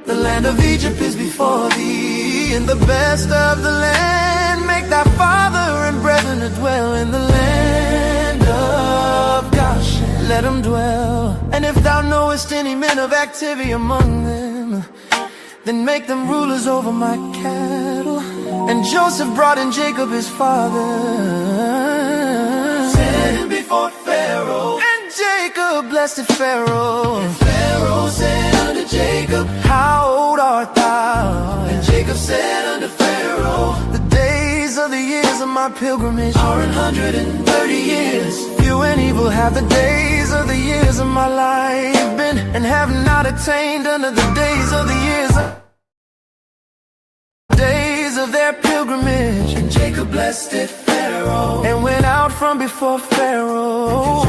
Speaker 6: The land of Egypt is before thee. In the best of the land, make thy father and brethren to dwell in the land of Goshen. Let them dwell. And if thou knowest any men of activity among them, then make them rulers over my cattle. And Joseph brought in Jacob his father, set him before Pharaoh. And Jacob blessed Pharaoh. And Pharaoh said unto Jacob, how old art thou? And Jacob said unto Pharaoh, the days of the years of my pilgrimage are 130 years. Few and evil have the days of the years of my life been, and have not attained unto the days of the years of their pilgrimage. And Jacob blessed it Pharaoh, and went out from before Pharaoh.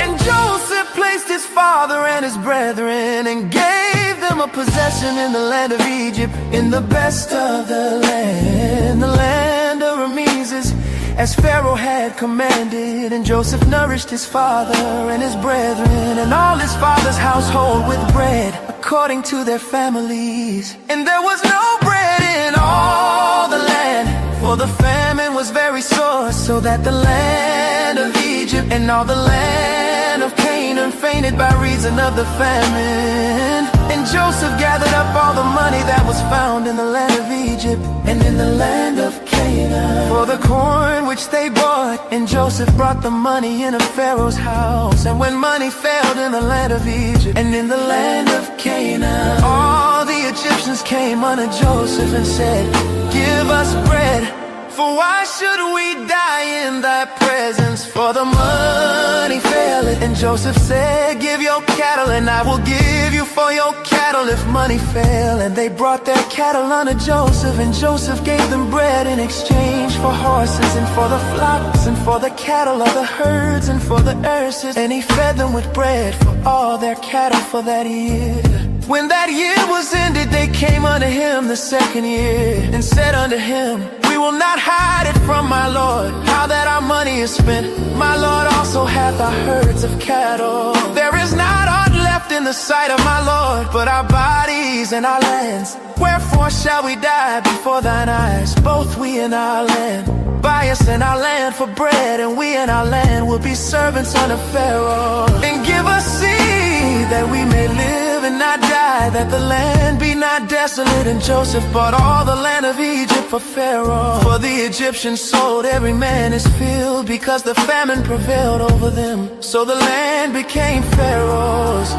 Speaker 6: And Joseph placed his father and his brethren, and gave them a possession in the land of Egypt, in the best of the land of Rameses, as Pharaoh had commanded. And Joseph nourished his father and his brethren, and all his father's household with bread, according to their families. And there was no bread in all the land, for the famine was very sore, so that the land of Egypt and all the land of Canaan fainted by reason of the famine. And Joseph gathered up all the money that was found in the land of Egypt and in the land of Canaan, for the corn which they bought. And Joseph brought the money into Pharaoh's house. And when money failed in the land of Egypt and in the land of Canaan, all the Egyptians came unto Joseph and said, give us bread, for why should we die in thy presence? For the money faileth. And Joseph said, give your cattle, and I will give you for your cattle if money fail. And they brought their cattle unto Joseph, and Joseph gave them bread in exchange for horses, and for the flocks, and for the cattle of the herds, and for the heiresses. And he fed them with bread for all their cattle for that year. When that year was ended, they came unto him the second year, and said unto him, we will not hide it from my Lord, how that our money is spent. My Lord also hath our herds of cattle. There is not aught left in the sight of my Lord, but our bodies and our lands. Wherefore shall we die before thine eyes, both we and our land? Buy us and our land for bread, and we and our land will be servants unto Pharaoh. And give us seed, that we may live and not die, that the land be not desolate. And Joseph bought all the land of Egypt for Pharaoh, for the Egyptians sold every man his field, because the famine prevailed over them. So the land became Pharaoh's.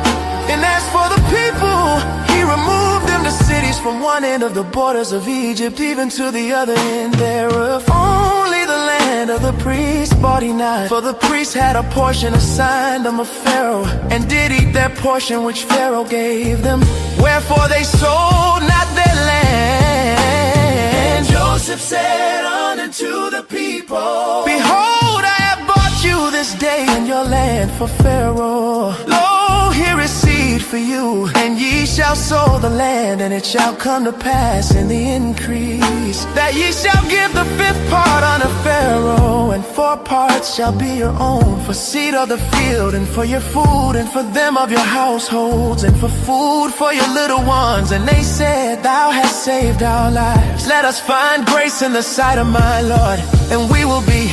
Speaker 6: And as for the people, he removed them to cities from one end of the borders of Egypt even to the other end thereof. Only the land of the priests bought he not, for the priests had a portion assigned them of Pharaoh, and did eat their portion which Pharaoh gave them. Wherefore they sold not their land. And Joseph said unto the people, behold, I have bought you this day in your land for Pharaoh. Lo, here is seed for you, and ye shall sow the land, and it shall come to pass in the increase, that ye shall give the 5th part unto Pharaoh, and 4 parts shall be your own, for seed of the field, and for your food, and for them of your households, and for food for your little ones. And they said, thou hast saved our lives. Let us find grace in the sight of my Lord, and we will be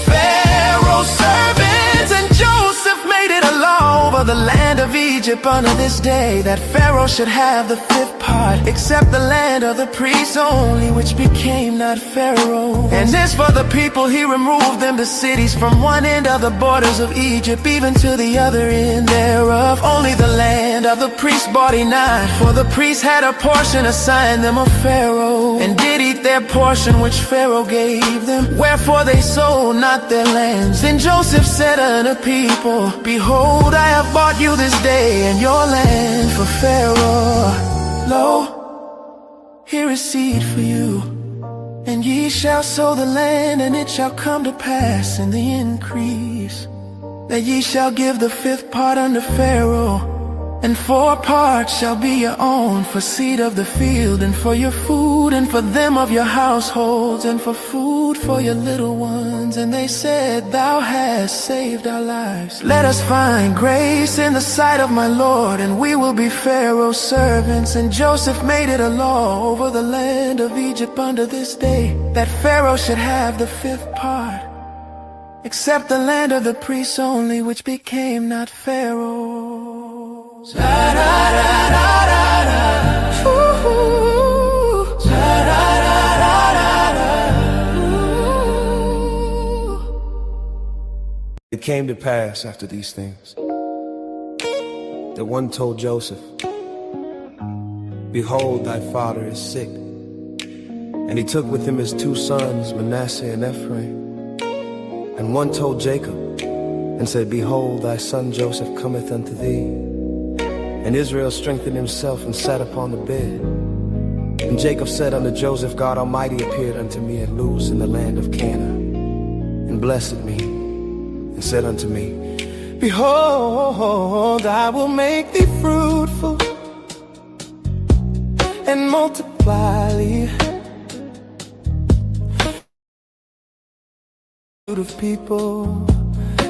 Speaker 6: Pharaoh's servants. And Joseph made it a law over the land of Egypt unto this day, that Pharaoh should have the 5th part, except the land of the priests only, which became not Pharaoh. And as for the people, he removed them to cities from one end of the borders of Egypt even to the other end thereof. Only the land of the priests bought he not, for the priests had a portion assigned them of Pharaoh, and did eat their portion which Pharaoh gave them. Wherefore they sold not their lands. Then Joseph said unto people, behold, I have bought you this day in your land for Pharaoh. Lo, here is seed for you, and ye shall sow the land, and it shall come to pass in the increase, that ye shall give the 5th part unto Pharaoh, and 4 parts shall be your own, for seed of the field, and for your food,
Speaker 2: food and for them of your households, and for food for your little ones. And they said, Thou hast saved our lives. Let us find grace in the sight of my Lord, and we will be Pharaoh's servants. And Joseph made it a law over the land of Egypt unto this day, that Pharaoh should have the 5th part, except the land of the priests only, which became not Pharaoh's.
Speaker 10: It came to pass after these things that one told Joseph, Behold, thy father is sick. And he took with him his 2 sons, Manasseh and Ephraim. And one told Jacob and said, Behold, thy son Joseph cometh unto thee. And Israel strengthened himself and sat upon the bed. And Jacob said unto Joseph, God Almighty appeared unto me at Luz in the land of Canaan, and blessed me, and said unto me, Behold, I will make thee fruitful, and multiply thee of people,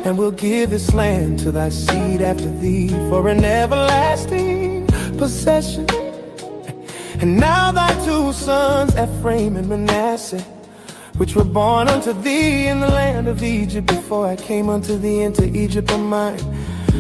Speaker 10: and will give this land to thy seed after thee for an everlasting possession. And now thy 2 sons, Ephraim and Manasseh, which were born unto thee in the land of Egypt before I came unto thee into Egypt, are mine.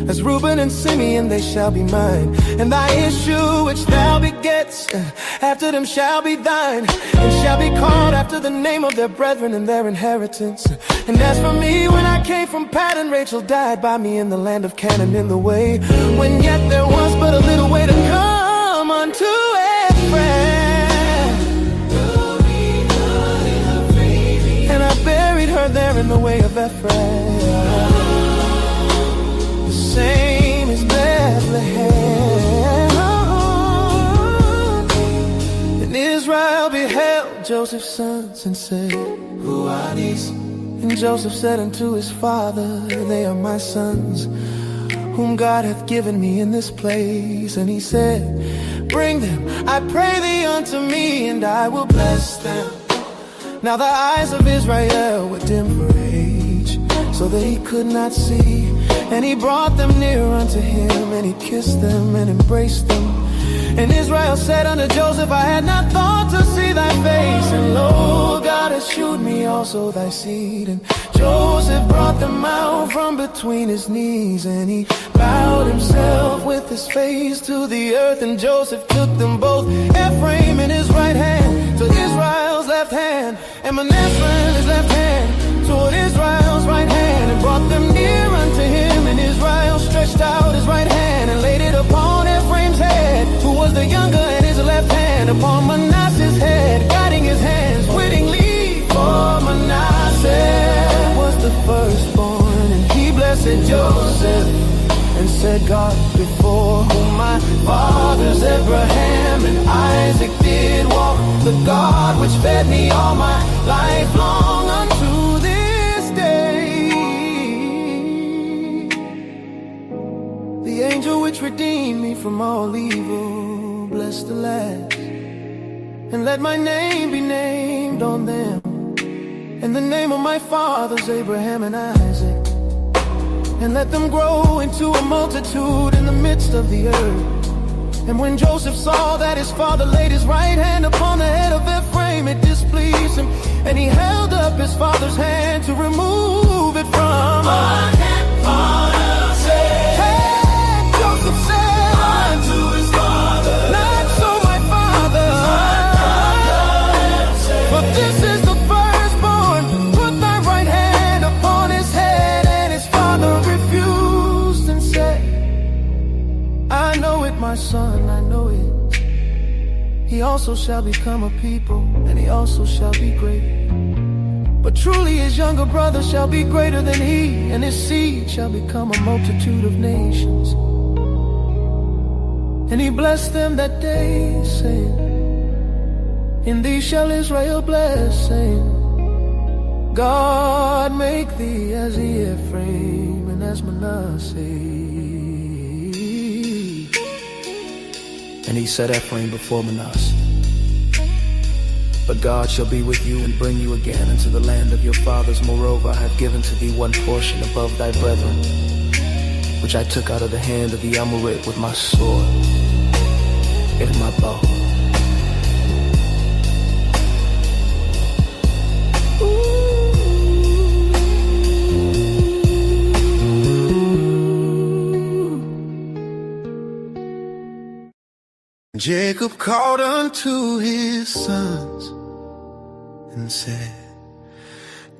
Speaker 10: As Reuben and Simeon they shall be mine. And thy issue which thou begettest after them shall be thine, and shall be called after the name of their brethren and their inheritance. And as for me, when I came from Paddan, Rachel died by me in the land of Canaan in the way, when yet there was but a little way to come unto Ephraim. And I buried her there in the way of Ephraim, the same as Bethlehem. And Israel beheld Joseph's sons and said, Who are these? And Joseph said unto his father, They are my sons, whom God hath given me in this place. And he said, Bring them, I pray thee, unto me, and I will bless them. Now the eyes of Israel were dim for age, so that he could not see. And he brought them near unto him, and he kissed them and embraced them. And Israel said unto Joseph, I had not thought to see thy face, and lo, God has shewed me also thy seed. And Joseph brought them out from between his knees, and he bowed himself with his face to the earth. And Joseph took them both, Ephraim in his right hand to Israel's left hand, and Manasseh in his left hand toward Israel's right hand, and brought them near unto him. And Israel stretched out his right hand and laid it upon Ephraim's head, who was the younger, and his left hand upon Manasseh's head, guiding his hands wittingly. For Manasseh was the firstborn, and he blessed Joseph, and said, God, before whom my fathers Abraham and Isaac did walk, the God which fed me all my life long unto this day, the angel which redeemed me from all evil, bless the last, and let my name be named on them, and the name of my fathers Abraham and Isaac, and let them grow into a multitude in the midst of the earth. And when Joseph saw that his father laid his right hand upon the head of Ephraim, it displeased him, and he held up his father's hand to remove it from him. Hey, Joseph said unto his father, Not so, my father, for this is the firstborn. Put thy right hand upon his head. And his father refused and said, I know it, my son, I know it. He also shall become a people, and he also shall be great. But truly his younger brother shall be greater than he, and his seed shall become a multitude of nations. And he blessed them that day, saying, In thee shall Israel bless, saying, God make thee as Ephraim and as Manasseh. And he set Ephraim before Manasseh,
Speaker 6: But God shall be with you and bring you again into the land of your fathers. Moreover, I have given to thee one portion above thy brethren, which I took out of the hand of the Amorite with my sword and my bow.
Speaker 4: Jacob called unto his sons and said,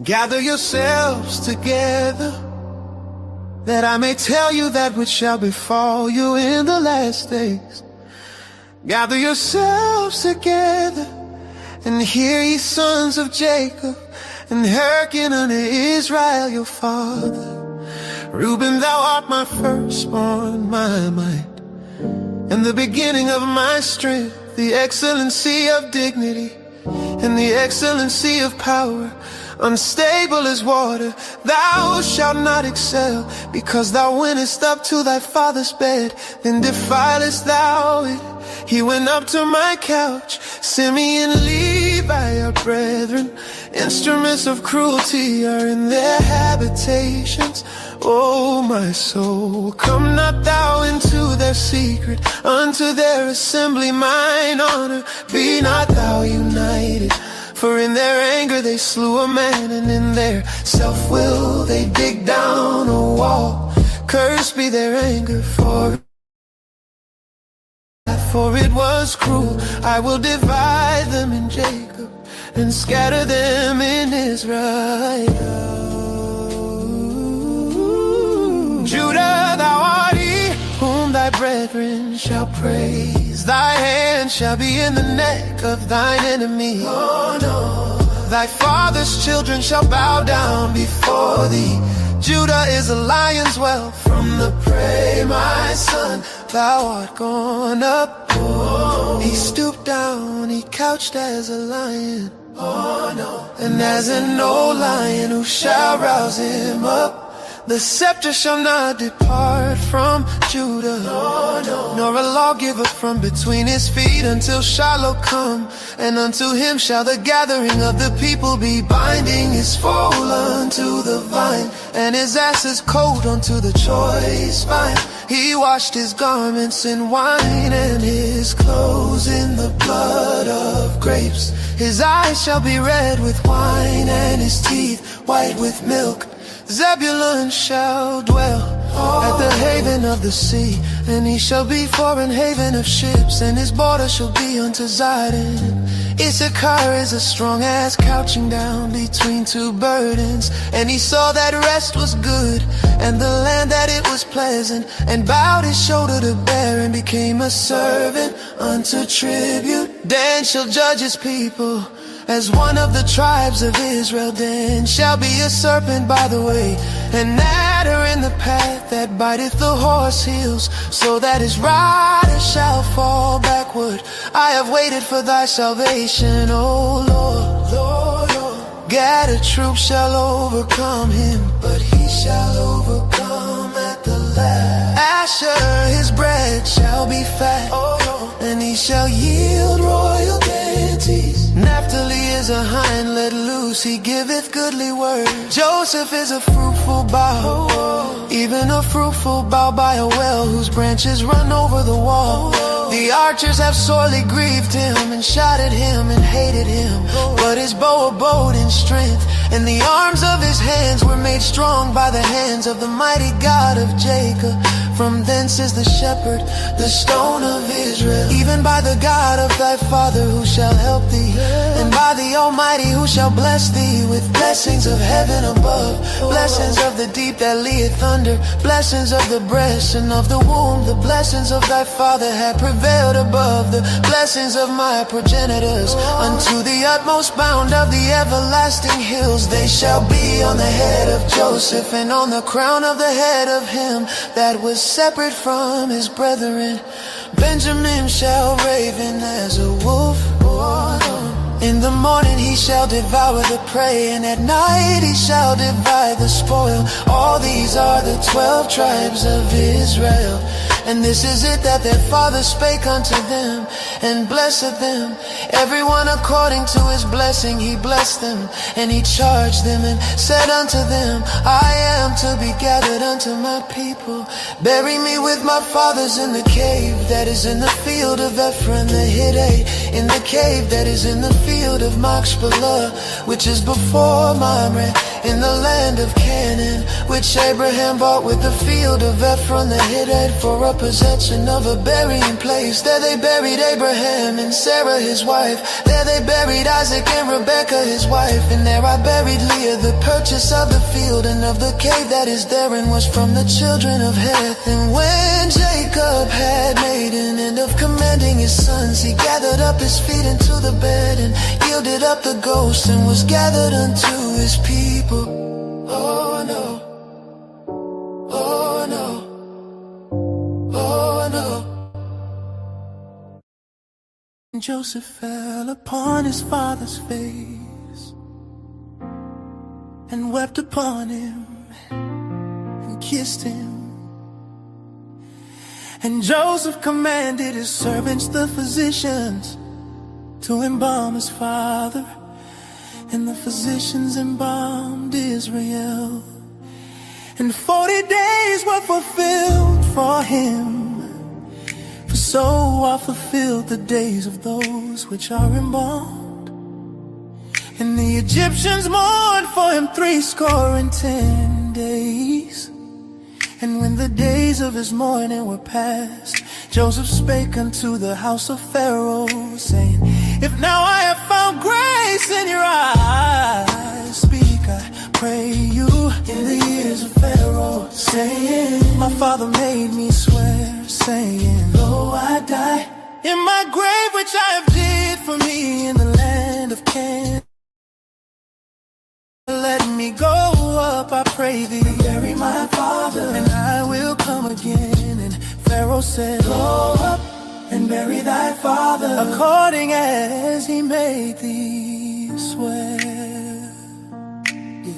Speaker 4: gather yourselves together, that I may tell you that which shall befall you in the last days. Gather yourselves together, and hear ye sons of Jacob, and hearken unto Israel your father. Reuben, thou art my firstborn, my might, and the beginning of my strength, the excellency of dignity, and the excellency of power. Unstable as water, thou shalt not excel, because thou wentest up to thy father's bed, then defilest thou it. He went up to my couch. Simeon and Levi are brethren, instruments of cruelty are in their habitations. O my soul, come not thou into their secret, unto their assembly mine honor be not thou united. For in their anger they slew a man, and in their self-will they dig down a wall. Cursed be their anger, for it was cruel. I will divide them in Jacob, and scatter them in Israel. Judah, thou art he whom thy brethren shall praise. Thy hand shall be in the neck of thine enemy. Oh no. Thy father's children shall bow down before thee. Judah is a lion's whelp from the prey, my son. Thou art gone up. Oh. He stooped down, he couched as a lion. Oh no. And as an old lion, who shall rouse him up? The scepter shall not depart from Judah, nor a lawgiver from between his feet, until Shiloh come, and unto him shall the gathering of the people be. Binding his foal unto the vine, and his ass's coat unto the choice vine. He washed his garments in wine, and his clothes in the blood of grapes. His eyes shall be red with wine, and his teeth white with milk. Zebulun shall dwell at the haven of the sea, and he shall be for an haven of ships, and his border shall be unto Zidon. Issachar is a strong ass couching down between two burdens, and he saw that rest was good, and the land that it was pleasant, and bowed his shoulder to bear, and became a servant unto tribute. Dan shall judge his people as one of the tribes of Israel. Then shall be a serpent by the way, an adder in the path that biteth the horse heels, so that his rider shall fall backward. I have waited for thy salvation, O Lord. Lord. Gathered troops shall overcome him, but he shall overcome at the last. Asher, his bread shall be fat, and he shall yield royal deities. Naphtali is a hind let loose, he giveth goodly word. Joseph is a fruitful bough, even a fruitful bough by a well, whose branches run over the wall. The archers have sorely grieved him, and shot at him, and hated him. But his bow abode in strength, and the arms of his hands were made strong by the hands of the mighty God of Jacob. From thence is the shepherd, the stone of Israel, even by the God of thy father, who shall help thee, and by the Almighty, who shall bless thee with blessings of heaven above, blessings of the deep that leeth under, blessings of the breast and of the womb. The blessings of thy father have prevailed above the blessings of my progenitors, unto the utmost bound of the everlasting hills. They shall be on the head of Joseph, and on the crown of the head of him that was separate from his brethren. Benjamin shall raven as a wolf. In the morning he shall devour the prey, and at night he shall divide the spoil. All these are the 12 tribes of Israel, And this is it that their father spake unto them, and blessed them. Everyone according to his blessing he blessed them. And he charged them and said unto them, I am to be gathered unto my people. Bury me with my fathers in the cave that is in the field of Ephron the Hittite, in the cave that is in the field of Machpelah, which is before Mamre, in the land of Canaan, which Abraham bought with the field of Ephron the Hittite for a possession of a burying place. There they buried Abraham and Sarah his wife. There they buried Isaac and Rebekah his wife. And there I buried Leah. The purchase of the field and of the cave that is therein was from the children of Heth. And when Jacob had made an end of commanding his sons, he gathered up his feet into the bed and yielded up the ghost, and was gathered unto his people. Oh no, oh no, oh no. And Joseph fell upon his father's face and wept upon him and kissed him. And Joseph commanded his servants, the physicians, to embalm his father. And the physicians embalmed Israel. And 40 days were fulfilled for him, for so are fulfilled the days of those which are embalmed. And the Egyptians mourned for him 70 days. And when the days of his mourning were past, Joseph spake unto the house of Pharaoh, saying, If now I have found grace in your eyes, speak, I pray you, in the ears of Pharaoh, saying, My father made me swear, saying, Though I die in my grave which I have did for me in the land of Canaan, let me go up, I pray thee, and bury my father, and I will come again. And Pharaoh said, Go up and bury thy father, according as he made thee swear. Yeah.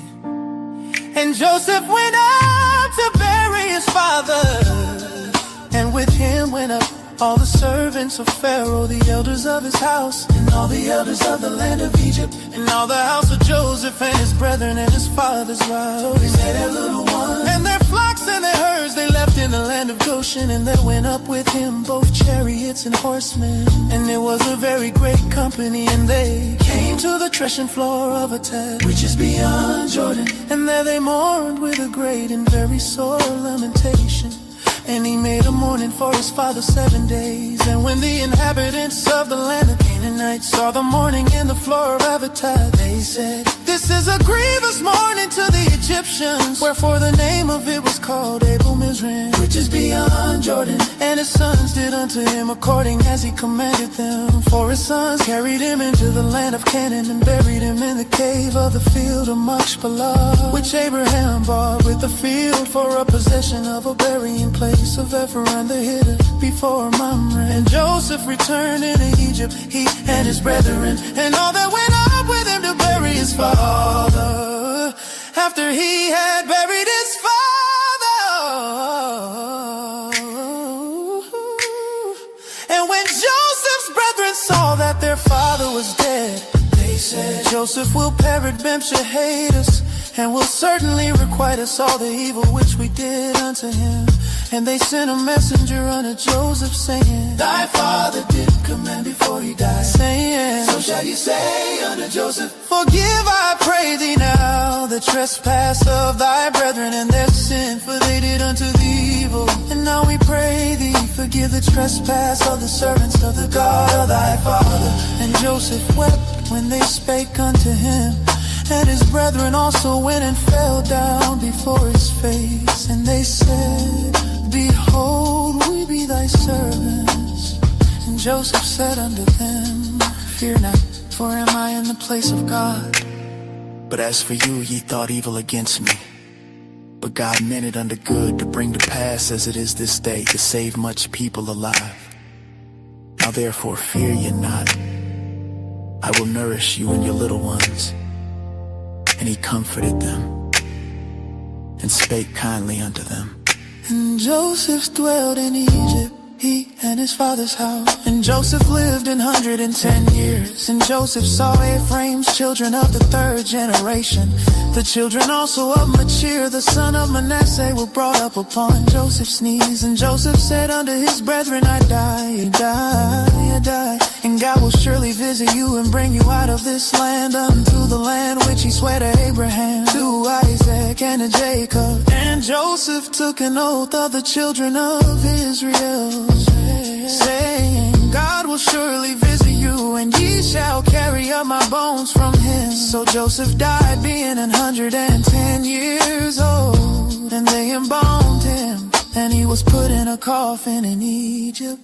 Speaker 4: And Joseph went up to bury his father, and with him went up all the servants of Pharaoh, the elders of his house, and all the elders of the land of Egypt, and all the house of Joseph, and his brethren, and his father's wives. So they said their little ones, and their flocks, and their herds, they left in the land of Goshen. And there went up with him both chariots and horsemen. And it was a very great company, and they came to the threshing floor of Atad, which is beyond Jordan. And there they mourned with a great and very sore lamentation. And he made a mourning for his father 7 days. And when the inhabitants of the land of Canaanites saw the mourning in the floor of Avitat, they said, This is a grievous mourning to the Egyptians. Wherefore the name of it was called Abel Mizraim, which is beyond Jordan. And his sons did unto him according as he commanded them. For his sons carried him into the land of Canaan, and buried him in the cave of the field of Machpelah, which Abraham bought with the field for a possession of a burying place of Ephron the Hittite before Mamre. And Joseph returned into Egypt, he and his brethren, and all that went up with him to bury his father, after he had buried his father. And when Joseph's brethren saw that their father was dead, they said, Joseph will peradventure hate us, and will certainly requite us all the evil which we did unto him. And they sent a messenger unto Joseph, saying, Thy father did command before he died, saying, So shall you say unto Joseph, Forgive, I pray thee now, the trespass of thy brethren and their sin, for they did unto thee evil. And now we pray thee, forgive the trespass of the servants of the God of thy father. And Joseph wept when they spake unto him. And his brethren also went and fell down before his face. And they said, Behold, we be thy servants. And Joseph said unto them, Fear not, for am I in the place of God? But as for you, ye thought evil against me. But God meant it unto good, to bring to pass as it is this day, to save much people alive. Now therefore fear ye not. I will nourish you and your little ones. And he comforted them, and spake kindly unto them.
Speaker 6: And Joseph dwelled in Egypt, he and his father's house. And Joseph lived 110 years. And Joseph saw Ephraim's children of the 3rd generation. The children also of Machir, the son of Manasseh, were brought up upon Joseph's knees. And Joseph said unto his brethren, I die. And God will surely visit you and bring you out of this land unto the land which he sware to Abraham, to Isaac, and to Jacob. And Joseph took an oath of the children of Israel, saying, God will surely visit you, and ye shall carry up my bones from him. So Joseph died being 110 years old, and they embalmed him, and he was put in a coffin in Egypt.